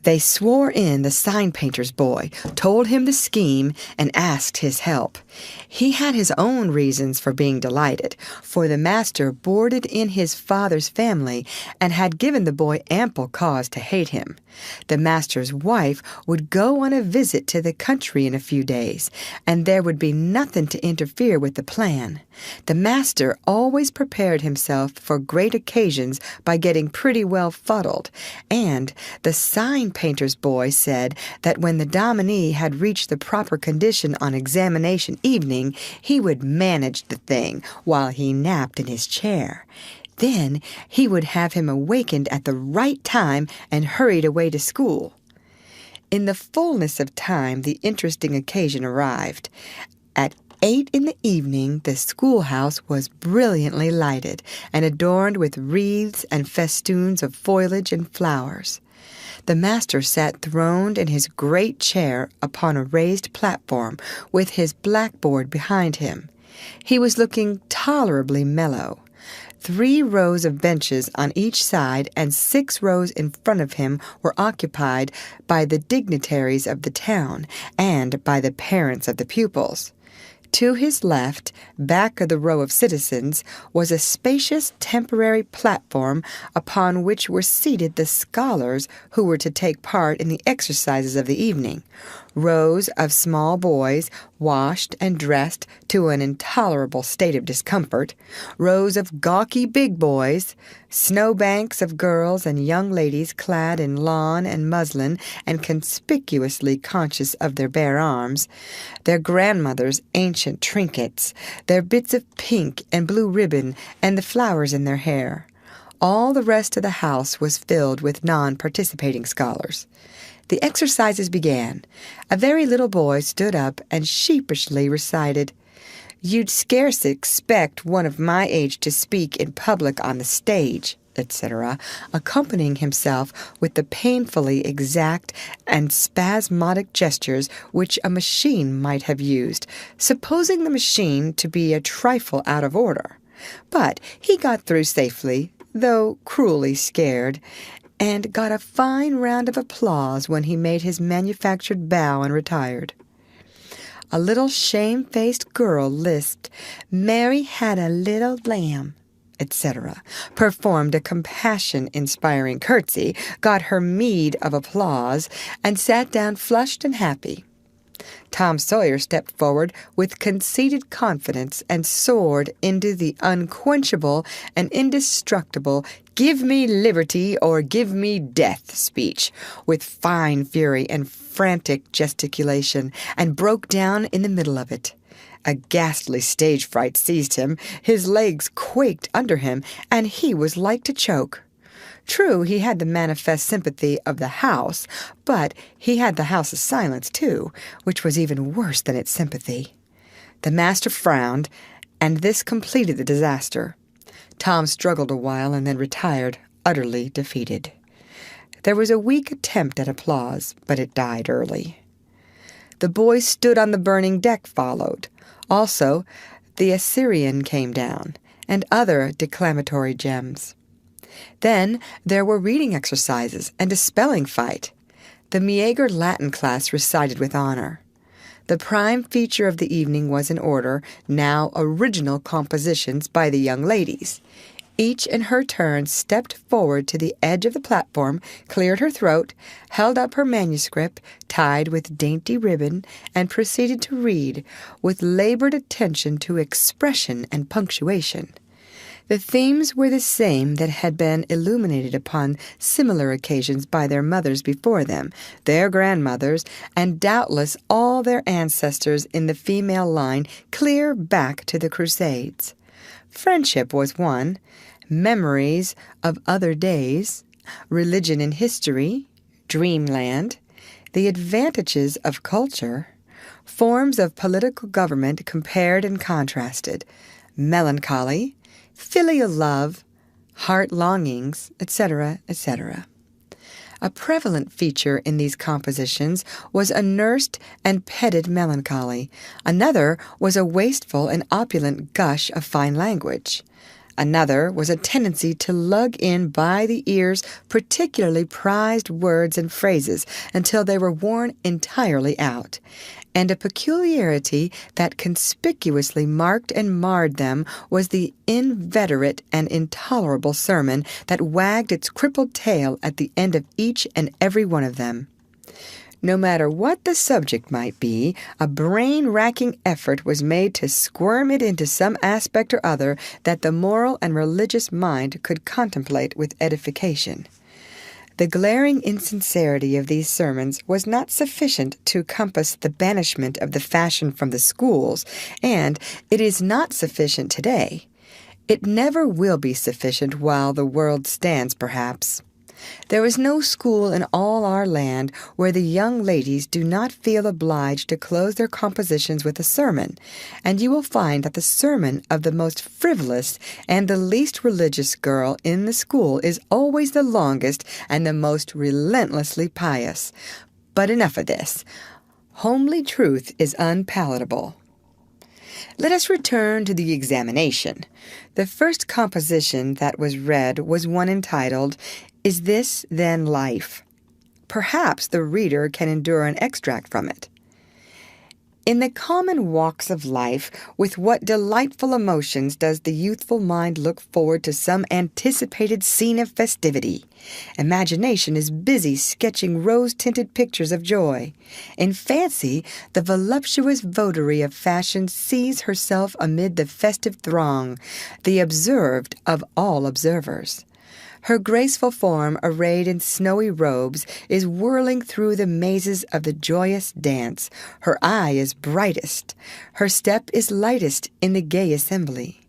They swore in the sign-painter's boy, told him the scheme, and asked his help. He had his own reasons for being delighted, for the master boarded in his father's family and had given the boy ample cause to hate him. The master's wife would go on a visit to the country in a few days, and there would be nothing to interfere with the plan. The master master always prepared himself for great occasions by getting pretty well fuddled, and the sign painter's boy said that when the dominie had reached the proper condition on examination evening, he would manage the thing while he napped in his chair. Then he would have him awakened at the right time and hurried away to school. In the fullness of time, the interesting occasion arrived. At 8 in the evening, the schoolhouse was brilliantly lighted and adorned with wreaths and festoons of foliage and flowers. The master sat throned in his great chair upon a raised platform, with his blackboard behind him. He was looking tolerably mellow. 3 rows of benches on each side and 6 rows in front of him were occupied by the dignitaries of the town and by the parents of the pupils. To his left, back of the row of citizens, was a spacious temporary platform upon which were seated the scholars who were to take part in the exercises of the evening. Rows of small boys, washed and dressed to an intolerable state of discomfort, rows of gawky big boys, snowbanks of girls and young ladies clad in lawn and muslin and conspicuously conscious of their bare arms, their grandmothers' ancient trinkets, their bits of pink and blue ribbon and the flowers in their hair. All the rest of the house was filled with non-participating scholars. The exercises began. A very little boy stood up and sheepishly recited, "You'd scarce expect one of my age to speak in public on the stage," etc., accompanying himself with the painfully exact and spasmodic gestures which a machine might have used, supposing the machine to be a trifle out of order. But he got through safely, though cruelly scared, and got a fine round of applause when he made his manufactured bow and retired. A little shamefaced girl lisped, "Mary had a little lamb," etc., performed a compassion-inspiring curtsy, got her meed of applause, and sat down flushed and happy. Tom Sawyer stepped forward with conceited confidence and soared into the unquenchable and indestructible "Give me liberty or give me death" speech, with fine fury and frantic gesticulation, and broke down in the middle of it. A ghastly stage fright seized him, his legs quaked under him, and he was like to choke. True, he had the manifest sympathy of the house, but he had the house's silence, too, which was even worse than its sympathy. The master frowned, and this completed the disaster. Tom struggled a while and then retired, utterly defeated. There was a weak attempt at applause, but it died early. The boys stood on the burning deck followed. Also, the Assyrian came down, and other declamatory gems. Then there were reading exercises and a spelling fight. The meagre Latin class recited with honor. The prime feature of the evening was in order, now original compositions by the young ladies. Each in her turn stepped forward to the edge of the platform, cleared her throat, held up her manuscript, tied with dainty ribbon, and proceeded to read, with labored attention to expression and punctuation. The themes were the same that had been illuminated upon similar occasions by their mothers before them, their grandmothers, and doubtless all their ancestors in the female line clear back to the Crusades. Friendship was one, memories of other days, religion and history, dreamland, the advantages of culture, forms of political government compared and contrasted, melancholy, filial love, heart longings, etc., etc. A prevalent feature in these compositions was a nursed and petted melancholy. Another was a wasteful and opulent gush of fine language. Another was a tendency to lug in by the ears particularly prized words and phrases until they were worn entirely out. And a peculiarity that conspicuously marked and marred them was the inveterate and intolerable sermon that wagged its crippled tail at the end of each and every one of them. No matter what the subject might be, a brain-racking effort was made to squirm it into some aspect or other that the moral and religious mind could contemplate with edification. The glaring insincerity of these sermons was not sufficient to compass the banishment of the fashion from the schools, and it is not sufficient today. It never will be sufficient while the world stands, perhaps. There is no school in all our land where the young ladies do not feel obliged to close their compositions with a sermon, and you will find that the sermon of the most frivolous and the least religious girl in the school is always the longest and the most relentlessly pious. But enough of this. Homely truth is unpalatable. Let us return to the examination. The first composition that was read was one entitled, "Is This Then Life?" Perhaps the reader can endure an extract from it. In the common walks of life, with what delightful emotions does the youthful mind look forward to some anticipated scene of festivity! Imagination is busy sketching rose-tinted pictures of joy. In fancy, the voluptuous votary of fashion sees herself amid the festive throng, the observed of all observers. Her graceful form, arrayed in snowy robes, is whirling through the mazes of the joyous dance. Her eye is brightest. Her step is lightest in the gay assembly.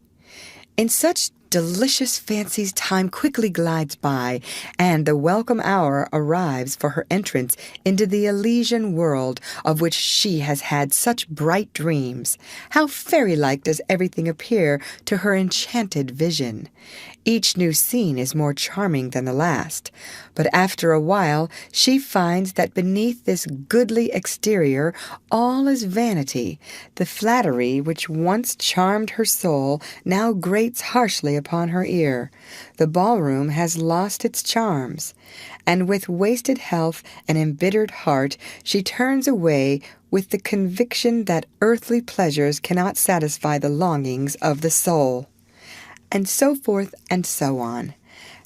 In such delicious fancies time quickly glides by, and the welcome hour arrives for her entrance into the Elysian world of which she has had such bright dreams. How fairy-like does everything appear to her enchanted vision! Each new scene is more charming than the last, but after a while she finds that beneath this goodly exterior all is vanity. The flattery which once charmed her soul now grates harshly upon her ear. The ballroom has lost its charms, and with wasted health and embittered heart she turns away with the conviction that earthly pleasures cannot satisfy the longings of the soul. And so forth and so on.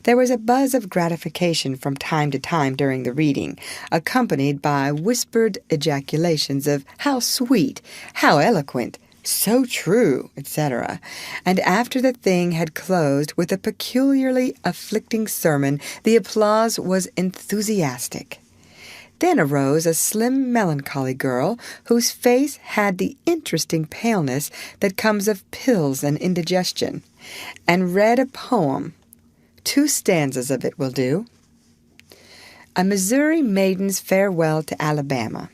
There was a buzz of gratification from time to time during the reading, accompanied by whispered ejaculations of "How sweet! How eloquent! So true!" etc. And after the thing had closed with a peculiarly afflicting sermon, the applause was enthusiastic. Then arose a slim, melancholy girl, whose face had the interesting paleness that comes of pills and indigestion, and read a poem. 2 stanzas of it will do. A Missouri Maiden's Farewell to Alabama.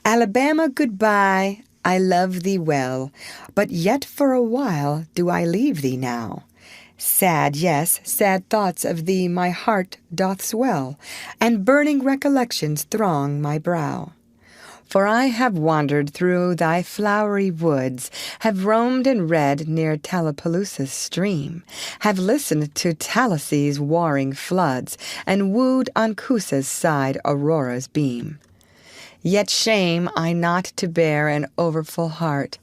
Alabama, goodbye, I love thee well, but yet for a while do I leave thee now. Sad, yes, sad thoughts of thee my heart doth swell, and burning recollections throng my brow. For I have wandered through thy flowery woods, have roamed and read near Tallapoosa's stream, have listened to Talisay's warring floods, and wooed on Coosa's side Aurora's beam. Yet shame I not to bear an overfull heart,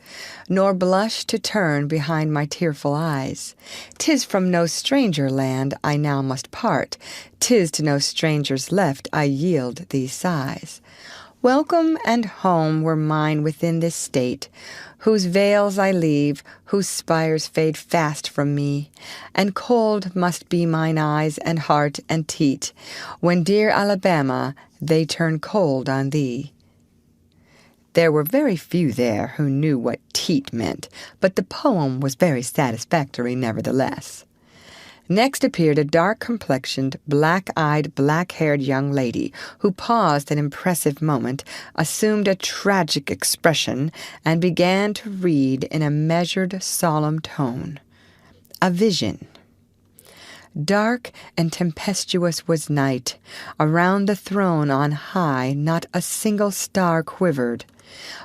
nor blush to turn behind my tearful eyes. 'Tis from no stranger land I now must part, 'tis to no stranger's left I yield these sighs. Welcome and home were mine within this state, whose vales I leave, whose spires fade fast from me, and cold must be mine eyes and heart and teat, when dear Alabama they turn cold on thee. There were very few there who knew what teat meant, but the poem was very satisfactory nevertheless. Next appeared a dark-complexioned, black-eyed, black-haired young lady, who paused an impressive moment, assumed a tragic expression, and began to read in a measured, solemn tone. A vision. Dark and tempestuous was night. Around the throne on high not a single star quivered,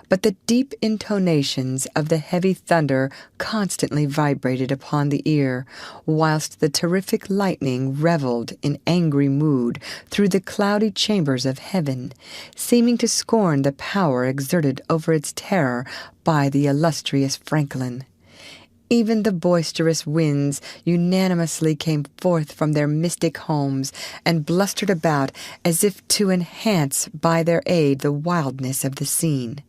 but the deep intonations of the heavy thunder constantly vibrated upon the ear, whilst the terrific lightning revelled in angry mood through the cloudy chambers of heaven, seeming to scorn the power exerted over its terror by the illustrious Franklin. Even the boisterous winds unanimously came forth from their mystic homes and blustered about as if to enhance by their aid the wildness of the scene.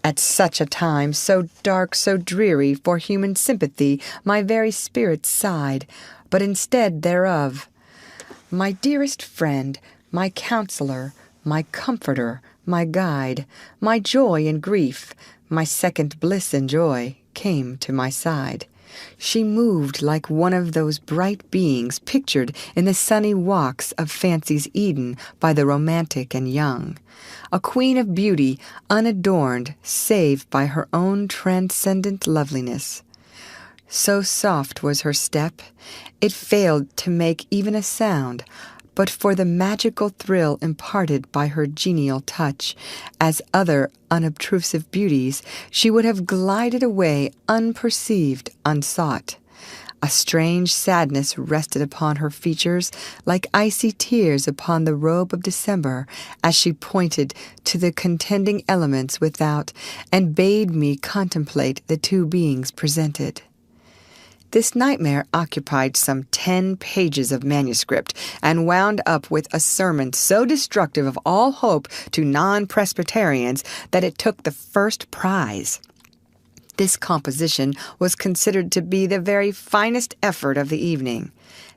At such a time, so dark, so dreary, for human sympathy, my very spirit sighed, but instead thereof, my dearest friend, my counselor, my comforter, my guide, my joy and grief, my second bliss and joy, came to my side. She moved like one of those bright beings pictured in the sunny walks of fancy's Eden by the romantic and young, a queen of beauty, unadorned save by her own transcendent loveliness. So soft was her step, it failed to make even a sound, but for the magical thrill imparted by her genial touch, as other unobtrusive beauties, she would have glided away unperceived, unsought. A strange sadness rested upon her features, like icy tears upon the robe of December, as she pointed to the contending elements without, and bade me contemplate the two beings presented. This nightmare occupied some 10 pages of manuscript and wound up with a sermon so destructive of all hope to non-Presbyterians that it took the first prize. This composition was considered to be the very finest effort of the evening.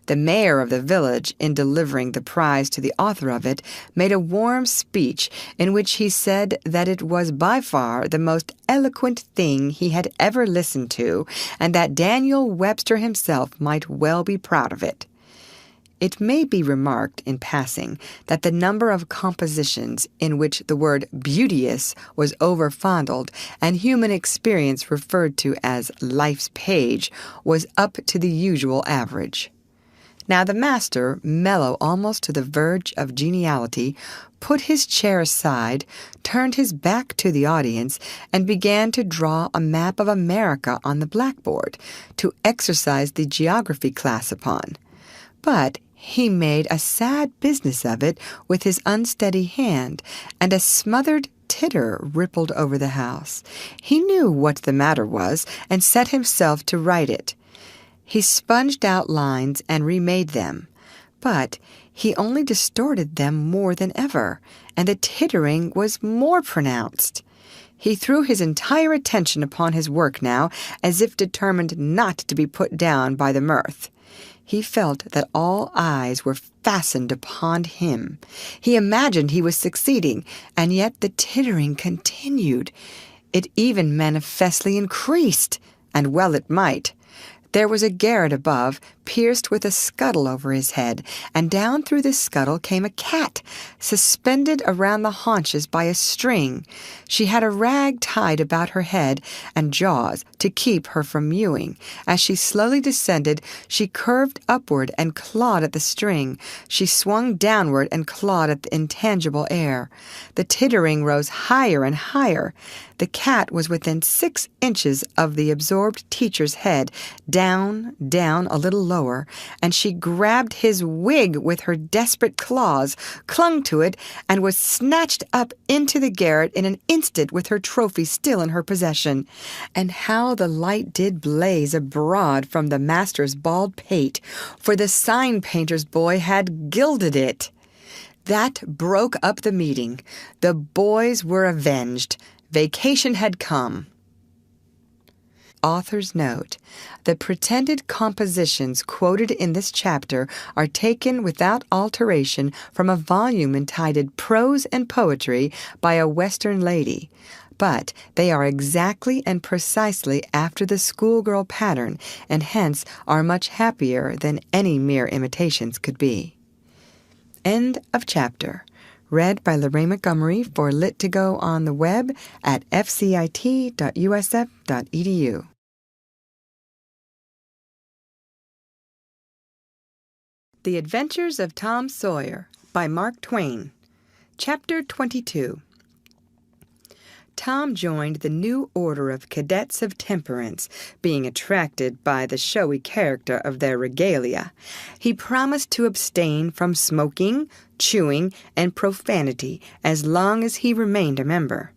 The mayor of the village, in delivering the prize to the author of it, made a warm speech in which he said that it was by far the most eloquent thing he had ever listened to, and that Daniel Webster himself might well be proud of it. It may be remarked in passing that the number of compositions in which the word beauteous was overfondled and human experience referred to as life's page was up to the usual average. Now the master, mellow almost to the verge of geniality, put his chair aside, turned his back to the audience, and began to draw a map of America on the blackboard to exercise the geography class upon. But he made a sad business of it with his unsteady hand, and a smothered titter rippled over the house. He knew what the matter was, and set himself to write it. He sponged out lines and remade them, but he only distorted them more than ever, and the tittering was more pronounced. He threw his entire attention upon his work now, as if determined not to be put down by the mirth. He felt that all eyes were fastened upon him. He imagined he was succeeding, and yet the tittering continued. It even manifestly increased, and well it might. There was a garret above, pierced with a scuttle over his head, and down through this scuttle came a cat, suspended around the haunches by a string. She had a rag tied about her head and jaws to keep her from mewing. As she slowly descended, she curved upward and clawed at the string. She swung downward and clawed at the intangible air. The tittering rose higher and higher. The cat was within 6 inches of the absorbed teacher's head, down, a little lower, and she grabbed his wig with her desperate claws, clung to it, and was snatched up into the garret in an instant with her trophy still in her possession. And how the light did blaze abroad from the master's bald pate, for the sign-painter's boy had gilded it. That broke up the meeting. The boys were avenged. Vacation had come. Author's note: the pretended compositions quoted in this chapter are taken without alteration from a volume entitled Prose and Poetry by a Western lady, but they are exactly and precisely after the schoolgirl pattern, and hence are much happier than any mere imitations could be. End of chapter. Read by Lorraine Montgomery for Lit2Go on the web at fcit.usf.edu. The Adventures of Tom Sawyer by Mark Twain. Chapter 22. Tom joined the new order of cadets of temperance, being attracted by the showy character of their regalia. He promised to abstain from smoking, chewing, and profanity as long as he remained a member.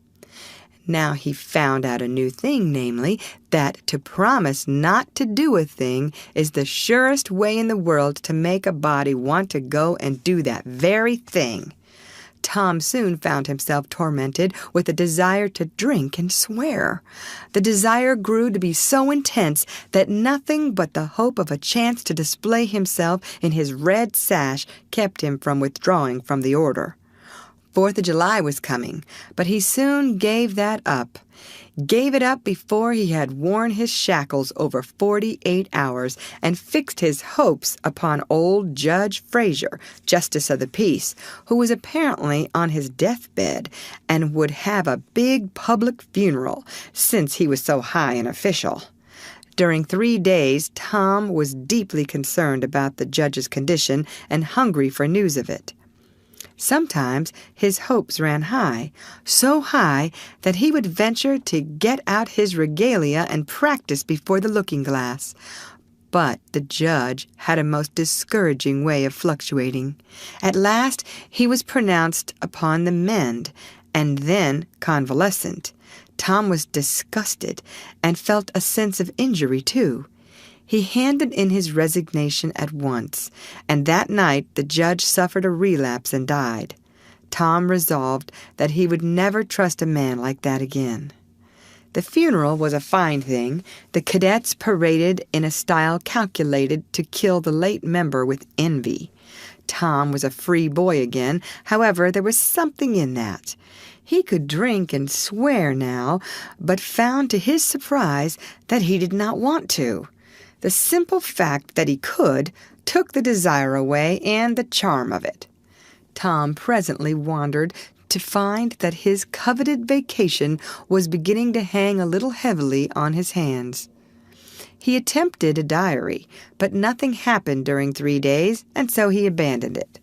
Now he found out a new thing, namely, that to promise not to do a thing is the surest way in the world to make a body want to go and do that very thing. Tom soon found himself tormented with a desire to drink and swear. The desire grew to be so intense that nothing but the hope of a chance to display himself in his red sash kept him from withdrawing from the order. 4th of July was coming, but he soon gave that up. Gave it up before he had worn his shackles over 48 hours and fixed his hopes upon old Judge Frazier, Justice of the Peace, who was apparently on his deathbed and would have a big public funeral, since he was so high an official. During 3 days, Tom was deeply concerned about the judge's condition and hungry for news of it. Sometimes his hopes ran high, so high that he would venture to get out his regalia and practice before the looking-glass. But the judge had a most discouraging way of fluctuating. At last he was pronounced upon the mend, and then convalescent. Tom was disgusted, and felt a sense of injury, too. He handed in his resignation at once, and that night the judge suffered a relapse and died. Tom resolved that he would never trust a man like that again. The funeral was a fine thing. The cadets paraded in a style calculated to kill the late member with envy. Tom was a free boy again. However, there was something in that. He could drink and swear now, but found to his surprise that he did not want to. The simple fact that he could took the desire away and the charm of it. Tom presently wandered to find that his coveted vacation was beginning to hang a little heavily on his hands. He attempted a diary, but nothing happened during 3 days, and so he abandoned it.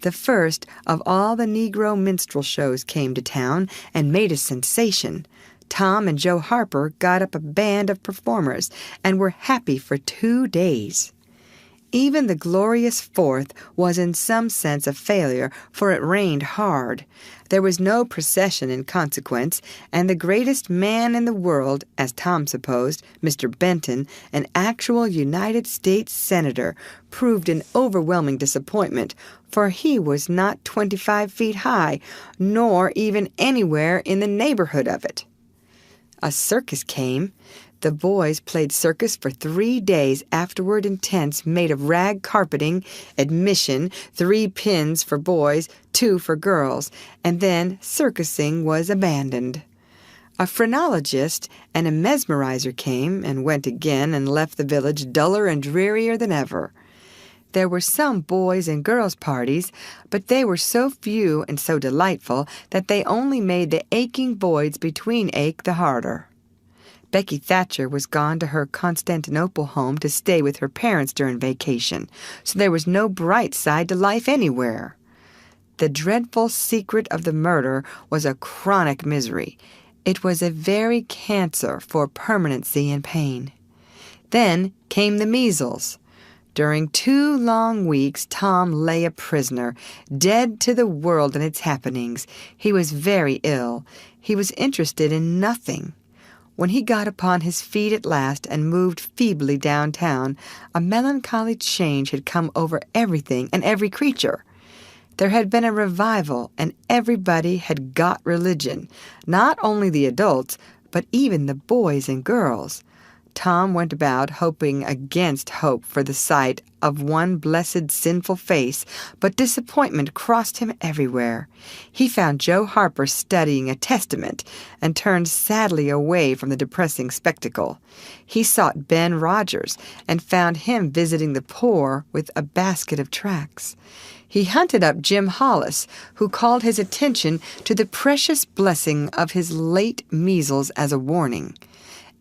The first of all the Negro minstrel shows came to town and made a sensation. Tom and Joe Harper got up a band of performers and were happy for 2 days. Even the glorious 4th was in some sense a failure, for it rained hard. There was no procession in consequence, and the greatest man in the world, as Tom supposed, Mr. Benton, an actual United States Senator, proved an overwhelming disappointment, for he was not 25 feet high, nor even anywhere in the neighborhood of it. A circus came. The boys played circus for 3 days afterward in tents made of rag carpeting, admission, 3 pins for boys, 2 for girls, and then circusing was abandoned. A phrenologist and a mesmerizer came and went again and left the village duller and drearier than ever. There were some boys' and girls' parties, but they were so few and so delightful that they only made the aching voids between ache the harder. Becky Thatcher was gone to her Constantinople home to stay with her parents during vacation, so there was no bright side to life anywhere. The dreadful secret of the murder was a chronic misery. It was a very cancer for permanency and pain. Then came the measles. During 2 long weeks, Tom lay a prisoner, dead to the world and its happenings. He was very ill. He was interested in nothing. When he got upon his feet at last and moved feebly downtown, a melancholy change had come over everything and every creature. There had been a revival, and everybody had got religion, not only the adults, but even the boys and girls. Tom went about hoping against hope for the sight of one blessed sinful face, but disappointment crossed him everywhere. He found Joe Harper studying a Testament and turned sadly away from the depressing spectacle. He sought Ben Rogers and found him visiting the poor with a basket of tracts. He hunted up Jim Hollis, who called his attention to the precious blessing of his late measles as a warning.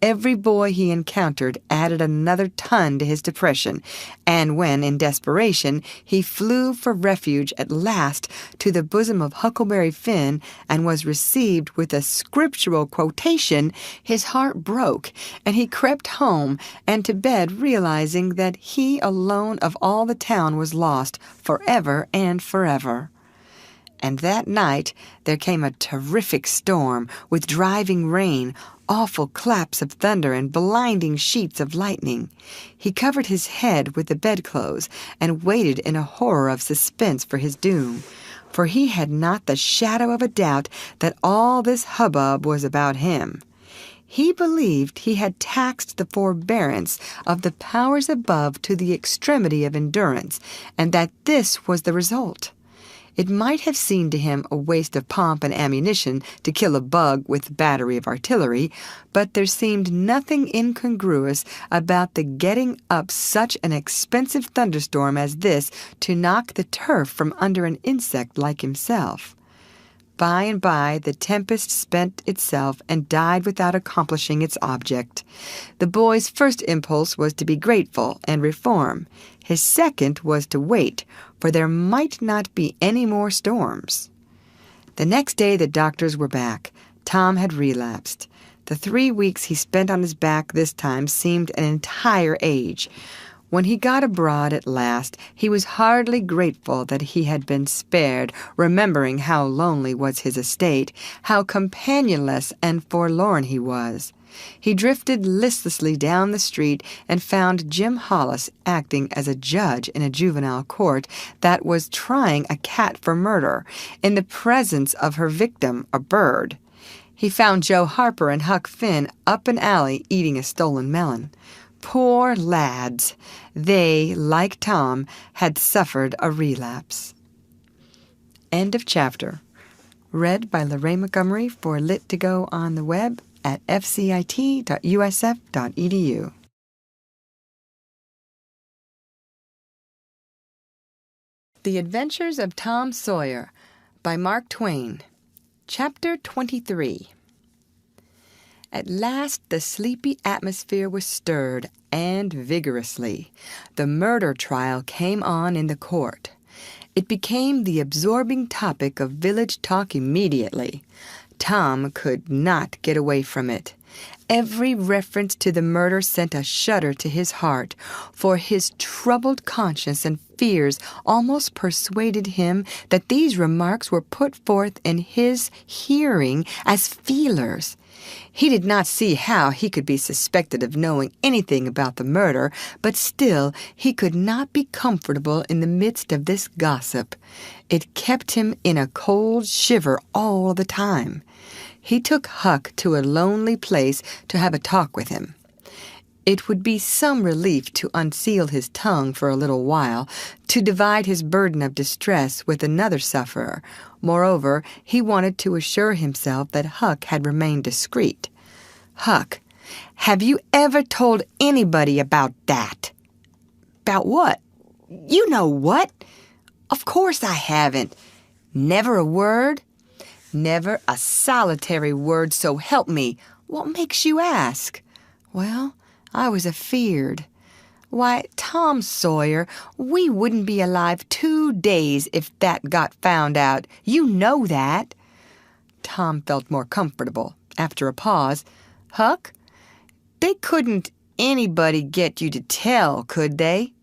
Every boy he encountered added another ton to his depression, and when, in desperation, he flew for refuge at last to the bosom of Huckleberry Finn and was received with a scriptural quotation, his heart broke, and he crept home and to bed realizing that he alone of all the town was lost forever and forever. And that night there came a terrific storm with driving rain, awful claps of thunder, and blinding sheets of lightning. He covered his head with the bedclothes and waited in a horror of suspense for his doom, for he had not the shadow of a doubt that all this hubbub was about him. He believed he had taxed the forbearance of the powers above to the extremity of endurance, and that this was the result. It might have seemed to him a waste of pomp and ammunition to kill a bug with a battery of artillery, but there seemed nothing incongruous about the getting up such an expensive thunderstorm as this to knock the turf from under an insect like himself. By and by, the tempest spent itself and died without accomplishing its object. The boy's first impulse was to be grateful and reform. His second was to wait, for there might not be any more storms. The next day the doctors were back. Tom had relapsed. The 3 weeks he spent on his back this time seemed an entire age. When he got abroad at last, he was hardly grateful that he had been spared, remembering how lonely was his estate, how companionless and forlorn he was. He drifted listlessly down the street and found Jim Hollis acting as a judge in a juvenile court that was trying a cat for murder, in the presence of her victim, a bird. He found Joe Harper and Huck Finn up an alley eating a stolen melon. Poor lads! They, like Tom, had suffered a relapse. End of chapter. Read by Lorraine Montgomery for Lit2Go on the web at fcit.usf.edu. The Adventures of Tom Sawyer by Mark Twain. Chapter 23. At last the sleepy atmosphere was stirred, and vigorously. The murder trial came on in the court. It became the absorbing topic of village talk immediately. Tom could not get away from it. Every reference to the murder sent a shudder to his heart, for his troubled conscience and fears almost persuaded him that these remarks were put forth in his hearing as feelers. He did not see how he could be suspected of knowing anything about the murder, but still he could not be comfortable in the midst of this gossip. It kept him in a cold shiver all the time. He took Huck to a lonely place to have a talk with him. It would be some relief to unseal his tongue for a little while, to divide his burden of distress with another sufferer. Moreover, he wanted to assure himself that Huck had remained discreet. "Huck, have you ever told anybody about that?" "About what?" "You know what." "Of course I haven't." "Never a word?" "Never a solitary word, so help me." "What makes you ask?" "Well, I was afeard." "Why, Tom Sawyer, we wouldn't be alive 2 days if that got found out. You know that." Tom felt more comfortable. After a pause, "Huck, they couldn't anybody get you to tell, could they?"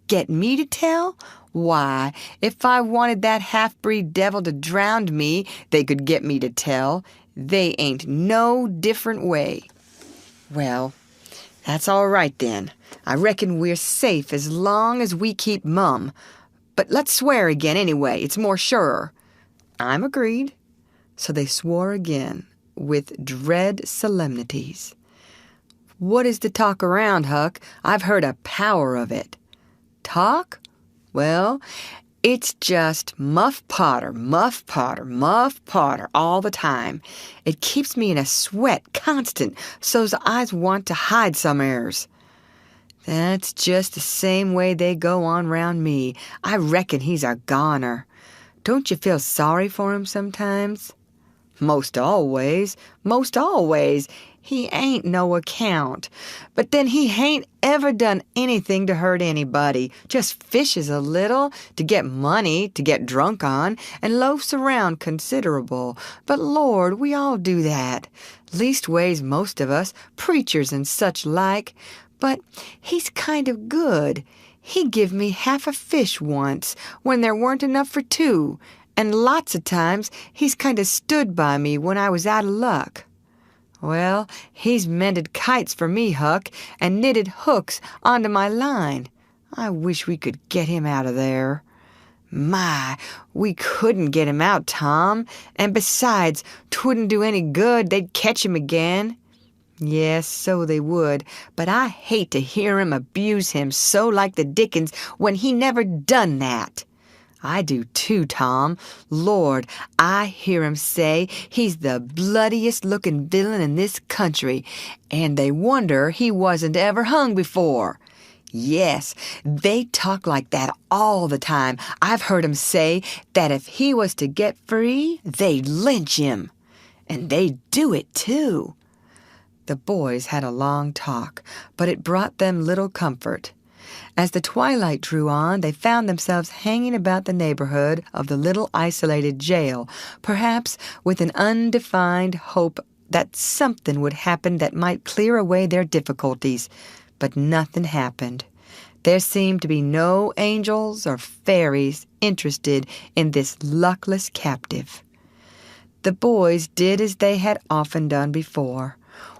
"Get me to tell? Why, if I wanted that half-breed devil to drown me, they could get me to tell. They ain't no different way." "Well, that's all right then. I reckon we're safe as long as we keep mum. But let's swear again anyway. It's more surer." "I'm agreed." So they swore again, with dread solemnities. "What is the talk around, Huck? I've heard a power of it." "Talk? Well, it's just Muff Potter, Muff Potter, Muff Potter all the time. It keeps me in a sweat constant, so's I's want to hide somewheres." "That's just the same way they go on round me. I reckon he's a goner. Don't you feel sorry for him sometimes?" "Most always, most always. He ain't no account. But then he hain't ever done anything to hurt anybody. Just fishes a little, to get money, to get drunk on, and loafs around considerable. But Lord, we all do that. Leastways, most of us, preachers and such like. But he's kind of good. He give me half a fish once, when there weren't enough for 2, and lots of times he's kind of stood by me when I was out of luck. Well, he's mended kites for me, Huck, and knitted hooks onto my line. I wish we could get him out of there. My, we couldn't get him out, Tom, and besides, 'twouldn't do any good. They'd catch him again. Yes, so they would, but I hate to hear 'em abuse him so like the dickens when he never done that. I do too, Tom. Lord, I hear 'em say he's the bloodiest-looking villain in this country, and they wonder he wasn't ever hung before. Yes, they talk like that all the time. I've heard 'em say that if he was to get free, they'd lynch him. And they'd do it, too. The boys had a long talk, but it brought them little comfort. As the twilight drew on, they found themselves hanging about the neighborhood of the little isolated jail, perhaps with an undefined hope that something would happen that might clear away their difficulties. But nothing happened. There seemed to be no angels or fairies interested in this luckless captive. The boys did as they had often done before,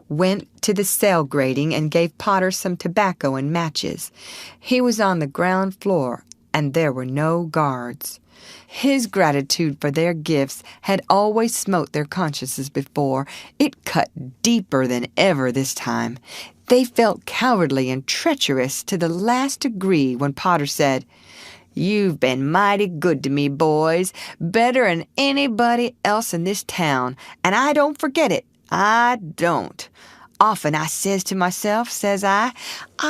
went to the cell grating and gave Potter some tobacco and matches. He was on the ground floor, and there were no guards. His gratitude for their gifts had always smote their consciences before. It cut deeper than ever this time. They felt cowardly and treacherous to the last degree when Potter said, "You've been mighty good to me, boys, better'n anybody else in this town, and I don't forget it. I don't. Often I says to myself, says I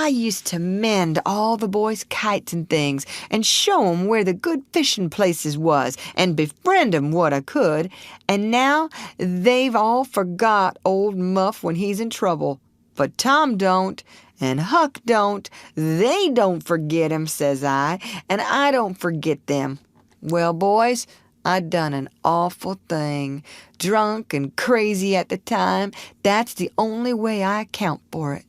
used to mend all the boys' kites and things, and show 'em where the good fishing places was, and befriend 'em what I could, and now they've all forgot old Muff when he's in trouble. But Tom don't, and Huck don't. They don't forget him, says I, and I don't forget them. Well, boys, I done an awful thing. Drunk and crazy at the time. That's the only way I account for it.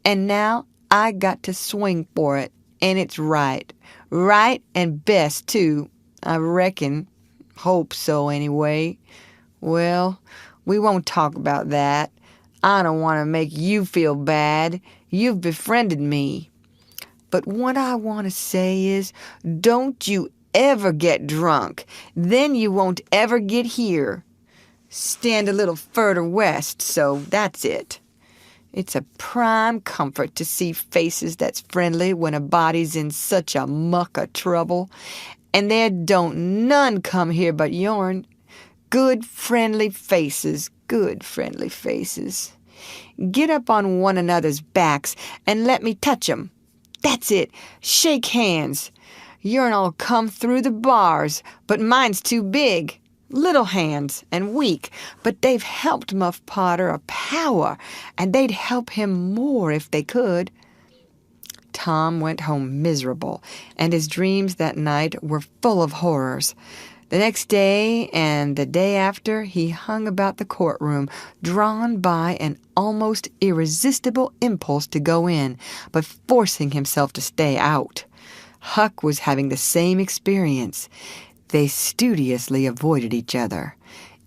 And now I got to swing for it, and it's right. Right and best, too, I reckon. Hope so, anyway. Well, we won't talk about that. I don't want to make you feel bad. You've befriended me. But what I want to say is, don't you ever get drunk. Then you won't ever get here. Stand a little further west, so that's it. It's a prime comfort to see faces that's friendly when a body's in such a muck of trouble. And there don't none come here but yourn. Good friendly faces, good friendly faces. Get up on one another's backs and let me touch 'em. That's it. Shake hands. Yourn'll come through the bars, but mine's too big. Little hands and weak, but they've helped Muff Potter a power, and they'd help him more if they could. Tom went home miserable, and his dreams that night were full of horrors. The next day and the day after, he hung about the courtroom, drawn by an almost irresistible impulse to go in, but forcing himself to stay out. Huck was having the same experience. They studiously avoided each other.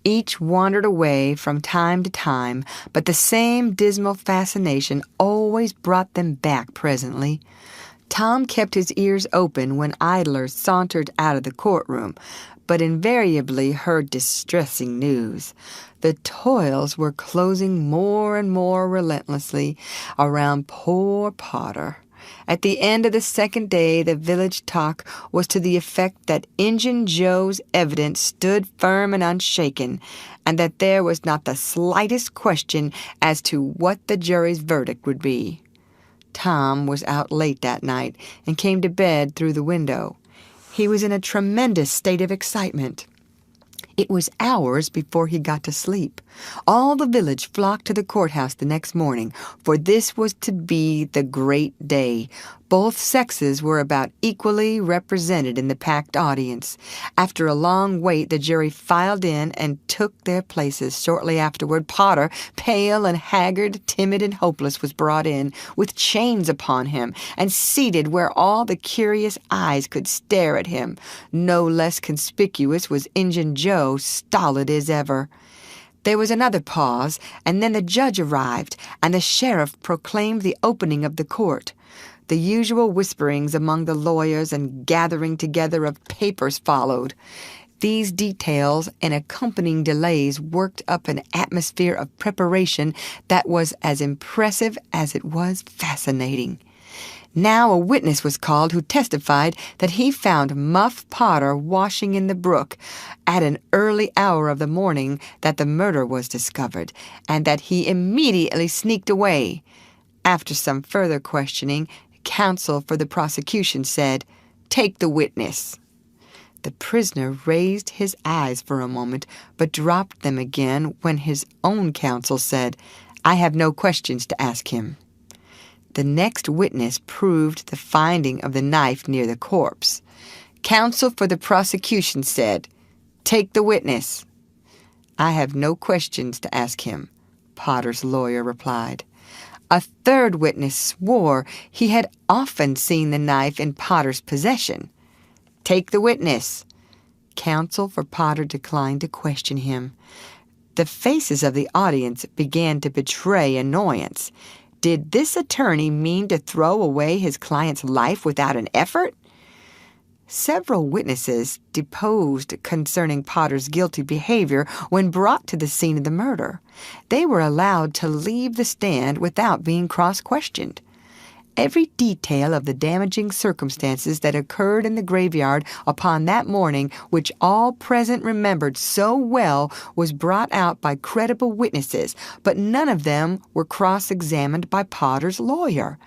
Each wandered away from time to time, but the same dismal fascination always brought them back presently. Tom kept his ears open when idlers sauntered out of the courtroom, but invariably heard distressing news. The toils were closing more and more relentlessly around poor Potter. At the end of the second day, the village talk was to the effect that Injun Joe's evidence stood firm and unshaken, and that there was not the slightest question as to what the jury's verdict would be. Tom was out late that night and came to bed through the window. He was in a tremendous state of excitement. It was hours before he got to sleep. All the village flocked to the courthouse the next morning, for this was to be the great day. Both sexes were about equally represented in the packed audience. After a long wait, the jury filed in and took their places. Shortly afterward, Potter, pale and haggard, timid and hopeless, was brought in, with chains upon him, and seated where all the curious eyes could stare at him. No less conspicuous was Injun Joe, stolid as ever. There was another pause, and then the judge arrived, and the sheriff proclaimed the opening of the court. The usual whisperings among the lawyers and gathering together of papers followed. These details and accompanying delays worked up an atmosphere of preparation that was as impressive as it was fascinating. Now a witness was called who testified that he found Muff Potter washing in the brook at an early hour of the morning that the murder was discovered, and that he immediately sneaked away. After some further questioning, counsel for the prosecution said, "Take the witness." The prisoner raised his eyes for a moment, but dropped them again when his own counsel said, "I have no questions to ask him." The next witness proved the finding of the knife near the corpse. Counsel for the prosecution said, "Take the witness." "I have no questions to ask him," Potter's lawyer replied. A third witness swore he had often seen the knife in Potter's possession. "Take the witness." Counsel for Potter declined to question him. The faces of the audience began to betray annoyance. Did this attorney mean to throw away his client's life without an effort? Several witnesses deposed concerning Potter's guilty behavior when brought to the scene of the murder. They were allowed to leave the stand without being cross-questioned. Every detail of the damaging circumstances that occurred in the graveyard upon that morning, which all present remembered so well, was brought out by credible witnesses, but none of them were cross-examined by Potter's lawyer.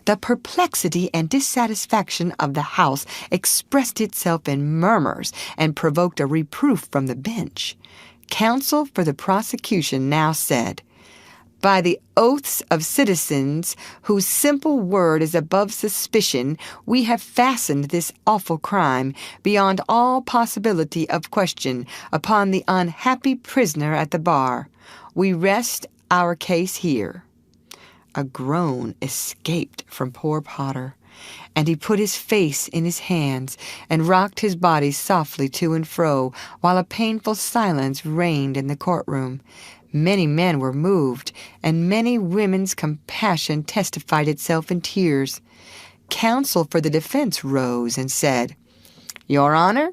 The perplexity and dissatisfaction of the House expressed itself in murmurs and provoked a reproof from the bench. Counsel for the prosecution now said, "By the oaths of citizens whose simple word is above suspicion, we have fastened this awful crime, beyond all possibility of question, upon the unhappy prisoner at the bar. We rest our case here." A groan escaped from poor Potter, and he put his face in his hands and rocked his body softly to and fro, while a painful silence reigned in the courtroom. Many men were moved, and many women's compassion testified itself in tears. Counsel for the defense rose and said, "Your Honor,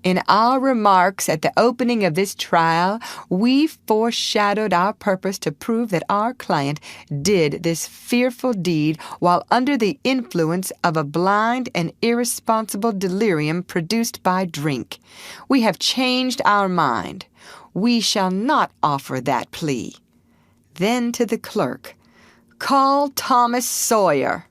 in our remarks at the opening of this trial, we foreshadowed our purpose to prove that our client did this fearful deed while under the influence of a blind and irresponsible delirium produced by drink. We have changed our mind. We shall not offer that plea." Then to the clerk, "Call Thomas Sawyer."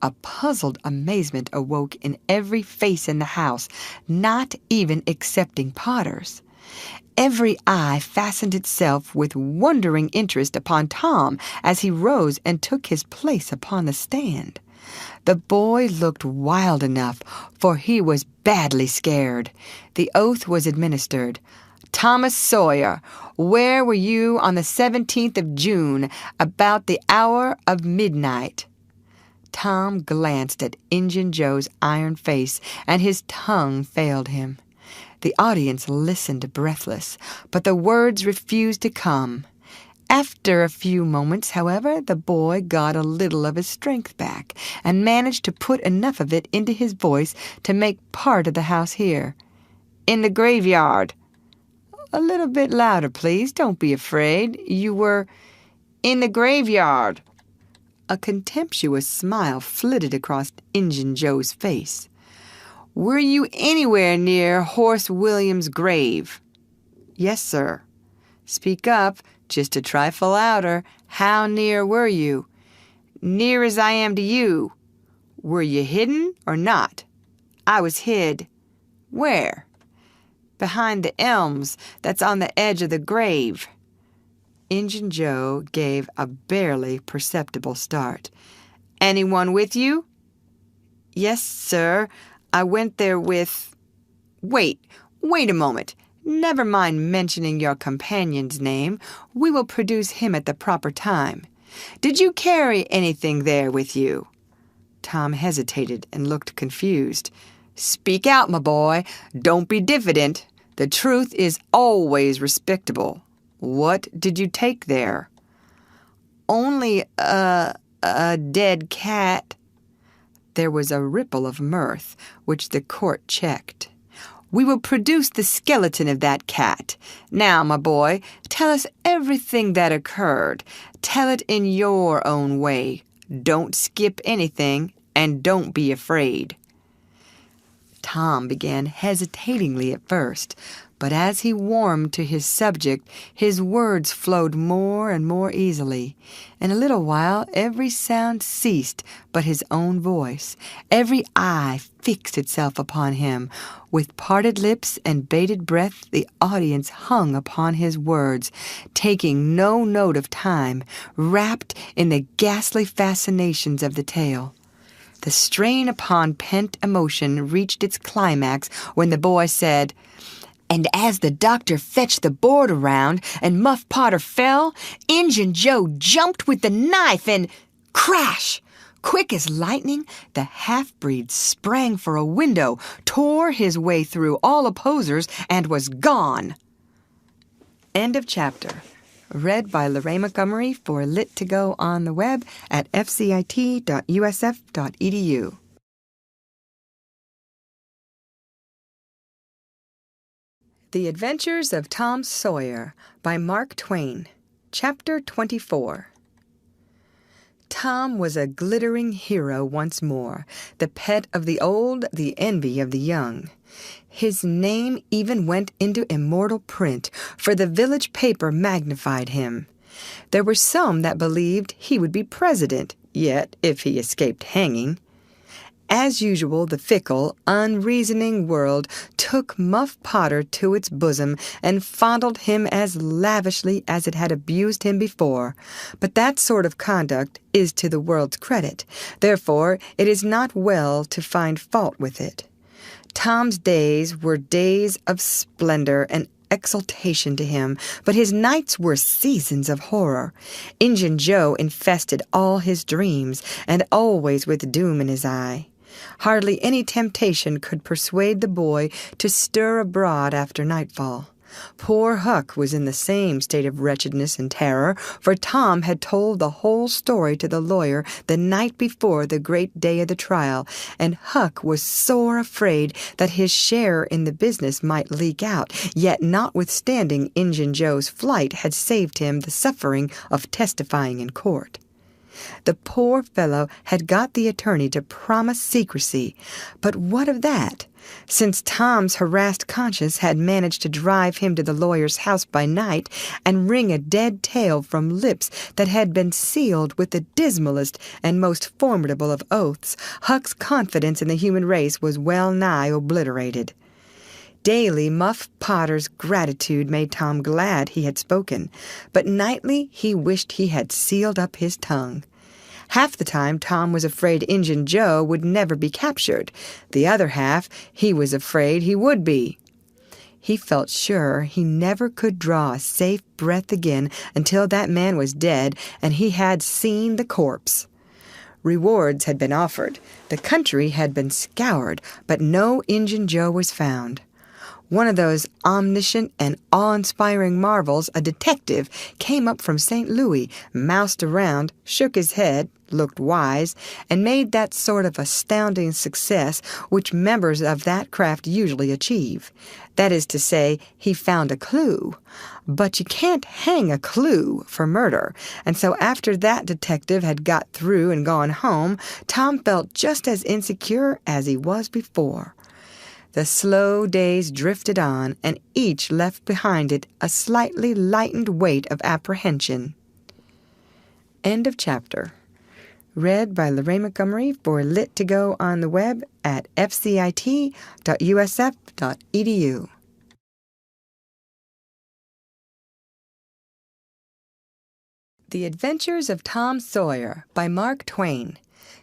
A puzzled amazement awoke in every face in the house, not even excepting Potter's. Every eye fastened itself with wondering interest upon Tom as he rose and took his place upon the stand. The boy looked wild enough, for he was badly scared. The oath was administered. "Thomas Sawyer, where were you on the 17th of June, about the hour of midnight?" Tom glanced at Injun Joe's iron face, and his tongue failed him. The audience listened breathless, but the words refused to come. After a few moments, however, the boy got a little of his strength back, and managed to put enough of it into his voice to make part of the house hear. "In the graveyard." "A little bit louder, please. Don't be afraid. You were—" "In the graveyard." A contemptuous smile flitted across Injun Joe's face. "Were you anywhere near Horse Williams' grave?" "Yes, sir." "Speak up, just a trifle louder. How near were you?" "Near as I am to you." "Were you hidden or not?" "I was hid." "Where?" "Behind the elms that's on the edge of the grave." Injun Joe gave a barely perceptible start. "Anyone with you?" Yes, sir. I went there with... Wait a moment. Never mind mentioning your companion's name. We will produce him at the proper time. Did you carry anything there with you? Tom hesitated and looked confused. Speak out, my boy. Don't be diffident. The truth is always respectable. What did you take there? Only a dead cat. There was a ripple of mirth, which the court checked. We will produce the skeleton of that cat. Now, my boy, tell us everything that occurred. Tell it in your own way. Don't skip anything, and don't be afraid. Tom began hesitatingly at first, but as he warmed to his subject, his words flowed more and more easily. In a little while, every sound ceased but his own voice. Every eye fixed itself upon him. With parted lips and bated breath, the audience hung upon his words, taking no note of time, wrapped in the ghastly fascinations of the tale. The strain upon pent emotion reached its climax when the boy said, "And as the doctor fetched the board around and Muff Potter fell, Injun Joe jumped with the knife and crash! Quick as lightning, the half-breed sprang for a window, tore his way through all opposers, and was gone." End of chapter. Read by Lorraine Montgomery for Lit to Go on the web at fcit.usf.edu. The Adventures of Tom Sawyer by Mark Twain. Chapter 24. Tom was a glittering hero once more, the pet of the old, the envy of the young. His name even went into immortal print, for the village paper magnified him. There were some that believed he would be president, yet if he escaped hanging. As usual, the fickle, unreasoning world took Muff Potter to its bosom and fondled him as lavishly as it had abused him before. But that sort of conduct is to the world's credit. Therefore, it is not well to find fault with it. Tom's days were days of splendor and exultation to him, but his nights were seasons of horror. Injun Joe infested all his dreams, and always with doom in his eye. Hardly any temptation could persuade the boy to stir abroad after nightfall. Poor Huck was in the same state of wretchedness and terror, for Tom had told the whole story to the lawyer the night before the great day of the trial, and Huck was sore afraid that his share in the business might leak out, yet notwithstanding Injun Joe's flight had saved him the suffering of testifying in court. The poor fellow had got the attorney to promise secrecy, but what of that? Since Tom's harassed conscience had managed to drive him to the lawyer's house by night and wring a dead tale from lips that had been sealed with the dismalest and most formidable of oaths, Huck's confidence in the human race was well nigh obliterated. Daily, Muff Potter's gratitude made Tom glad he had spoken, but nightly he wished he had sealed up his tongue. Half the time Tom was afraid Injun Joe would never be captured. The other half he was afraid he would be. He felt sure he never could draw a safe breath again until that man was dead and he had seen the corpse. Rewards had been offered. The country had been scoured, but no Injun Joe was found. One of those omniscient and awe-inspiring marvels, a detective, came up from St. Louis, moused around, shook his head, looked wise, and made that sort of astounding success which members of that craft usually achieve. That is to say, he found a clue. But you can't hang a clue for murder, and so after that detective had got through and gone home, Tom felt just as insecure as he was before. The slow days drifted on, and each left behind it a slightly lightened weight of apprehension. End of chapter. Read by Lorraine Montgomery for Lit to Go on the web at fcit.usf.edu. The Adventures of Tom Sawyer by Mark Twain.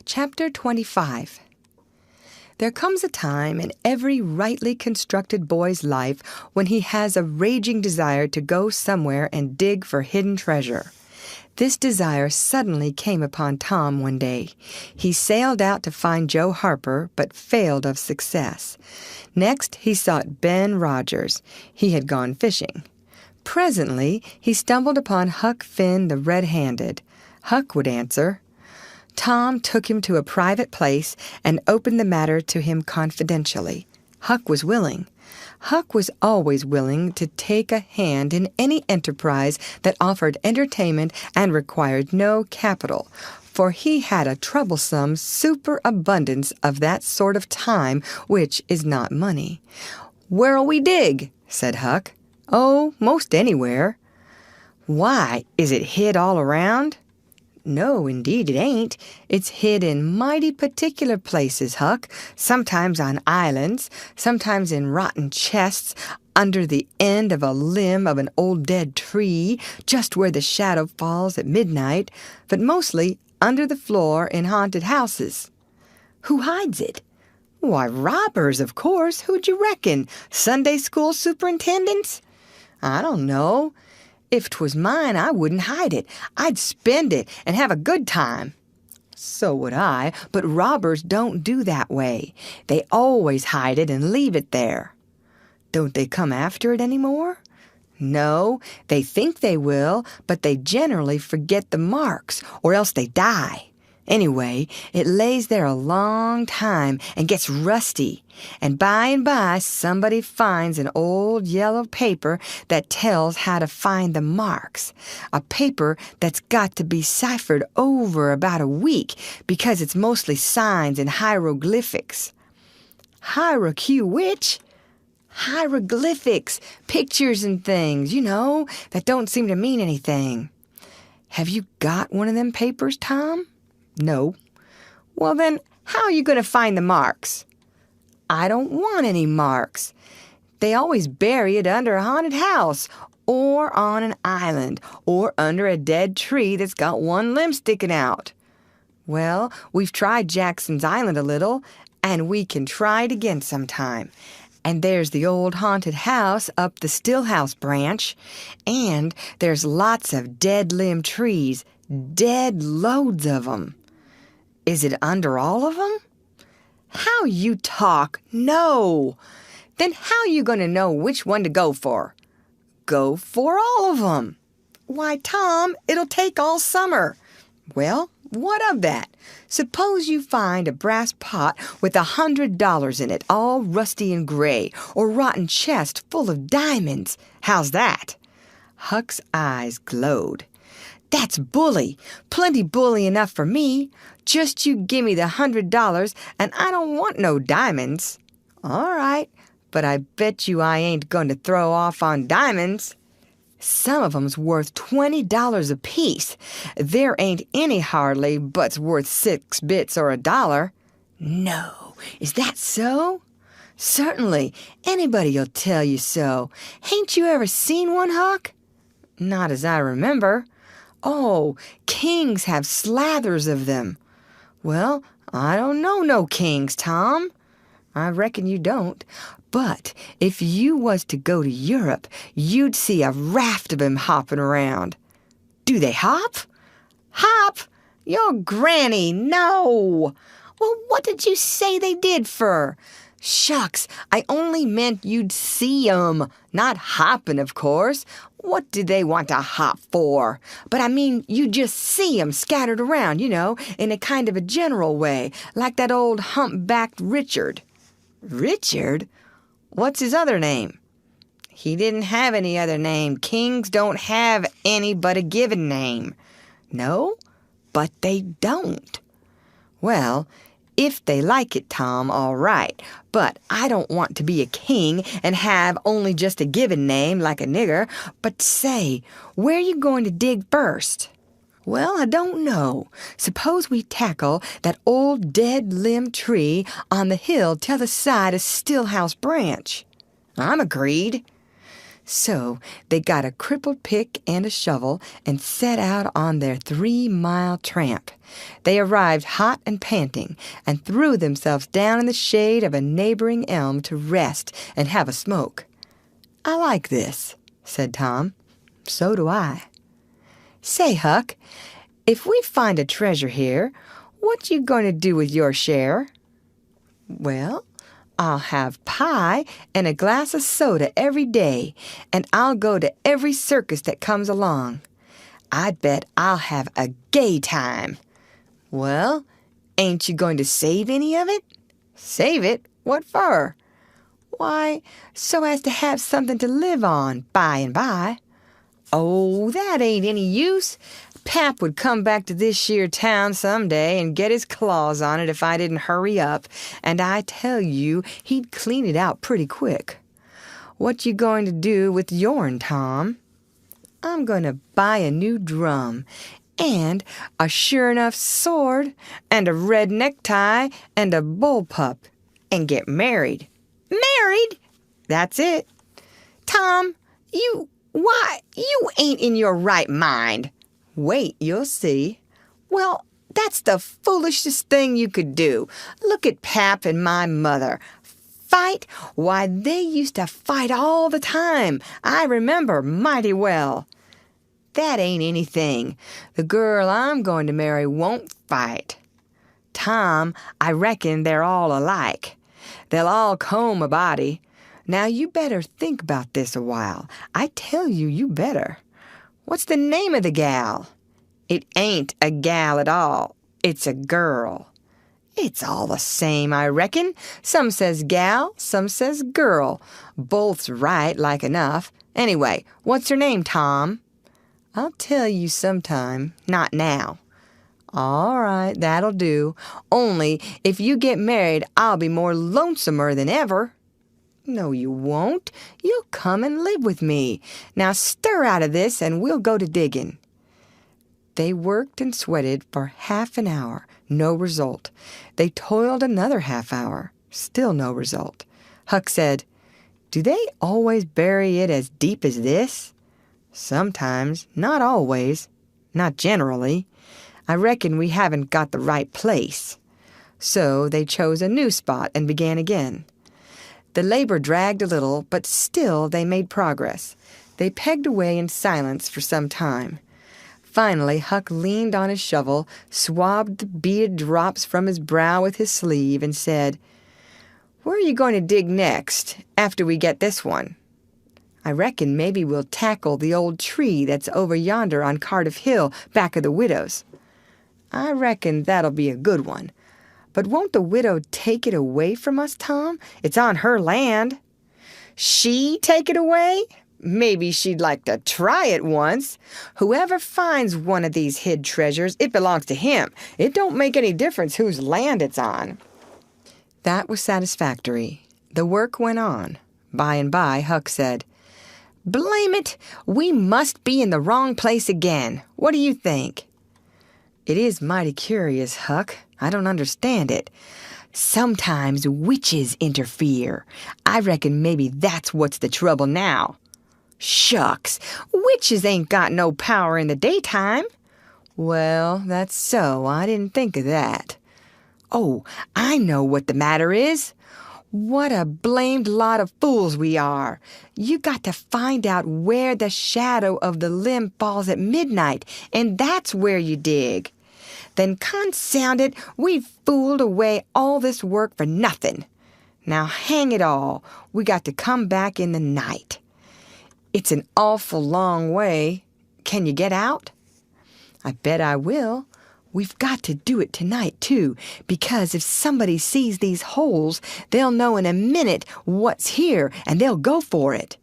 Chapter 25. There comes a time in every rightly constructed boy's life when he has a raging desire to go somewhere and dig for hidden treasure. This desire suddenly came upon Tom one day. He sailed out to find Joe Harper, but failed of success. Next, he sought Ben Rogers. He had gone fishing. Presently, he stumbled upon Huck Finn the red-handed. Huck would answer. Tom took him to a private place and opened the matter to him confidentially. Huck was willing. Huck was always willing to take a hand in any enterprise that offered entertainment and required no capital, for he had a troublesome superabundance of that sort of time which is not money. "Where'll we dig?" said Huck. "Oh, most anywhere." "Why, is it hid all around?" "No, indeed it ain't. It's hid in mighty particular places, Huck, sometimes on islands, sometimes in rotten chests, under the end of a limb of an old dead tree, just where the shadow falls at midnight, but mostly under the floor in haunted houses." "Who hides it?" "Why, robbers, of course. Who'd you reckon? Sunday school superintendents?" "I don't know. If 'twas mine, I wouldn't hide it. I'd spend it and have a good time." "So would I, but robbers don't do that way. They always hide it and leave it there." "Don't they come after it any more?" "No, they think they will, but they generally forget the marks, or else they die. Anyway, it lays there a long time and gets rusty, and by somebody finds an old yellow paper that tells how to find the marks, a paper that's got to be ciphered over about a week because it's mostly signs and hieroglyphics." "Which?" "Hieroglyphics, pictures and things, you know, that don't seem to mean anything." "Have you got one of them papers, Tom?" "No." "Well, then, how are you going to find the marks?" "I don't want any marks. They always bury it under a haunted house, or on an island, or under a dead tree that's got one limb sticking out." "Well, we've tried Jackson's Island a little, and we can try it again sometime. And there's the old haunted house up the Stillhouse branch, and there's lots of dead limb trees, dead loads of 'em." "Is it under all of 'em?" "How you talk! No!" "Then how you going to know which one to go for?" "Go for all of 'em." "Why, Tom, it'll take all summer." "Well, what of that? Suppose you find a brass pot with $100 in it, all rusty and gray, or rotten chest full of diamonds. How's that?" Huck's eyes glowed. "That's bully. Plenty bully enough for me. Just you gimme the $100, and I don't want no diamonds." "All right, but I bet you I ain't going to throw off on diamonds." "Some of 'em's worth $20 apiece. There ain't any hardly but's worth 6 bits or $1. "No, is that so?" "Certainly. Anybody'll tell you so. Hain't you ever seen one, Huck?" "Not as I remember." "Oh, kings have slathers of them." "Well, I don't know no kings, Tom." "I reckon you don't. But if you was to go to Europe, you'd see a raft of 'em hopping around." "Do they hop?" "Hop? Your granny, no." "Well, what did you say they did fur?" "Shucks, I only meant you'd see 'em. Not hopping, of course. What do they want to hop for? But I mean, you just see 'em scattered around, you know, in a kind of a general way, like that old humpbacked Richard." "Richard? What's his other name?" "He didn't have any other name. Kings don't have any but a given name." "No, but they don't." "Well, if they like it, Tom, all right. But I don't want to be a king and have only just a given name like a nigger. But say, where you going to dig first?" "Well, I don't know. Suppose we tackle that old dead limb tree on the hill t'other side of Stillhouse Branch." "I'm agreed." So they got a crippled pick and a shovel and set out on their 3-mile tramp. They arrived hot and panting and threw themselves down in the shade of a neighboring elm to rest and have a smoke. "I like this," said Tom. "So do I." "Say, Huck, if we find a treasure here, what you going to do with your share?" "Well, I'll have pie and a glass of soda every day, and I'll go to every circus that comes along. I bet I'll have a gay time." "Well, ain't you going to save any of it?" "Save it? What for?" "Why, so as to have something to live on by and by." "Oh, that ain't any use. Pap would come back to this sheer town some day and get his claws on it if I didn't hurry up, and I tell you he'd clean it out pretty quick." "What you going to do with yourn, Tom?" "I'm going to buy a new drum, and a sure enough sword, and a red necktie, and a bullpup, and get married." "Married?" "That's it." "Tom, why, you ain't in your right mind." "Wait, you'll see." "Well, that's the foolishest thing you could do. Look at Pap and my mother. Fight? Why, they used to fight all the time. I remember mighty well." "That ain't anything. The girl I'm going to marry won't fight." "Tom, I reckon they're all alike. They'll all comb a body. Now you better think about this a while. I tell you, you better." "What's the name of the gal?" "It ain't a gal at all. It's a girl." "It's all the same, I reckon. Some says gal, some says girl. Both's right, like enough. Anyway, what's her name, Tom?" "I'll tell you sometime. Not now." "All right, that'll do. Only, if you get married, I'll be more lonesomer than ever." "No, you won't. You'll come and live with me. Now stir out of this, and we'll go to digging." They worked and sweated for half an hour. No result. They toiled another half hour. Still no result. Huck said, "Do they always bury it as deep as this?" "Sometimes. Not always. Not generally. I reckon we haven't got the right place." So they chose a new spot and began again. The labor dragged a little, but still they made progress. They pegged away in silence for some time. Finally, Huck leaned on his shovel, swabbed the beaded drops from his brow with his sleeve, and said, "Where are you going to dig next, after we get this one?" "I reckon maybe we'll tackle the old tree that's over yonder on Cardiff Hill, back of the widow's." "I reckon that'll be a good one. But won't the widow take it away from us, Tom? It's on her land." "She take it away? Maybe she'd like to try it once. Whoever finds one of these hid treasures, it belongs to him. It don't make any difference whose land it's on." That was satisfactory. The work went on. By and by, Huck said, "Blame it, we must be in the wrong place again. What do you think?" "It is mighty curious, Huck. I don't understand it. Sometimes witches interfere. I reckon maybe that's what's the trouble now." "Shucks! Witches ain't got no power in the daytime." "Well, that's so. I didn't think of that." "Oh, I know what the matter is. What a blamed lot of fools we are. You got to find out where the shadow of the limb falls at midnight, and that's where you dig. Then, confound it, we've fooled away all this work for nothing. Now, hang it all, we got to come back in the night. It's an awful long way. Can you get out?" "I bet I will. We've got to do it tonight, too, because if somebody sees these holes, they'll know in a minute what's here, and they'll go for it."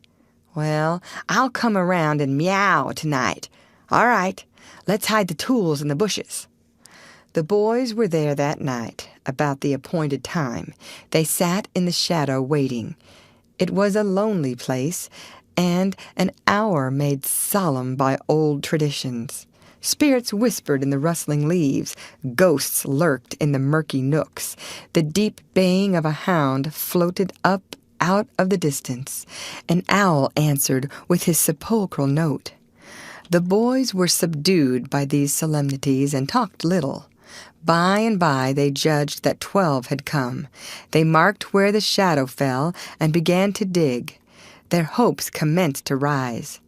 "Well, I'll come around and meow tonight." "All right, let's hide the tools in the bushes." The boys were there that night, about the appointed time. They sat in the shadow waiting. It was a lonely place, and an hour made solemn by old traditions. Spirits whispered in the rustling leaves. Ghosts lurked in the murky nooks. The deep baying of a hound floated up out of the distance. An owl answered with his sepulchral note. The boys were subdued by these solemnities and talked little. By and by they judged that 12 had come. They marked where the shadow fell and began to dig. Their hopes commenced to rise.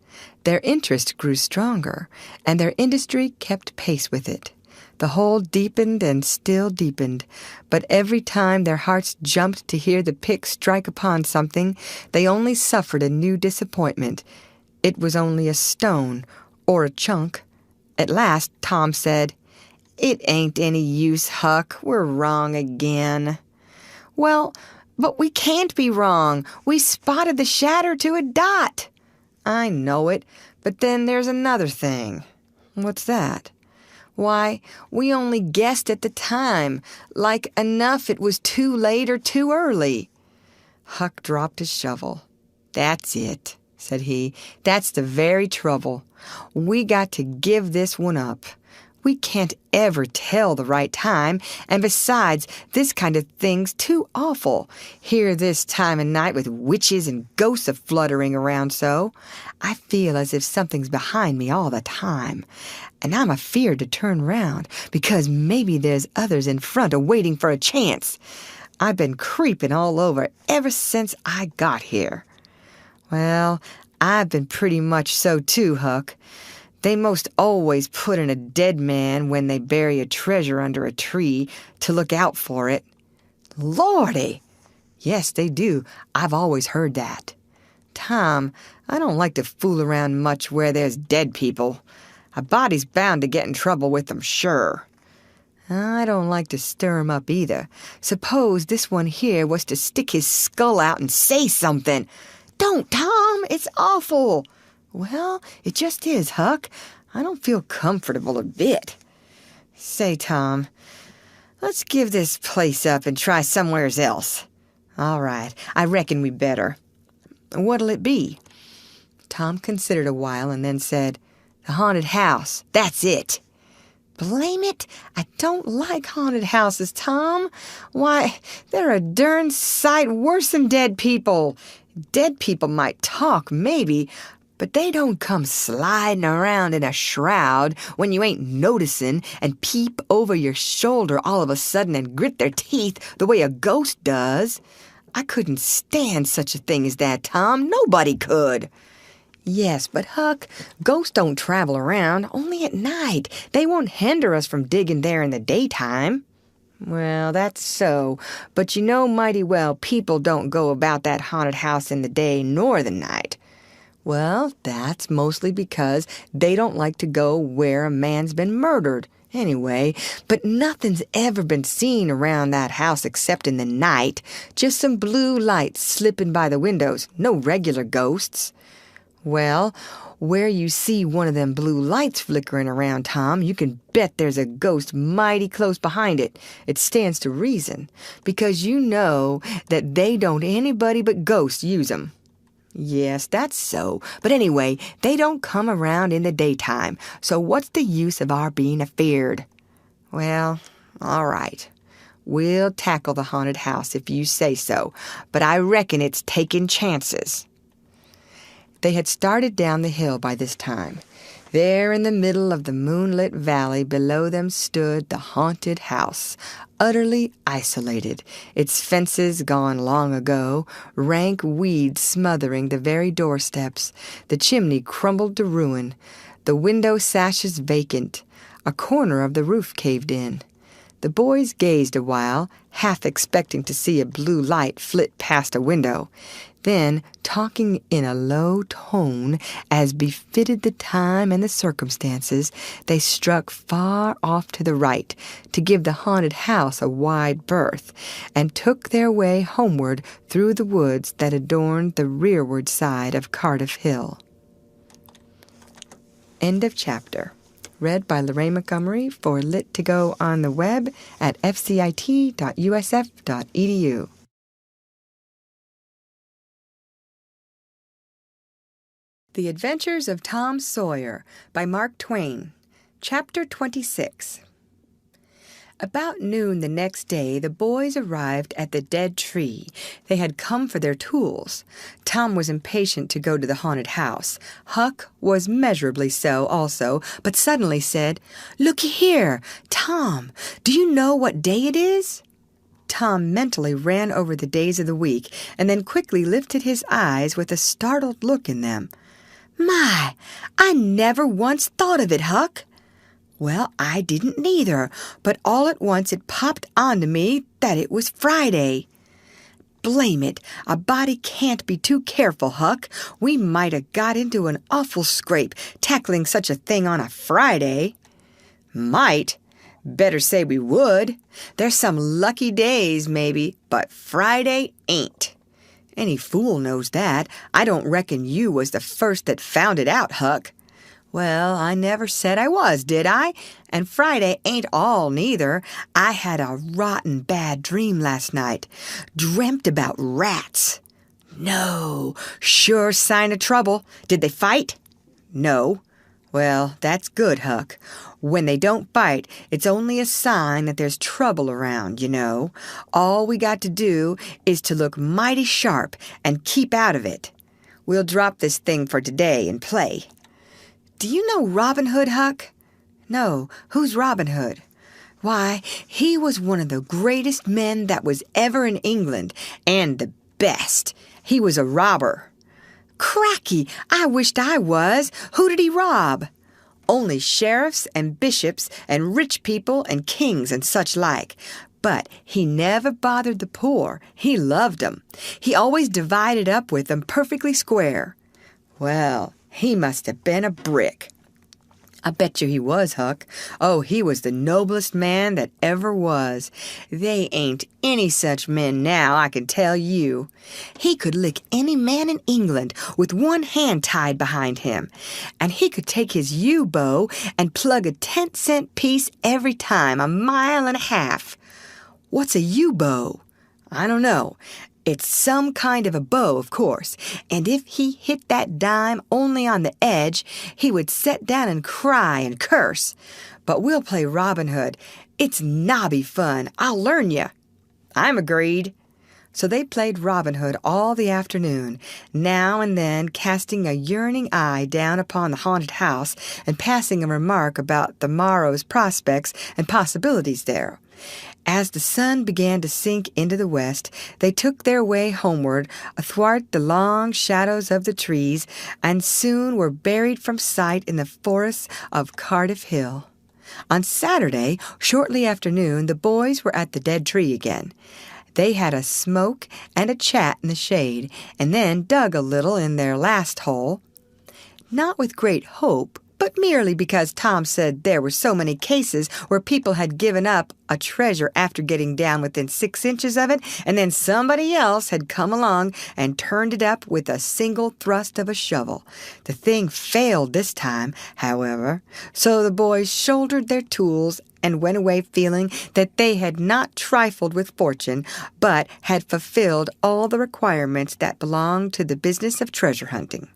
Their interest grew stronger, and their industry kept pace with it. The hole deepened and still deepened, but every time their hearts jumped to hear the pick strike upon something, they only suffered a new disappointment. It was only a stone or a chunk. At last Tom said, "It ain't any use, Huck. We're wrong again." "Well, but we can't be wrong. We spotted the shatter to a dot." "I know it, but then there's another thing." "What's that?" "Why, we only guessed at the time, like enough it was too late or too early." Huck dropped his shovel. "That's it," said he. "That's the very trouble. We got to give this one up. We can't ever tell the right time, and besides, this kind of thing's too awful. Here this time of night with witches and ghosts a-fluttering around so. I feel as if something's behind me all the time, and I'm afeard to turn round, because maybe there's others in front a-waiting for a chance. I've been creeping all over ever since I got here." "Well, I've been pretty much so too, Huck. They most always put in a dead man when they bury a treasure under a tree to look out for it." "Lordy!" "Yes, they do. I've always heard that." "Tom, I don't like to fool around much where there's dead people. A body's bound to get in trouble with them, sure." "I don't like to stir 'em up either. Suppose this one here was to stick his skull out and say something." "Don't, Tom! It's awful." "Well, it just is, Huck. I don't feel comfortable a bit." "Say, Tom, let's give this place up and try somewheres else." "All right, I reckon we better." "What'll it be?" Tom considered a while and then said, "The haunted house. That's it." "Blame it, I don't like haunted houses, Tom. Why, they're a darn sight worse than dead people. Dead people might talk, maybe, but they don't come sliding around in a shroud when you ain't noticing and peep over your shoulder all of a sudden and grit their teeth the way a ghost does. I couldn't stand such a thing as that, Tom. Nobody could." "Yes, but Huck, ghosts don't travel around, only at night. They won't hinder us from digging there in the daytime." "Well, that's so, but you know mighty well people don't go about that haunted house in the day nor the night." "Well, that's mostly because they don't like to go where a man's been murdered. Anyway, but nothing's ever been seen around that house except in the night. Just some blue lights slipping by the windows. No regular ghosts." "Well, where you see one of them blue lights flickering around, Tom, you can bet there's a ghost mighty close behind it. It stands to reason, because you know that they don't anybody but ghosts use 'em." "Yes, that's so. But anyway, they don't come around in the daytime, so what's the use of our being afeard?" "Well, all right. We'll tackle the haunted house if you say so, but I reckon it's taking chances." They had started down the hill by this time. There in the middle of the moonlit valley below them stood the haunted house, utterly isolated, its fences gone long ago, rank weeds smothering the very doorsteps, the chimney crumbled to ruin, the window sashes vacant, a corner of the roof caved in. The boys gazed a while, half expecting to see a blue light flit past a window. Then, talking in a low tone, as befitted the time and the circumstances, they struck far off to the right, to give the haunted house a wide berth, and took their way homeward through the woods that adorned the rearward side of Cardiff Hill. End of chapter. Read by Lorraine Montgomery for Lit to Go on the web at fcit.usf.edu. The Adventures of Tom Sawyer by Mark Twain. Chapter 26. About noon the next day, the boys arrived at the dead tree. They had come for their tools. Tom was impatient to go to the haunted house. Huck was measurably so also, but suddenly said, "Looky here, Tom, do you know what day it is?" Tom mentally ran over the days of the week and then quickly lifted his eyes with a startled look in them. "My, I never once thought of it, Huck." "Well, I didn't neither, but all at once it popped onto me that it was Friday." "Blame it, a body can't be too careful, Huck. We might 'a' got into an awful scrape tackling such a thing on a Friday." "Might? Better say we would. There's some lucky days, maybe, but Friday ain't." "Any fool knows that. I don't reckon you was the first that found it out, Huck." "Well, I never said I was, did I? And Friday ain't all, neither. I had a rotten bad dream last night. Dreamt about rats." "No, sure sign of trouble. Did they fight?" "No." "Well, that's good, Huck. When they don't fight, it's only a sign that there's trouble around, you know. All we got to do is to look mighty sharp and keep out of it. We'll drop this thing for today and play." "Do you know Robin Hood, Huck?" "No. Who's Robin Hood?" "Why, he was one of the greatest men that was ever in England, and the best. He was a robber." "Cracky! I wished I was. Who did he rob?" "Only sheriffs and bishops and rich people and kings and such like. But he never bothered the poor. He loved 'em. He always divided up with 'em perfectly square." "Well, he must have been a brick." "I bet you he was, Huck. Oh, he was the noblest man that ever was. They ain't any such men now, I can tell you. He could lick any man in England with one hand tied behind him. And he could take his yew-bow and plug a 10-cent piece every time, 1.5 miles. "What's a yew-bow?" "I don't know. It's some kind of a bow, of course, and if he hit that dime only on the edge, he would set down and cry and curse. But we'll play Robin Hood. It's nobby fun. I'll learn you." "I'm agreed." So they played Robin Hood all the afternoon, now and then casting a yearning eye down upon the haunted house and passing a remark about the morrow's prospects and possibilities there. As the sun began to sink into the west, they took their way homeward athwart the long shadows of the trees, and soon were buried from sight in the forests of Cardiff Hill. On Saturday, shortly after noon, the boys were at the dead tree again. They had a smoke and a chat in the shade, and then dug a little in their last hole. Not with great hope, but merely because Tom said there were so many cases where people had given up a treasure after getting down within 6 inches of it, and then somebody else had come along and turned it up with a single thrust of a shovel. The thing failed this time, however, so the boys shouldered their tools and went away feeling that they had not trifled with fortune, but had fulfilled all the requirements that belonged to the business of treasure hunting.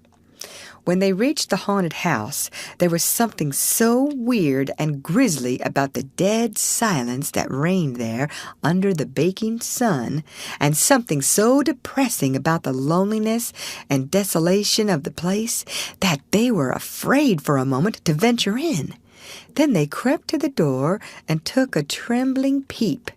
When they reached the haunted house, there was something so weird and grisly about the dead silence that reigned there under the baking sun, and something so depressing about the loneliness and desolation of the place, that they were afraid for a moment to venture in. Then they crept to the door and took a trembling peep.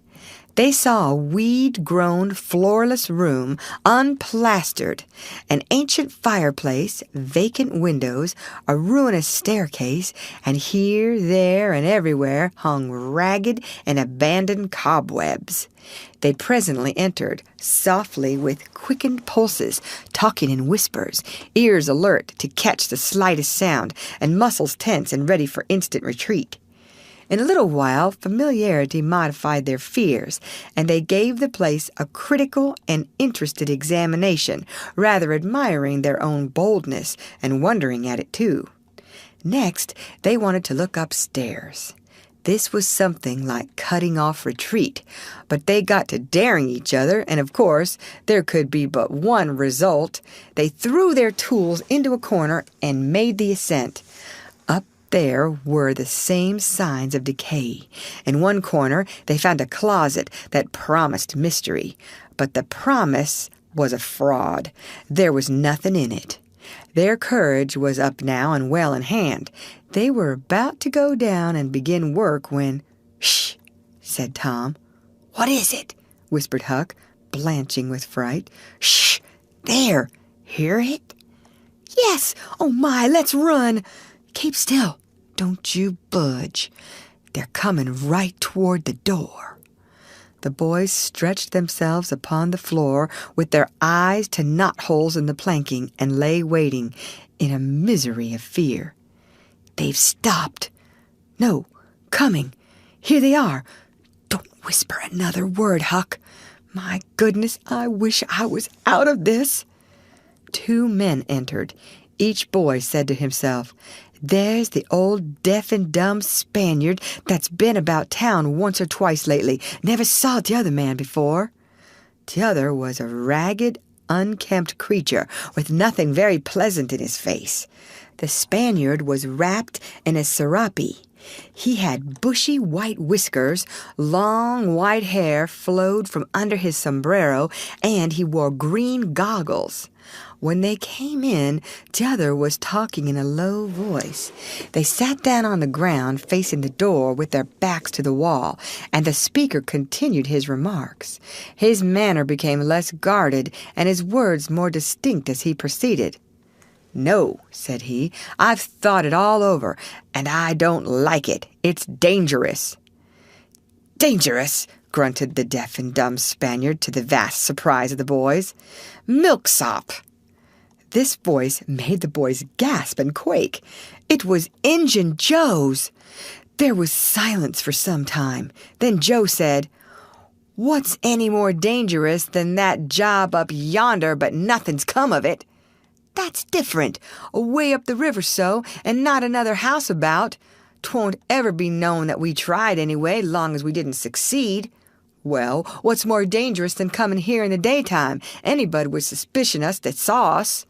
They saw a weed-grown, floorless room, unplastered, an ancient fireplace, vacant windows, a ruinous staircase, and here, there, and everywhere hung ragged and abandoned cobwebs. They presently entered, softly with quickened pulses, talking in whispers, ears alert to catch the slightest sound, and muscles tense and ready for instant retreat. In a little while, familiarity modified their fears, and they gave the place a critical and interested examination, rather admiring their own boldness and wondering at it too. Next, they wanted to look upstairs. This was something like cutting off retreat, but they got to daring each other, and of course, there could be but one result. They threw their tools into a corner and made the ascent. Up There were the same signs of decay. In one corner, they found a closet that promised mystery, but the promise was a fraud. There was nothing in it. Their courage was up now and well in hand. They were about to go down and begin work when, "Shh," said Tom. "What is it?" whispered Huck, blanching with fright. "Shh! There! Hear it?" "Yes! Oh, my, let's run!" "Keep still. Don't you budge. They're coming right toward the door." The boys stretched themselves upon the floor with their eyes to knotholes in the planking and lay waiting in a misery of fear. "They've stopped. No, coming. Here they are. Don't whisper another word, Huck. My goodness, I wish I was out of this." 2 men entered. Each boy said to himself, "There's the old deaf and dumb Spaniard that's been about town once or twice lately. Never saw the other man before." The other was a ragged, unkempt creature with nothing very pleasant in his face. The Spaniard was wrapped in a serape. He had bushy white whiskers, long white hair flowed from under his sombrero, and he wore green goggles. When they came in, the other was talking in a low voice. They sat down on the ground facing the door with their backs to the wall, and the speaker continued his remarks. His manner became less guarded, and his words more distinct as he proceeded. "No," said he, "I've thought it all over, and I don't like it. It's dangerous." "Dangerous?" grunted the deaf and dumb Spaniard, to the vast surprise of the boys. "Milksop." This voice made the boys gasp and quake. It was Injun Joe's. There was silence for some time. Then Joe said, "What's any more dangerous than that job up yonder, but nothing's come of it?" "That's different. Away up the river so, and not another house about. 'Twon't ever be known that we tried anyway, long as we didn't succeed." "Well, what's more dangerous than coming here in the daytime? Anybody would suspicion us that saw us."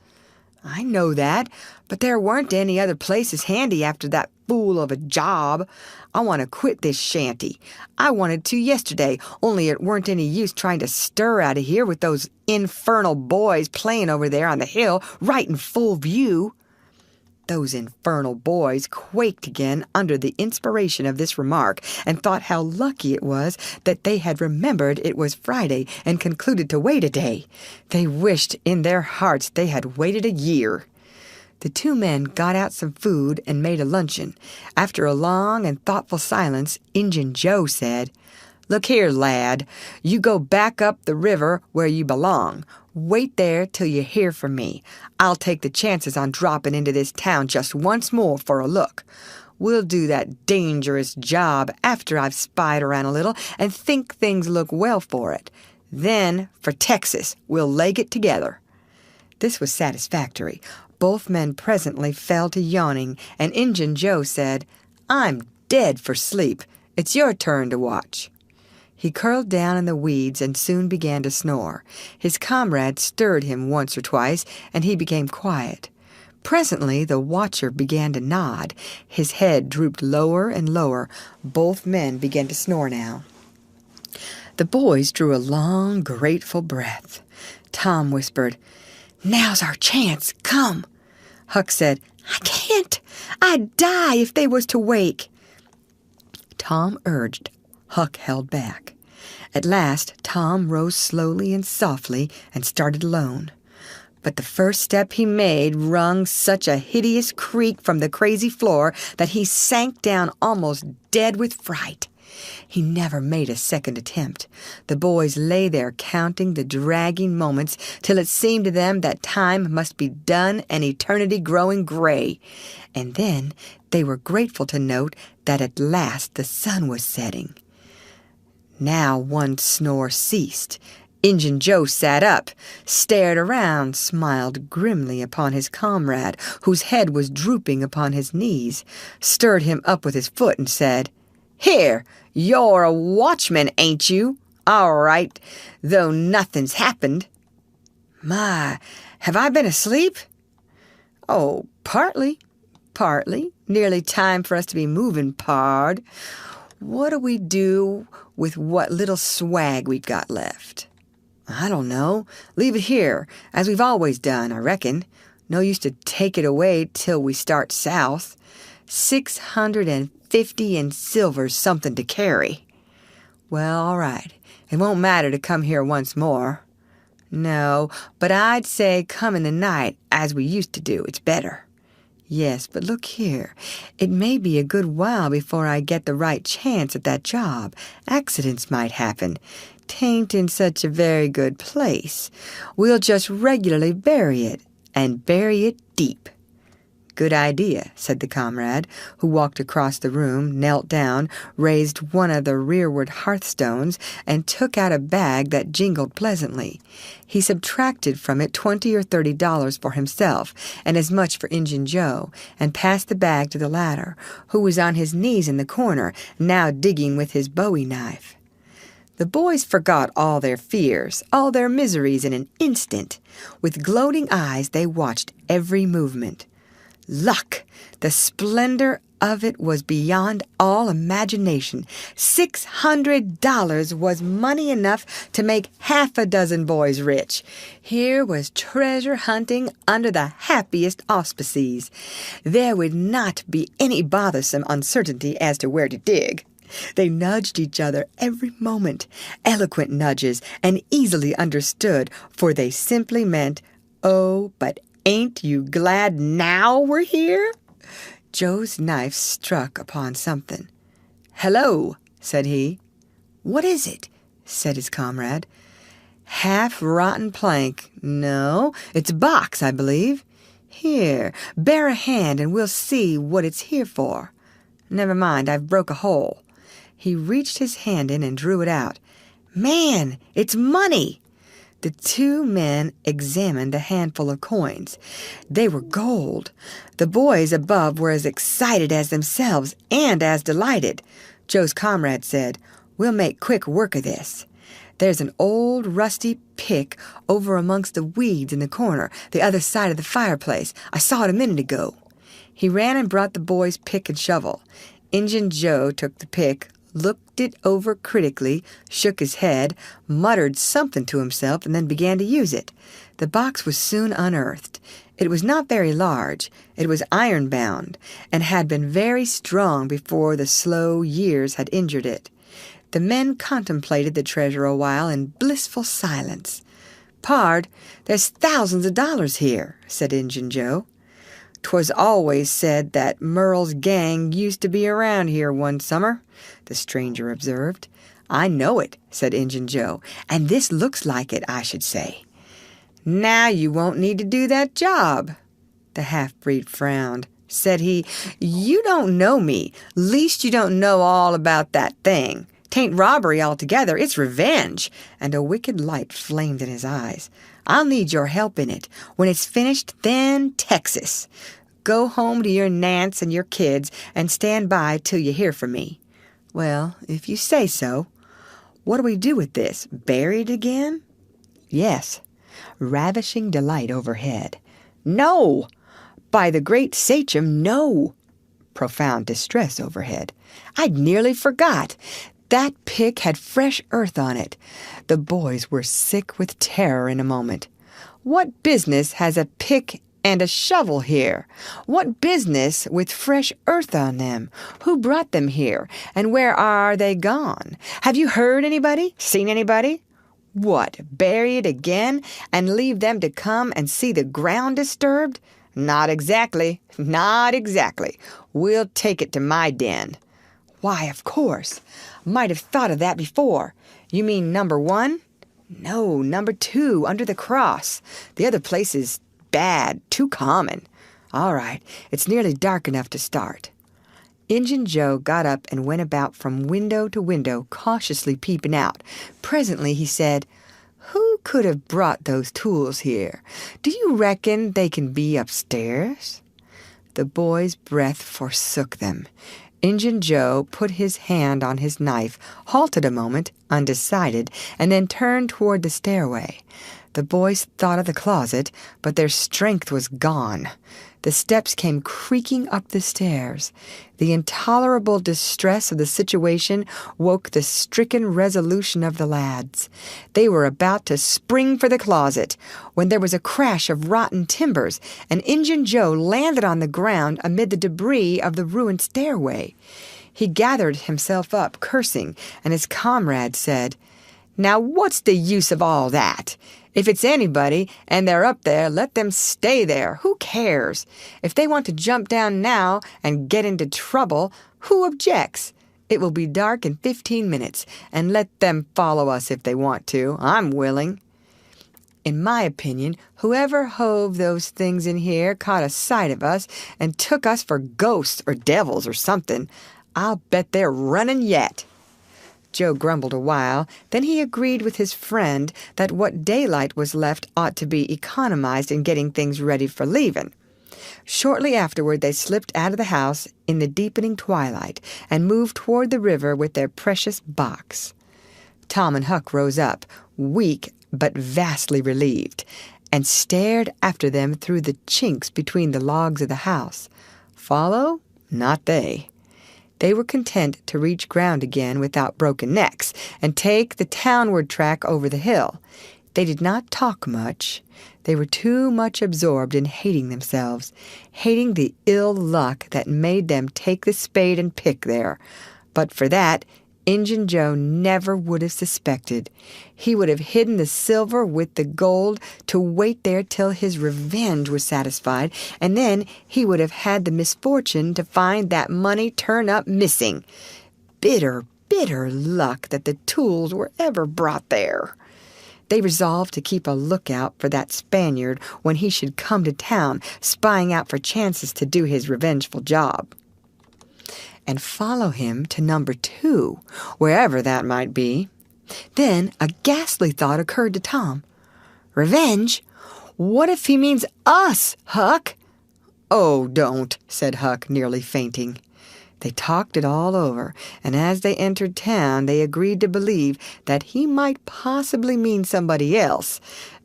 "I know that, but there weren't any other places handy after that fool of a job. I want to quit this shanty. I wanted to yesterday, only it weren't any use trying to stir out of here with those infernal boys playing over there on the hill right in full view." Those infernal boys quaked again under the inspiration of this remark, and thought how lucky it was that they had remembered it was Friday and concluded to wait a day. They wished in their hearts they had waited a year. The 2 men got out some food and made a luncheon. After a long and thoughtful silence, Injun Joe said, "Look here, lad, you go back up the river where you belong. Wait there till you hear from me. I'll take the chances on dropping into this town just once more for a look. We'll do that dangerous job after I've spied around a little and think things look well for it. Then, for Texas, we'll leg it together." This was satisfactory. Both men presently fell to yawning, and Injun Joe said, "I'm dead for sleep. It's your turn to watch." He curled down in the weeds and soon began to snore. His comrade stirred him once or twice, and he became quiet. Presently the watcher began to nod. His head drooped lower and lower. Both men began to snore now. The boys drew a long, grateful breath. Tom whispered, "Now's our chance. Come." Huck said, "I can't. I'd die if they was to wake." Tom urged. Huck held back. At last, Tom rose slowly and softly and started alone. But the first step he made wrung such a hideous creak from the crazy floor that he sank down almost dead with fright. He never made a second attempt. The boys lay there counting the dragging moments till it seemed to them that time must be done and eternity growing gray. And then they were grateful to note that at last the sun was setting. Now one snore ceased. Injun Joe sat up, stared around, smiled grimly upon his comrade, whose head was drooping upon his knees, stirred him up with his foot, and said, "Here, you're a watchman, ain't you? All right, though nothing's happened." "My, have I been asleep?" "Oh, partly. partly. Nearly time for us to be moving, pard. What do we do with what little swag we've got left? I don't know. Leave it here, as we've always done, I reckon. No use to take it away till we start south. 650 in silver's something to carry. Well, all right. It won't matter to come here once more. No, but I'd say come in the night, as we used to do. It's better. Yes, but look here. It may be a good while before I get the right chance at that job. Accidents might happen. 'Tain't in such a very good place. We'll just regularly bury it, and bury it deep. Good idea, said the comrade, who walked across the room, knelt down, raised one of the rearward hearthstones, and took out a bag that jingled pleasantly. He subtracted from it $20 or $30 for himself, and as much for Injun Joe, and passed the bag to the latter, who was on his knees in the corner, now digging with his bowie knife. The boys forgot all their fears, all their miseries in an instant. With gloating eyes they watched every movement. Luck! The splendor of it was beyond all imagination. $600 was money enough to make half a dozen boys rich. Here was treasure hunting under the happiest auspices. There would not be any bothersome uncertainty as to where to dig. They nudged each other every moment, eloquent nudges, and easily understood, for they simply meant, "Oh, but ain't you glad now we're here?" Joe's knife struck upon something. "Hello," said he. "What is it?" said his comrade. "Half-rotten plank. No, it's a box, I believe. Here, bear a hand and we'll see what it's here for. Never mind, I've broke a hole." He reached his hand in and drew it out. "Man, it's money!" The two men examined the handful of coins. They were gold. The boys above were as excited as themselves and as delighted. Joe's comrade said, "We'll make quick work of this. There's an old rusty pick over amongst the weeds in the corner, the other side of the fireplace. I saw it a minute ago." He ran and brought the boys' pick and shovel. Injun Joe took the pick, looked it over critically, shook his head, muttered something to himself, and then began to use it. The box was soon unearthed. It was not very large. It was iron-bound, and had been very strong before the slow years had injured it. The men contemplated the treasure a while in blissful silence. "Pard, there's thousands of dollars here," said Injun Joe. "'Twas always said that Merle's gang used to be around here one summer," the stranger observed. "I know it," said Injun Joe, "and this looks like it, I should say." "Now you won't need to do that job." The half-breed frowned. Said he, "You don't know me. Least you don't know all about that thing. 'Tain't robbery altogether, it's revenge." And a wicked light flamed in his eyes. "I'll need your help in it. When it's finished, then Texas. Go home to your Nance and your kids and stand by till you hear from me." "Well, if you say so. What do we do with this? Bury it again?" "Yes." Ravishing delight overhead. "No! By the great sachem, no!" Profound distress overhead. "I'd nearly forgot. That pick had fresh earth on it." The boys were sick with terror in a moment. "What business has a pick and a shovel here? What business with fresh earth on them? Who brought them here, and where are they gone? Have you heard anybody? Seen anybody? What, bury it again, and leave them to come and see the ground disturbed? Not exactly, not exactly. We'll take it to my den." "Why, of course. Might have thought of that before. You mean number 1? "No, number 2, under the cross. The other place is bad, too common." "All right, it's nearly dark enough to start." Injun Joe got up and went about from window to window, cautiously peeping out. Presently he said, "Who could have brought those tools here? Do you reckon they can be upstairs?" The boys' breath forsook them. Injun Joe put his hand on his knife, halted a moment, undecided, and then turned toward the stairway. The boys thought of the closet, but their strength was gone. The steps came creaking up the stairs. The intolerable distress of the situation woke the stricken resolution of the lads. They were about to spring for the closet when there was a crash of rotten timbers, and Injun Joe landed on the ground amid the debris of the ruined stairway. He gathered himself up, cursing, and his comrade said, "Now what's the use of all that? If it's anybody, and they're up there, let them stay there. Who cares? If they want to jump down now and get into trouble, who objects? It will be dark in 15 minutes, and let them follow us if they want to. I'm willing." In my opinion, whoever hove those things in here caught a sight of us and took us for ghosts or devils or something. I'll bet they're running yet. Joe grumbled a while, then he agreed with his friend that what daylight was left ought to be economized in getting things ready for leaving. Shortly afterward they slipped out of the house in the deepening twilight and moved toward the river with their precious box. Tom and Huck rose up, weak but vastly relieved, and stared after them through the chinks between the logs of the house. Follow? Not they. They were content to reach ground again without broken necks and take the townward track over the hill. They did not talk much. They were too much absorbed in hating themselves, hating the ill luck that made them take the spade and pick there. But for that, Injun Joe never would have suspected. He would have hidden the silver with the gold to wait there till his revenge was satisfied, and then he would have had the misfortune to find that money turn up missing. Bitter, bitter luck that the tools were ever brought there. They resolved to keep a lookout for that Spaniard when he should come to town, spying out for chances to do his revengeful job, and follow him to number 2, wherever that might be. Then a ghastly thought occurred to Tom. Revenge? What if he means us, Huck? "Oh, don't," said Huck, nearly fainting. They talked it all over, and as they entered town they agreed to believe that he might possibly mean somebody else,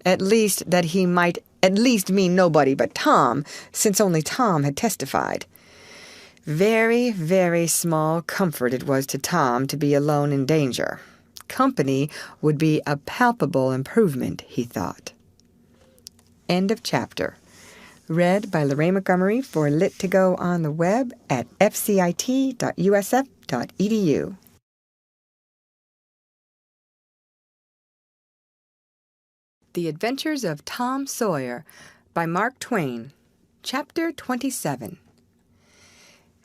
at least that he might at least mean nobody but Tom, since only Tom had testified. Very, very small comfort it was to Tom to be alone in danger. Company would be a palpable improvement, he thought. End of chapter. Read by Lorraine Montgomery for Lit2Go on the web at fcit.usf.edu. The Adventures of Tom Sawyer by Mark Twain. Chapter 27.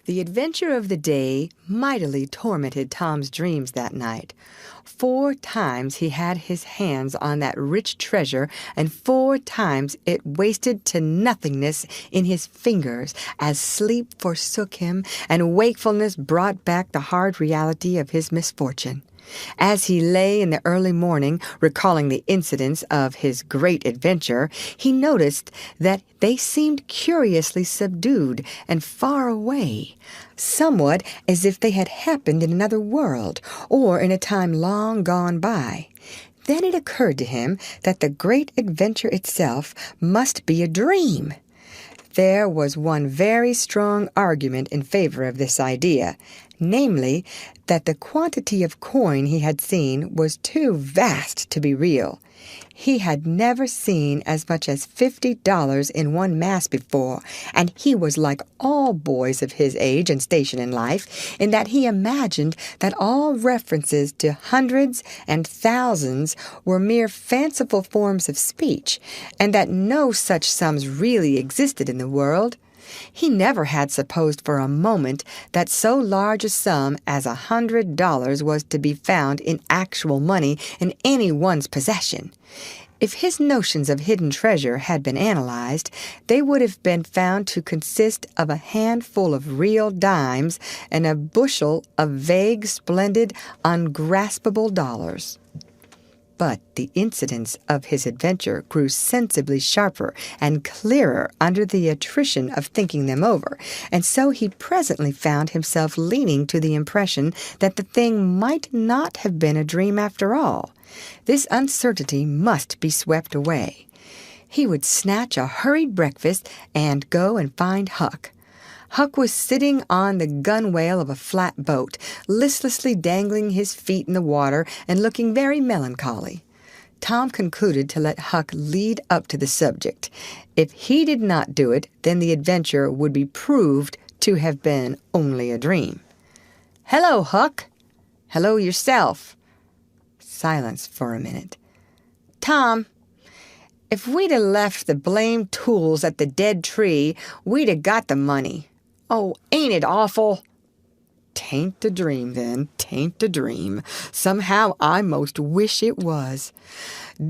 The adventure of the day mightily tormented Tom's dreams that night. 4 times he had his hands on that rich treasure, and 4 times it wasted to nothingness in his fingers as sleep forsook him and wakefulness brought back the hard reality of his misfortune. As he lay in the early morning, recalling the incidents of his great adventure, he noticed that they seemed curiously subdued and far away, somewhat as if they had happened in another world or in a time long gone by. Then it occurred to him that the great adventure itself must be a dream. There was one very strong argument in favor of this idea, namely, that the quantity of coin he had seen was too vast to be real. He had never seen as much as $50 in one mass before, and he was like all boys of his age and station in life, in that he imagined that all references to hundreds and thousands were mere fanciful forms of speech, and that no such sums really existed in the world. He never had supposed for a moment that so large a sum as $100 was to be found in actual money in any one's possession. If his notions of hidden treasure had been analyzed, they would have been found to consist of a handful of real dimes and a bushel of vague, splendid, ungraspable dollars. But the incidents of his adventure grew sensibly sharper and clearer under the attrition of thinking them over, and so he presently found himself leaning to the impression that the thing might not have been a dream after all. This uncertainty must be swept away. He would snatch a hurried breakfast and go and find Huck. Huck was sitting on the gunwale of a flat boat, listlessly dangling his feet in the water and looking very melancholy. Tom concluded to let Huck lead up to the subject. If he did not do it, then the adventure would be proved to have been only a dream. "Hello, Huck." "Hello yourself." Silence for a minute. "Tom, if we'd 'a' left the blamed tools at the dead tree, we'd 'a' got the money. Oh, ain't it awful?" "'Tain't a dream, then. 'Tain't a dream. Somehow I most wish it was."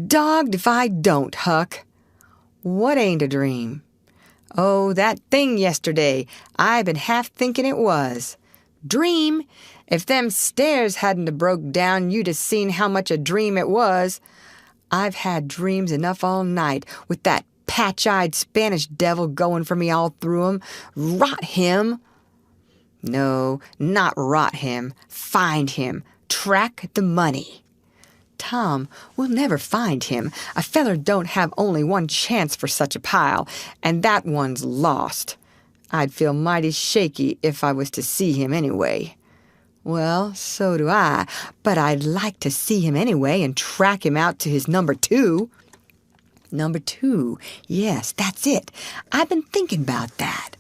"Dogged if I don't, Huck." "What ain't a dream?" "Oh, that thing yesterday. I've been half thinking it was." "Dream? If them stairs hadn't 'a' broke down, you'd 'a' seen how much a dream it was." "I've had dreams enough all night, with that patch-eyed Spanish devil going for me all through 'em. Rot him!" "No, not rot him. Find him. Track the money." "Tom, we'll never find him. A feller don't have only one chance for such a pile, and that one's lost. I'd feel mighty shaky if I was to see him anyway." "Well, so do I, but I'd like to see him anyway and track him out to his number 2. Number 2, yes, that's it. I've been thinking about that,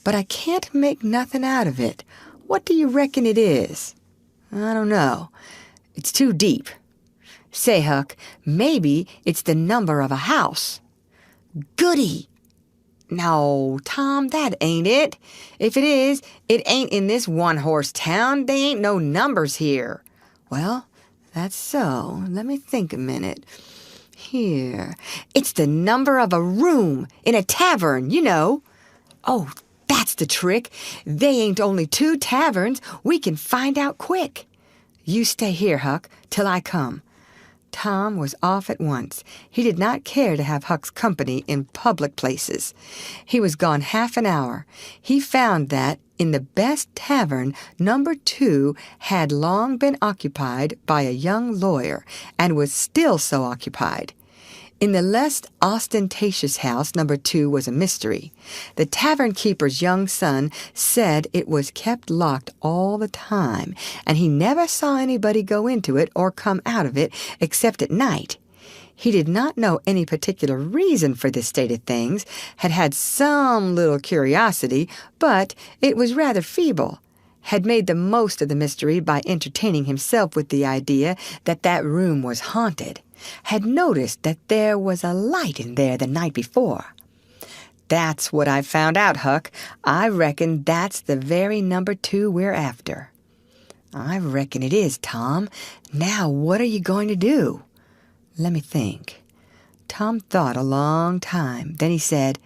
but I can't make nothing out of it. What do you reckon it is?" "I don't know. It's too deep." "Say, Huck, maybe it's the number of a house." "Goody!" "No, Tom, that ain't it. If it is, it ain't in this one-horse town. They ain't no numbers here." "Well, that's so. Let me think a minute. Here. It's the number of a room in a tavern, you know." "Oh, that's the trick. They ain't only 2 taverns. We can find out quick." "You stay here, Huck, till I come." Tom was off at once. He did not care to have Huck's company in public places. He was gone half an hour. He found that, in the best tavern, number 2 had long been occupied by a young lawyer, and was still so occupied. In the less ostentatious house, number 2 was a mystery. The tavern keeper's young son said it was kept locked all the time, and he never saw anybody go into it or come out of it except at night. He did not know any particular reason for this state of things, had some little curiosity, but it was rather feeble, had made the most of the mystery by entertaining himself with the idea that that room was haunted, had noticed that there was a light in there the night before. "That's what I've found out, Huck. I reckon that's the very number 2 we're after." "I reckon it is, Tom. Now what are you going to do?" "Let me think." Tom thought a long time. Then he said,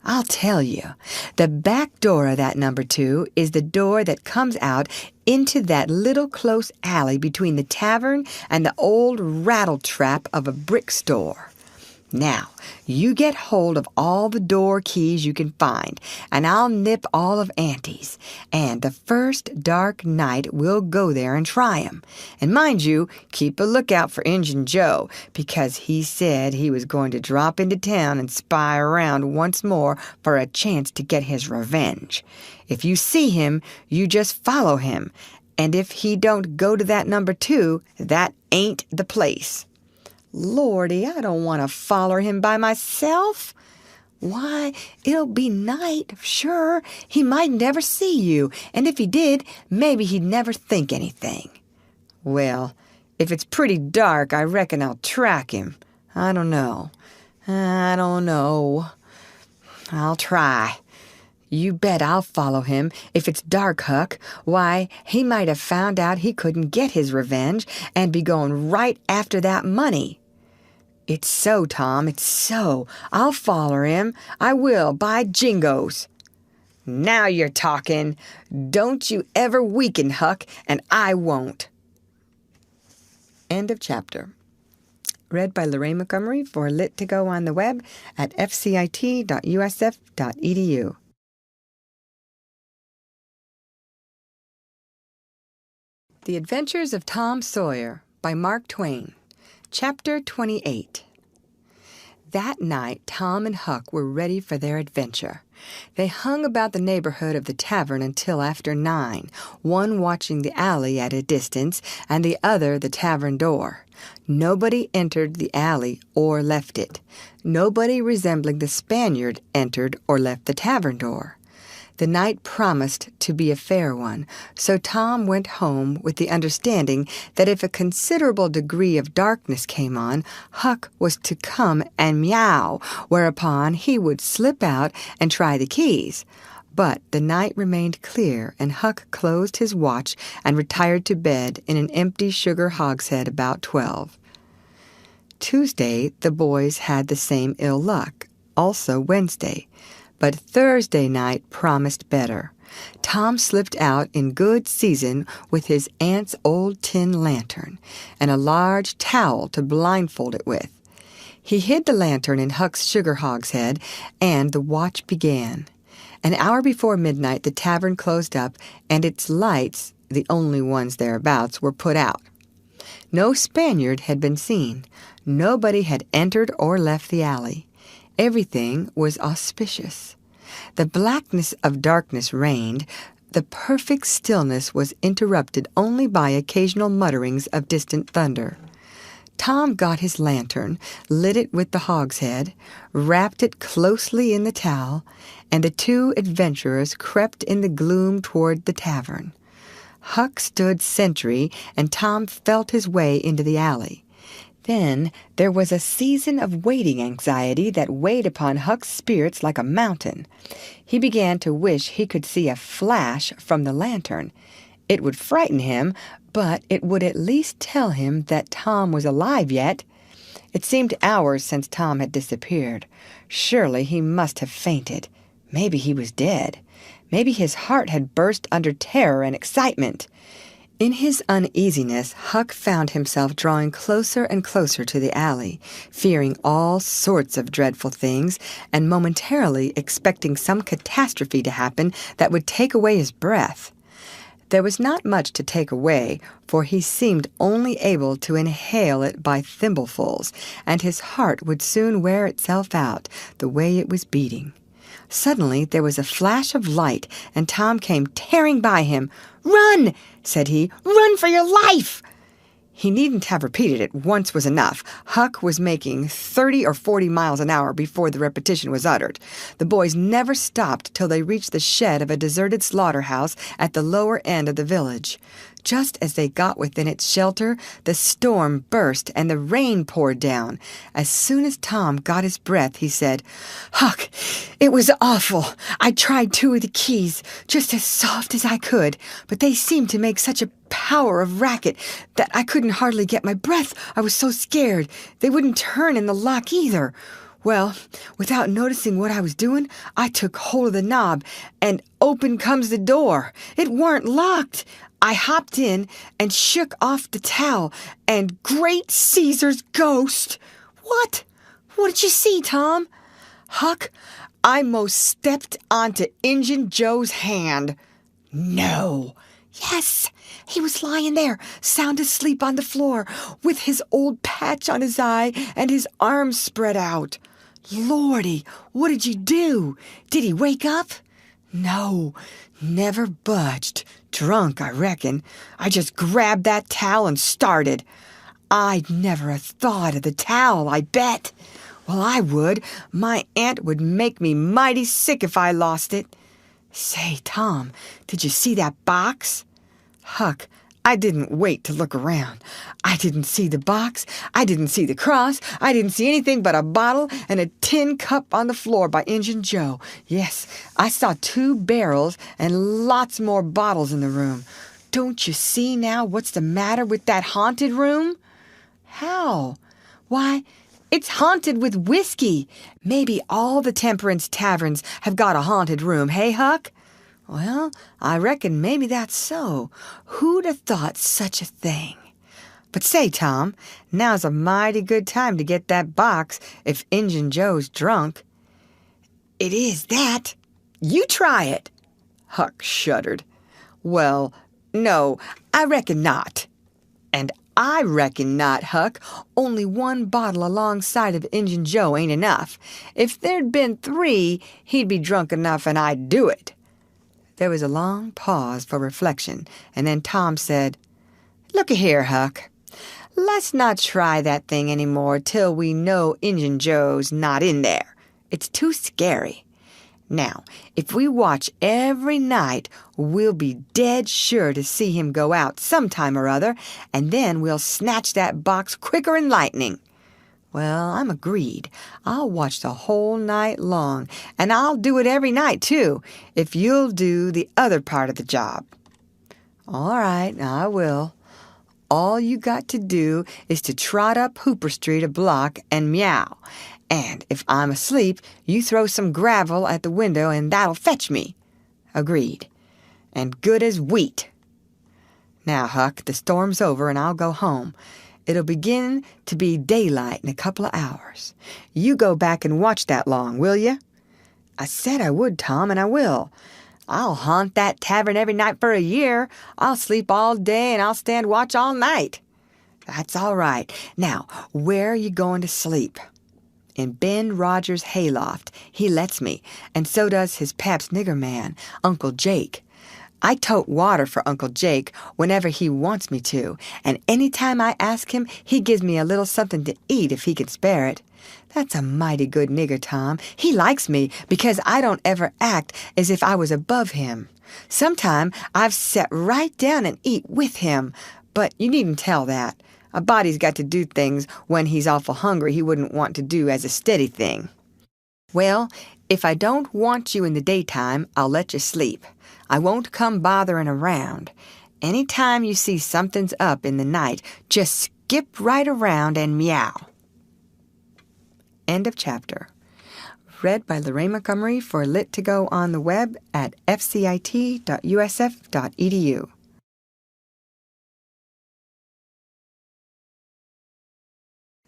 "I'll tell you. The back door of that number 2 is the door that comes out into that little close alley between the tavern and the old rattle-trap of a brick store. Now, you get hold of all the door keys you can find, and I'll nip all of Auntie's, and the first dark night we'll go there and try 'em. And mind you, keep a lookout for Injun Joe, because he said he was going to drop into town and spy around once more for a chance to get his revenge. If you see him, you just follow him, and if he don't go to that number 2, that ain't the place." "Lordy, I don't want to foller him by myself." "Why, it'll be night, sure. He might never see you, and if he did, maybe he'd never think anything." "Well, if it's pretty dark, I reckon I'll track him. I don't know. I'll try." "You bet I'll follow him if it's dark, Huck. Why, he might have found out he couldn't get his revenge and be going right after that money." "It's so, Tom, it's so. I'll foller him. I will, by jingoes." "Now you're talking. Don't you ever weaken, Huck, and I won't." End of chapter. Read by Lorraine Montgomery for Lit to Go on the web at fcit.usf.edu. The Adventures of Tom Sawyer by Mark Twain. Chapter 28. That night, Tom and Huck were ready for their adventure. They hung about the neighborhood of the tavern until after 9, one watching the alley at a distance and the other the tavern door. Nobody entered the alley or left it. Nobody resembling the Spaniard entered or left the tavern door. The night promised to be a fair one, so Tom went home with the understanding that if a considerable degree of darkness came on, Huck was to come and meow, whereupon he would slip out and try the keys. But the night remained clear, and Huck closed his watch and retired to bed in an empty sugar hogshead about 12. Tuesday, the boys had the same ill luck, also Wednesday. But Thursday night promised better. Tom slipped out in good season with his aunt's old tin lantern and a large towel to blindfold it with. He hid the lantern in Huck's sugar hogshead, and the watch began. An hour before midnight the tavern closed up, and its lights, the only ones thereabouts, were put out. No Spaniard had been seen. Nobody had entered or left the alley. Everything was auspicious. The blackness of darkness reigned. The perfect stillness was interrupted only by occasional mutterings of distant thunder. Tom got his lantern, lit it with the hogshead, wrapped it closely in the towel, and the two adventurers crept in the gloom toward the tavern. Huck stood sentry, and Tom felt his way into the alley. Then there was a season of waiting anxiety that weighed upon Huck's spirits like a mountain. He began to wish he could see a flash from the lantern. It would frighten him, but it would at least tell him that Tom was alive yet. It seemed hours since Tom had disappeared. Surely he must have fainted. Maybe he was dead. Maybe his heart had burst under terror and excitement. In his uneasiness, Huck found himself drawing closer and closer to the alley, fearing all sorts of dreadful things, and momentarily expecting some catastrophe to happen that would take away his breath. There was not much to take away, for he seemed only able to inhale it by thimblefuls, and his heart would soon wear itself out, the way it was beating. Suddenly there was a flash of light, and Tom came tearing by him. "Run!" said he. "Run for your life!" He needn't have repeated it. Once was enough. Huck was making 30 or 40 miles an hour before the repetition was uttered. The boys never stopped till they reached the shed of a deserted slaughterhouse at the lower end of the village. Just as they got within its shelter, the storm burst and the rain poured down. As soon as Tom got his breath, he said, "Huck, it was awful. I tried 2 of the keys, just as soft as I could, but they seemed to make such a power of racket that I couldn't hardly get my breath. I was so scared. They wouldn't turn in the lock either. Well, without noticing what I was doing, I took hold of the knob, and open comes the door. It weren't locked. I hopped in and shook off the towel, and great Caesar's ghost!" "What? What did you see, Tom?" "Huck, I most stepped onto Injun Joe's hand." "No." "Yes, he was lying there, sound asleep on the floor, with his old patch on his eye and his arms spread out." "Lordy, what did you do? Did he wake up?" "No, never budged. Drunk, I reckon. I just grabbed that towel and started. I'd never have thought of the towel, I bet. Well, I would. My aunt would make me mighty sick if I lost it." "Say, Tom, did you see that box?" "Huck, I didn't wait to look around. I didn't see the box. I didn't see the cross. I didn't see anything but a bottle and a tin cup on the floor by Injun Joe. Yes, I saw 2 barrels and lots more bottles in the room. Don't you see now what's the matter with that haunted room?" "How?" "Why, it's haunted with whiskey. Maybe all the temperance taverns have got a haunted room, hey, Huck?" "Well, I reckon maybe that's so. Who'd have thought such a thing?" But say, Tom, now's a mighty good time to get that box if Injun Joe's drunk." "It is that. You try it." Huck shuddered. "Well, no, I reckon not." "And I reckon not, Huck. Only one bottle alongside of Injun Joe ain't enough. If there'd been 3, he'd be drunk enough and I'd do it." There was a long pause for reflection, and then Tom said, "Looky here, Huck. Let's not try that thing any more till we know Injun Joe's not in there. It's too scary. Now, if we watch every night, we'll be dead sure to see him go out sometime or other, and then we'll snatch that box quicker'n lightning." "Well, I'm agreed. I'll watch the whole night long, and I'll do it every night, too, if you'll do the other part of the job." "All right, I will. All you got to do is to trot up Hooper Street a block and meow. And if I'm asleep, you throw some gravel at the window and that'll fetch me." "Agreed. And good as wheat." "Now, Huck, the storm's over and I'll go home. It'll begin to be daylight in a couple of hours. You go back and watch that long, will you?" "I said I would, Tom, and I will. I'll haunt that tavern every night for a year. I'll sleep all day and I'll stand watch all night." "That's all right. Now, where are you going to sleep?" "In Ben Rogers' hayloft. He lets me, and so does his pap's nigger man, Uncle Jake. I tote water for Uncle Jake whenever he wants me to, and any time I ask him, he gives me a little something to eat if he can spare it. That's a mighty good nigger, Tom. He likes me because I don't ever act as if I was above him. Sometime I've set right down and eat with him, but you needn't tell that. A body's got to do things when he's awful hungry he wouldn't want to do as a steady thing." "Well, if I don't want you in the daytime, I'll let you sleep. I won't come bothering around. Any time you see something's up in the night, just skip right around and meow." End of chapter. Read by Lorraine Montgomery for Lit to Go on the web at fcit.usf.edu.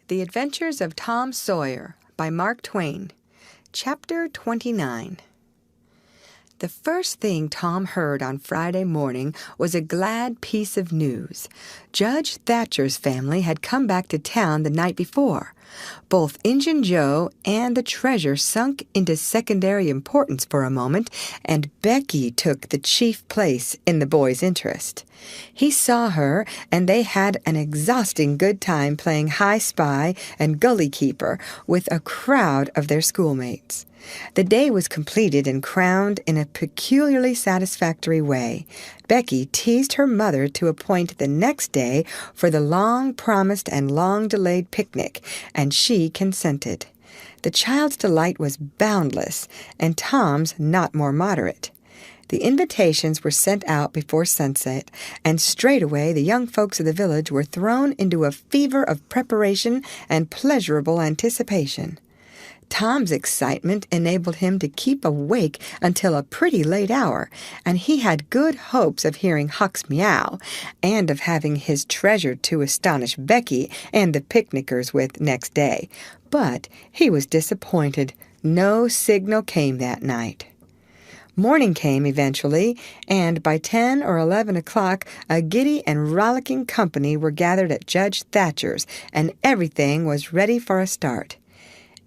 The Adventures of Tom Sawyer by Mark Twain. Chapter 29. The first thing Tom heard on Friday morning was a glad piece of news. Judge Thatcher's family had come back to town the night before. Both Injun Joe and the treasure sunk into secondary importance for a moment, and Becky took the chief place in the boy's interest. He saw her, and they had an exhausting good time playing High Spy and Gully Keeper with a crowd of their schoolmates. The day was completed and crowned in a peculiarly satisfactory way. Becky teased her mother to appoint the next day for the long-promised and long-delayed picnic, and she consented. The child's delight was boundless, and Tom's not more moderate. The invitations were sent out before sunset, and straightway the young folks of the village were thrown into a fever of preparation and pleasurable anticipation. Tom's excitement enabled him to keep awake until a pretty late hour, and he had good hopes of hearing Huck's meow, and of having his treasure to astonish Becky and the picnickers with next day. But he was disappointed. No signal came that night. Morning came eventually, and by 10 or 11 o'clock a giddy and rollicking company were gathered at Judge Thatcher's, and everything was ready for a start.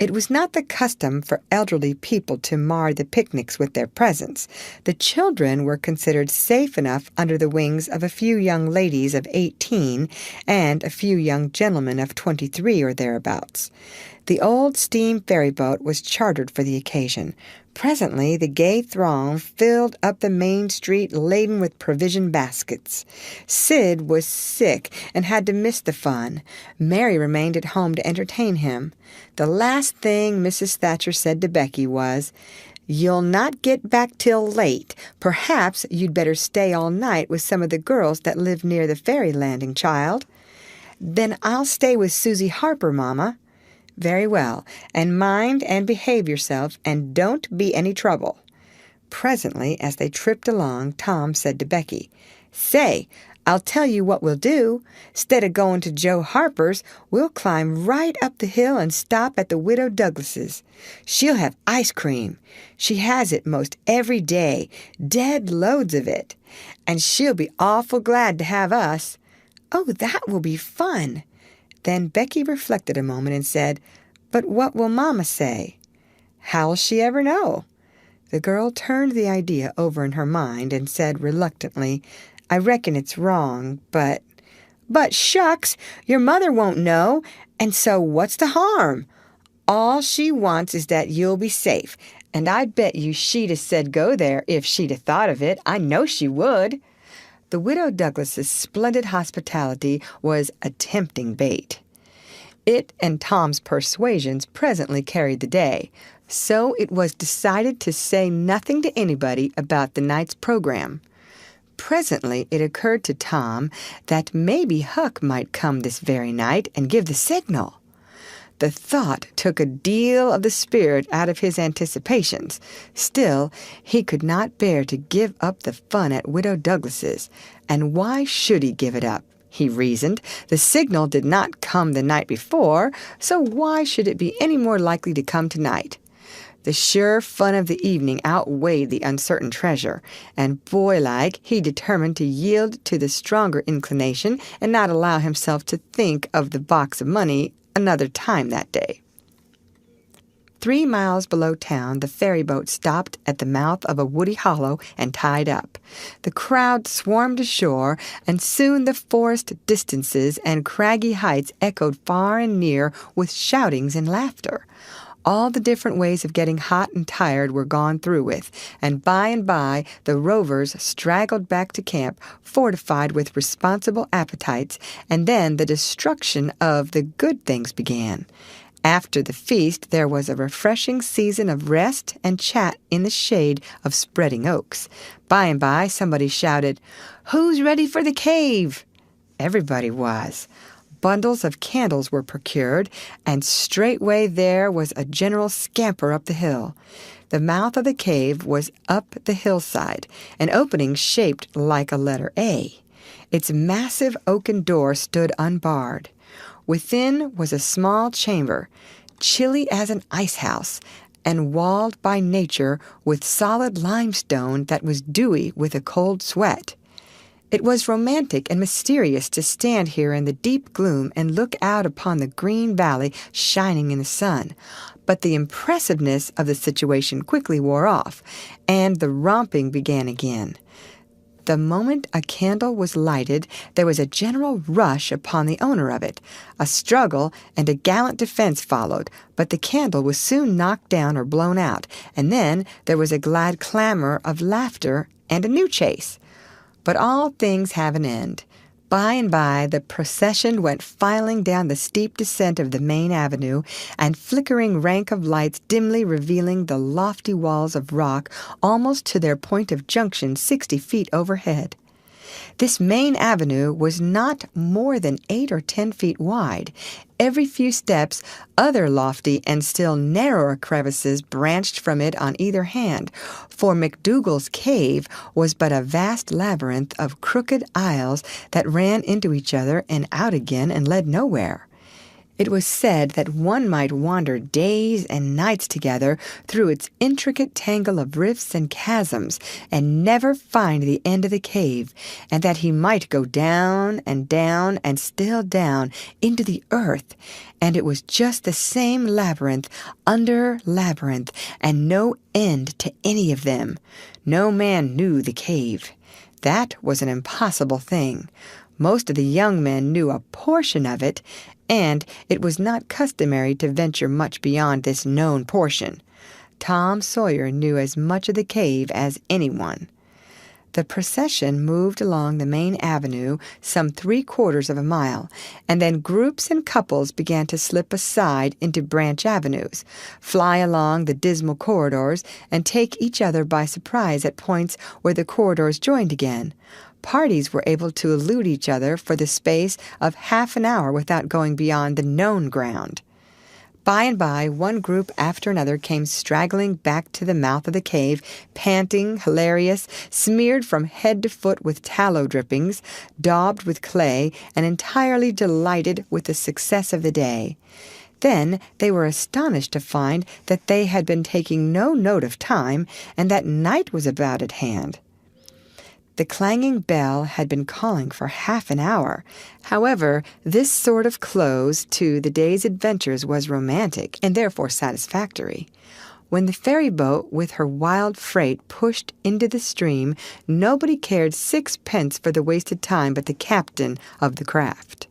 It was not the custom for elderly people to mar the picnics with their presence. The children were considered safe enough under the wings of a few young ladies of 18 and a few young gentlemen of 23 or thereabouts. The old steam ferry boat was chartered for the occasion. Presently the gay throng filled up the main street laden with provision baskets. Sid was sick and had to miss the fun. Mary remained at home to entertain him. The last thing Mrs. Thatcher said to Becky was, "You'll not get back till late. Perhaps you'd better stay all night with some of the girls that live near the ferry landing, child." "Then I'll stay with Susie Harper, Mama." "Very well, and mind and behave yourself, and don't be any trouble." Presently, as they tripped along, Tom said to Becky, "Say, I'll tell you what we'll do. 'Stead of going to Joe Harper's, we'll climb right up the hill and stop at the Widow Douglas's. She'll have ice cream. She has it most every day, dead loads of it. And she'll be awful glad to have us. Oh, that will be fun. Then Becky reflected a moment and said, But what will Mama say? How'll she ever know? The girl turned the idea over in her mind and said reluctantly, I reckon it's wrong, but shucks, your mother won't know, and so what's the harm? All she wants is that you'll be safe, and I bet you she'd have said go there if she'd have thought of it. I know she would. The Widow Douglas's splendid hospitality was a tempting bait. It and Tom's persuasions presently carried the day, so it was decided to say nothing to anybody about the night's program. Presently it occurred to Tom that maybe Huck might come this very night and give the signal. The thought took a deal of the spirit out of his anticipations. Still, he could not bear to give up the fun at Widow Douglas's. And why should he give it up? He reasoned. The signal did not come the night before, so why should it be any more likely to come tonight? The sure fun of the evening outweighed the uncertain treasure, and boy-like he determined to yield to the stronger inclination and not allow himself to think of the box of money another time that day. 3 miles below town, the ferry boat stopped at the mouth of a woody hollow and tied up. The crowd swarmed ashore, and soon the forest distances and craggy heights echoed far and near with shoutings and laughter. All the different ways of getting hot and tired were gone through with, and by the rovers straggled back to camp, fortified with responsible appetites, and then the destruction of the good things began. After the feast, there was a refreshing season of rest and chat in the shade of spreading oaks. By and by, somebody shouted, "Who's ready for the cave?" Everybody was. Bundles of candles were procured, and straightway there was a general scamper up the hill. The mouth of the cave was up the hillside, an opening shaped like a letter A. Its massive oaken door stood unbarred. Within was a small chamber, chilly as an ice-house, and walled by nature with solid limestone that was dewy with a cold sweat. It was romantic and mysterious to stand here in the deep gloom and look out upon the green valley shining in the sun. But the impressiveness of the situation quickly wore off, and the romping began again. The moment a candle was lighted, there was a general rush upon the owner of it. A struggle and a gallant defense followed, but the candle was soon knocked down or blown out, and then there was a glad clamor of laughter and a new chase. But all things have an end. By and by, the procession went filing down the steep descent of the main avenue, and flickering rank of lights dimly revealing the lofty walls of rock almost to their point of junction 60 feet overhead. This main avenue was not more than 8 or 10 feet wide. Every few steps, other lofty and still narrower crevices branched from it on either hand, for McDougal's cave was but a vast labyrinth of crooked aisles that ran into each other and out again and led nowhere. It was said that one might wander days and nights together through its intricate tangle of rifts and chasms and never find the end of the cave, and that he might go down and still down into the earth, and it was just the same labyrinth under labyrinth, and no end to any of them. No man knew the cave. That was an impossible thing. Most of the young men knew a portion of it, and it was not customary to venture much beyond this known portion. Tom Sawyer knew as much of the cave as anyone. The procession moved along the main avenue some 3/4 of a mile, and then groups and couples began to slip aside into branch avenues, fly along the dismal corridors, and take each other by surprise at points where the corridors joined again. Parties were able to elude each other for the space of half an hour without going beyond the known ground. By and by, one group after another came straggling back to the mouth of the cave, panting, hilarious, smeared from head to foot with tallow drippings, daubed with clay, and entirely delighted with the success of the day. Then they were astonished to find that they had been taking no note of time, and that night was about at hand. The clanging bell had been calling for half an hour. However, this sort of close to the day's adventures was romantic, and therefore satisfactory. When the ferry boat with her wild freight pushed into the stream, nobody cared sixpence for the wasted time but the captain of the craft.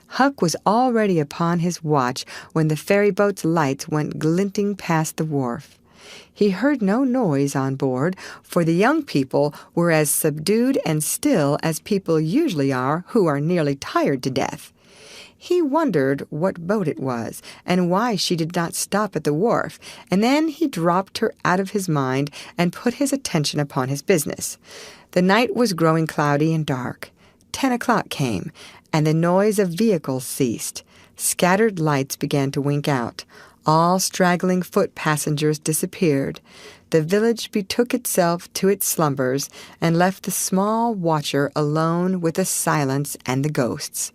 Huck was already upon his watch when the ferry-boat's lights went glinting past the wharf. He heard no noise on board, for the young people were as subdued and still as people usually are who are nearly tired to death. He wondered what boat it was, and why she did not stop at the wharf, and then he dropped her out of his mind and put his attention upon his business. The night was growing cloudy and dark. 10 o'clock came, and the noise of vehicles ceased. Scattered lights began to wink out. All straggling foot passengers disappeared. The village betook itself to its slumbers and left the small watcher alone with the silence and the ghosts.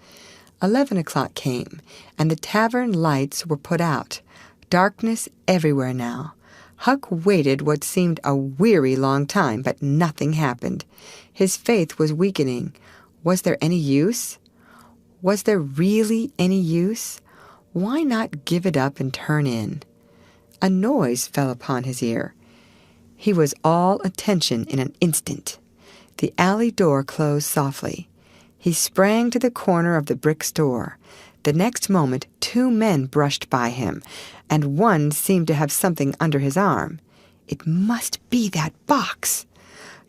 11 o'clock came, and the tavern lights were put out. Darkness everywhere now. Huck waited what seemed a weary long time, but nothing happened. His faith was weakening. Was there any use? Was there really any use? Why not give it up and turn in? A noise fell upon his ear. He was all attention in an instant. The alley door closed softly. He sprang to the corner of the brick store. The next moment 2 men brushed by him, and one seemed to have something under his arm. It must be that box.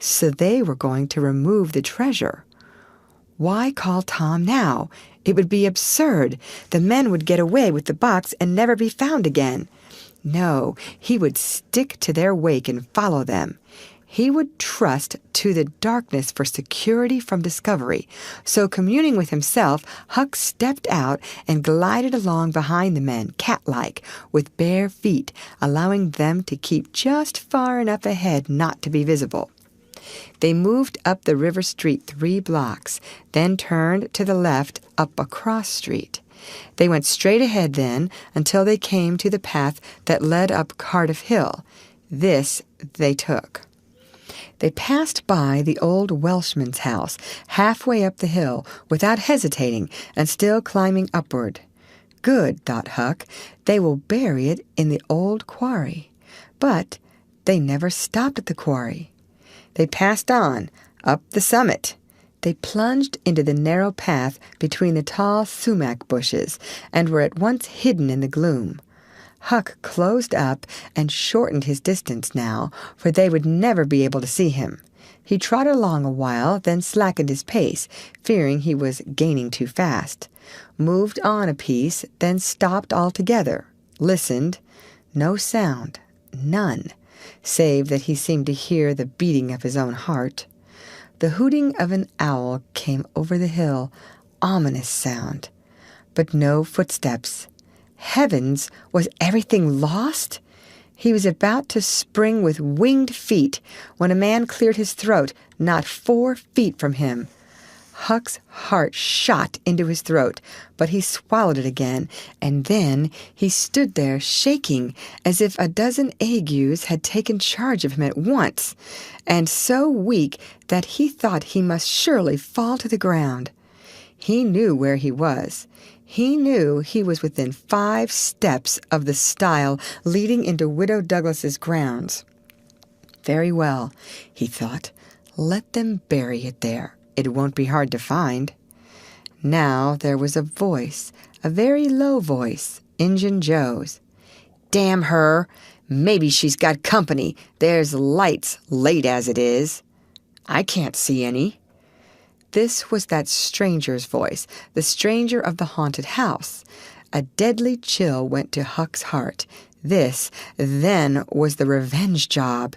So they were going to remove the treasure. Why call Tom now? It would be absurd. The men would get away with the box and never be found again. No, he would stick to their wake and follow them. He would trust to the darkness for security from discovery. So, communing with himself, Huck stepped out and glided along behind the men, cat-like, with bare feet, allowing them to keep just far enough ahead not to be visible. They moved up the river street 3 blocks, then turned to the left up a cross street. They went straight ahead then until they came to the path that led up Cardiff Hill. This they took. They passed by the old Welshman's house, halfway up the hill, without hesitating, and still climbing upward. Good, thought Huck, they will bury it in the old quarry. But they never stopped at the quarry. They passed on, up the summit. They plunged into the narrow path between the tall sumac bushes, and were at once hidden in the gloom. Huck closed up and shortened his distance now, for they would never be able to see him. He trotted along a while, then slackened his pace, fearing he was gaining too fast. Moved on a piece, then stopped altogether. Listened. No sound. None. Save that he seemed to hear the beating of his own heart. The hooting of an owl came over the hill, ominous sound. But no footsteps. Heavens, was everything lost? He was about to spring with winged feet when a man cleared his throat not 4 feet from him. Huck's heart shot into his throat, but he swallowed it again, and then he stood there shaking as if a dozen agues had taken charge of him at once, and so weak that he thought he must surely fall to the ground. He knew where he was. He knew he was within 5 steps of the stile leading into Widow Douglas's grounds. Very well, he thought, let them bury it there. It won't be hard to find. Now there was a voice, a very low voice, Injun Joe's. Damn her! Maybe she's got company. There's lights, late as it is. I can't see any. This was that stranger's voice, the stranger of the haunted house. A deadly chill went to Huck's heart. This, then, was the revenge job.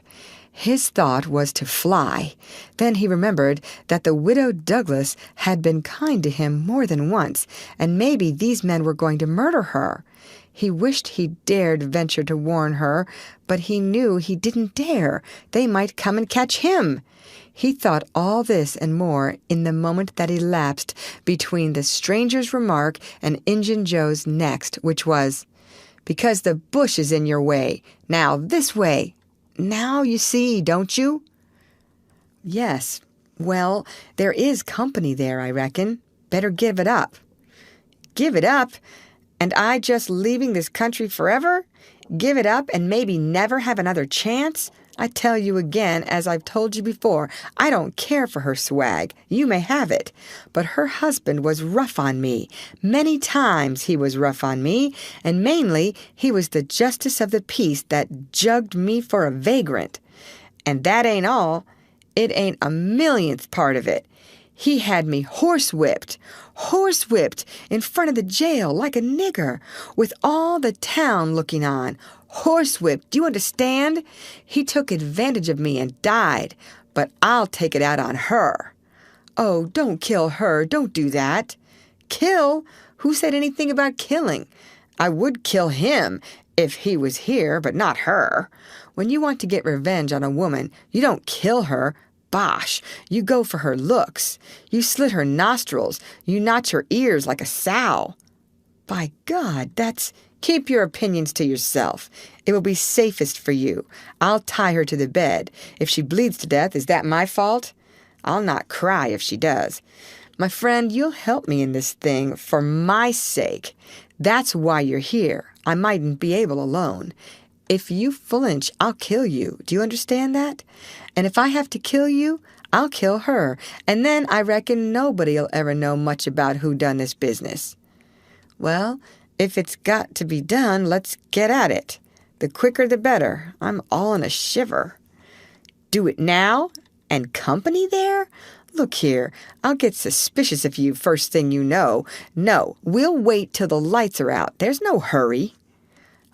His thought was to fly. Then he remembered that the widow Douglas had been kind to him more than once, and maybe these men were going to murder her. He wished he dared venture to warn her, but he knew he didn't dare. They might come and catch him. He thought all this and more in the moment that elapsed between the stranger's remark and Injun Joe's next, which was, "Because the bush is in your way. Now this way. Now you see, don't you?" "Yes. Well, there is company there, I reckon. Better give it up." "Give it up? And I just leaving this country forever? Give it up and maybe never have another chance? I tell you again, as I've told you before, I don't care for her swag. You may have it. But her husband was rough on me. Many times he was rough on me, and mainly he was the justice of the peace that jugged me for a vagrant. And that ain't all. It ain't a millionth part of it. He had me horsewhipped in front of the jail like a nigger, with all the town looking on. Horsewhipped, do you understand? He took advantage of me and died, but I'll take it out on her." "Oh, don't kill her, don't do that." "Kill? Who said anything about killing? I would kill him if he was here, but not her. When you want to get revenge on a woman, you don't kill her. Bosh! You go for her looks. You slit her nostrils. You notch her ears like a sow." "By God, that's—" "Keep your opinions to yourself. It will be safest for you. I'll tie her to the bed. If she bleeds to death, is that my fault? I'll not cry if she does. My friend, you'll help me in this thing for my sake. That's why you're here. I mightn't be able alone. If you flinch, I'll kill you. Do you understand that? And if I have to kill you, I'll kill her. And then I reckon nobody'll ever know much about who done this business." "Well, if it's got to be done, let's get at it. The quicker the better. I'm all in a shiver." "Do it now? And company there? Look here, I'll get suspicious of you first thing you know. No, we'll wait till the lights are out. There's no hurry."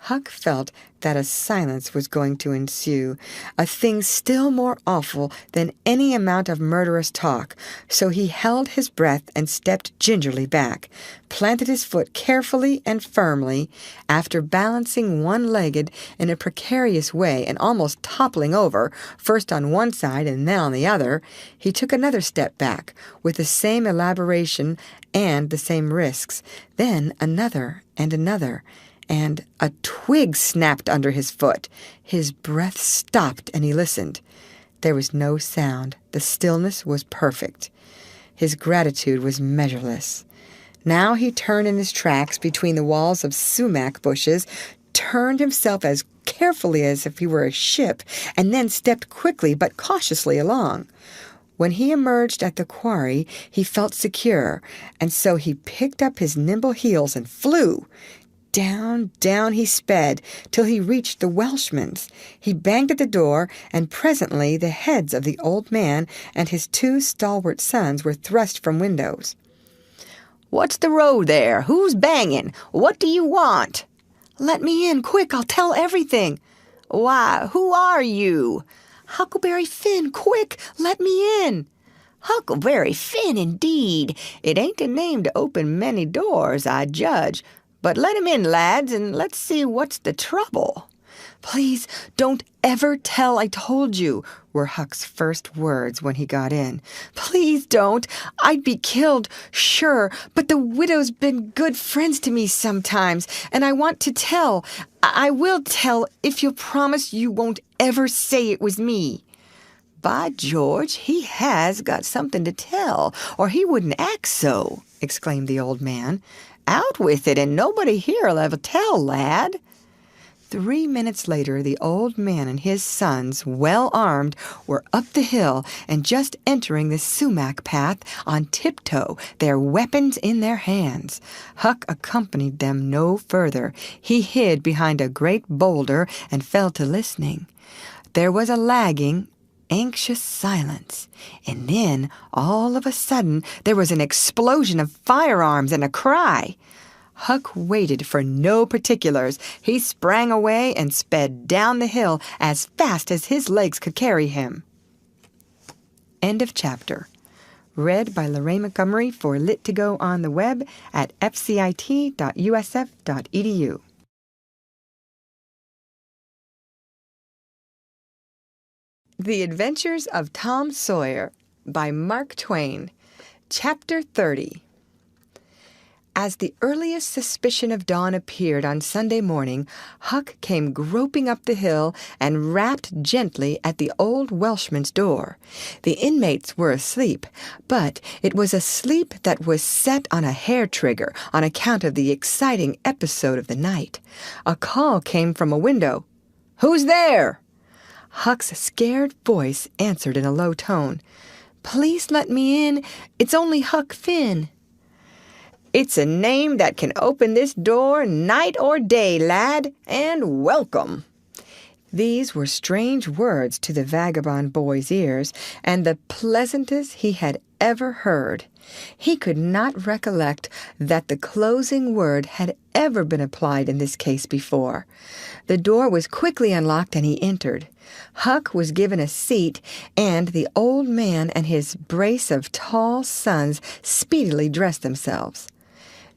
Huck felt that a silence was going to ensue, a thing still more awful than any amount of murderous talk, so he held his breath and stepped gingerly back, planted his foot carefully and firmly. After balancing one-legged in a precarious way and almost toppling over, first on one side and then on the other, he took another step back, with the same elaboration and the same risks, then another and another, and a twig snapped under his foot. His breath stopped, and he listened. There was no sound. The stillness was perfect. His gratitude was measureless. Now he turned in his tracks between the walls of sumac bushes, turned himself as carefully as if he were a ship, and then stepped quickly but cautiously along. When he emerged at the quarry, he felt secure, and so he picked up his nimble heels and flew. Down, down he sped, till he reached the Welshman's. He banged at the door, and presently the heads of the old man and his two stalwart sons were thrust from windows. "What's the row there? Who's banging? What do you want?" "Let me in, quick, I'll tell everything." "Why, who are you?" "Huckleberry Finn, quick, let me in." "Huckleberry Finn, indeed. It ain't a name to open many doors, I judge. But let him in, lads, and let's see what's the trouble." "Please don't ever tell I told you," were Huck's first words when he got in. "Please don't. I'd be killed, sure, but the widow's been good friends to me sometimes, and I want to tell. I will tell if you'll promise you won't ever say it was me." "By George, he has got something to tell, or he wouldn't act so," exclaimed the old man. "Out with it, and nobody here'll ever tell, lad." 3 minutes later, the old man and his sons, well armed, were up the hill and just entering the sumac path on tiptoe, their weapons in their hands. Huck accompanied them no further. He hid behind a great boulder and fell to listening. There was a lagging, anxious silence, and then, all of a sudden, there was an explosion of firearms and a cry. Huck waited for no particulars. He sprang away and sped down the hill as fast as his legs could carry him. End of chapter. Read by Lorraine Montgomery for Lit2Go on the web at fcit.usf.edu. The Adventures of Tom Sawyer by Mark Twain. Chapter 30. As the earliest suspicion of dawn appeared on Sunday morning, Huck came groping up the hill and rapped gently at the old Welshman's door. The inmates were asleep, but it was a sleep that was set on a hair-trigger on account of the exciting episode of the night. A call came from a window. "Who's there?" Huck's scared voice answered in a low tone. "Please let me in. It's only Huck Finn." "It's a name that can open this door night or day, lad, and welcome." These were strange words to the vagabond boy's ears, and the pleasantest he had ever heard. He could not recollect that the closing word had ever been applied in this case before. The door was quickly unlocked and he entered. Huck was given a seat, and the old man and his brace of tall sons speedily dressed themselves.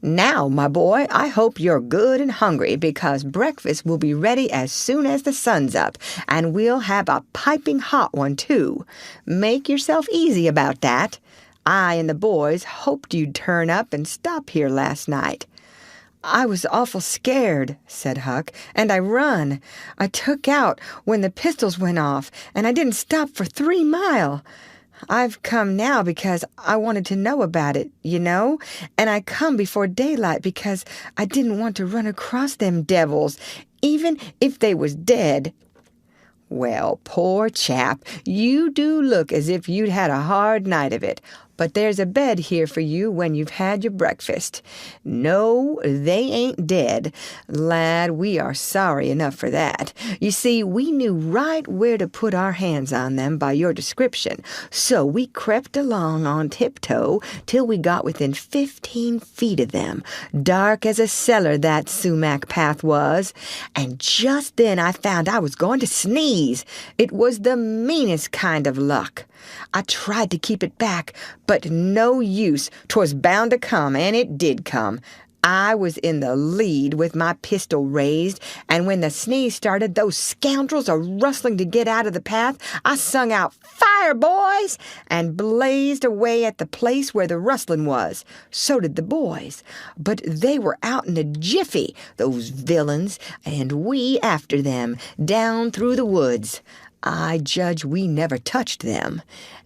"Now, my boy, I hope you're good and hungry, because breakfast will be ready as soon as the sun's up, and we'll have a piping hot one, too. Make yourself easy about that. I and the boys hoped you'd turn up and stop here last night." "I was awful scared," said Huck, "and I run. I took out when the pistols went off, and I didn't stop for 3 miles. I've come now because I wanted to know about it, and I come before daylight because I didn't want to run across them devils, even if they was dead." "Well, poor chap, you do look as if you'd had a hard night of it. But there's a bed here for you when you've had your breakfast. No, they ain't dead. Lad, we are sorry enough for that. You see, we knew right where to put our hands on them by your description, so we crept along on tiptoe till we got within 15 feet of them. Dark as a cellar that sumac path was, and just then I found I was going to sneeze. It was the meanest kind of luck. I tried to keep it back, but no use. 'Twas bound to come, and it did come. I was in the lead with my pistol raised, and when the sneeze started, those scoundrels a-rustling to get out of the path, I sung out, 'Fire, boys!' and blazed away at the place where the rustling was. So did the boys. But they were out in a jiffy, those villains, and we after them, down through the woods. I judge we never touched them.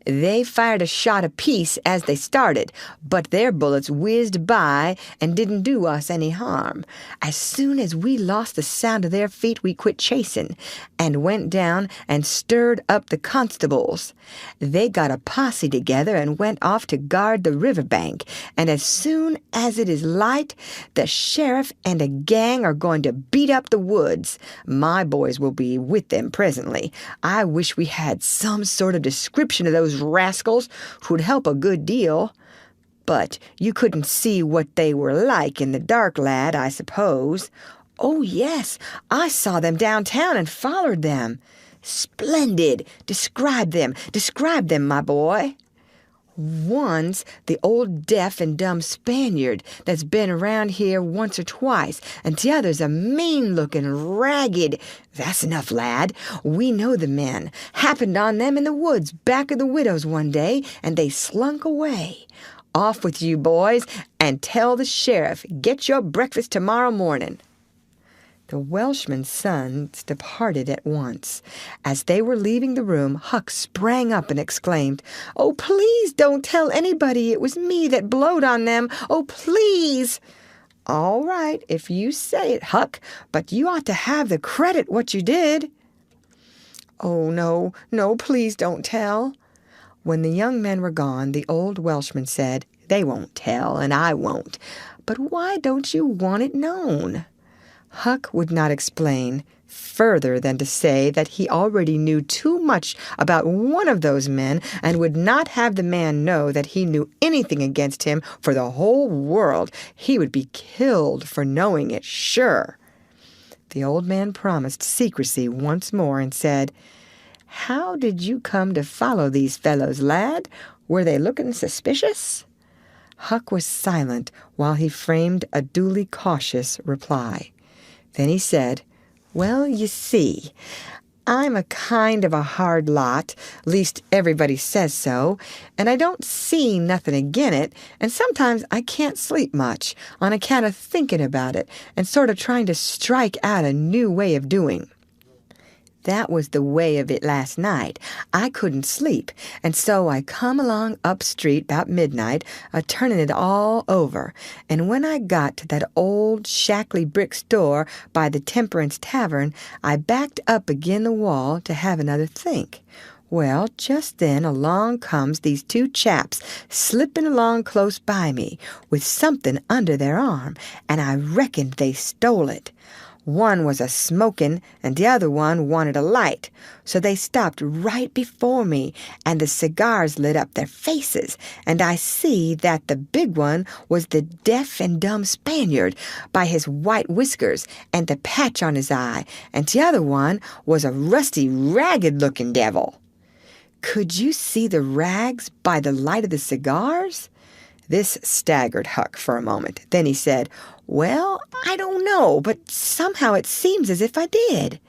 They fired a shot apiece as they started, but their bullets whizzed by and didn't do us any harm. As soon as we lost the sound of their feet, we quit chasing and went down and stirred up the constables. They got a posse together and went off to guard the riverbank, and as soon as it is light, the sheriff and a gang are going to beat up the woods. My boys will be with them presently. I wish we had some sort of description of those rascals, who'd help a good deal. But you couldn't see what they were like in the dark, lad, I suppose." "Oh, yes, I saw them downtown and followed them." "Splendid! Describe them, my boy." "One's the old deaf and dumb Spaniard that's been around here once or twice, and the other's a mean-looking, ragged—" "That's enough, lad. We know the men. Happened on them in the woods back of the widow's one day, and they slunk away. Off with you, boys, and tell the sheriff. Get your breakfast tomorrow morning." The Welshman's sons departed at once. As they were leaving the room, Huck sprang up and exclaimed, "Oh, please don't tell anybody it was me that blowed on them. Oh, please." "All right, if you say it, Huck, but you ought to have the credit what you did." "Oh, no, please don't tell." When the young men were gone, the old Welshman said, "They won't tell, and I won't. But why don't you want it known?" Huck would not explain. further than to say that he already knew too much about one of those men and would not have the man know that he knew anything against him for the whole world. He would be killed for knowing it, sure. The old man promised secrecy once more and said, "How did you come to follow these fellows, lad? Were they looking suspicious?" Huck was silent while he framed a duly cautious reply. Then he said, "Well, you see, I'm a kind of a hard lot, least everybody says so, and I don't see nothing agin it, and sometimes I can't sleep much on account of thinking about it and sort of trying to strike out a new way of doing. That was the way of it last night. I couldn't sleep, and so I come along up street 'bout midnight, a-turning it all over, and when I got to that old shackly brick store by the Temperance Tavern, I backed up agin the wall to have another think. Well, just then along comes these two chaps slipping along close by me, with something under their arm, and I reckoned they stole it. One was a-smoking, and the other one wanted a light. So they stopped right before me, and the cigars lit up their faces, and I see that the big one was the deaf and dumb Spaniard by his white whiskers and the patch on his eye, and the other one was a rusty, ragged-looking devil. Could you see the rags by the light of the cigars?" This staggered Huck for a moment. Then he said, "Well, I don't know, but somehow it seems as if I did."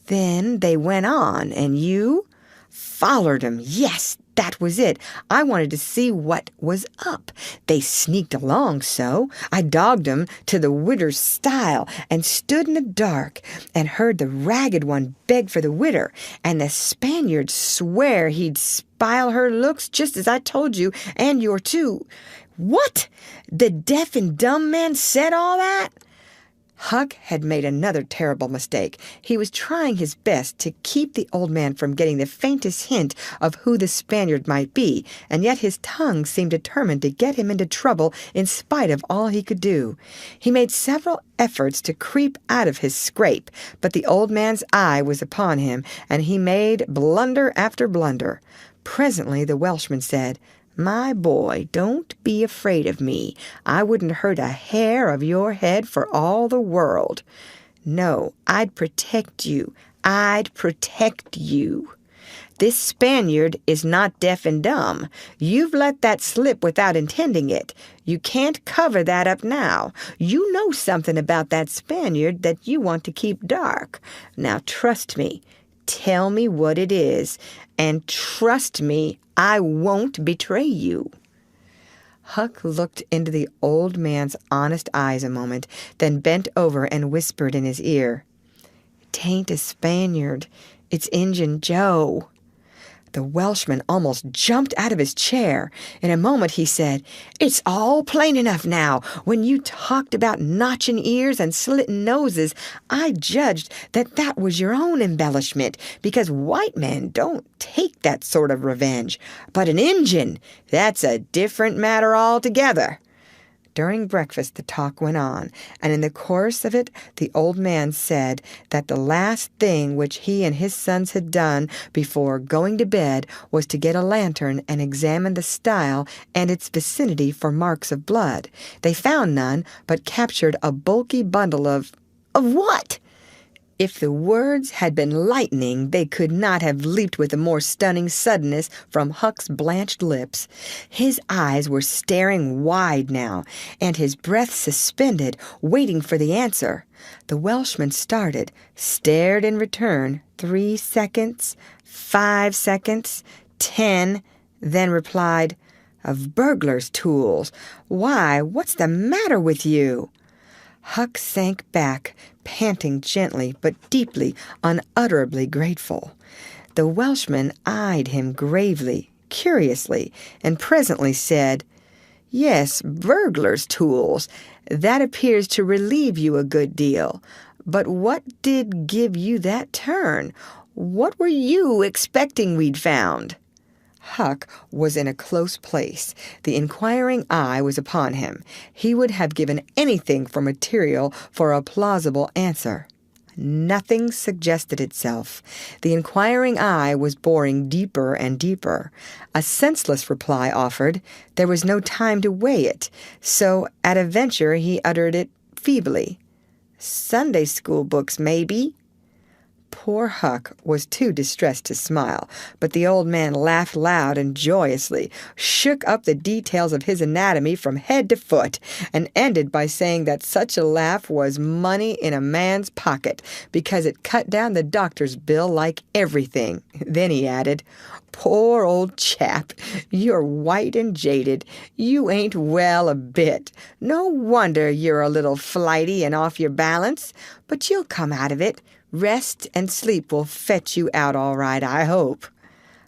Then they went on, and you? "Follered 'em, yes, that was it. I wanted to see what was up. They sneaked along so. I dogged 'em to the widder's stile and stood in the dark and heard the ragged one beg for the widder, and the Spaniard swear he'd spile her looks just as I told you, and your too." "What? The deaf and dumb man said all that?" Huck had made another terrible mistake. He was trying his best to keep the old man from getting the faintest hint of who the Spaniard might be, and yet his tongue seemed determined to get him into trouble in spite of all he could do. He made several efforts to creep out of his scrape, but the old man's eye was upon him, and he made blunder after blunder. Presently the Welshman said, "My boy, don't be afraid of me. I wouldn't hurt a hair of your head for all the world. No, I'd protect you. I'd protect you. This Spaniard is not deaf and dumb. You've let that slip without intending it. You can't cover that up now. You know something about that Spaniard that you want to keep dark. Now trust me. Tell me what it is, and trust me, I won't betray you." Huck looked into the old man's honest eyes a moment, then bent over and whispered in his ear, "'Tain't a Spaniard, it's Injun Joe." The Welshman almost jumped out of his chair. In a moment he said, "It's all plain enough now. When you talked about notching ears and slitting noses, I judged that that was your own embellishment, because white men don't take that sort of revenge. But an Injun, that's a different matter altogether." During breakfast the talk went on, and in the course of it the old man said that the last thing which he and his sons had done before going to bed was to get a lantern and examine the stile and its vicinity for marks of blood. They found none, but captured a bulky bundle of what? If the words had been lightning, they could not have leaped with a more stunning suddenness from Huck's blanched lips. His eyes were staring wide now, and his breath suspended, waiting for the answer. The Welshman started, stared in return 3 seconds, 5 seconds, 10, then replied, "Of burglars' tools. Why, what's the matter with you?" Huck sank back, panting gently but deeply, unutterably grateful. The Welshman eyed him gravely, curiously, and presently said, "Yes, burglars' tools. That appears to relieve you a good deal. But what did give you that turn? What were you expecting we'd found?" Huck was in a close place. The inquiring eye was upon him. He would have given anything for material for a plausible answer. Nothing suggested itself. The inquiring eye was boring deeper and deeper. A senseless reply offered. There was no time to weigh it, so at a venture he uttered it feebly. "Sunday school books, maybe." Poor Huck was too distressed to smile, but the old man laughed loud and joyously, shook up the details of his anatomy from head to foot, and ended by saying that such a laugh was money in a man's pocket, because it cut down the doctor's bill like everything. Then he added, "Poor old chap, you're white and jaded. You ain't well a bit. No wonder you're a little flighty and off your balance, but you'll come out of it. Rest and sleep will fetch you out all right, I hope."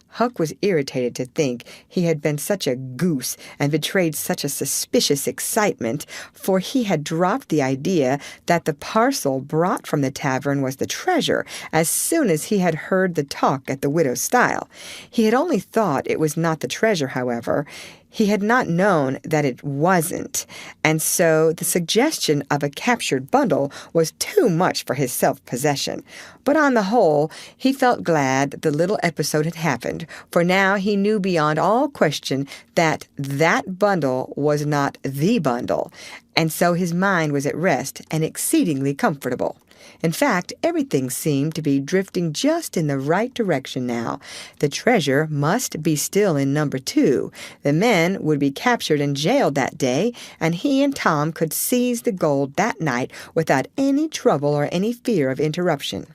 Huck was irritated to think he had been such a goose and betrayed such a suspicious excitement, for he had dropped the idea that the parcel brought from the tavern was the treasure as soon as he had heard the talk at the widow's stile. He had only thought it was not the treasure, however. He had not known that it wasn't, and so the suggestion of a captured bundle was too much for his self-possession. But on the whole, he felt glad the little episode had happened, for now he knew beyond all question that that bundle was not the bundle, and so his mind was at rest and exceedingly comfortable. In fact, everything seemed to be drifting just in the right direction now. The treasure must be still in number 2. The men would be captured and jailed that day, and he and Tom could seize the gold that night without any trouble or any fear of interruption.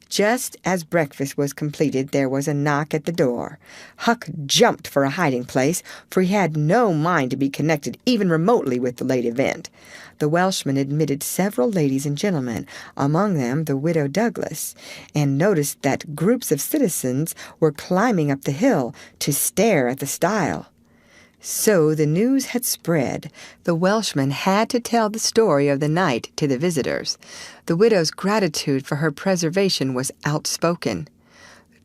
Just as breakfast was completed, there was a knock at the door. Huck jumped for a hiding place, for he had no mind to be connected even remotely with the late event. The Welshman admitted several ladies and gentlemen, among them the widow Douglas, and noticed that groups of citizens were climbing up the hill to stare at the stile. So the news had spread. The Welshman had to tell the story of the night to the visitors. The widow's gratitude for her preservation was outspoken.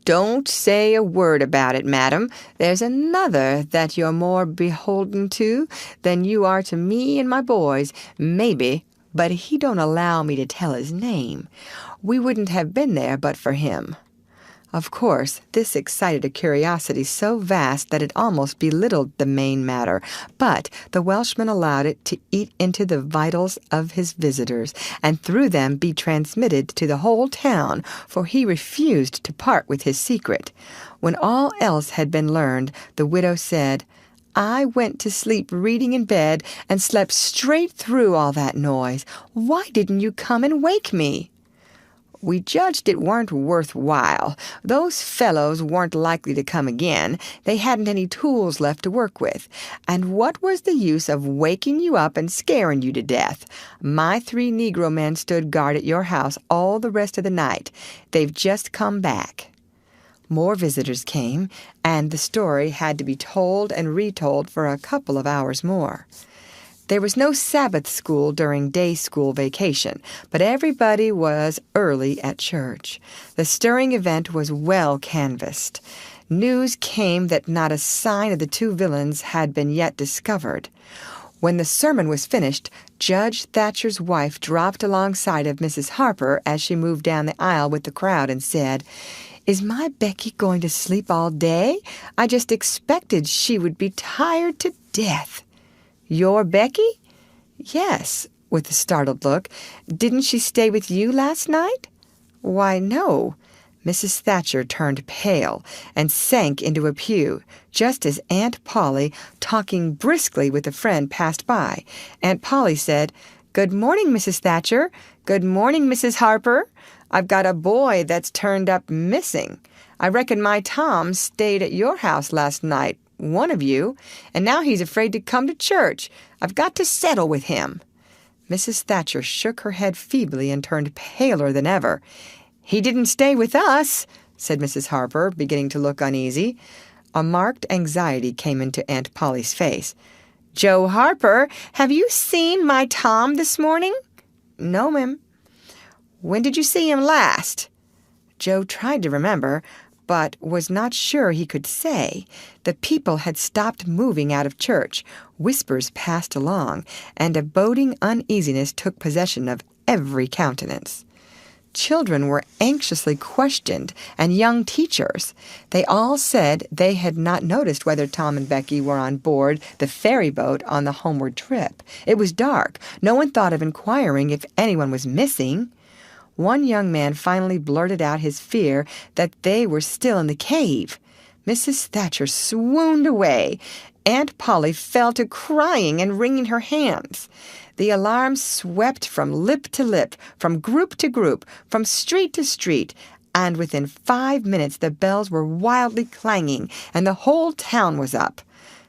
"Don't say a word about it, madam. There's another that you're more beholden to than you are to me and my boys, maybe, but he don't allow me to tell his name. We wouldn't have been there but for him." Of course, this excited a curiosity so vast that it almost belittled the main matter, but the Welshman allowed it to eat into the vitals of his visitors, and through them be transmitted to the whole town, for he refused to part with his secret. When all else had been learned, the widow said, "I went to sleep reading in bed and slept straight through all that noise. Why didn't you come and wake me?" "We judged it weren't worth while. Those fellows weren't likely to come again. They hadn't any tools left to work with. And what was the use of waking you up and scaring you to death? My 3 Negro men stood guard at your house all the rest of the night. They've just come back." More visitors came, and the story had to be told and retold for a couple of hours more. There was no Sabbath school during day school vacation, but everybody was early at church. The stirring event was well canvassed. News came that not a sign of the 2 villains had been yet discovered. When the sermon was finished, Judge Thatcher's wife dropped alongside of Mrs. Harper as she moved down the aisle with the crowd and said, "Is my Becky going to sleep all day? I just expected she would be tired to death." "Your Becky?" "Yes," with a startled look. "Didn't she stay with you last night?" "Why, no." Mrs. Thatcher turned pale and sank into a pew, just as Aunt Polly, talking briskly with a friend, passed by. Aunt Polly said, "Good morning, Mrs. Thatcher. Good morning, Mrs. Harper. I've got a boy that's turned up missing. I reckon my Tom stayed at your house last night, one of you, and now he's afraid to come to church. I've got to settle with him." Mrs. Thatcher shook her head feebly and turned paler than ever. "He didn't stay with us," said Mrs. Harper, beginning to look uneasy. A marked anxiety came into Aunt Polly's face. "Joe Harper, have you seen my Tom this morning?" "No, ma'am." "When did you see him last?" Joe tried to remember, but was not sure he could say. The people had stopped moving out of church. Whispers passed along, and a boding uneasiness took possession of every countenance. Children were anxiously questioned, and young teachers. They all said they had not noticed whether Tom and Becky were on board the ferry boat on the homeward trip. It was dark. No one thought of inquiring if anyone was missing. One young man finally blurted out his fear that they were still in the cave. Mrs. Thatcher swooned away. Aunt Polly fell to crying and wringing her hands. The alarm swept from lip to lip, from group to group, from street to street, and within 5 minutes the bells were wildly clanging, and the whole town was up.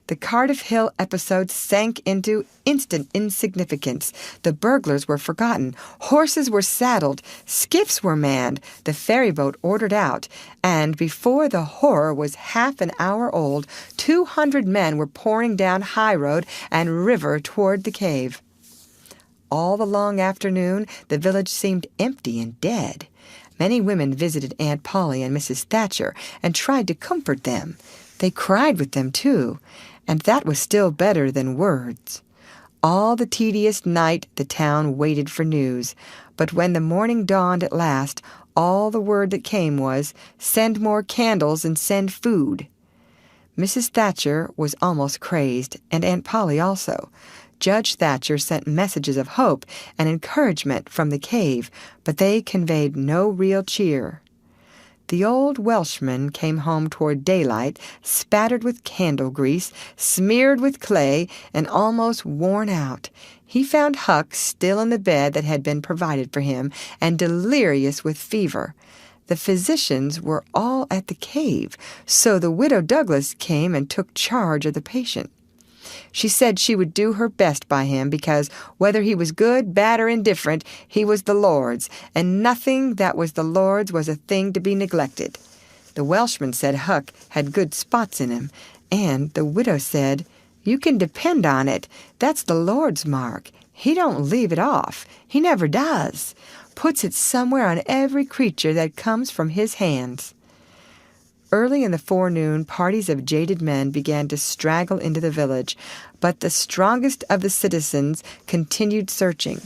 The Cardiff Hill episode sank into instant insignificance. The burglars were forgotten. Horses were saddled. Skiffs were manned. The ferry boat ordered out. And before the horror was half an hour old, 200 men were pouring down high road and river toward the cave. All the long afternoon, the village seemed empty and dead. Many women visited Aunt Polly and Mrs. Thatcher and tried to comfort them. They cried with them, too, and that was still better than words. All the tedious night the town waited for news, but when the morning dawned at last, all the word that came was, "Send more candles and send food." Mrs. Thatcher was almost crazed, and Aunt Polly also. Judge Thatcher sent messages of hope and encouragement from the cave, but they conveyed no real cheer. The old Welshman came home toward daylight, spattered with candle grease, smeared with clay, and almost worn out. He found Huck still in the bed that had been provided for him, and delirious with fever. The physicians were all at the cave, so the widow Douglas came and took charge of the patient. She said she would do her best by him because, whether he was good, bad, or indifferent, he was the Lord's, and nothing that was the Lord's was a thing to be neglected. The Welshman said Huck had good spots in him, and the widow said, "You can depend on it. That's the Lord's mark. He don't leave it off. He never does. Puts it somewhere on every creature that comes from his hands." Early in the forenoon, parties of jaded men began to straggle into the village, but the strongest of the citizens continued searching.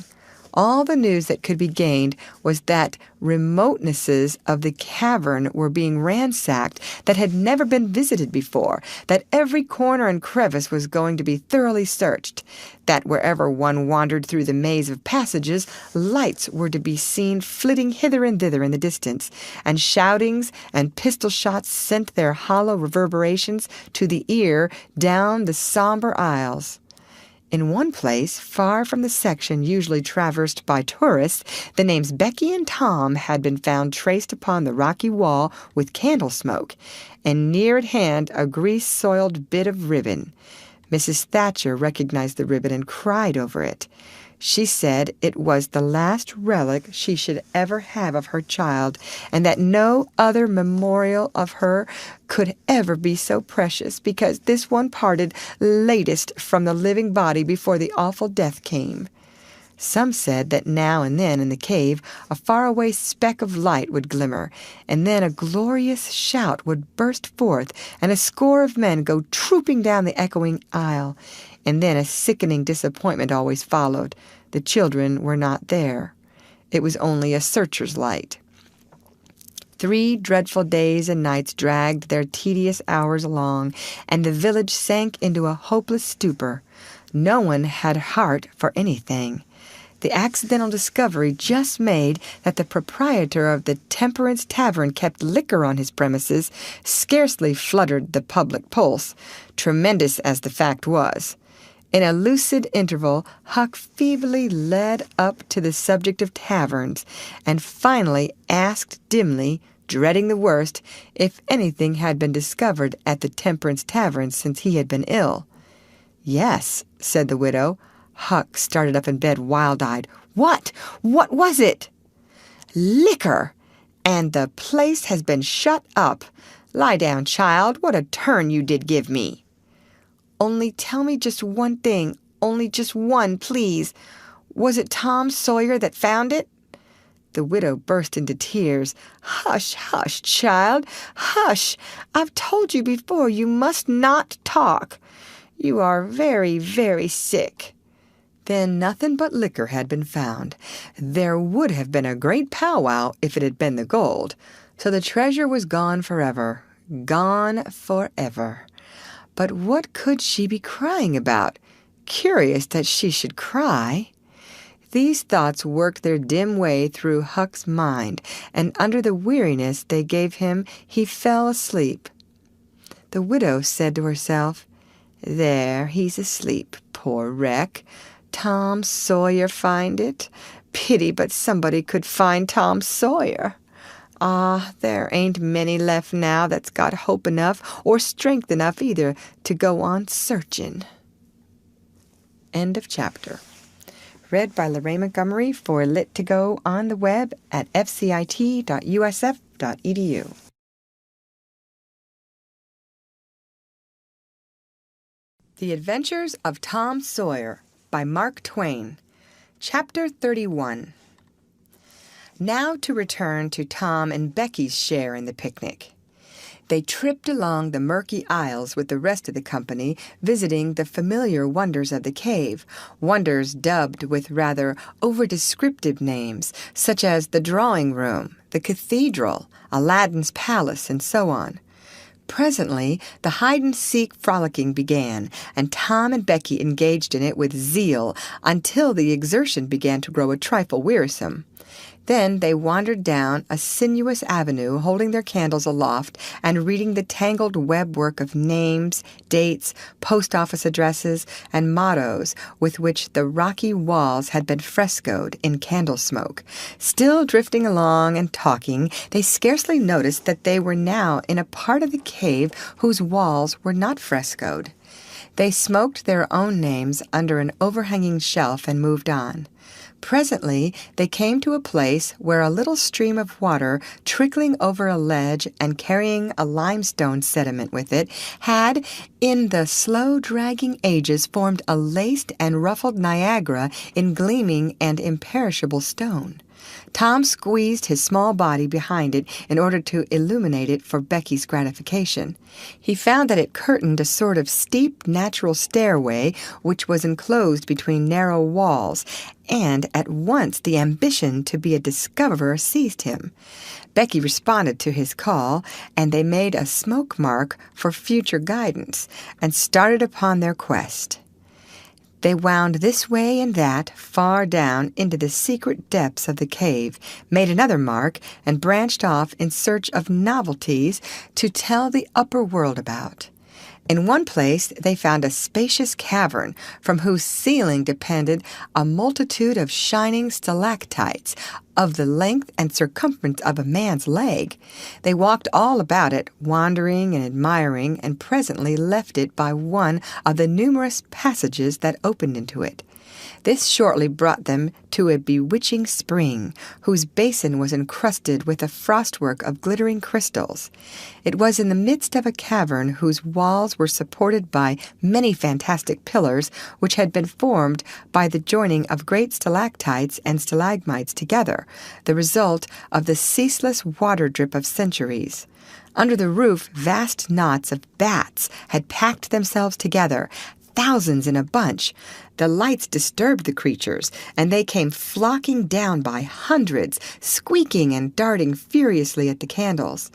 All the news that could be gained was that remotenesses of the cavern were being ransacked that had never been visited before, that every corner and crevice was going to be thoroughly searched, that wherever one wandered through the maze of passages, lights were to be seen flitting hither and thither in the distance, and shoutings and pistol shots sent their hollow reverberations to the ear down the somber aisles. In one place, far from the section usually traversed by tourists, the names Becky and Tom had been found traced upon the rocky wall with candle smoke, and near at hand a grease-soiled bit of ribbon. Mrs. Thatcher recognized the ribbon and cried over it. She said it was the last relic she should ever have of her child, and that no other memorial of her could ever be so precious, because this one parted latest from the living body before the awful death came. Some said that now and then in the cave a faraway speck of light would glimmer, and then a glorious shout would burst forth, and a score of men go trooping down the echoing aisle. And then a sickening disappointment always followed. The children were not there. It was only a searcher's light. 3 dreadful days and nights dragged their tedious hours along, and the village sank into a hopeless stupor. No one had heart for anything. The accidental discovery just made that the proprietor of the Temperance Tavern kept liquor on his premises scarcely fluttered the public pulse, tremendous as the fact was. In a lucid interval, Huck feebly led up to the subject of taverns, and finally asked dimly, dreading the worst, if anything had been discovered at the Temperance Tavern since he had been ill. "Yes," said the widow. Huck started up in bed, wild-eyed. "What? What was it?" "Liquor! And the place has been shut up. Lie down, child. What a turn you did give me." "Only tell me just one thing. Only just one, please. Was it Tom Sawyer that found it?" The widow burst into tears. "Hush, hush, child, hush. I've told you before you must not talk. You are very, very sick." Then nothing but liquor had been found. There would have been a great powwow if it had been the gold. So the treasure was gone forever. Gone forever. But what could she be crying about? Curious that she should cry. These thoughts worked their dim way through Huck's mind, and under the weariness they gave him, he fell asleep. The widow said to herself, "There, he's asleep, poor wreck. Tom Sawyer find it? Pity but somebody could find Tom Sawyer. Ah, there ain't many left now that's got hope enough or strength enough either to go on searching." End of chapter. Read by Lorraine Montgomery for Lit2Go on the web at fcit.usf.edu. The Adventures of Tom Sawyer by Mark Twain. Chapter 31. Now to return to Tom and Becky's share in the picnic. They tripped along the murky aisles with the rest of the company, visiting the familiar wonders of the cave, wonders dubbed with rather over-descriptive names, such as the drawing room, the cathedral, Aladdin's palace, and so on. Presently, the hide-and-seek frolicking began, and Tom and Becky engaged in it with zeal until the exertion began to grow a trifle wearisome. Then they wandered down a sinuous avenue, holding their candles aloft and reading the tangled web-work of names, dates, post-office addresses, and mottos with which the rocky walls had been frescoed in candle smoke. Still drifting along and talking, they scarcely noticed that they were now in a part of the cave whose walls were not frescoed. They smoked their own names under an overhanging shelf and moved on. Presently they came to a place where a little stream of water, trickling over a ledge and carrying a limestone sediment with it, had, in the slow-dragging ages, formed a laced and ruffled Niagara in gleaming and imperishable stone. Tom squeezed his small body behind it in order to illuminate it for Becky's gratification. He found that it curtained a sort of steep natural stairway which was enclosed between narrow walls, and at once the ambition to be a discoverer seized him. Becky responded to his call, and they made a smoke mark for future guidance, and started upon their quest. They wound this way and that, far down into the secret depths of the cave, made another mark, and branched off in search of novelties to tell the upper world about. In one place they found a spacious cavern, from whose ceiling depended a multitude of shining stalactites, of the length and circumference of a man's leg. They walked all about it, wondering and admiring, and presently left it by one of the numerous passages that opened into it. This shortly brought them to a bewitching spring, whose basin was encrusted with a frostwork of glittering crystals. It was in the midst of a cavern whose walls were supported by many fantastic pillars, which had been formed by the joining of great stalactites and stalagmites together, the result of the ceaseless water drip of centuries. Under the roof, vast knots of bats had packed themselves together, thousands in a bunch. The lights disturbed the creatures, and they came flocking down by hundreds, squeaking and darting furiously at the candles.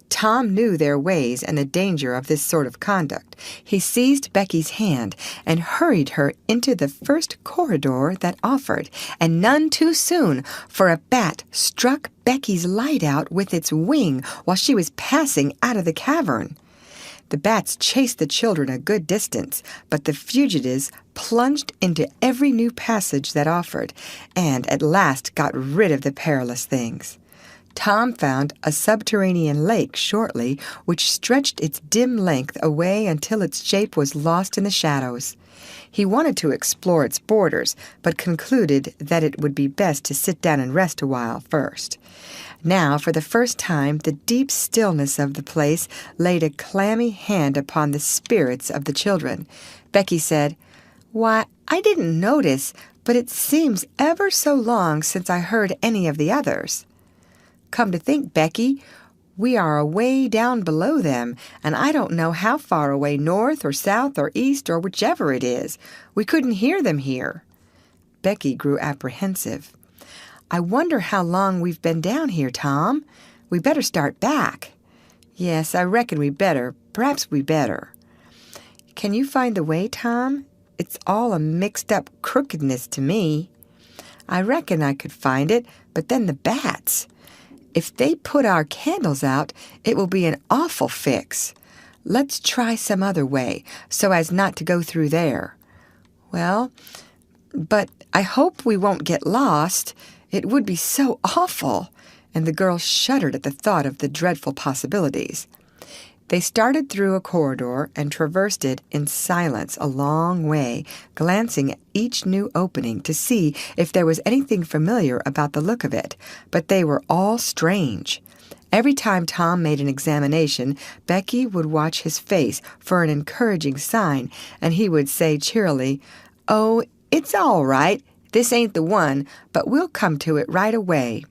Tom knew their ways and the danger of this sort of conduct. He seized Becky's hand and hurried her into the first corridor that offered, and none too soon, for a bat struck Becky's light out with its wing while she was passing out of the cavern. The bats chased the children a good distance, but the fugitives plunged into every new passage that offered, and at last got rid of the perilous things. Tom found a subterranean lake shortly, which stretched its dim length away until its shape was lost in the shadows. He wanted to explore its borders, but concluded that it would be best to sit down and rest a while first. Now, for the first time, the deep stillness of the place laid a clammy hand upon the spirits of the children. Becky said, "Why, I didn't notice, but it seems ever so long since I heard any of the others." "Come to think, Becky, we are away down below them, and I don't know how far away, north or south or east or whichever it is. We couldn't hear them here." Becky grew apprehensive. "I wonder how long we've been down here, Tom. We better start back." "Yes, I reckon we better. Perhaps we better." "Can you find the way, Tom? It's all a mixed-up crookedness to me." "I reckon I could find it, but then the bats. If they put our candles out, it will be an awful fix. Let's try some other way, so as not to go through there." "Well, but I hope we won't get lost. It would be so awful," and the girl shuddered at the thought of the dreadful possibilities. They started through a corridor and traversed it in silence a long way, glancing at each new opening to see if there was anything familiar about the look of it, but they were all strange. Every time Tom made an examination, Becky would watch his face for an encouraging sign, and he would say cheerily, "Oh, it's all right. This ain't the one, but we'll come to it right away."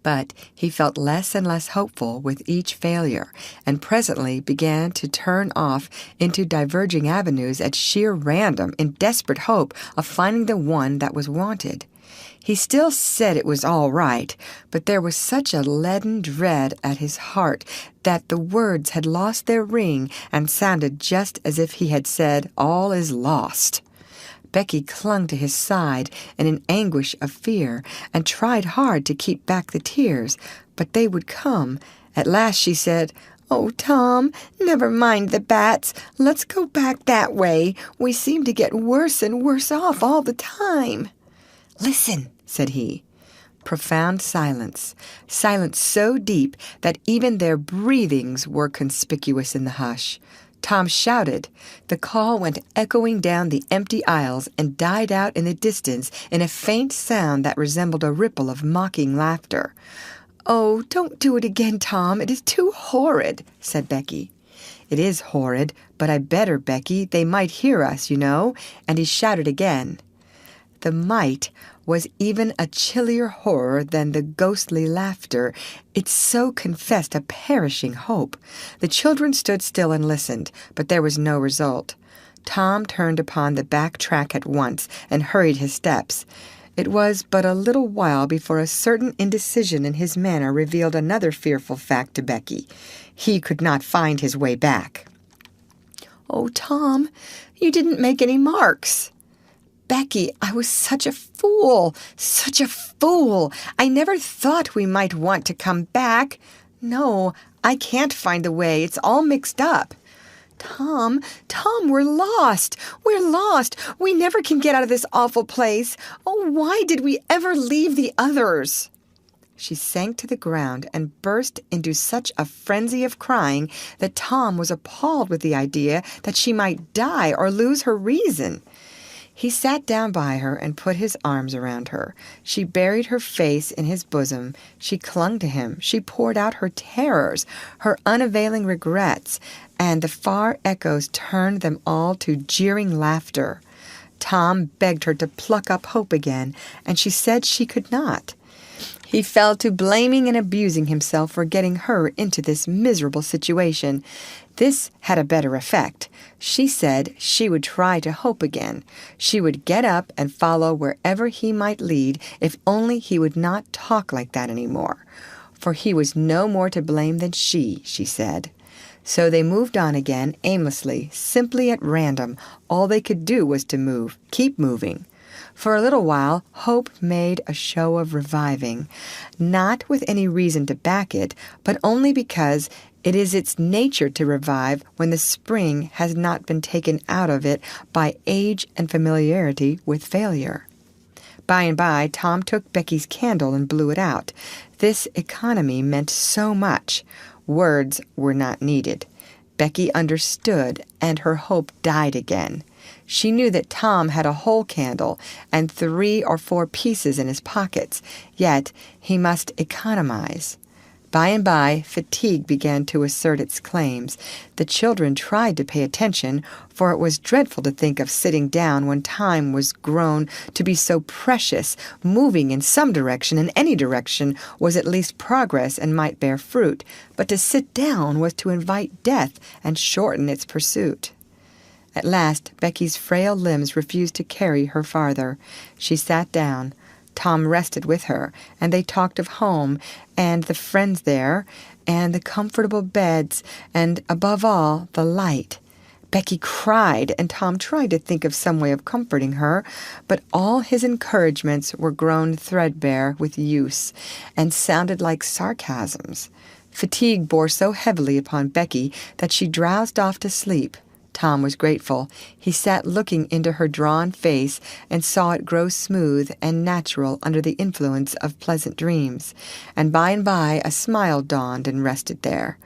But he felt less and less hopeful with each failure, and presently began to turn off into diverging avenues at sheer random in desperate hope of finding the one that was wanted. He still said it was all right, but there was such a leaden dread at his heart that the words had lost their ring and sounded just as if he had said, "All is lost." Becky clung to his side in an anguish of fear and tried hard to keep back the tears, but they would come. At last she said, "Oh, Tom, never mind the bats. Let's go back that way. We seem to get worse and worse off all the time." "Listen," said he. Profound silence, silence so deep that even their breathings were conspicuous in the hush. Tom shouted. The call went echoing down the empty aisles and died out in the distance in a faint sound that resembled a ripple of mocking laughter. "Oh, don't do it again, Tom. It is too horrid," said Becky. "It is horrid, but I better, Becky. They might hear us, you know." And he shouted again. The might was even a chillier horror than the ghostly laughter. It so confessed a perishing hope. The children stood still and listened, but there was no result. Tom turned upon the back track at once and hurried his steps. It was but a little while before a certain indecision in his manner revealed another fearful fact to Becky. He could not find his way back. "Oh, Tom, you didn't make any marks." "Becky, I was such a fool, such a fool. I never thought we might want to come back. No, I can't find the way. It's all mixed up." Tom, we're lost. We're lost. We never can get out of this awful place. Oh, why did we ever leave the others?" She sank to the ground and burst into such a frenzy of crying that Tom was appalled with the idea that she might die or lose her reason. He sat down by her and put his arms around her. She buried her face in his bosom. She clung to him. She poured out her terrors, her unavailing regrets, and the far echoes turned them all to jeering laughter. Tom begged her to pluck up hope again, and she said she could not. He fell to blaming and abusing himself for getting her into this miserable situation. This had a better effect. She said she would try to hope again. She would get up and follow wherever he might lead if only he would not talk like that any more. For he was no more to blame than she said. So they moved on again, aimlessly, simply at random. All they could do was to move, keep moving. For a little while, hope made a show of reviving, not with any reason to back it, but only because it is its nature to revive when the spring has not been taken out of it by age and familiarity with failure. By and by, Tom took Becky's candle and blew it out. This economy meant so much. Words were not needed. Becky understood, and her hope died again. She knew that Tom had a whole candle and 3 or 4 pieces in his pockets, yet he must economize. By and by, fatigue began to assert its claims. The children tried to pay attention, for it was dreadful to think of sitting down when time was grown to be so precious. Moving in some direction, in any direction, was at least progress and might bear fruit, but to sit down was to invite death and shorten its pursuit. At last, Becky's frail limbs refused to carry her farther. She sat down. Tom rested with her, and they talked of home, and the friends there, and the comfortable beds, and, above all, the light. Becky cried, and Tom tried to think of some way of comforting her, but all his encouragements were grown threadbare with use, and sounded like sarcasms. Fatigue bore so heavily upon Becky that she drowsed off to sleep. Tom was grateful. He sat looking into her drawn face and saw it grow smooth and natural under the influence of pleasant dreams, and by a smile dawned and rested there.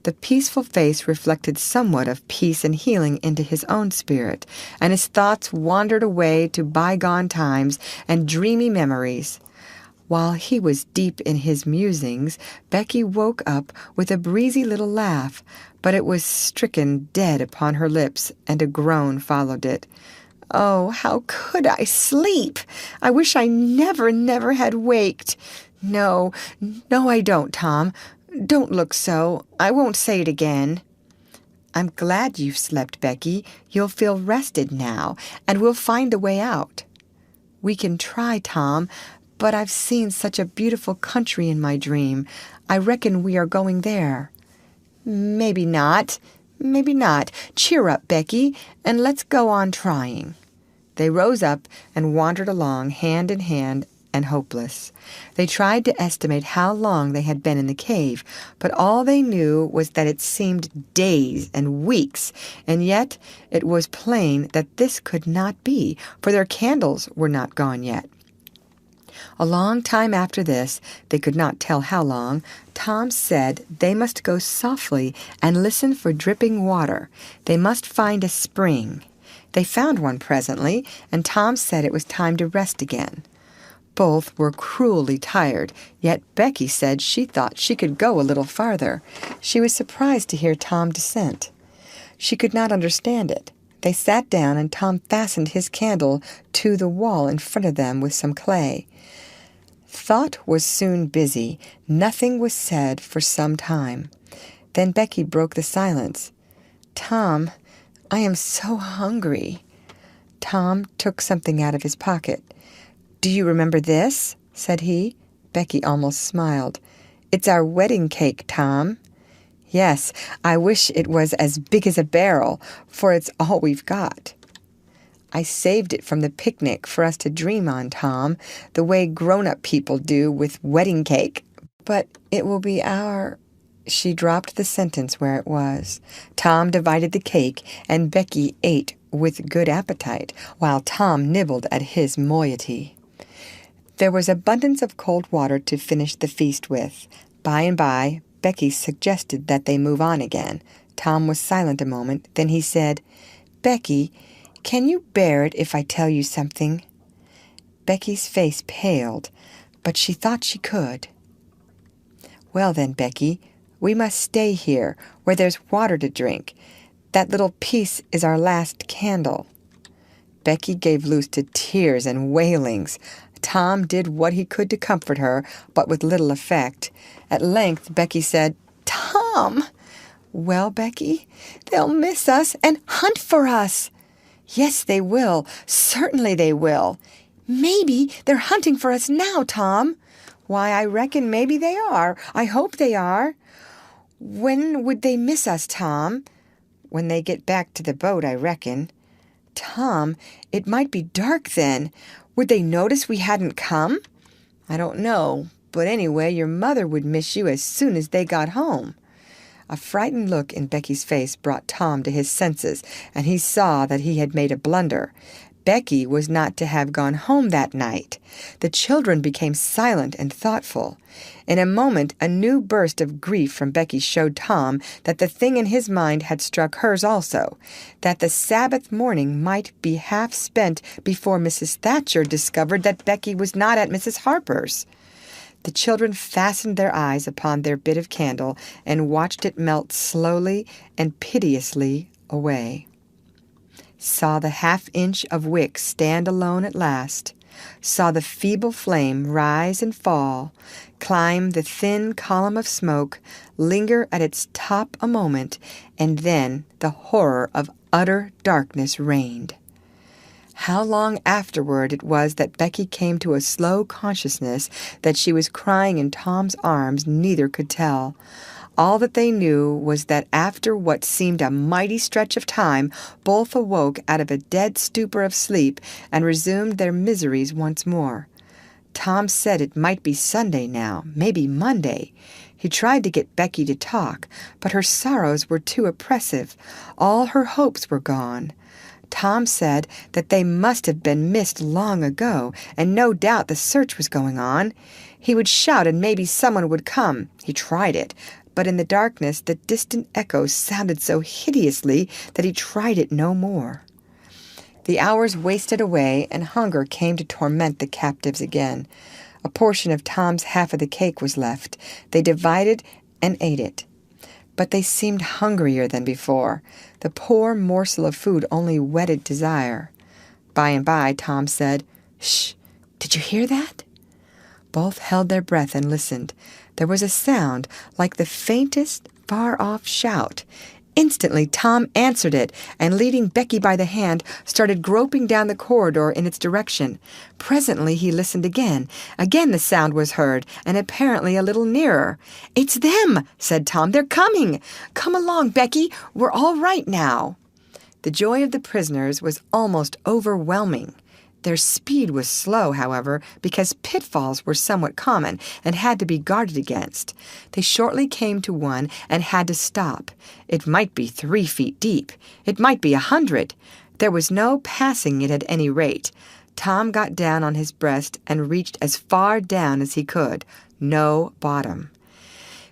The peaceful face reflected somewhat of peace and healing into his own spirit, and his thoughts wandered away to bygone times and dreamy memories. While he was deep in his musings, Becky woke up with a breezy little laugh, but it was stricken dead upon her lips, and a groan followed it. "Oh, how could I sleep? I wish I never had waked. No, I don't, Tom. Don't look so. I won't say it again." "I'm glad you've slept, Becky. You'll feel rested now, and we'll find a way out." "We can try, Tom, but I've seen such a beautiful country in my dream. I reckon we are going there." Maybe not. Cheer up, Becky, and let's go on trying." They rose up and wandered along, hand in hand and hopeless. They tried to estimate how long they had been in the cave, but all they knew was that it seemed days and weeks, and yet it was plain that this could not be, for their candles were not gone yet. A long time after this, they could not tell how long, Tom said they must go softly and listen for dripping water. They must find a spring. They found one presently, and Tom said it was time to rest again. Both were cruelly tired, yet Becky said she thought she could go a little farther. She was surprised to hear Tom dissent. She could not understand it. They sat down, and Tom fastened his candle to the wall in front of them with some clay. Thought was soon busy. Nothing was said for some time. Then Becky broke the silence. "Tom, I am so hungry." Tom took something out of his pocket. "Do you remember this?" said he. Becky almost smiled. "It's our wedding cake, Tom." "Yes, I wish it was as big as a barrel, for it's all we've got." "I saved it from the picnic for us to dream on, Tom, the way grown-up people do with wedding cake. But it will be our—" She dropped the sentence where it was. Tom divided the cake, and Becky ate with good appetite, while Tom nibbled at his moiety. There was abundance of cold water to finish the feast with. By and by, Becky suggested that they move on again. Tom was silent a moment. Then he said, "Becky, can you bear it if I tell you something?" Becky's face paled, but she thought she could. "Well then, Becky, we must stay here, where there's water to drink. That little piece is our last candle." Becky gave loose to tears and wailings. Tom did what he could to comfort her, but with little effect. At length Becky said, "Tom!" "Well, Becky?" "They'll miss us and hunt for us." "Yes, they will. Certainly they will." "Maybe they're hunting for us now, Tom." "Why, I reckon maybe they are. I hope they are." "When would they miss us, Tom?" "When they get back to the boat, I reckon." "Tom, it might be dark then. Would they notice we hadn't come?" "I don't know, but anyway, your mother would miss you as soon as they got home." A frightened look in Becky's face brought Tom to his senses, and he saw that he had made a blunder. Becky was not to have gone home that night. The children became silent and thoughtful. In a moment, a new burst of grief from Becky showed Tom that the thing in his mind had struck hers also, that the Sabbath morning might be half spent before Mrs. Thatcher discovered that Becky was not at Mrs. Harper's. The children fastened their eyes upon their bit of candle and watched it melt slowly and piteously away. Saw the half-inch of wick stand alone at last, saw the feeble flame rise and fall, climb the thin column of smoke, linger at its top a moment, and then the horror of utter darkness reigned. How long afterward it was that Becky came to a slow consciousness that she was crying in Tom's arms, neither could tell. All that they knew was that after what seemed a mighty stretch of time, both awoke out of a dead stupor of sleep and resumed their miseries once more. Tom said it might be Sunday now, maybe Monday. He tried to get Becky to talk, but her sorrows were too oppressive. All her hopes were gone. Tom said that they must have been missed long ago, and no doubt the search was going on. He would shout and maybe someone would come. He tried it, but in the darkness the distant echoes sounded so hideously that he tried it no more. The hours wasted away, and hunger came to torment the captives again. A portion of Tom's half of the cake was left. They divided and ate it. But they seemed hungrier than before. The poor morsel of food only whetted desire. By and by, Tom said, "Shh! Did you hear that?" Both held their breath and listened. There was a sound like the faintest, far-off shout. Instantly, Tom answered it, and leading Becky by the hand, started groping down the corridor in its direction. Presently he listened again. Again the sound was heard, and apparently a little nearer. "It's them," said Tom. "They're coming. Come along, Becky. We're all right now." The joy of the prisoners was almost overwhelming. Their speed was slow, however, because pitfalls were somewhat common and had to be guarded against. They shortly came to one and had to stop. It might be 3 feet deep. It might be 100. There was no passing it at any rate. Tom got down on his breast and reached as far down as he could. No bottom.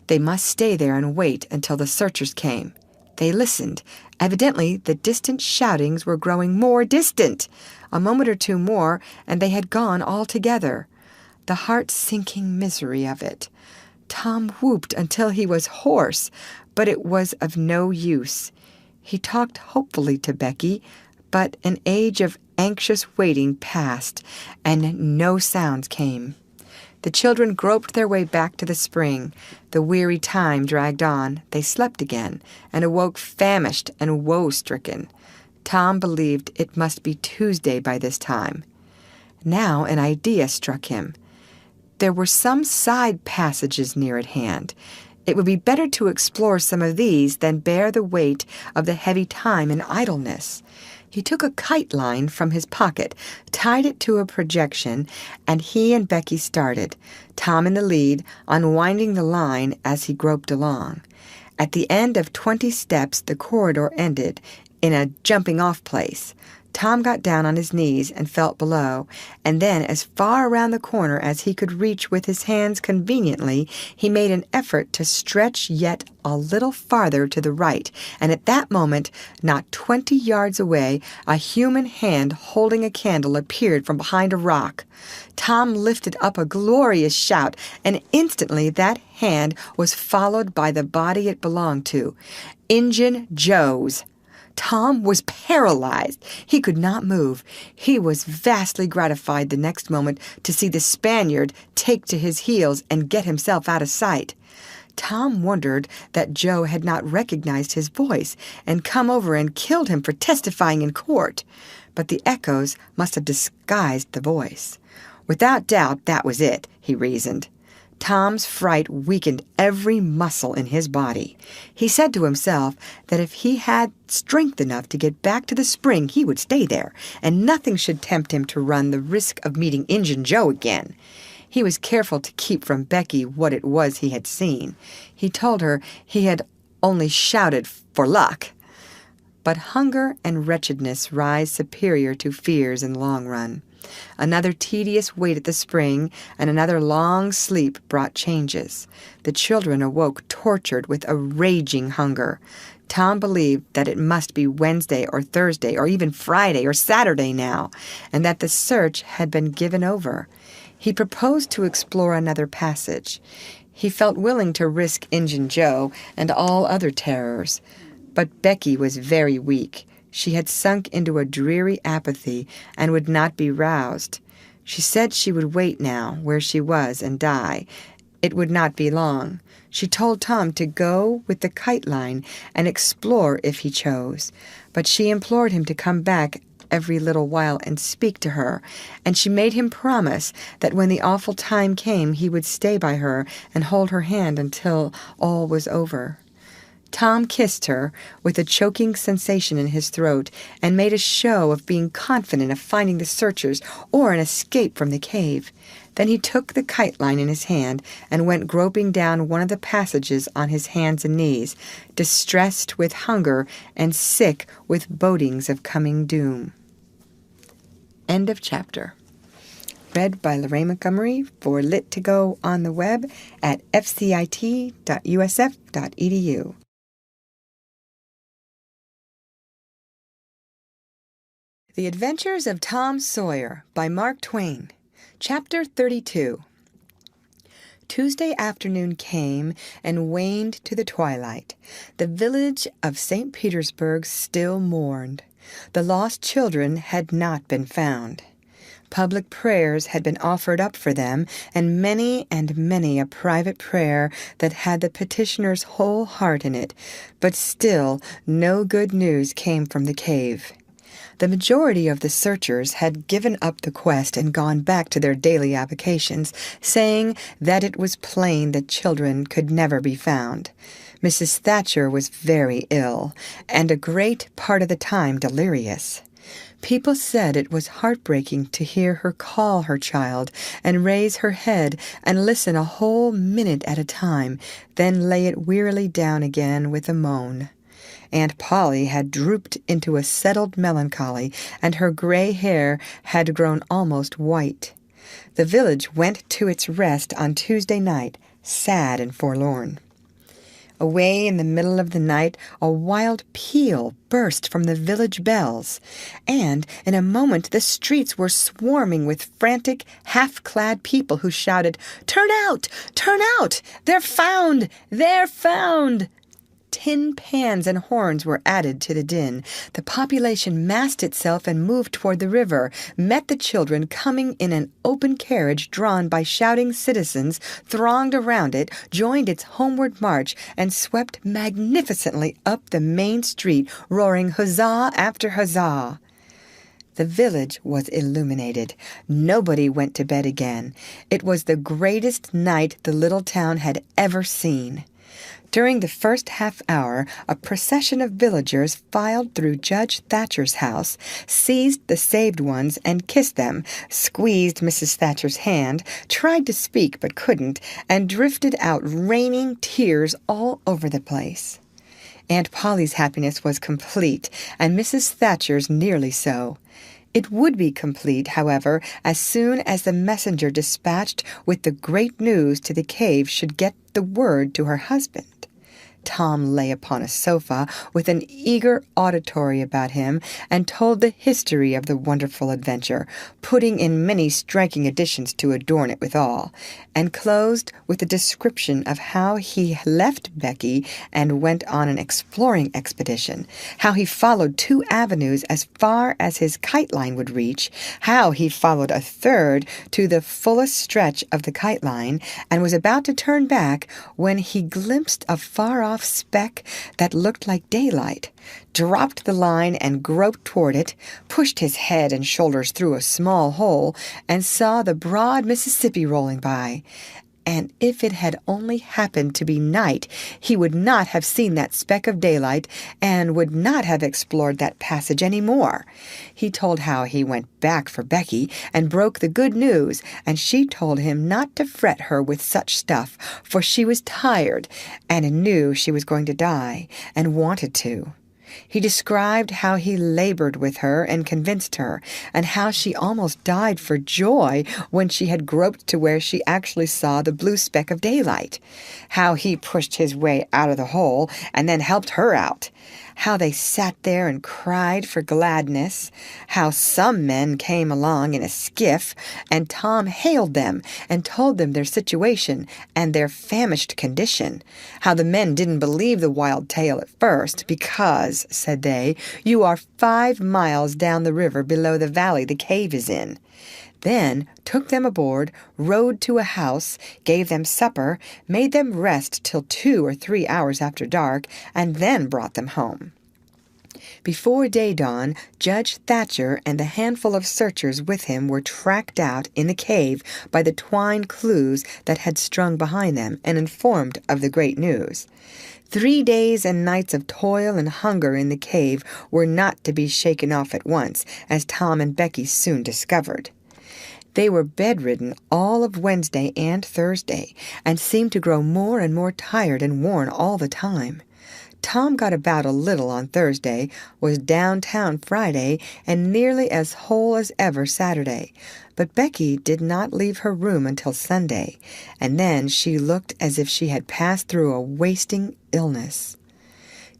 They must stay there and wait until the searchers came. They listened. Evidently, the distant shoutings were growing more distant. A moment or two more, and they had gone altogether. The heart-sinking misery of it. Tom whooped until he was hoarse, but it was of no use. He talked hopefully to Becky, but an age of anxious waiting passed, and no sounds came. The children groped their way back to the spring. The weary time dragged on. They slept again, and awoke famished and woe-stricken. Tom believed it must be Tuesday by this time. Now an idea struck him. There were some side passages near at hand. It would be better to explore some of these than bear the weight of the heavy time in idleness. He took a kite line from his pocket, tied it to a projection, and he and Becky started, Tom in the lead, unwinding the line as he groped along. At the end of 20 steps, the corridor ended in a jumping-off place. Tom got down on his knees and felt below, and then, as far around the corner as he could reach with his hands conveniently, he made an effort to stretch yet a little farther to the right, and at that moment, not 20 yards away, a human hand holding a candle appeared from behind a rock. Tom lifted up a glorious shout, and instantly that hand was followed by the body it belonged to, Injun Joe's. Tom was paralyzed. He could not move. He was vastly gratified the next moment to see the Spaniard take to his heels and get himself out of sight. Tom wondered that Joe had not recognized his voice and come over and killed him for testifying in court. But the echoes must have disguised the voice. Without doubt, that was it, he reasoned. Tom's fright weakened every muscle in his body. He said to himself that if he had strength enough to get back to the spring, he would stay there, and nothing should tempt him to run the risk of meeting Injun Joe again. He was careful to keep from Becky what it was he had seen. He told her he had only shouted for luck. But hunger and wretchedness rise superior to fears in the long run. Another tedious wait at the spring and another long sleep brought changes. The children awoke tortured with a raging hunger. Tom believed that it must be Wednesday or Thursday or even Friday or Saturday now, and that the search had been given over. He proposed to explore another passage. He felt willing to risk Injun Joe and all other terrors. But Becky was very weak. She had sunk into a dreary apathy and would not be roused. She said she would wait now, where she was, and die, It would not be long. She told Tom to go with the kite line and explore if he chose, but she implored him to come back every little while and speak to her, and she made him promise that when the awful time came he would stay by her and hold her hand until all was over. Tom kissed her with a choking sensation in his throat and made a show of being confident of finding the searchers or an escape from the cave. Then he took the kite line in his hand and went groping down one of the passages on his hands and knees, distressed with hunger and sick with bodings of coming doom. End of chapter. Read by Lorraine Montgomery for Lit2Go on the web at fcit.usf.edu. The Adventures of Tom Sawyer by Mark Twain. Chapter 32. Tuesday afternoon came and waned to the twilight. The village of St. Petersburg still mourned. The lost children had not been found. Public prayers had been offered up for them, and many a private prayer that had the petitioner's whole heart in it, but still no good news came from the cave. The majority of the searchers had given up the quest and gone back to their daily avocations, saying that it was plain that children could never be found. Mrs. Thatcher was very ill, and a great part of the time delirious. People said it was heartbreaking to hear her call her child and raise her head and listen a whole minute at a time, then lay it wearily down again with a moan. Aunt Polly had drooped into a settled melancholy, and her gray hair had grown almost white. The village went to its rest on Tuesday night, sad and forlorn. Away in the middle of the night, a wild peal burst from the village bells, and in a moment the streets were swarming with frantic, half-clad people who shouted, "Turn out! Turn out! They're found! They're found!" Tin pans and horns were added to the din. The population massed itself and moved toward the river, met the children coming in an open carriage drawn by shouting citizens, thronged around it, joined its homeward march, and swept magnificently up the main street, roaring huzzah after huzzah. The village was illuminated. Nobody went to bed again. It was the greatest night the little town had ever seen. During the first half-hour, a procession of villagers filed through Judge Thatcher's house, seized the saved ones and kissed them, squeezed Mrs. Thatcher's hand, tried to speak but couldn't, and drifted out raining tears all over the place. Aunt Polly's happiness was complete, and Mrs. Thatcher's nearly so. It would be complete, however, as soon as the messenger dispatched with the great news to the cave should get the word to her husband. Tom lay upon a sofa with an eager auditory about him and told the history of the wonderful adventure, putting in many striking additions to adorn it withal, and closed with a description of how he left Becky and went on an exploring expedition, how he followed 2 avenues as far as his kite line would reach, how he followed a third to the fullest stretch of the kite line, and was about to turn back when he glimpsed a far-off speck that looked like daylight, dropped the line and groped toward it, pushed his head and shoulders through a small hole, and saw the broad Mississippi rolling by. And if it had only happened to be night, he would not have seen that speck of daylight and would not have explored that passage any more. He told how he went back for Becky and broke the good news, and she told him not to fret her with such stuff, for she was tired and knew she was going to die and wanted to. He described how he labored with her and convinced her, and how she almost died for joy when she had groped to where she actually saw the blue speck of daylight, how he pushed his way out of the hole and then helped her out, how they sat there and cried for gladness, how some men came along in a skiff, and Tom hailed them and told them their situation and their famished condition, how the men didn't believe the wild tale at first because, said they, you are 5 miles down the river below the valley the cave is in. then took them aboard, rode to a house, gave them supper, made them rest till 2 or 3 hours after dark, and then brought them home. Before day dawn, Judge Thatcher and the handful of searchers with him were tracked out in the cave by the Twain clues that had strung behind them and informed of the great news. 3 days and nights of toil and hunger in the cave were not to be shaken off at once, as Tom and Becky soon discovered. They were bedridden all of Wednesday and Thursday, and seemed to grow more and more tired and worn all the time. Tom got about a little on Thursday, was downtown Friday, and nearly as whole as ever Saturday. But Becky did not leave her room until Sunday, and then she looked as if she had passed through a wasting illness.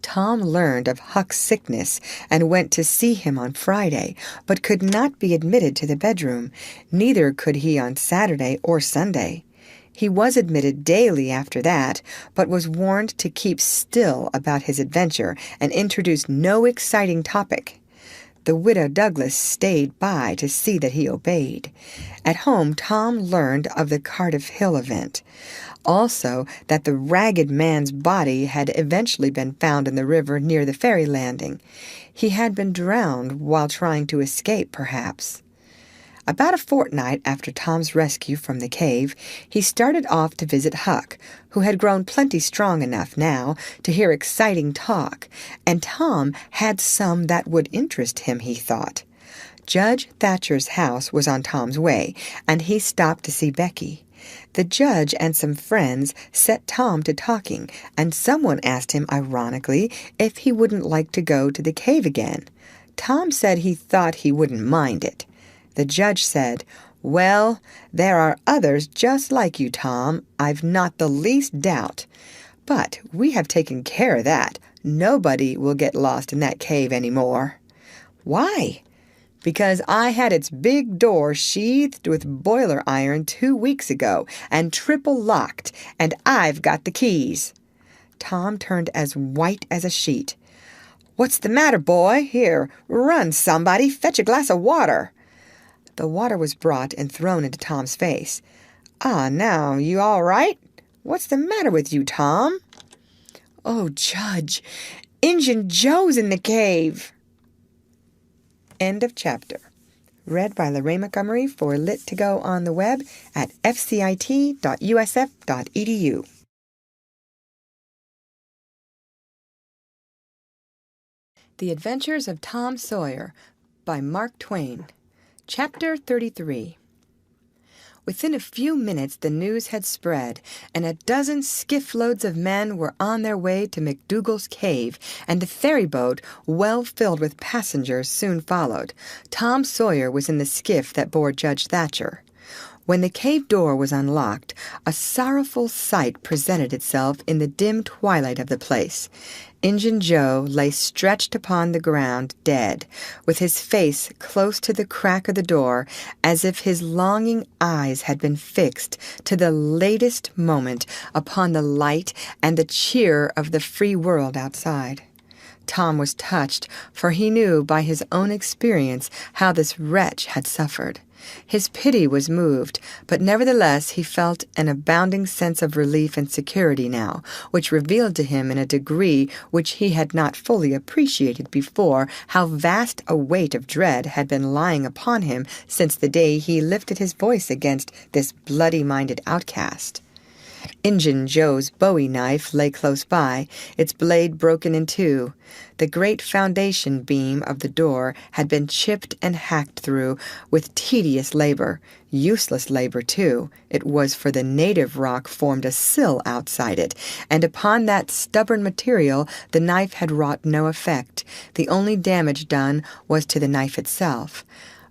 Tom learned of Huck's sickness and went to see him on Friday, but could not be admitted to the bedroom. Neither could he on Saturday or Sunday. He was admitted daily after that, but was warned to keep still about his adventure and introduce no exciting topic. The widow Douglas stayed by to see that he obeyed. At home, Tom learned of the Cardiff Hill event. Also, that the ragged man's body had eventually been found in the river near the ferry landing. He had been drowned while trying to escape, perhaps. About a fortnight after Tom's rescue from the cave, he started off to visit Huck, who had grown plenty strong enough now to hear exciting talk, and Tom had some that would interest him, he thought. Judge Thatcher's house was on Tom's way, and he stopped to see Becky. The judge and some friends set Tom to talking, and someone asked him ironically if he wouldn't like to go to the cave again. Tom said he thought he wouldn't mind it. The judge said, "Well, there are others just like you, Tom. I've not the least doubt. But we have taken care of that. Nobody will get lost in that cave any more." "Why?" "Because I had its big door sheathed with boiler iron 2 weeks ago and triple locked, and I've got the keys." Tom turned as white as a sheet. "What's the matter, boy? Here, run, somebody. Fetch a glass of water." The water was brought and thrown into Tom's face. "Ah, now, you all right? What's the matter with you, Tom?" "Oh, Judge, Injun Joe's in the cave." End of chapter. Read by Lorraine Montgomery for Lit2Go on the web at fcit.usf.edu. The Adventures of Tom Sawyer by Mark Twain. Chapter 33. Within a few minutes the news had spread, and a dozen skiff-loads of men were on their way to McDougal's cave, and the ferry-boat, well filled with passengers, soon followed. Tom Sawyer was in the skiff that bore Judge Thatcher. When the cave door was unlocked, a sorrowful sight presented itself in the dim twilight of the place. Injun Joe lay stretched upon the ground, dead, with his face close to the crack of the door, as if his longing eyes had been fixed to the latest moment upon the light and the cheer of the free world outside. Tom was touched, for he knew by his own experience how this wretch had suffered. His pity was moved, but nevertheless he felt an abounding sense of relief and security now, which revealed to him in a degree which he had not fully appreciated before how vast a weight of dread had been lying upon him since the day he lifted his voice against this bloody-minded outcast. Injun Joe's bowie knife lay close by, its blade broken in two. The great foundation beam of the door had been chipped and hacked through with tedious labor, useless labor, too. It was for the native rock formed a sill outside it, and upon that stubborn material the knife had wrought no effect. The only damage done was to the knife itself.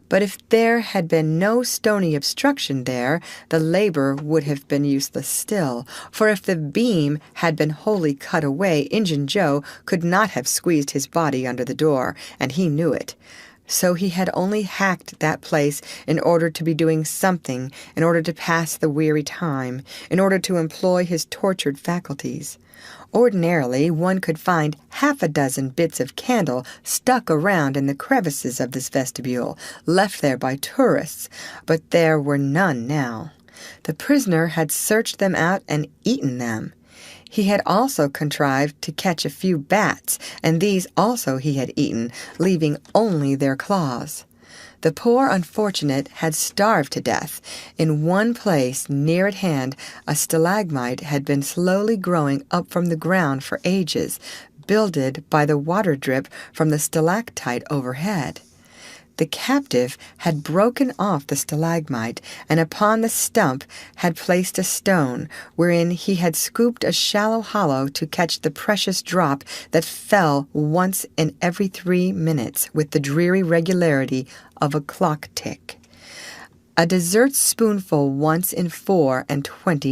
But if there had been no stony obstruction there, the labor would have been useless still, for if the beam had been wholly cut away, Injun Joe could not have squeezed his body under the door, and he knew it. So he had only hacked that place in order to be doing something, in order to pass the weary time, in order to employ his tortured faculties. Ordinarily, one could find half a dozen bits of candle stuck around in the crevices of this vestibule, left there by tourists, but there were none now. The prisoner had searched them out and eaten them. He had also contrived to catch a few bats, and these also he had eaten, leaving only their claws. The poor unfortunate had starved to death. In one place near at hand, a stalagmite had been slowly growing up from the ground for ages, builded by the water drip from the stalactite overhead. The captive had broken off the stalagmite, and upon the stump had placed a stone, wherein he had scooped a shallow hollow to catch the precious drop that fell once in every 3 minutes with the dreary regularity of a clock tick. A dessert spoonful once in 24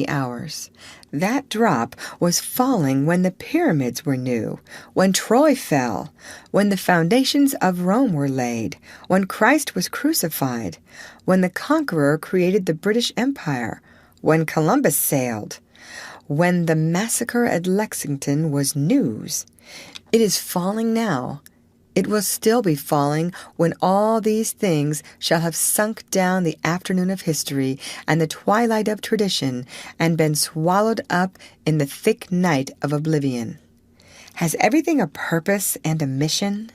hours. That drop was falling when the pyramids were new, when Troy fell, when the foundations of Rome were laid, when Christ was crucified, when the conqueror created the British Empire, when Columbus sailed, when the massacre at Lexington was news. It is falling now. It will still be falling when all these things shall have sunk down the afternoon of history and the twilight of tradition and been swallowed up in the thick night of oblivion. Has everything a purpose and a mission?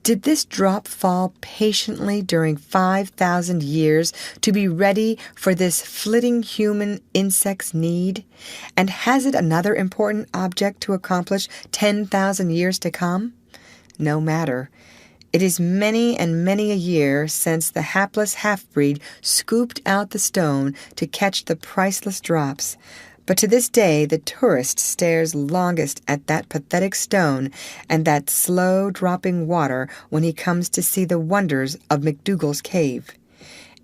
Did this drop fall patiently during 5,000 years to be ready for this flitting human insect's need? And has it another important object to accomplish 10,000 years to come? No matter. It is many and many a year since the hapless half-breed scooped out the stone to catch the priceless drops. But to this day the tourist stares longest at that pathetic stone and that slow-dropping water when he comes to see the wonders of McDougall's cave.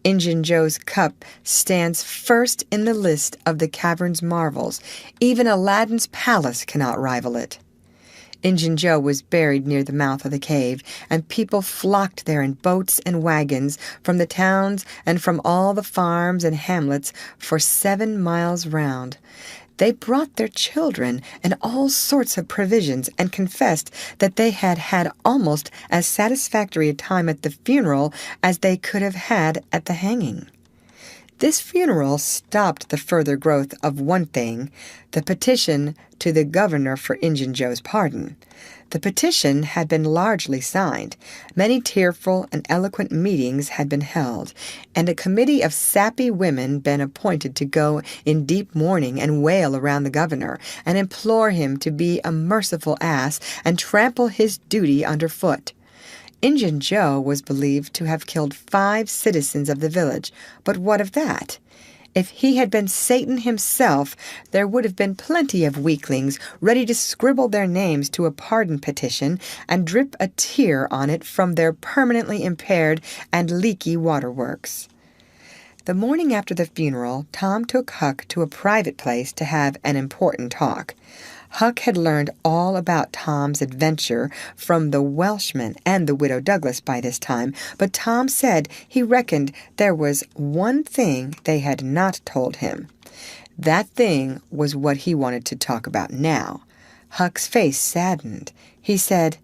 Injun Joe's cup stands first in the list of the cavern's marvels. Even Aladdin's palace cannot rival it. Injun Joe was buried near the mouth of the cave, and people flocked there in boats and wagons from the towns and from all the farms and hamlets for 7 miles round. They brought their children and all sorts of provisions and confessed that they had had almost as satisfactory a time at the funeral as they could have had at the hanging. This funeral stopped the further growth of one thing, the petition to the governor for Injun Joe's pardon. The petition had been largely signed. Many tearful and eloquent meetings had been held, and a committee of sappy women been appointed to go in deep mourning and wail around the governor, and implore him to be a merciful ass and trample his duty underfoot. Injun Joe was believed to have killed 5 citizens of the village, but what of that? If he had been Satan himself, there would have been plenty of weaklings ready to scribble their names to a pardon petition and drip a tear on it from their permanently impaired and leaky waterworks. The morning after the funeral, Tom took Huck to a private place to have an important talk. Huck had learned all about Tom's adventure from the Welshman and the Widow Douglas by this time, but Tom said he reckoned there was one thing they had not told him. That thing was what he wanted to talk about now. Huck's face saddened. He said,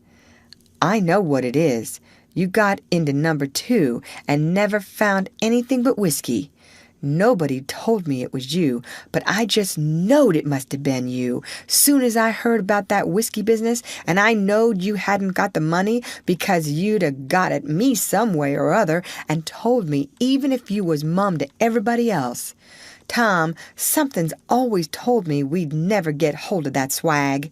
"I know what it is. You got into number 2 and never found anything but whiskey. Nobody told me it was you, but I just knowed it must have been you. Soon as I heard about that whiskey business, and I knowed you hadn't got the money because you'd a got at me some way or other and told me even if you was mum to everybody else. Tom, something's always told me we'd never get hold of that swag."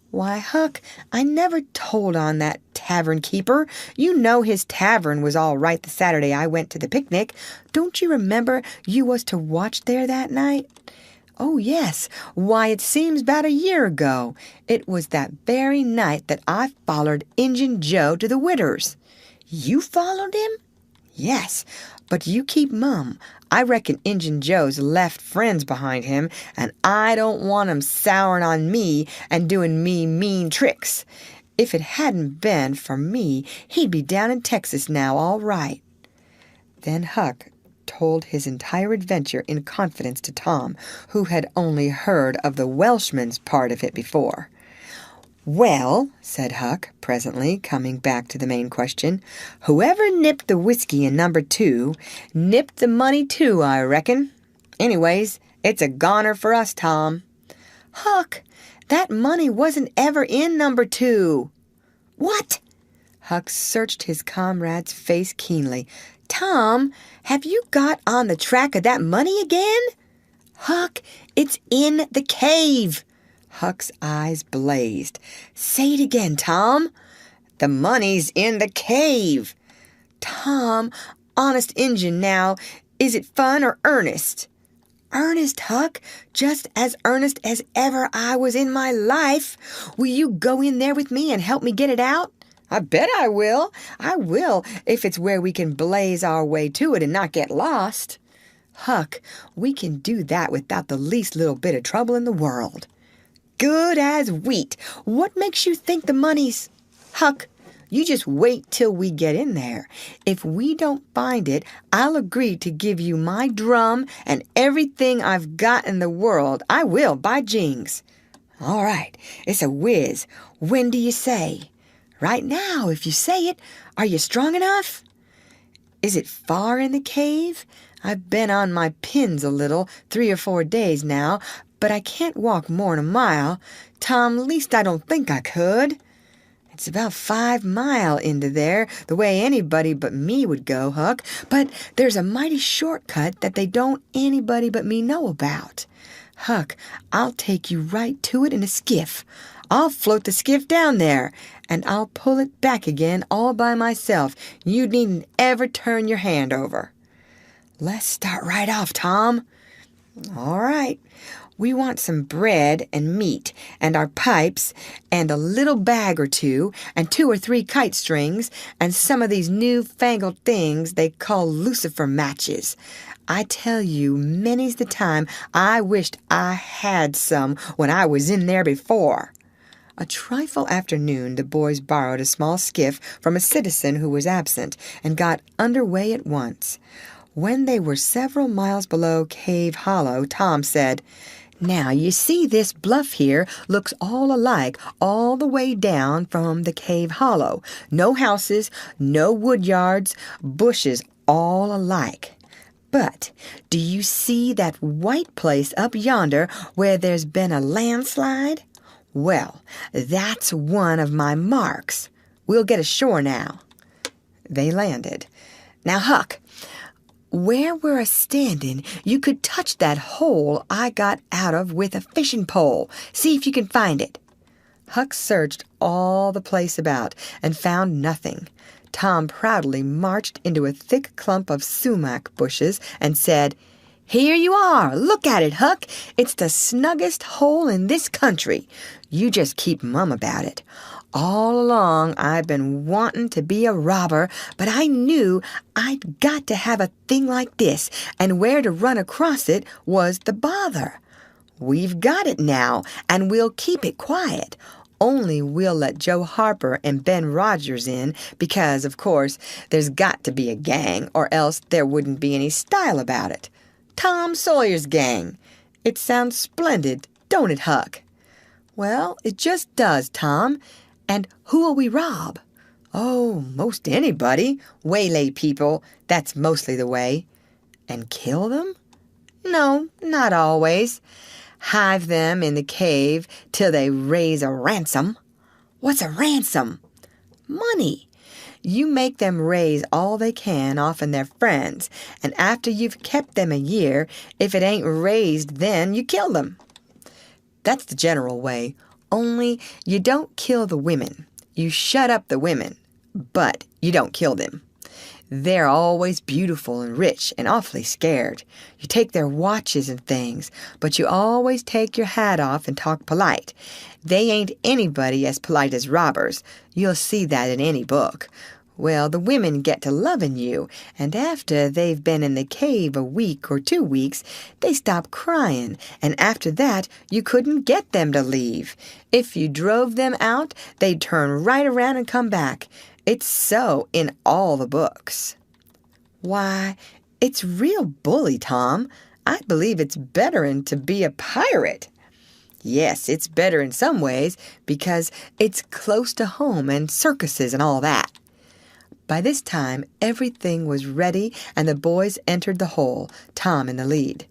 "Why, Huck, I never told on that tavern keeper. You know his tavern was all right the Saturday I went to the picnic. Don't you remember you was to watch there that night?" "Oh, yes. Why, it seems about a year ago. It was that very night that I follered Injun Joe to the Widder's." "You followed him?" "Yes, but you keep mum. I reckon Injun Joe's left friends behind him, and I don't want 'em souring on me and doing me mean tricks. If it hadn't been for me, he'd be down in Texas now, all right." Then Huck told his entire adventure in confidence to Tom, who had only heard of the Welshman's part of it before. "Well," said Huck, presently, coming back to the main question, "whoever nipped the whiskey in number 2 nipped the money too, I reckon. Anyways, it's a goner for us, Tom." "Huck, that money wasn't ever in number 2. "What?" Huck searched his comrade's face keenly. "Tom, have you got on the track of that money again?" "Huck, it's in the cave." Huck's eyes blazed. "Say it again, Tom." "The money's in the cave." "Tom, honest Injun now, is it fun or earnest?" "Earnest, Huck, just as earnest as ever I was in my life. Will you go in there with me and help me get it out?" "I bet I will. I will, if it's where we can blaze our way to it and not get lost." "Huck, we can do that without the least little bit of trouble in the world." "Good as wheat. What makes you think the money's—" "Huck, you just wait till we get in there. If we don't find it, I'll agree to give you my drum and everything I've got in the world. I will, by jings." "All right, it's a whiz. When do you say?" "Right now, if you say it. Are you strong enough?" "Is it far in the cave? I've been on my pins a little, 3 or 4 days now, but I can't walk more'n a mile. Tom, least I don't think I could." "It's about 5 mile into there, the way anybody but me would go, Huck, but there's a mighty shortcut that they don't anybody but me know about. Huck, I'll take you right to it in a skiff. I'll float the skiff down there, and I'll pull it back again all by myself. You needn't ever turn your hand over." "Let's start right off, Tom." "All right. We want some bread and meat, and our pipes, and a little bag or 2, and 2 or 3 kite strings, and some of these new-fangled things they call lucifer matches. I tell you, many's the time I wished I had some when I was in there before." A trifle after noon, the boys borrowed a small skiff from a citizen who was absent, and got under way at once. When they were several miles below Cave Hollow, Tom said, "Now, you see this bluff here looks all alike all the way down from the cave hollow. No houses, no wood yards, bushes all alike. But do you see that white place up yonder where there's been a landslide? Well, that's one of my marks. We'll get ashore now." They landed. "Now, Huck, where we're a-standing, you could touch that hole I got out of with a fishing pole. See if you can find it." Huck searched all the place about and found nothing. Tom proudly marched into a thick clump of sumac bushes and said, "Here you are. Look at it, Huck. It's the snuggest hole in this country. You just keep mum about it. All along I've been wanting to be a robber, but I knew I'd got to have a thing like this, and where to run across it was the bother. We've got it now, and we'll keep it quiet. Only we'll let Joe Harper and Ben Rogers in, because, of course, there's got to be a gang, or else there wouldn't be any style about it. Tom Sawyer's gang. It sounds splendid, don't it, Huck?" "Well, it just does, Tom. And who'll we rob?" "Oh, most anybody. Waylay people. That's mostly the way." "And kill them?" "No, not always. Hive them in the cave till they raise a ransom." "What's a ransom?" "Money. You make them raise all they can off'n their friends, and after you've kept them a year, if it ain't raised then, you kill them. That's the general way. Only you don't kill the women. You shut up the women, but you don't kill them. They're always beautiful and rich and awfully scared. You take their watches and things, but you always take your hat off and talk polite. They ain't anybody as polite as robbers. You'll see that in any book. Well, the women get to loving you, and after they've been in the cave a week or 2 weeks, they stop crying, and after that, you couldn't get them to leave. If you drove them out, they'd turn right around and come back. It's so in all the books." "Why, it's real bully, Tom. I believe it's better'n to be a pirate." "Yes, it's better in some ways, because it's close to home and circuses and all that." By this time, everything was ready, and the boys entered the hole, Tom in the lead.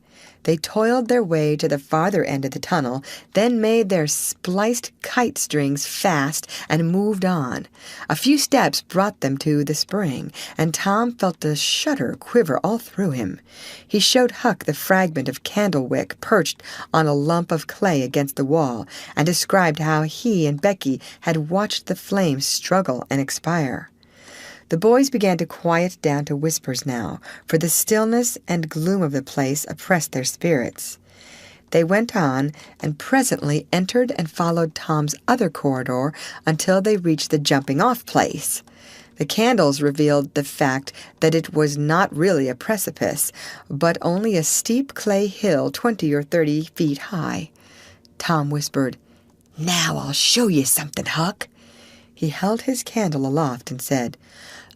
They toiled their way to the farther end of the tunnel, then made their spliced kite strings fast and moved on. A few steps brought them to the spring, and Tom felt a shudder quiver all through him. He showed Huck the fragment of candle wick perched on a lump of clay against the wall, and described how he and Becky had watched the flames struggle and expire. The boys began to quiet down to whispers now, for the stillness and gloom of the place oppressed their spirits. They went on, and presently entered and followed Tom's other corridor until they reached the jumping-off place. The candles revealed the fact that it was not really a precipice, but only a steep clay hill 20 or 30 feet high. Tom whispered, "Now I'll show you something, Huck." He held his candle aloft and said,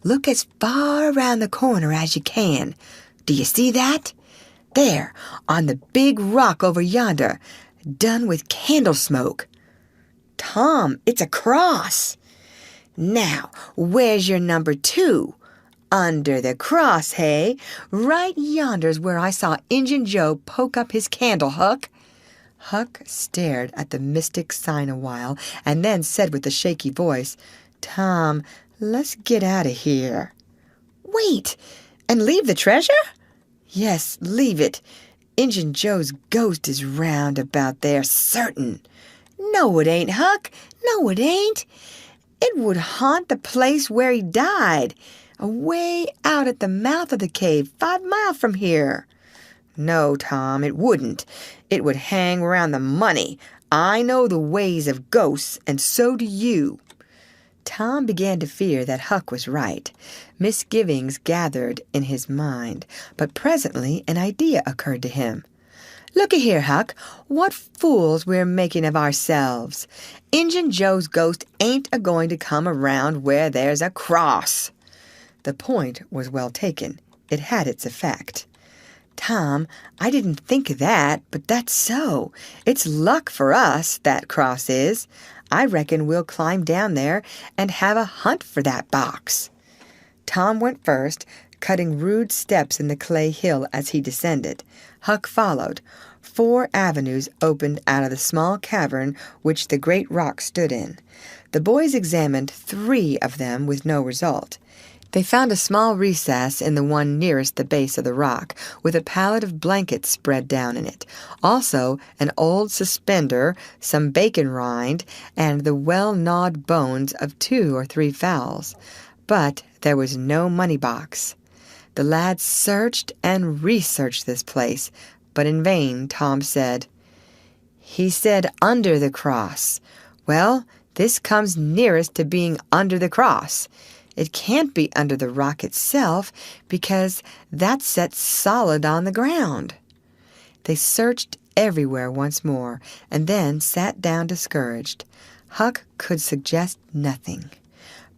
"Look as far around the corner as you can. Do you see that? There, on the big rock over yonder, done with candle smoke." "Tom, it's a cross." "Now, where's your number 2? Under the cross, hey? Right yonder's where I saw Injun Joe poke up his candle, Huck." Huck stared at the mystic sign a while, and then said with a shaky voice, "Tom, let's get out of here." "Wait, and leave the treasure?" "Yes, leave it. Injun Joe's ghost is round about there, certain." "No, it ain't, Huck. No, it ain't. It would haunt the place where he died, away out at the mouth of the cave, 5 miles from here." "No, Tom, it wouldn't. It would hang around the money. I know the ways of ghosts, and so do you." Tom began to fear that Huck was right. Misgivings gathered in his mind, but presently an idea occurred to him. "Looky here, Huck, what fools we're making of ourselves. Injun Joe's ghost ain't a-going to come around where there's a cross." The point was well taken. It had its effect. "Tom, I didn't think of that, but that's so. It's luck for us, that cross is. I reckon we'll climb down there and have a hunt for that box." Tom went first, cutting rude steps in the clay hill as he descended. Huck followed. 4 avenues opened out of the small cavern which the great rock stood in. The boys examined 3 of them with no result. They found a small recess in the one nearest the base of the rock, with a pallet of blankets spread down in it, also an old suspender, some bacon rind, and the well-gnawed bones of 2 or 3 fowls. But there was no money box. The lads searched and researched this place, but in vain. Tom said, "He said under the cross. Well, this comes nearest to being under the cross. It can't be under the rock itself, because that's set solid on the ground." They searched everywhere once more, and then sat down discouraged. Huck could suggest nothing.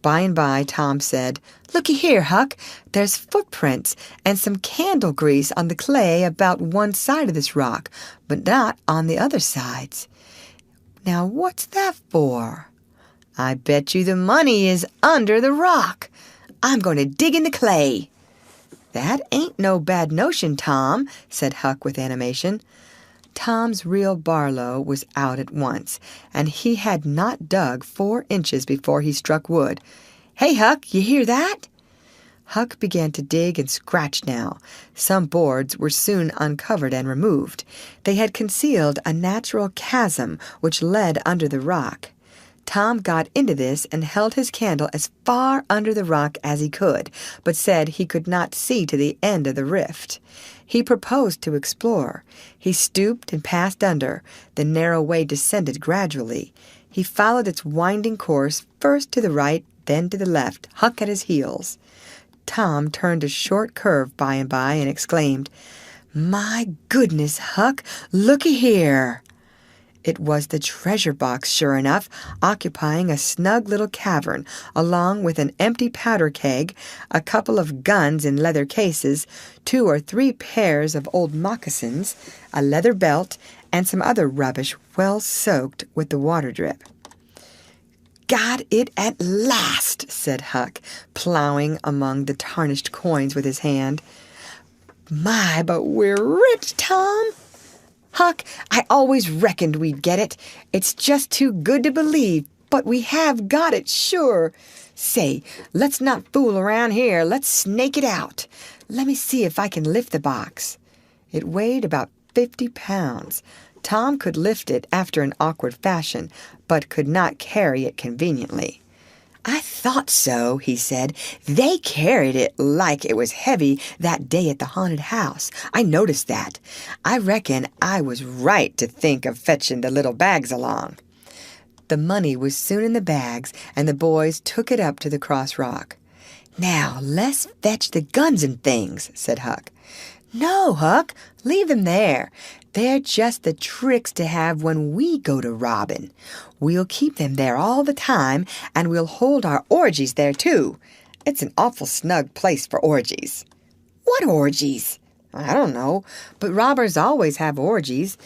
By and by, Tom said, "Looky here, Huck, there's footprints and some candle grease on the clay about one side of this rock, but not on the other sides. Now, what's that for?" "I bet you the money is under the rock. I'm going to dig in the clay." "That ain't no bad notion, Tom," said Huck with animation. Tom's real Barlow was out at once, and he had not dug 4 inches before he struck wood. "Hey, Huck, you hear that?" Huck began to dig and scratch now. Some boards were soon uncovered and removed. They had concealed a natural chasm which led under the rock. Tom got into this and held his candle as far under the rock as he could, but said he could not see to the end of the rift. He proposed to explore. He stooped and passed under. The narrow way descended gradually. He followed its winding course, first to the right, then to the left, Huck at his heels. Tom turned a short curve by and by and exclaimed, "My goodness, Huck, looky here!" It was the treasure box, sure enough, occupying a snug little cavern, along with an empty powder keg, a couple of guns in leather cases, 2 or 3 pairs of old moccasins, a leather belt, and some other rubbish well soaked with the water drip. "Got it at last," said Huck, plowing among the tarnished coins with his hand. "My, but we're rich, Tom!" "Huck, I always reckoned we'd get it. It's just too good to believe, but we have got it, sure. Say, let's not fool around here. Let's snake it out. Let me see if I can lift the box." It weighed about 50 pounds. Tom could lift it after an awkward fashion, but could not carry it conveniently. "I thought so," he said. "They carried it like it was heavy that day at the haunted house. I noticed that. I reckon I was right to think of fetching the little bags along." The money was soon in the bags, and the boys took it up to the cross rock. "Now, let's fetch the guns and things," said Huck. "No, Huck, leave them there. They're just the tricks to have when we go to robbing. We'll keep them there all the time, and we'll hold our orgies there, too. It's an awful snug place for orgies." "What orgies?" "I don't know, but robbers always have orgies,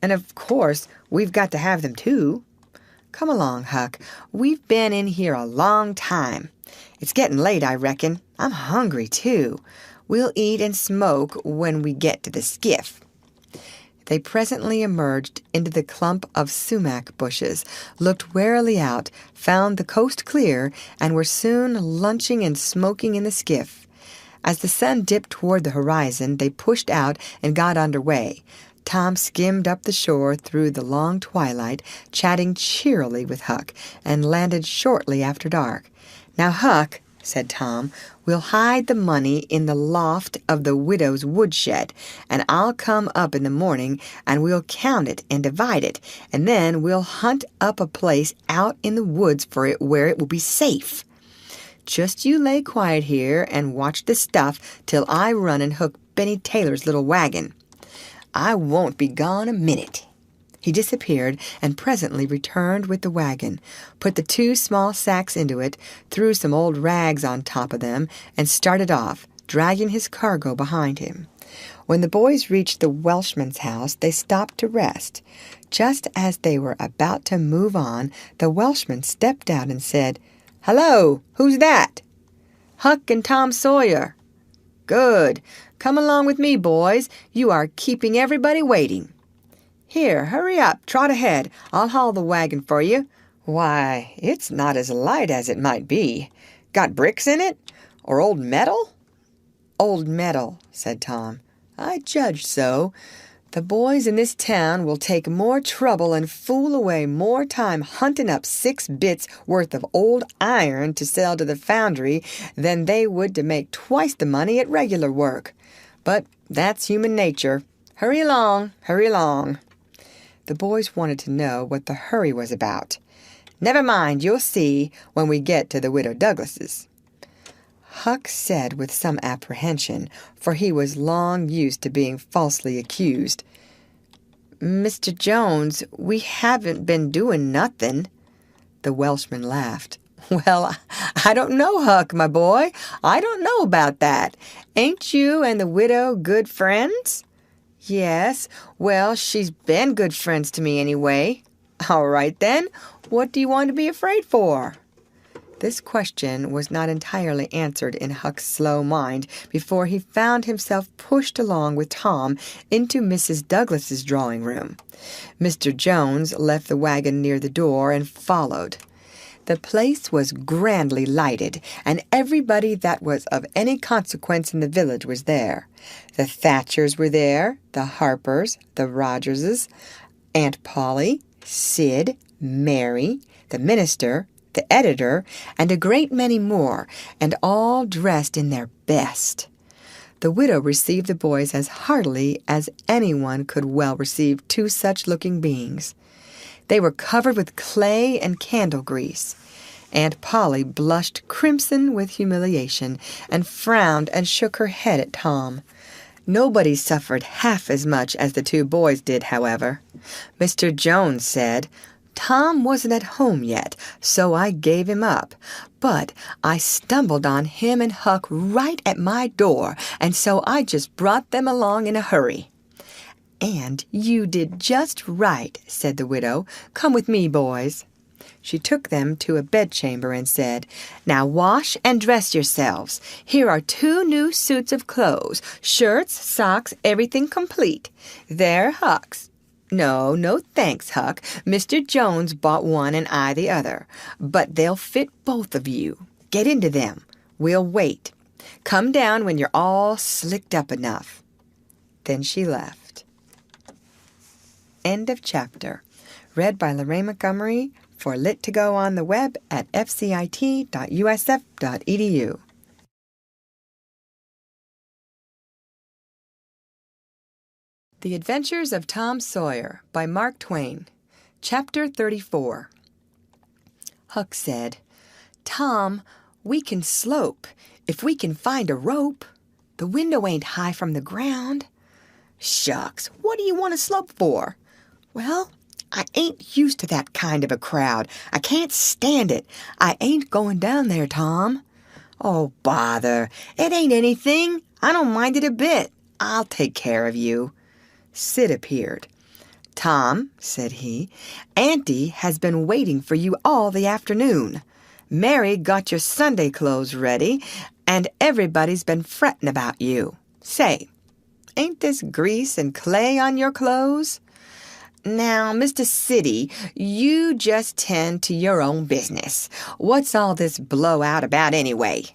and of course we've got to have them, too. Come along, Huck. We've been in here a long time. It's getting late, I reckon. I'm hungry, too. We'll eat and smoke when we get to the skiff." They presently emerged into the clump of sumac bushes, looked warily out, found the coast clear, and were soon lunching and smoking in the skiff. As the sun dipped toward the horizon, they pushed out and got under way. Tom skimmed up the shore through the long twilight, chatting cheerily with Huck, and landed shortly after dark. "Now, Huck," said Tom, "we'll hide the money in the loft of the widow's woodshed, and I'll come up in the morning, and we'll count it and divide it, and then we'll hunt up a place out in the woods for it where it will be safe. Just you lay quiet here and watch the stuff till I run and hook Benny Taylor's little wagon. I won't be gone a minute." He disappeared and presently returned with the wagon, put the 2 small sacks into it, threw some old rags on top of them, and started off, dragging his cargo behind him. When the boys reached the Welshman's house, they stopped to rest. Just as they were about to move on, the Welshman stepped out and said, "Hello, who's that?" "Huck and Tom Sawyer." "Good. Come along with me, boys. You are keeping everybody waiting." "Here, hurry up, trot ahead. I'll haul the wagon for you. Why, it's not as light as it might be. Got bricks in it? Or old metal?" "Old metal," said Tom. "I judged so. The boys in this town will take more trouble and fool away more time hunting up 6 bits worth of old iron to sell to the foundry than they would to make twice the money at regular work. But that's human nature. Hurry along, hurry along." The boys wanted to know what the hurry was about. "Never mind, you'll see when we get to the Widow Douglas's." Huck said with some apprehension, for he was long used to being falsely accused, "Mr. Jones, we haven't been doing nothing." The Welshman laughed. "Well, I don't know, Huck, my boy. I don't know about that. Ain't you and the widow good friends?" "Yes. Well, she's been good friends to me anyway." "All right, then. What do you want to be afraid for?" This question was not entirely answered in Huck's slow mind before he found himself pushed along with Tom into Mrs. Douglas's drawing room. Mr. Jones left the wagon near the door and followed. The place was grandly lighted, and everybody that was of any consequence in the village was there. The Thatchers were there, the Harpers, the Rogerses, Aunt Polly, Sid, Mary, the minister, the editor, and a great many more, and all dressed in their best. The widow received the boys as heartily as anyone could well receive 2 such-looking beings. They were covered with clay and candle grease. Aunt Polly blushed crimson with humiliation and frowned and shook her head at Tom. Nobody suffered half as much as the two boys did, however. Mr. Jones said, "Tom wasn't at home yet, so I gave him up. But I stumbled on him and Huck right at my door, and so I just brought them along in a hurry." "And you did just right," said the widow. "Come with me, boys." She took them to a bedchamber and said, "Now wash and dress yourselves. Here are 2 new suits of clothes, shirts, socks, everything complete. They're Huck's. No thanks, Huck. Mr. Jones bought one and I the other. But they'll fit both of you. Get into them. We'll wait. Come down when you're all slicked up enough." Then she left. End of chapter. Read by Lorraine Montgomery for Lit to Go on the web at fcit.usf.edu. The Adventures of Tom Sawyer by Mark Twain. Chapter 34. Huck said, "Tom, we can slope if we can find a rope. The window ain't high from the ground." "Shucks, what do you want to slope for?" "Well, I ain't used to that kind of a crowd. I can't stand it. I ain't going down there, Tom." "Oh, bother. It ain't anything. I don't mind it a bit. I'll take care of you." Sid appeared. "Tom," said he, "Auntie has been waiting for you all the afternoon. Mary got your Sunday clothes ready, and everybody's been fretting about you. Say, ain't this grease and clay on your clothes?" "Now, Mr. Siddy, you just tend to your own business. What's all this blowout about anyway?"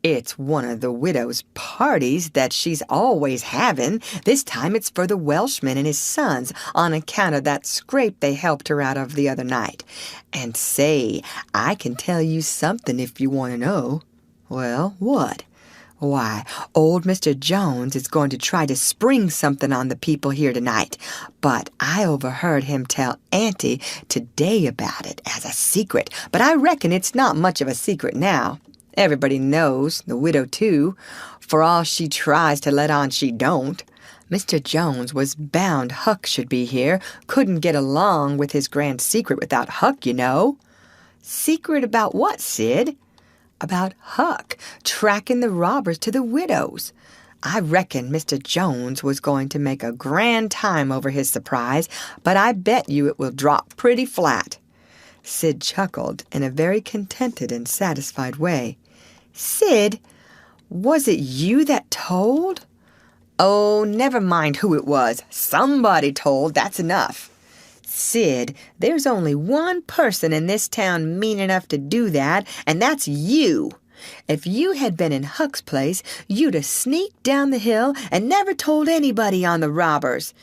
"It's one of the widow's parties that she's always having. This time it's for the Welshman and his sons on account of that scrape they helped her out of the other night. And say, I can tell you something if you want to know." "Well, what?" "Why, old Mr. Jones is going to try to spring something on the people here tonight, but I overheard him tell Auntie today about it as a secret, but I reckon it's not much of a secret now. Everybody knows, the widow too, for all she tries to let on she don't. Mr. Jones was bound Huck should be here, couldn't get along with his grand secret without Huck, you know." "Secret about what, Sid?" "About Huck tracking the robbers to the widow's. I reckon Mr. Jones was going to make a grand time over his surprise, but I bet you it will drop pretty flat." Sid chuckled in a very contented and satisfied way. "Sid, was it you that told?" "Oh, never mind who it was. Somebody told, that's enough." "Sid, there's only one person in this town mean enough to do that, and that's you. If you had been in Huck's place, you'd have sneaked down the hill and never told anybody on the robbers.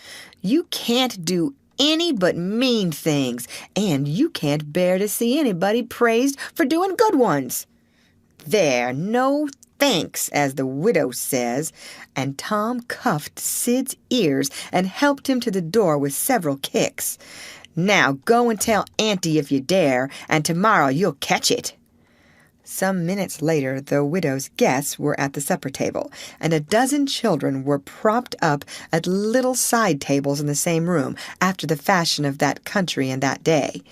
You can't do any but mean things, and you can't bear to see anybody praised for doing good ones. There, no thanks, as the widow says," and Tom cuffed Sid's ears and helped him to the door with several kicks. "Now go and tell Auntie if you dare, and tomorrow you'll catch it." Some minutes later, the widow's guests were at the supper table, and a dozen children were propped up at little side tables in the same room, after the fashion of that country and that day.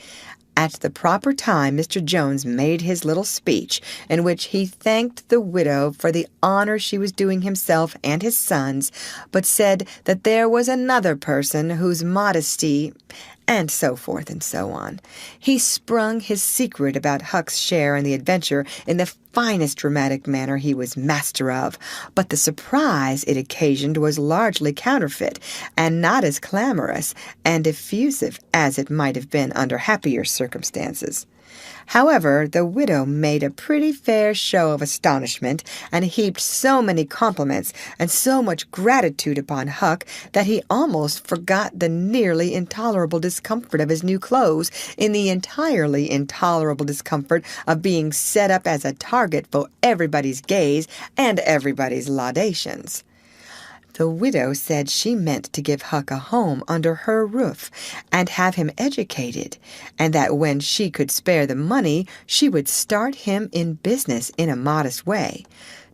At the proper time, Mr. Jones made his little speech, in which he thanked the widow for the honor she was doing himself and his sons, but said that there was another person whose modesty, and so forth and so on. He sprung his secret about Huck's share in the adventure in the finest dramatic manner he was master of, but the surprise it occasioned was largely counterfeit, and not as clamorous and effusive as it might have been under happier circumstances. However, the widow made a pretty fair show of astonishment, and heaped so many compliments and so much gratitude upon Huck that he almost forgot the nearly intolerable discomfort of his new clothes in the entirely intolerable discomfort of being set up as a target for everybody's gaze and everybody's laudations. The widow said she meant to give Huck a home under her roof and have him educated, and that when she could spare the money, she would start him in business in a modest way.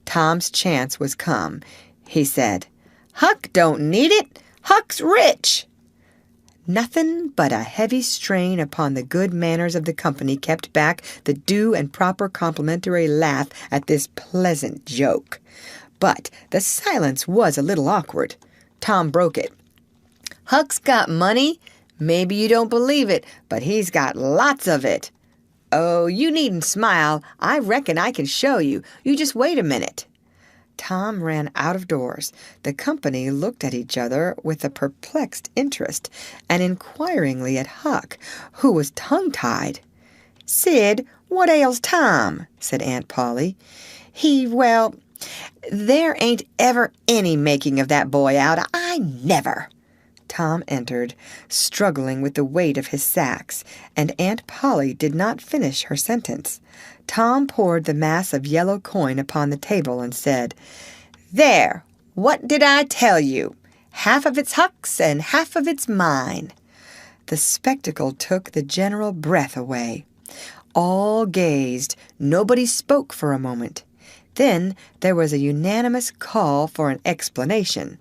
Tom's chance was come. He said, "Huck don't need it. Huck's rich." Nothing but a heavy strain upon the good manners of the company kept back the due and proper complimentary laugh at this pleasant joke. But the silence was a little awkward. Tom broke it. "Huck's got money. Maybe you don't believe it, but he's got lots of it." "Oh, you needn't smile. I reckon I can show you. You just wait a minute." Tom ran out of doors. The company looked at each other with a perplexed interest, and inquiringly at Huck, who was tongue-tied. "Sid, what ails Tom?" said Aunt Polly. Well, there ain't ever any making of that boy out. I never." Tom entered, struggling with the weight of his sacks, and Aunt Polly did not finish her sentence. Tom poured the mass of yellow coin upon the table and said, "There, what did I tell you? Half of it's Huck's and half of it's mine." The spectacle took the general breath away. All gazed. Nobody spoke for a moment. Then there was a unanimous call for an explanation.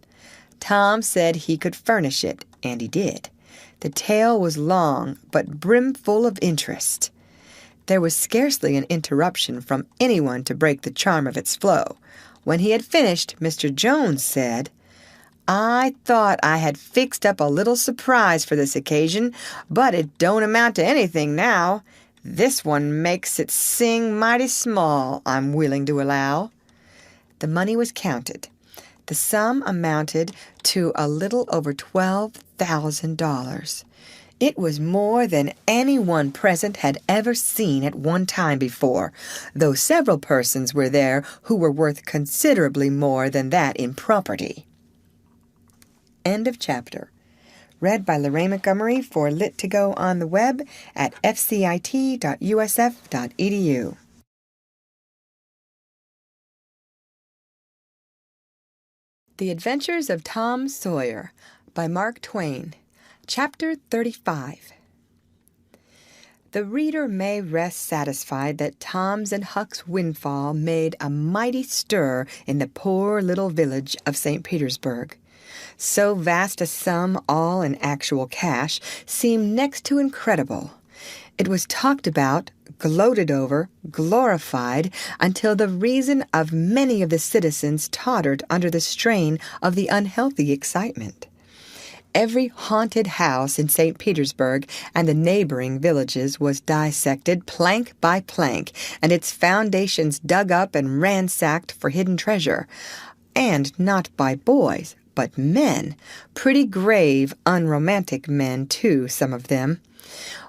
Tom said he could furnish it, and he did. The tale was long, but brimful of interest. There was scarcely an interruption from anyone to break the charm of its flow. When he had finished, Mr. Jones said, "I thought I had fixed up a little surprise for this occasion, but it don't amount to anything now. This one makes it sing mighty small, I'm willing to allow." The money was counted. The sum amounted to a little over $12,000. It was more than anyone present had ever seen at one time before, though several persons were there who were worth considerably more than that in property. End of chapter. Read by Lorraine Montgomery for Lit2Go on the web at fcit.usf.edu. The Adventures of Tom Sawyer by Mark Twain. Chapter 35. The reader may rest satisfied that Tom's and Huck's windfall made a mighty stir in the poor little village of St. Petersburg. So vast a sum, all in actual cash, seemed next to incredible. It was talked about, gloated over, glorified, until the reason of many of the citizens tottered under the strain of the unhealthy excitement. Every haunted house in St. Petersburg and the neighboring villages was dissected plank by plank, and its foundations dug up and ransacked for hidden treasure. And not by boys, but men. Pretty grave, unromantic men, too, some of them.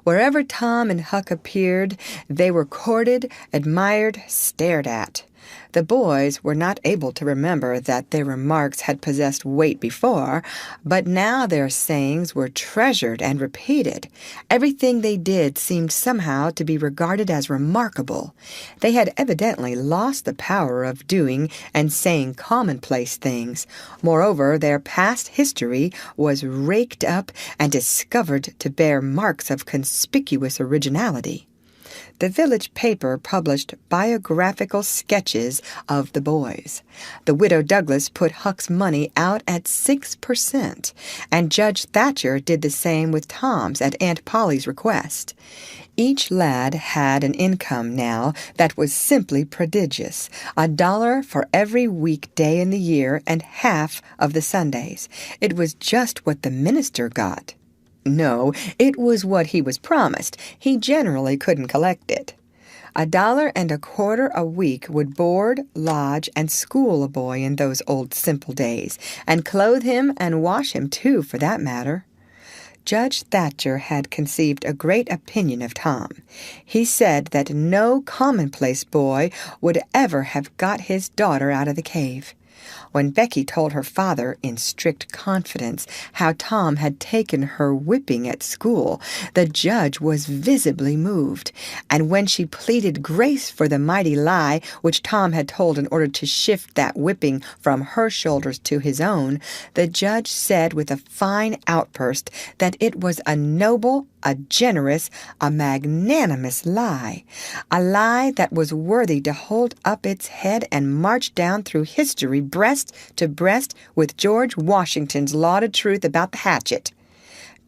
Wherever Tom and Huck appeared, they were courted, admired, stared at. The boys were not able to remember that their remarks had possessed weight before, but now their sayings were treasured and repeated. Everything they did seemed somehow to be regarded as remarkable. They had evidently lost the power of doing and saying commonplace things. Moreover, their past history was raked up and discovered to bear marks of conspicuous originality. The village paper published biographical sketches of the boys. The widow Douglas put Huck's money out at 6%, and Judge Thatcher did the same with Tom's at Aunt Polly's request. Each lad had an income now that was simply prodigious, $1 for every weekday in the year and half of the Sundays. It was just what the minister got. No, it was what he was promised. He generally couldn't collect it. $1.25 a week would board, lodge, and school a boy in those old simple days, and clothe him and wash him, too, for that matter. Judge Thatcher had conceived a great opinion of Tom. He said that no commonplace boy would ever have got his daughter out of the cave. When Becky told her father, in strict confidence, how Tom had taken her whipping at school, the judge was visibly moved. And when she pleaded grace for the mighty lie which Tom had told in order to shift that whipping from her shoulders to his own, the judge said with a fine outburst that it was a noble, a generous, a magnanimous lie, a lie that was worthy to hold up its head and march down through history breast to breast with George Washington's lauded truth about the hatchet.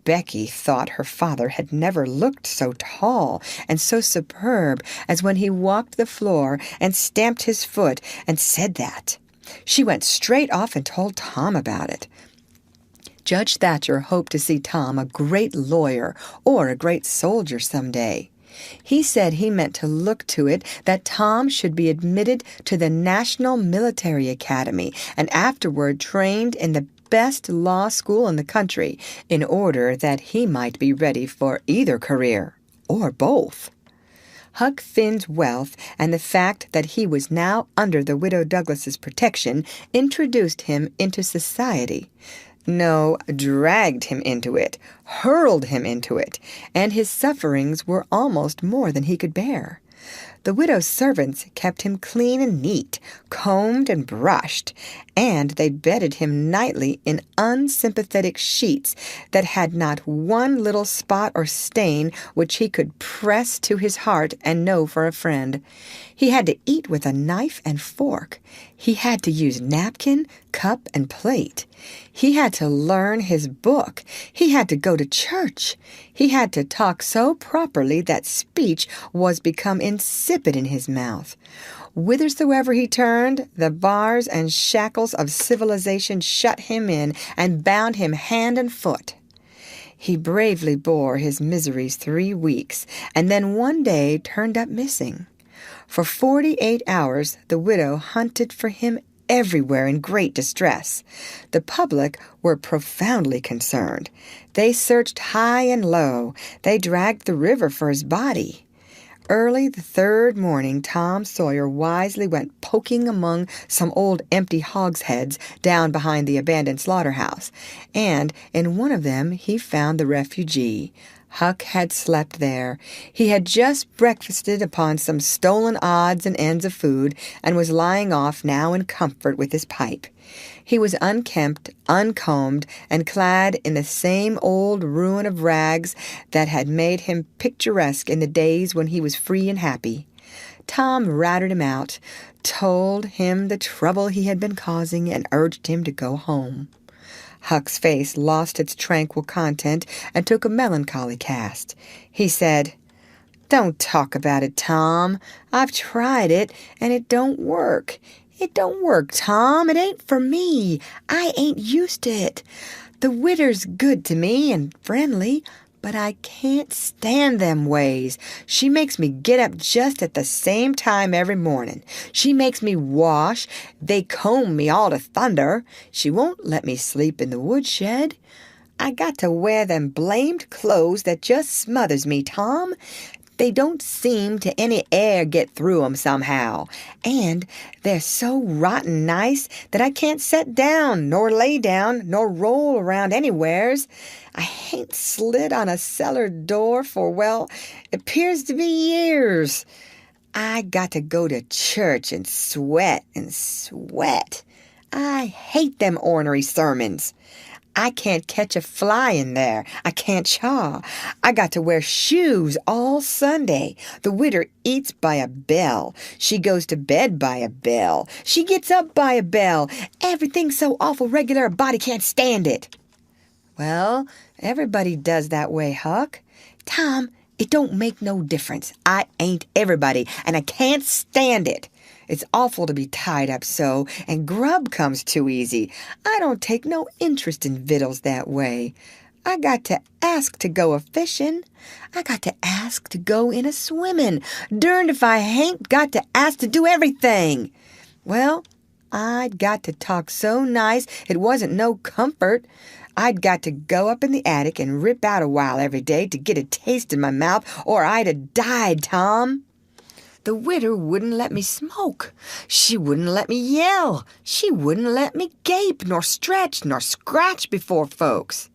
Becky thought her father had never looked so tall and so superb as when he walked the floor and stamped his foot and said that. She went straight off and told Tom about it. Judge Thatcher hoped to see Tom a great lawyer or a great soldier some day. He said he meant to look to it that Tom should be admitted to the National Military Academy and afterward trained in the best law school in the country in order that he might be ready for either career, or both. Huck Finn's wealth and the fact that he was now under the Widow Douglas's protection introduced him into society. No, dragged him into it, hurled him into it, and his sufferings were almost more than he could bear. The widow's servants kept him clean and neat, combed and brushed, and they bedded him nightly in unsympathetic sheets that had not one little spot or stain which he could press to his heart and know for a friend. He had to eat with a knife and fork. He had to use napkin, cup, and plate. He had to learn his book. He had to go to church. He had to talk so properly that speech was become insipid in his mouth. Whithersoever he turned, the bars and shackles of civilization shut him in and bound him hand and foot. He bravely bore his miseries 3 weeks, and then one day turned up missing. For 48 hours the widow hunted for him everywhere in great distress. The public were profoundly concerned. They searched high and low. They dragged the river for his body. Early the 3rd morning, Tom Sawyer wisely went poking among some old empty hogsheads down behind the abandoned slaughterhouse, and in one of them he found the refugee. Huck had slept there. He had just breakfasted upon some stolen odds and ends of food and was lying off now in comfort with his pipe. He was unkempt, uncombed, and clad in the same old ruin of rags that had made him picturesque in the days when he was free and happy. Tom routed him out, told him the trouble he had been causing, and urged him to go home. Huck's face lost its tranquil content and took a melancholy cast. He said, "Don't talk about it, Tom. I've tried it, and it don't work. It don't work, Tom. It ain't for me. I ain't used to it. The widder's good to me and friendly, but I can't stand them ways. She makes me get up just at the same time every morning. She makes me wash. They comb me all to thunder. She won't let me sleep in the woodshed. I got to wear them blamed clothes that just smothers me, Tom. They don't seem to any air get through 'em somehow, and they're so rotten nice that I can't set down, nor lay down, nor roll around anywheres. I hain't slid on a cellar door for, well, it 'pears to be years. I got to go to church and sweat and sweat. I hate them ornery sermons. I can't catch a fly in there. I can't chaw. I got to wear shoes all Sunday. The widder eats by a bell. She goes to bed by a bell. She gets up by a bell. Everything's so awful regular a body can't stand it." "Well, everybody does that way, Huck." "Tom, it don't make no difference. I ain't everybody, and I can't stand it. It's awful to be tied up so, and grub comes too easy. I don't take no interest in victuals that way. I got to ask to go a-fishing. I got to ask to go in a-swimming. Derned if I hain't got to ask to do everything. Well, I'd got to talk so nice it wasn't no comfort. I'd got to go up in the attic and rip out a while every day to get a taste in my mouth, or I'd 'a' died, Tom." The widow wouldn't let me smoke. She wouldn't let me yell. She wouldn't let me gape, nor stretch, nor scratch before folks.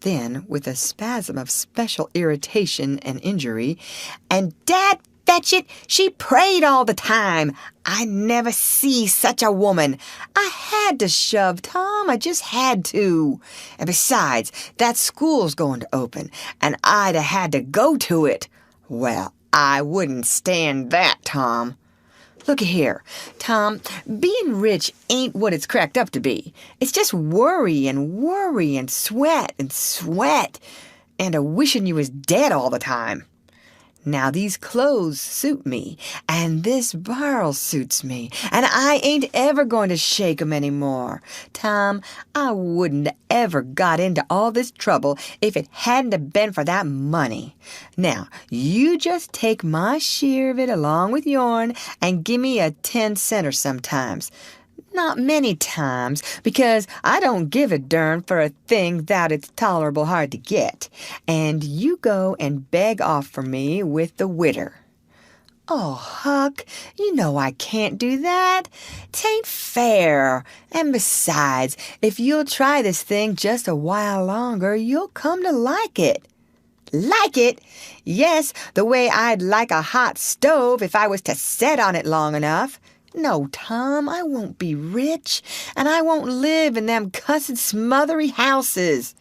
Then, with a spasm of special irritation and injury, and Dad fetch it, she prayed all the time. I never see such a woman. I had to shove, Tom. I just had to. And besides, that school's going to open, and I'd have had to go to it. Well, I wouldn't stand that, Tom. Look here, Tom, being rich ain't what it's cracked up to be. It's just worry and sweat and a wishing you was dead all the time. Now these clothes suit me, and this barrel suits me, and I ain't ever going to shake 'em anymore. Tom, I wouldn't ever got into all this trouble if it hadn't have been for that money. Now, you just take my share of it along with yourn and give me a 10-center sometimes. Not many times, because I don't give a dern for a thing that it's tolerable hard to get. And you go and beg off for me with the widder. Oh, Huck, you know I can't do that. 'Tain't fair. And besides, if you'll try this thing just a while longer, you'll come to like it. Like it? Yes, the way I'd like a hot stove if I was to set on it long enough. No, Tom, I won't be rich, and I won't live in them cussed smothery houses.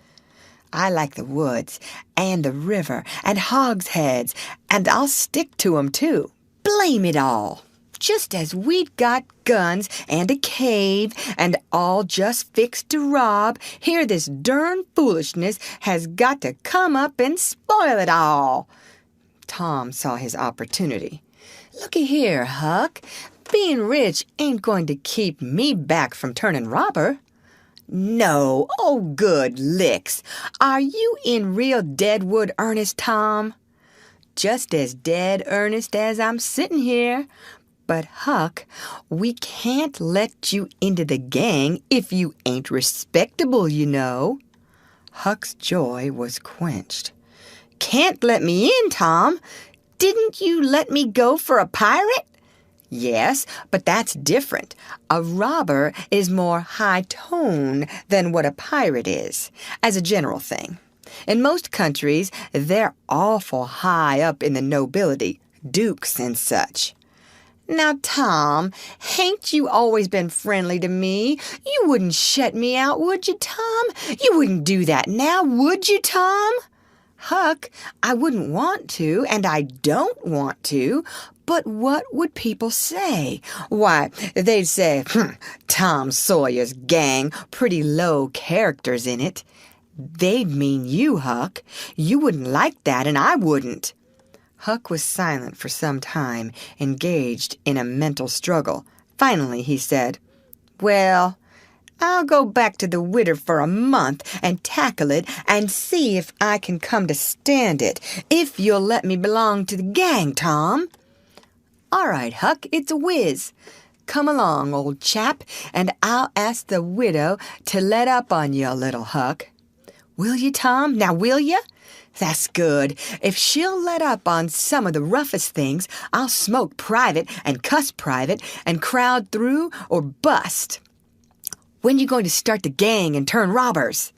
I like the woods, and the river, and hogsheads, and I'll stick to 'em, too. Blame it all. Just as we'd got guns and a cave, and all just fixed to rob, here this darn foolishness has got to come up and spoil it all. Tom saw his opportunity. Looky here, Huck. Being rich ain't going to keep me back from turning robber. No, oh good licks. Are you in real deadwood earnest, Tom? Just as dead earnest as I'm sitting here. But, Huck, we can't let you into the gang if you ain't respectable, you know. Huck's joy was quenched. Can't let me in, Tom? Didn't you let me go for a pirate? Yes, but that's different. A robber is more high tone than what a pirate is, as a general thing. In most countries, they're awful high up in the nobility, dukes and such. Now, Tom, hain't you always been friendly to me? You wouldn't shut me out, would you, Tom? You wouldn't do that now, would you, Tom? Huck, I wouldn't want to, and I don't want to, but what would people say? Why, they'd say, Tom Sawyer's gang, pretty low characters in it. They'd mean you, Huck. You wouldn't like that, and I wouldn't. Huck was silent for some time, engaged in a mental struggle. Finally, he said, Well, I'll go back to the widder for a month and tackle it and see if I can come to stand it, if you'll let me belong to the gang, Tom. All right, Huck, it's a whiz. Come along, old chap, and I'll ask the widow to let up on you a little, Huck. Will you, Tom? Now, will you? That's good. If she'll let up on some of the roughest things, I'll smoke private and cuss private and crowd through or bust. When you going to start the gang and turn robbers?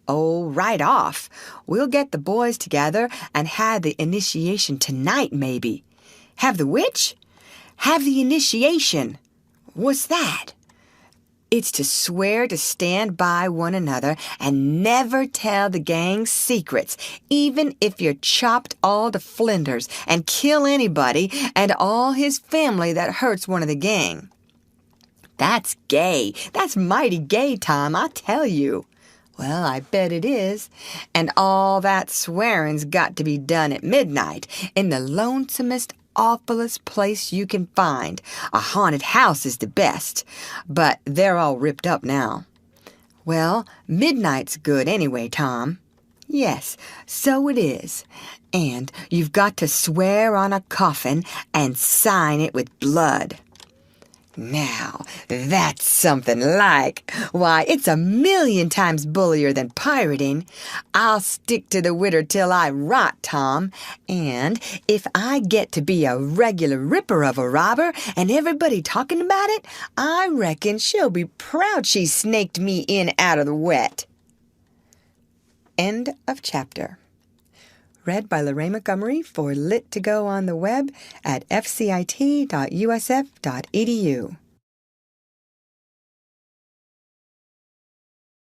Oh, right off. We'll get the boys together and have the initiation tonight, maybe. Have the which? Have the initiation. What's that? It's to swear to stand by one another and never tell the gang's secrets, even if you're chopped all to flinders and kill anybody and all his family that hurts one of the gang. That's gay. That's mighty gay, Tom, I tell you. Well, I bet it is. And all that swearing's got to be done at midnight in the lonesomest, awfulest place you can find. A haunted house is the best, but they're all ripped up now. Well, midnight's good anyway, Tom. Yes, so it is. And you've got to swear on a coffin and sign it with blood. Now, that's something like. Why, it's 1,000,000 times bullier than pirating. I'll stick to the widder till I rot, Tom. And if I get to be a regular ripper of a robber and everybody talking about it, I reckon she'll be proud she snaked me in out of the wet. End of chapter. Read by Lorraine Montgomery for Lit to Go on the web at fcit.usf.edu.